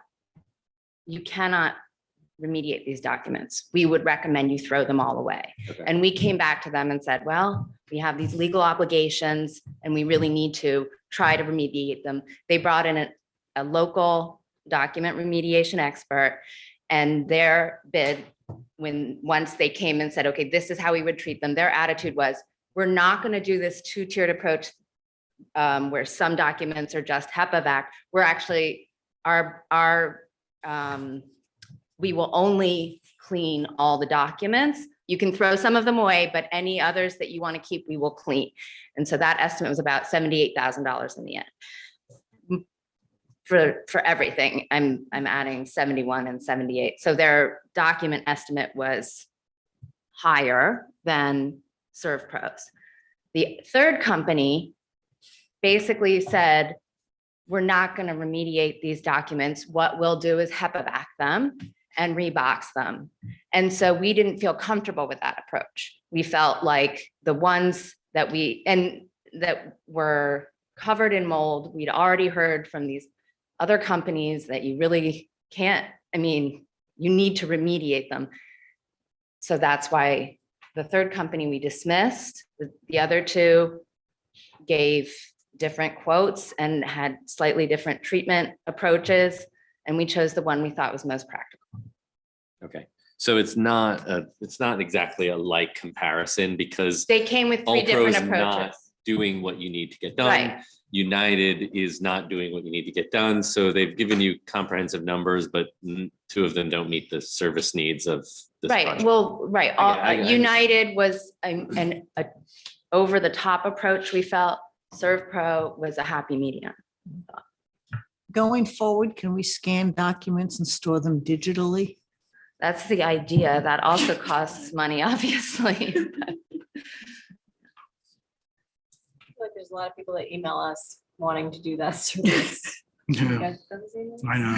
remediate these documents. We would recommend you throw them all away. Okay. And we came back to them and said, well, we have these legal obligations and we really need to try to remediate them. They brought in a local document remediation expert, and their bid, once they came and said, okay, this is how we would treat them, their attitude was, we're not going to do this two-tiered approach where some documents are just HEPA back. We're actually, we will only clean all the documents. You can throw some of them away, but any others that you want to keep, we will clean. And so that estimate was about $78,000 in the end. For everything, I'm adding 71 and 78. So their document estimate was higher than ServPro's. The third company basically said, we're not going to remediate these documents. What we'll do is HEPA back them and rebox them. And so we didn't feel comfortable with that approach. We felt like the ones that that were covered in mold, we'd already heard from these other companies that you really can't, you need to remediate them. So that's why the third company we dismissed. The other two gave different quotes and had slightly different treatment approaches. And we chose the one we thought was most practical. Okay. So it's not exactly a like comparison because They came with three All Pro different is not approaches. doing what you need to get done. Right. United is not doing what you need to get done. So they've given you comprehensive numbers, but two of them don't meet the service needs of this Right, project. well, right. I United was an over the top approach, we felt. ServPro was a happy medium. Going forward, can we scan documents and store them digitally? That's the idea. That also costs money, obviously. Like there's a lot of people that email us wanting to do that service. You Yeah, guys done the same? I know.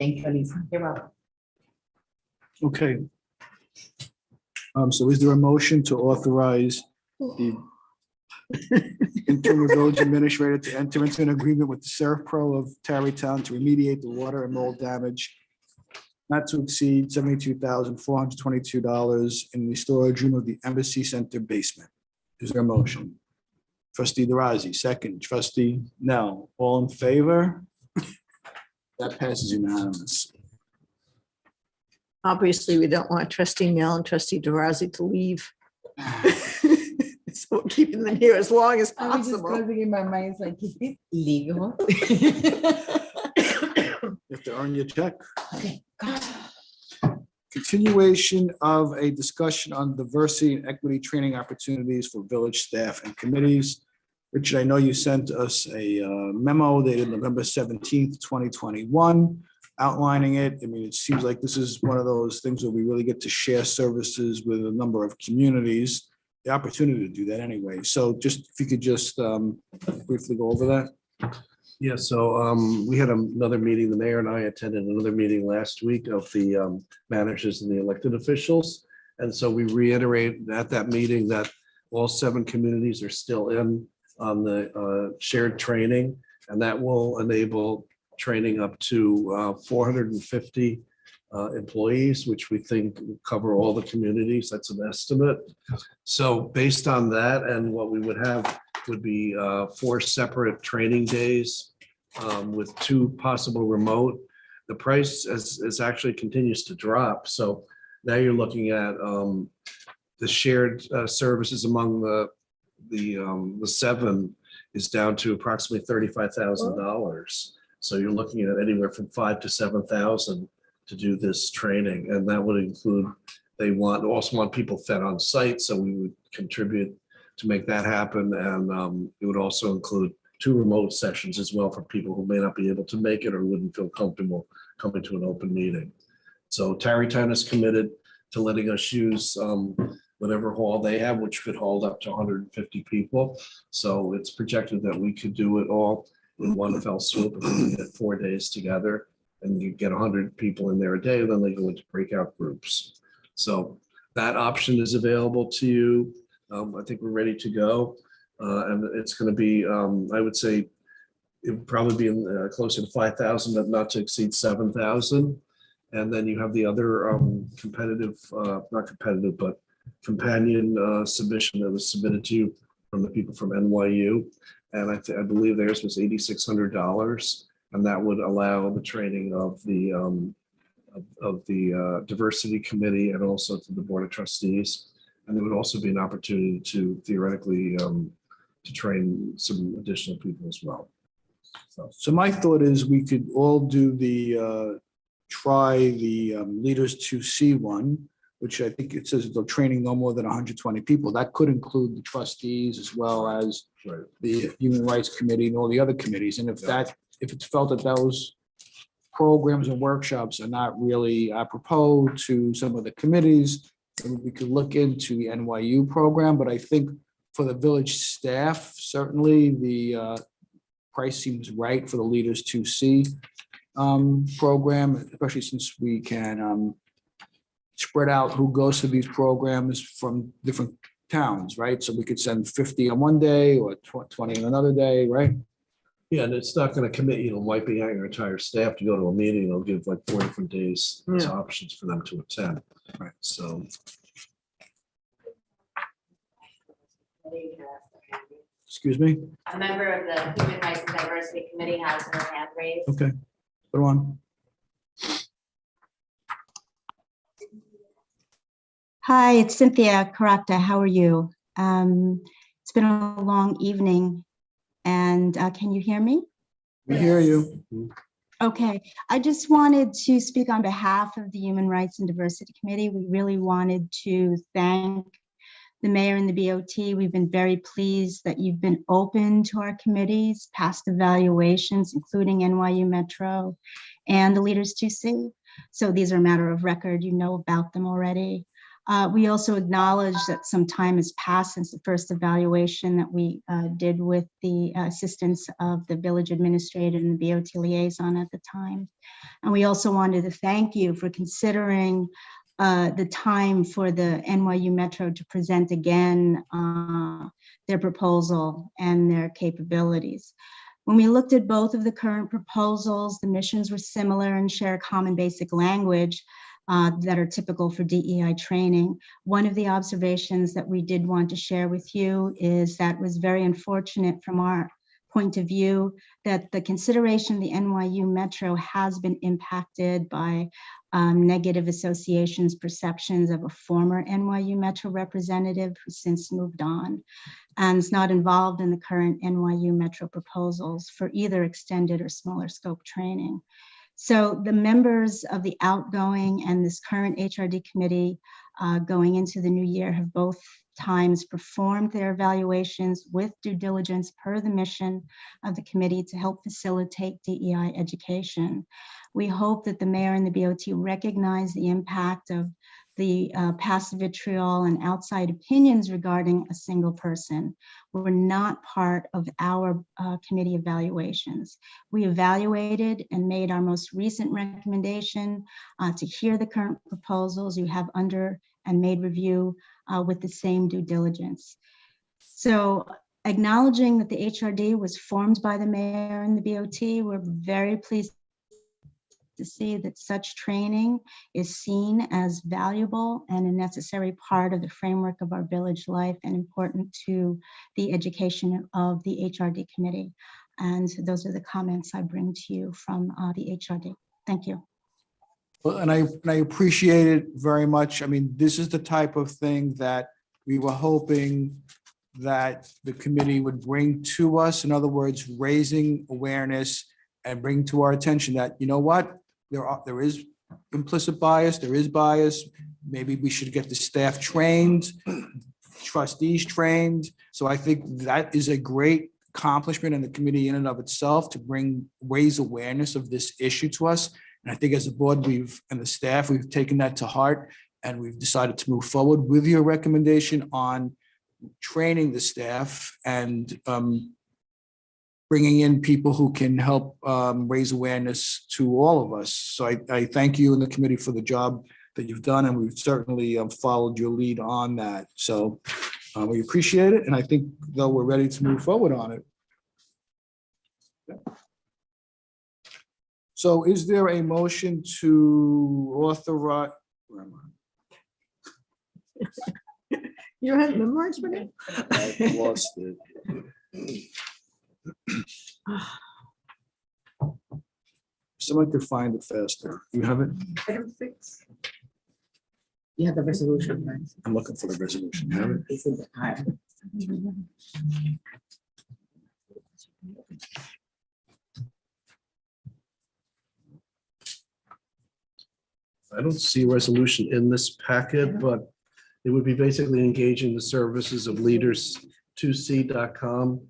Thank you, Lisa. You're welcome. Okay. So is there a motion to authorize the interim village administrator to enter into an agreement with the ServPro of Tarrytown to remediate the water and mold damage not to exceed $72,422 in the storage room of the Embassy Center basement? Is there a motion? Trustee DeRosa, second. Trustee Nell, all in favor? That passes unanimous. Obviously, we don't want trustee Nell and trustee DeRosa to leave. So we're keeping them here as long as I was just possible. closing in my mind, it's like, is this legal? You have to earn your check. Okay, gotcha. Continuation of a discussion on diversity and equity training opportunities for village staff and committees. Richard, I know you sent us a memo dated November 17th, 2021, outlining it. I mean, it seems like this is one of those things where we really get to share services with a number of communities, the opportunity to do that anyway. So just, if you could just briefly go over that. Yeah, so we had another meeting, the mayor and I attended another meeting last week of the managers and the elected officials. And so we reiterated at that meeting that all 7 communities are still in on the shared training, and that will enable training up to 450 employees, which we think will cover all the communities. That's an estimate. So based on that, and what we would have would be 4 separate training days with 2 possible remote. The price is actually continues to drop. So now you're looking at the shared services among the seven is down to approximately $35,000. So you're looking at anywhere from 5,000 to 7,000 to do this training, and that would include, they also want people fed on site, so we would contribute to make that happen. And it would also include 2 remote sessions as well for people who may not be able to make it or wouldn't feel comfortable coming to an open meeting. So Tarrytown is committed to letting us use whatever hall they have, which could hold up to 150 people. So it's projected that we could do it all in one fell swoop if we get 4 days together, and you get 100 people in there a day, and then they go into breakout groups. So that option is available to you. I think we're ready to go. And it's going to be, I would say, it would probably be closer to 5,000, but not to exceed 7,000. And then you have the other competitive, not competitive, but companion submission that was submitted to you from the people from NYU. And I believe theirs was $8,600. And that would allow the training of the diversity committee and also to the board of trustees. And there would also be an opportunity to theoretically to train some additional people as well. So my thought is we could all do the, try the Leaders 2C one, which I think it says they're training no more than 120 people. That could include the trustees as well as the Human Rights Committee and all the other committees. And if it's felt that those programs and workshops are not really apropos to some of the committees, then we could look into the NYU program. But I think for the village staff, certainly the price seems right for the Leaders 2C program, especially since we can spread out who goes to these programs from different towns, right? So we could send 50 on one day or 20 on another day, right? Yeah, and it's not going to commit you to wiping out your entire staff to go to a meeting. They'll give like 4 different days as options for them to attend. Right. So. Excuse me? A member of the Human Rights and Diversity Committee has her hand raised. Okay, put on. Hi, it's Cynthia Caracta. How are you? It's been a long evening, and can you hear me? We hear you. Okay, I just wanted to speak on behalf of the Human Rights and Diversity Committee. We really wanted to thank the mayor and the BOT. We've been very pleased that you've been open to our committees, past evaluations, including NYU Metro and the Leaders 2C. So these are a matter of record. You know about them already. We also acknowledge that some time has passed since the first evaluation that we did with the assistance of the village administrator and the BOT liaison at the time. And we also wanted to thank you for considering the time for the NYU Metro to present again their proposal and their capabilities. When we looked at both of the current proposals, the missions were similar and share a common basic language that are typical for DEI training. One of the observations that we did want to share with you is that it was very unfortunate from our point of view that the consideration of the NYU Metro has been impacted by negative associations, perceptions of a former NYU Metro representative who since moved on and is not involved in the current NYU Metro proposals for either extended or smaller scope training. So the members of the outgoing and this current HRD committee going into the new year have both times performed their evaluations with due diligence per the mission of the committee to help facilitate DEI education. We hope that the mayor and the BOT recognize the impact of the past vitriol and outside opinions regarding a single person were not part of our committee evaluations. We evaluated and made our most recent recommendation to hear the current proposals you have under and made review with the same due diligence. So acknowledging that the HRD was formed by the mayor and the BOT, we're very pleased to see that such training is seen as valuable and a necessary part of the framework of our village life and important to the education of the HRD committee. And those are the comments I bring to you from the HRD. Thank you. Well, and I appreciate it very much. I mean, this is the type of thing that we were hoping that the committee would bring to us. In other words, raising awareness and bring to our attention that, you know what, there is implicit bias, there is bias. Maybe we should get the staff trained, trustees trained. So I think that is a great accomplishment in the committee in and of itself to raise awareness of this issue to us. And I think as a board, and the staff, we've taken that to heart, and we've decided to move forward with your recommendation on training the staff and bringing in people who can help raise awareness to all of us. So I thank you and the committee for the job that you've done, and we've certainly followed your lead on that. So we appreciate it, and I think though we're ready to move forward on it. So is there a motion to authorize? Where am I? You don't have memorized for it? I've lost it. Someone could find it faster. You have it? Item 6. You have the resolution, right? I'm looking for the resolution. You have it? It's in the file. I don't see a resolution in this packet, but it would be basically engaging the services of leaders2c.com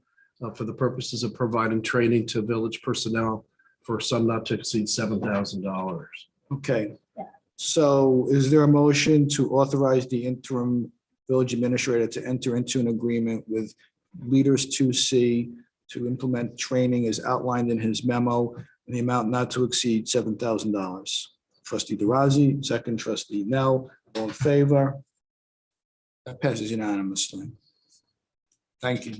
for the purposes of providing training to village personnel for a sum not to exceed $7,000. Okay. So is there a motion to authorize the interim village administrator to enter into an agreement with Leaders 2C to implement training as outlined in his memo in the amount not to exceed $7,000? Trustee DeRozzi, second. Trustee Nell, all in favor? That passes unanimously. Thank you.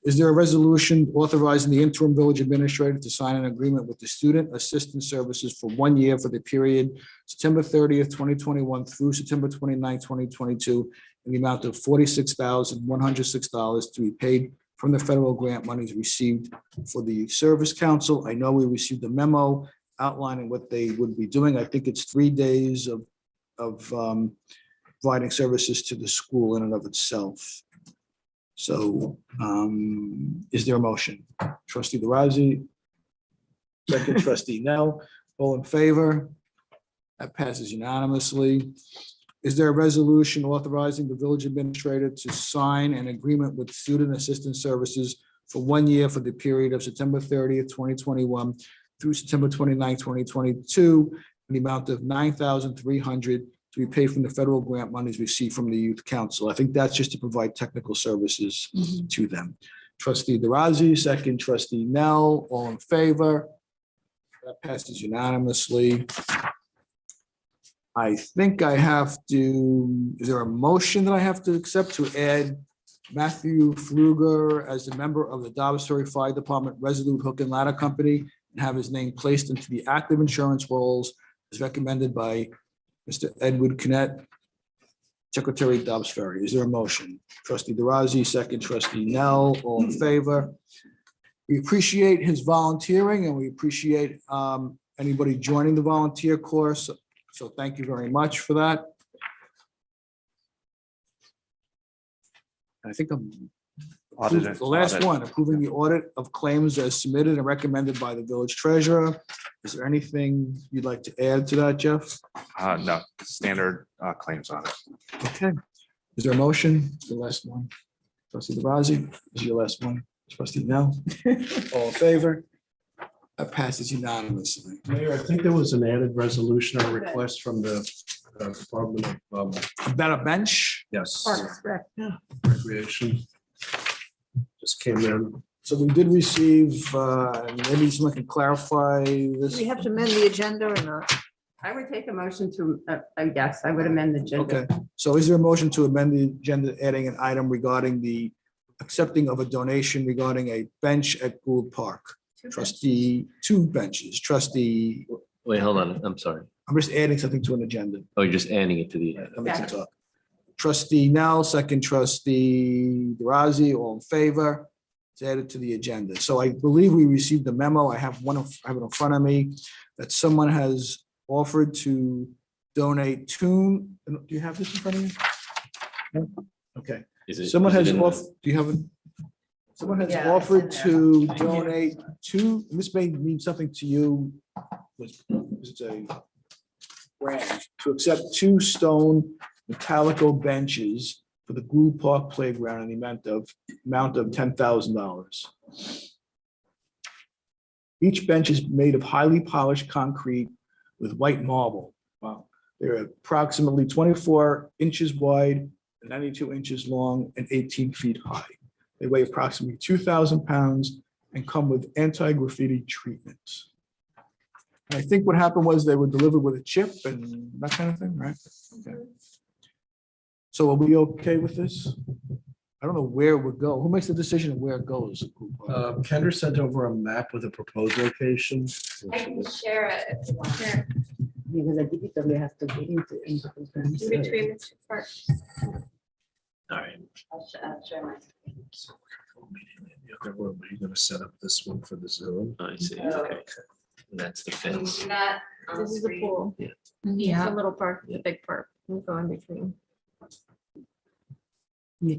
Is there a resolution authorizing the interim village administrator to sign an agreement with the Student Assistance Services for 1 year for the period September 30th, 2021 through September 29th, 2022, in the amount of $46,106 to be paid from the federal grant monies received for the Service Council? I know we received a memo outlining what they would be doing. I think it's 3 days of providing services to the school in and of itself. So is there a motion? Trustee DeRozzi, second. Trustee Nell, all in favor? That passes unanimously. Is there a resolution authorizing the village administrator to sign an agreement with Student Assistance Services for 1 year for the period of September 30th, 2021 through September 29th, 2022, in the amount of $9,300 to be paid from the federal grant monies received from the Youth Council? I think that's just to provide technical services to them. Trustee DeRozzi, second. Trustee Nell, all in favor? That passes unanimously. I think I have to, is there a motion that I have to accept to add Matthew Fluger as a member of the Dobbs Ferry Fire Department Resolute Hook and Ladder Company and have his name placed into the active insurance rolls as recommended by Mr. Edward Knet, Secretary Dobbs Ferry? Is there a motion? Trustee DeRozzi, second. Trustee Nell, all in favor? We appreciate his volunteering and we appreciate anybody joining the volunteer course. So thank you very much for that. I think I'm Auditor. the last one, approving the audit of claims as submitted and recommended by the village treasurer. Is there anything you'd like to add to that, Jeff? No, standard claims on it. Okay. Is there a motion? The last one. Trustee DeRozzi, is your last one. Trustee Nell, all in favor? That passes unanimously. Mayor, I think there was an added resolution or request from the Department of About a bench? Yes, Parks, Rec, yeah. Recreation. Just came in. So we did receive, maybe someone can clarify Do this. we have to amend the agenda or not? I would take a motion to, I guess, I would amend the agenda. Okay, so is there a motion to amend the agenda, adding an item regarding the accepting of a donation regarding a bench at Gould Park? Trustee, 2 benches, trustee, Wait, hold on. I'm sorry. I'm just adding something to an agenda. Oh, you're just adding it to the. That makes it talk. Trustee Nell, second. Trustee DeRozzi, all in favor? It's added to the agenda. So I believe we received a memo. I have it in front of me that someone has offered to donate two, do you have this in front of you? No? Okay. Someone has off, do you have it? Someone has offered to donate two, and this may mean something to you. It's a grant to accept 2 stone Metallico benches for the Gould Park Playground in the amount of $10,000. Each bench is made of highly polished concrete with white marble. Wow. They're approximately 24 inches wide, 92 inches long, and 18 feet high. They weigh approximately 2,000 pounds and come with anti-graffiti treatments. And I think what happened was they were delivered with a chip and that kind of thing, right? Okay. So are we okay with this? I don't know where it would go. Who makes the decision of where it goes? Kendra sent over a map with a proposed location. I can share it if you want. Because I typically have to get into. In between the two parts. All right. I'll share my. The other one, are you gonna set up this one for the Zoom? I see. Oh. Okay. And that's the fence. Do that on This the is the screen. pool. Yeah. It's a little park, the big park. We'll go in between.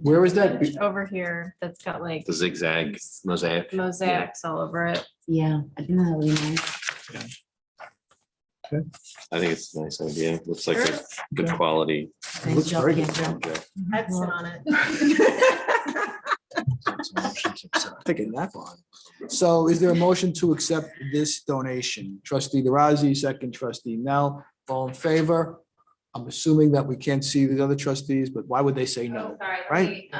Where is that? Over here, that's got like The zigzag mosaic. mosaics all over it. Yeah, I think that would be nice. I think it's a nice idea. Looks like a Sure. good quality. Nice job, Kendra. project. I'd sit on it. Thinking that long. So is there a motion to accept this donation? Trustee DeRosa, second trustee Nell, all in favor? I'm assuming that we can't see the other trustees, but why would they say no? Sorry, Right?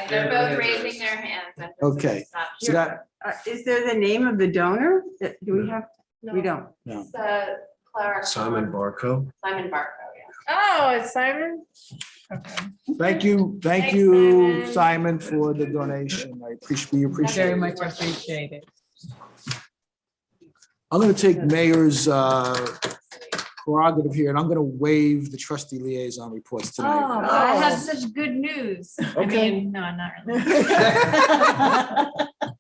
they're both raising their hands. Okay, so that, Is there the name of the donor? Do we have? We don't. no. It's Clara. Simon Barco. Simon Barco, yeah. Oh, it's Simon? Okay. Thank you, Thanks, Simon, for the donation. I appreciate, we appreciate Very it. much appreciated. I'm gonna take Mayor's prerogative here, and I'm gonna waive the trustee liaison reports Oh, tonight. but I have such good news. I Okay. mean, no, not really.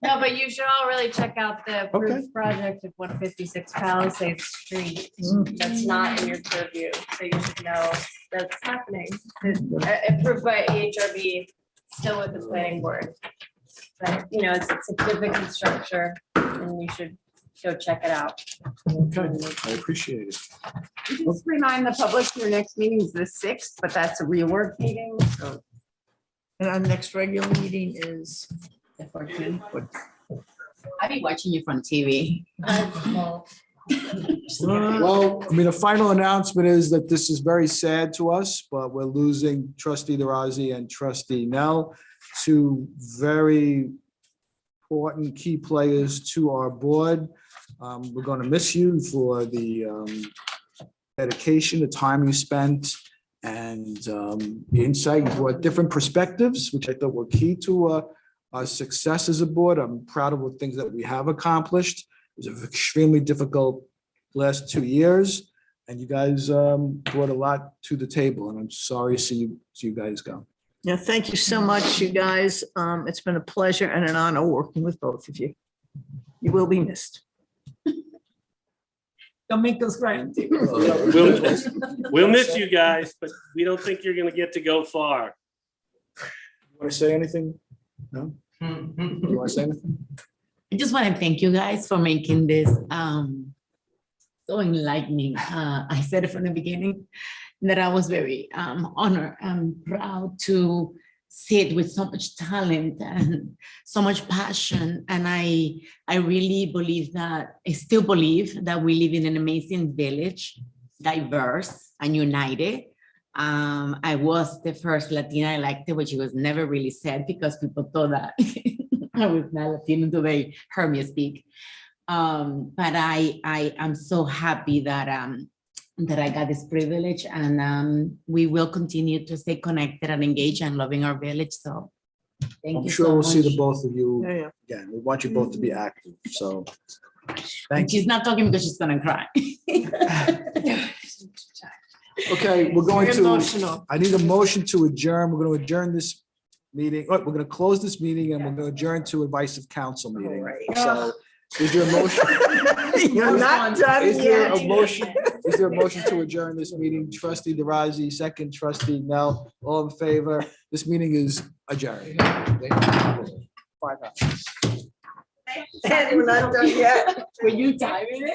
No, but you should all really check out the approved project of 156 Palisades Street. That's not in your purview, so you should know that's happening. Approved by EHRB, still with the planning board. But, you know, it's a significant structure and you should go check it out. Okay, I appreciate it. Just remind the public your next meeting is the 6th, but that's a rework meeting. So And our next regular meeting is. The 14th. I'll be watching you from TV. Well, I mean, the final announcement is that this is very sad to us, but we're losing trustee DeRosa and trustee Nell, 2 very important key players to our board. We're going to miss you for the dedication, the time you spent, and the insight. You brought different perspectives, which I thought were key to our success as a board. I'm proud of the things that we have accomplished. It was an extremely difficult last 2 years, and you guys brought a lot to the table, and I'm sorry to see you guys go. Yeah, thank you so much, you guys. It's been a pleasure and an honor working with both of you. You will be missed. Don't make us cry. We'll miss you guys, but we don't think you're gonna get to go far. Want to say anything? No? You want to say anything? I just want to thank you guys for making this so enlightening. I said it from the beginning that I was very honored and proud to sit with so much talent and so much passion. And I really believe that, I still believe that we live in an amazing village, diverse and united. I was the first Latina elected, which was never really said because people thought that I was not Latino until they heard me speak. But I am so happy that that I got this privilege, and we will continue to stay connected and engaged and loving our village. So thank I'm you sure so we'll see the much. both of you Yeah. again. We want you both to be active, so. And Thank you. she's not talking because she's gonna cry. Okay, we're going Very to, emotional. I need a motion to adjourn. We're going to adjourn this meeting. We're going to close this meeting and we're going to adjourn to advice of council meeting. So Is there a motion? You're not done Is there a yet. motion? Is there a motion to adjourn this meeting? Trustee DeRosa, second, trustee Mel, all in favor? This meeting is adjourned. 5 hours. We're not done yet. Were you timing it?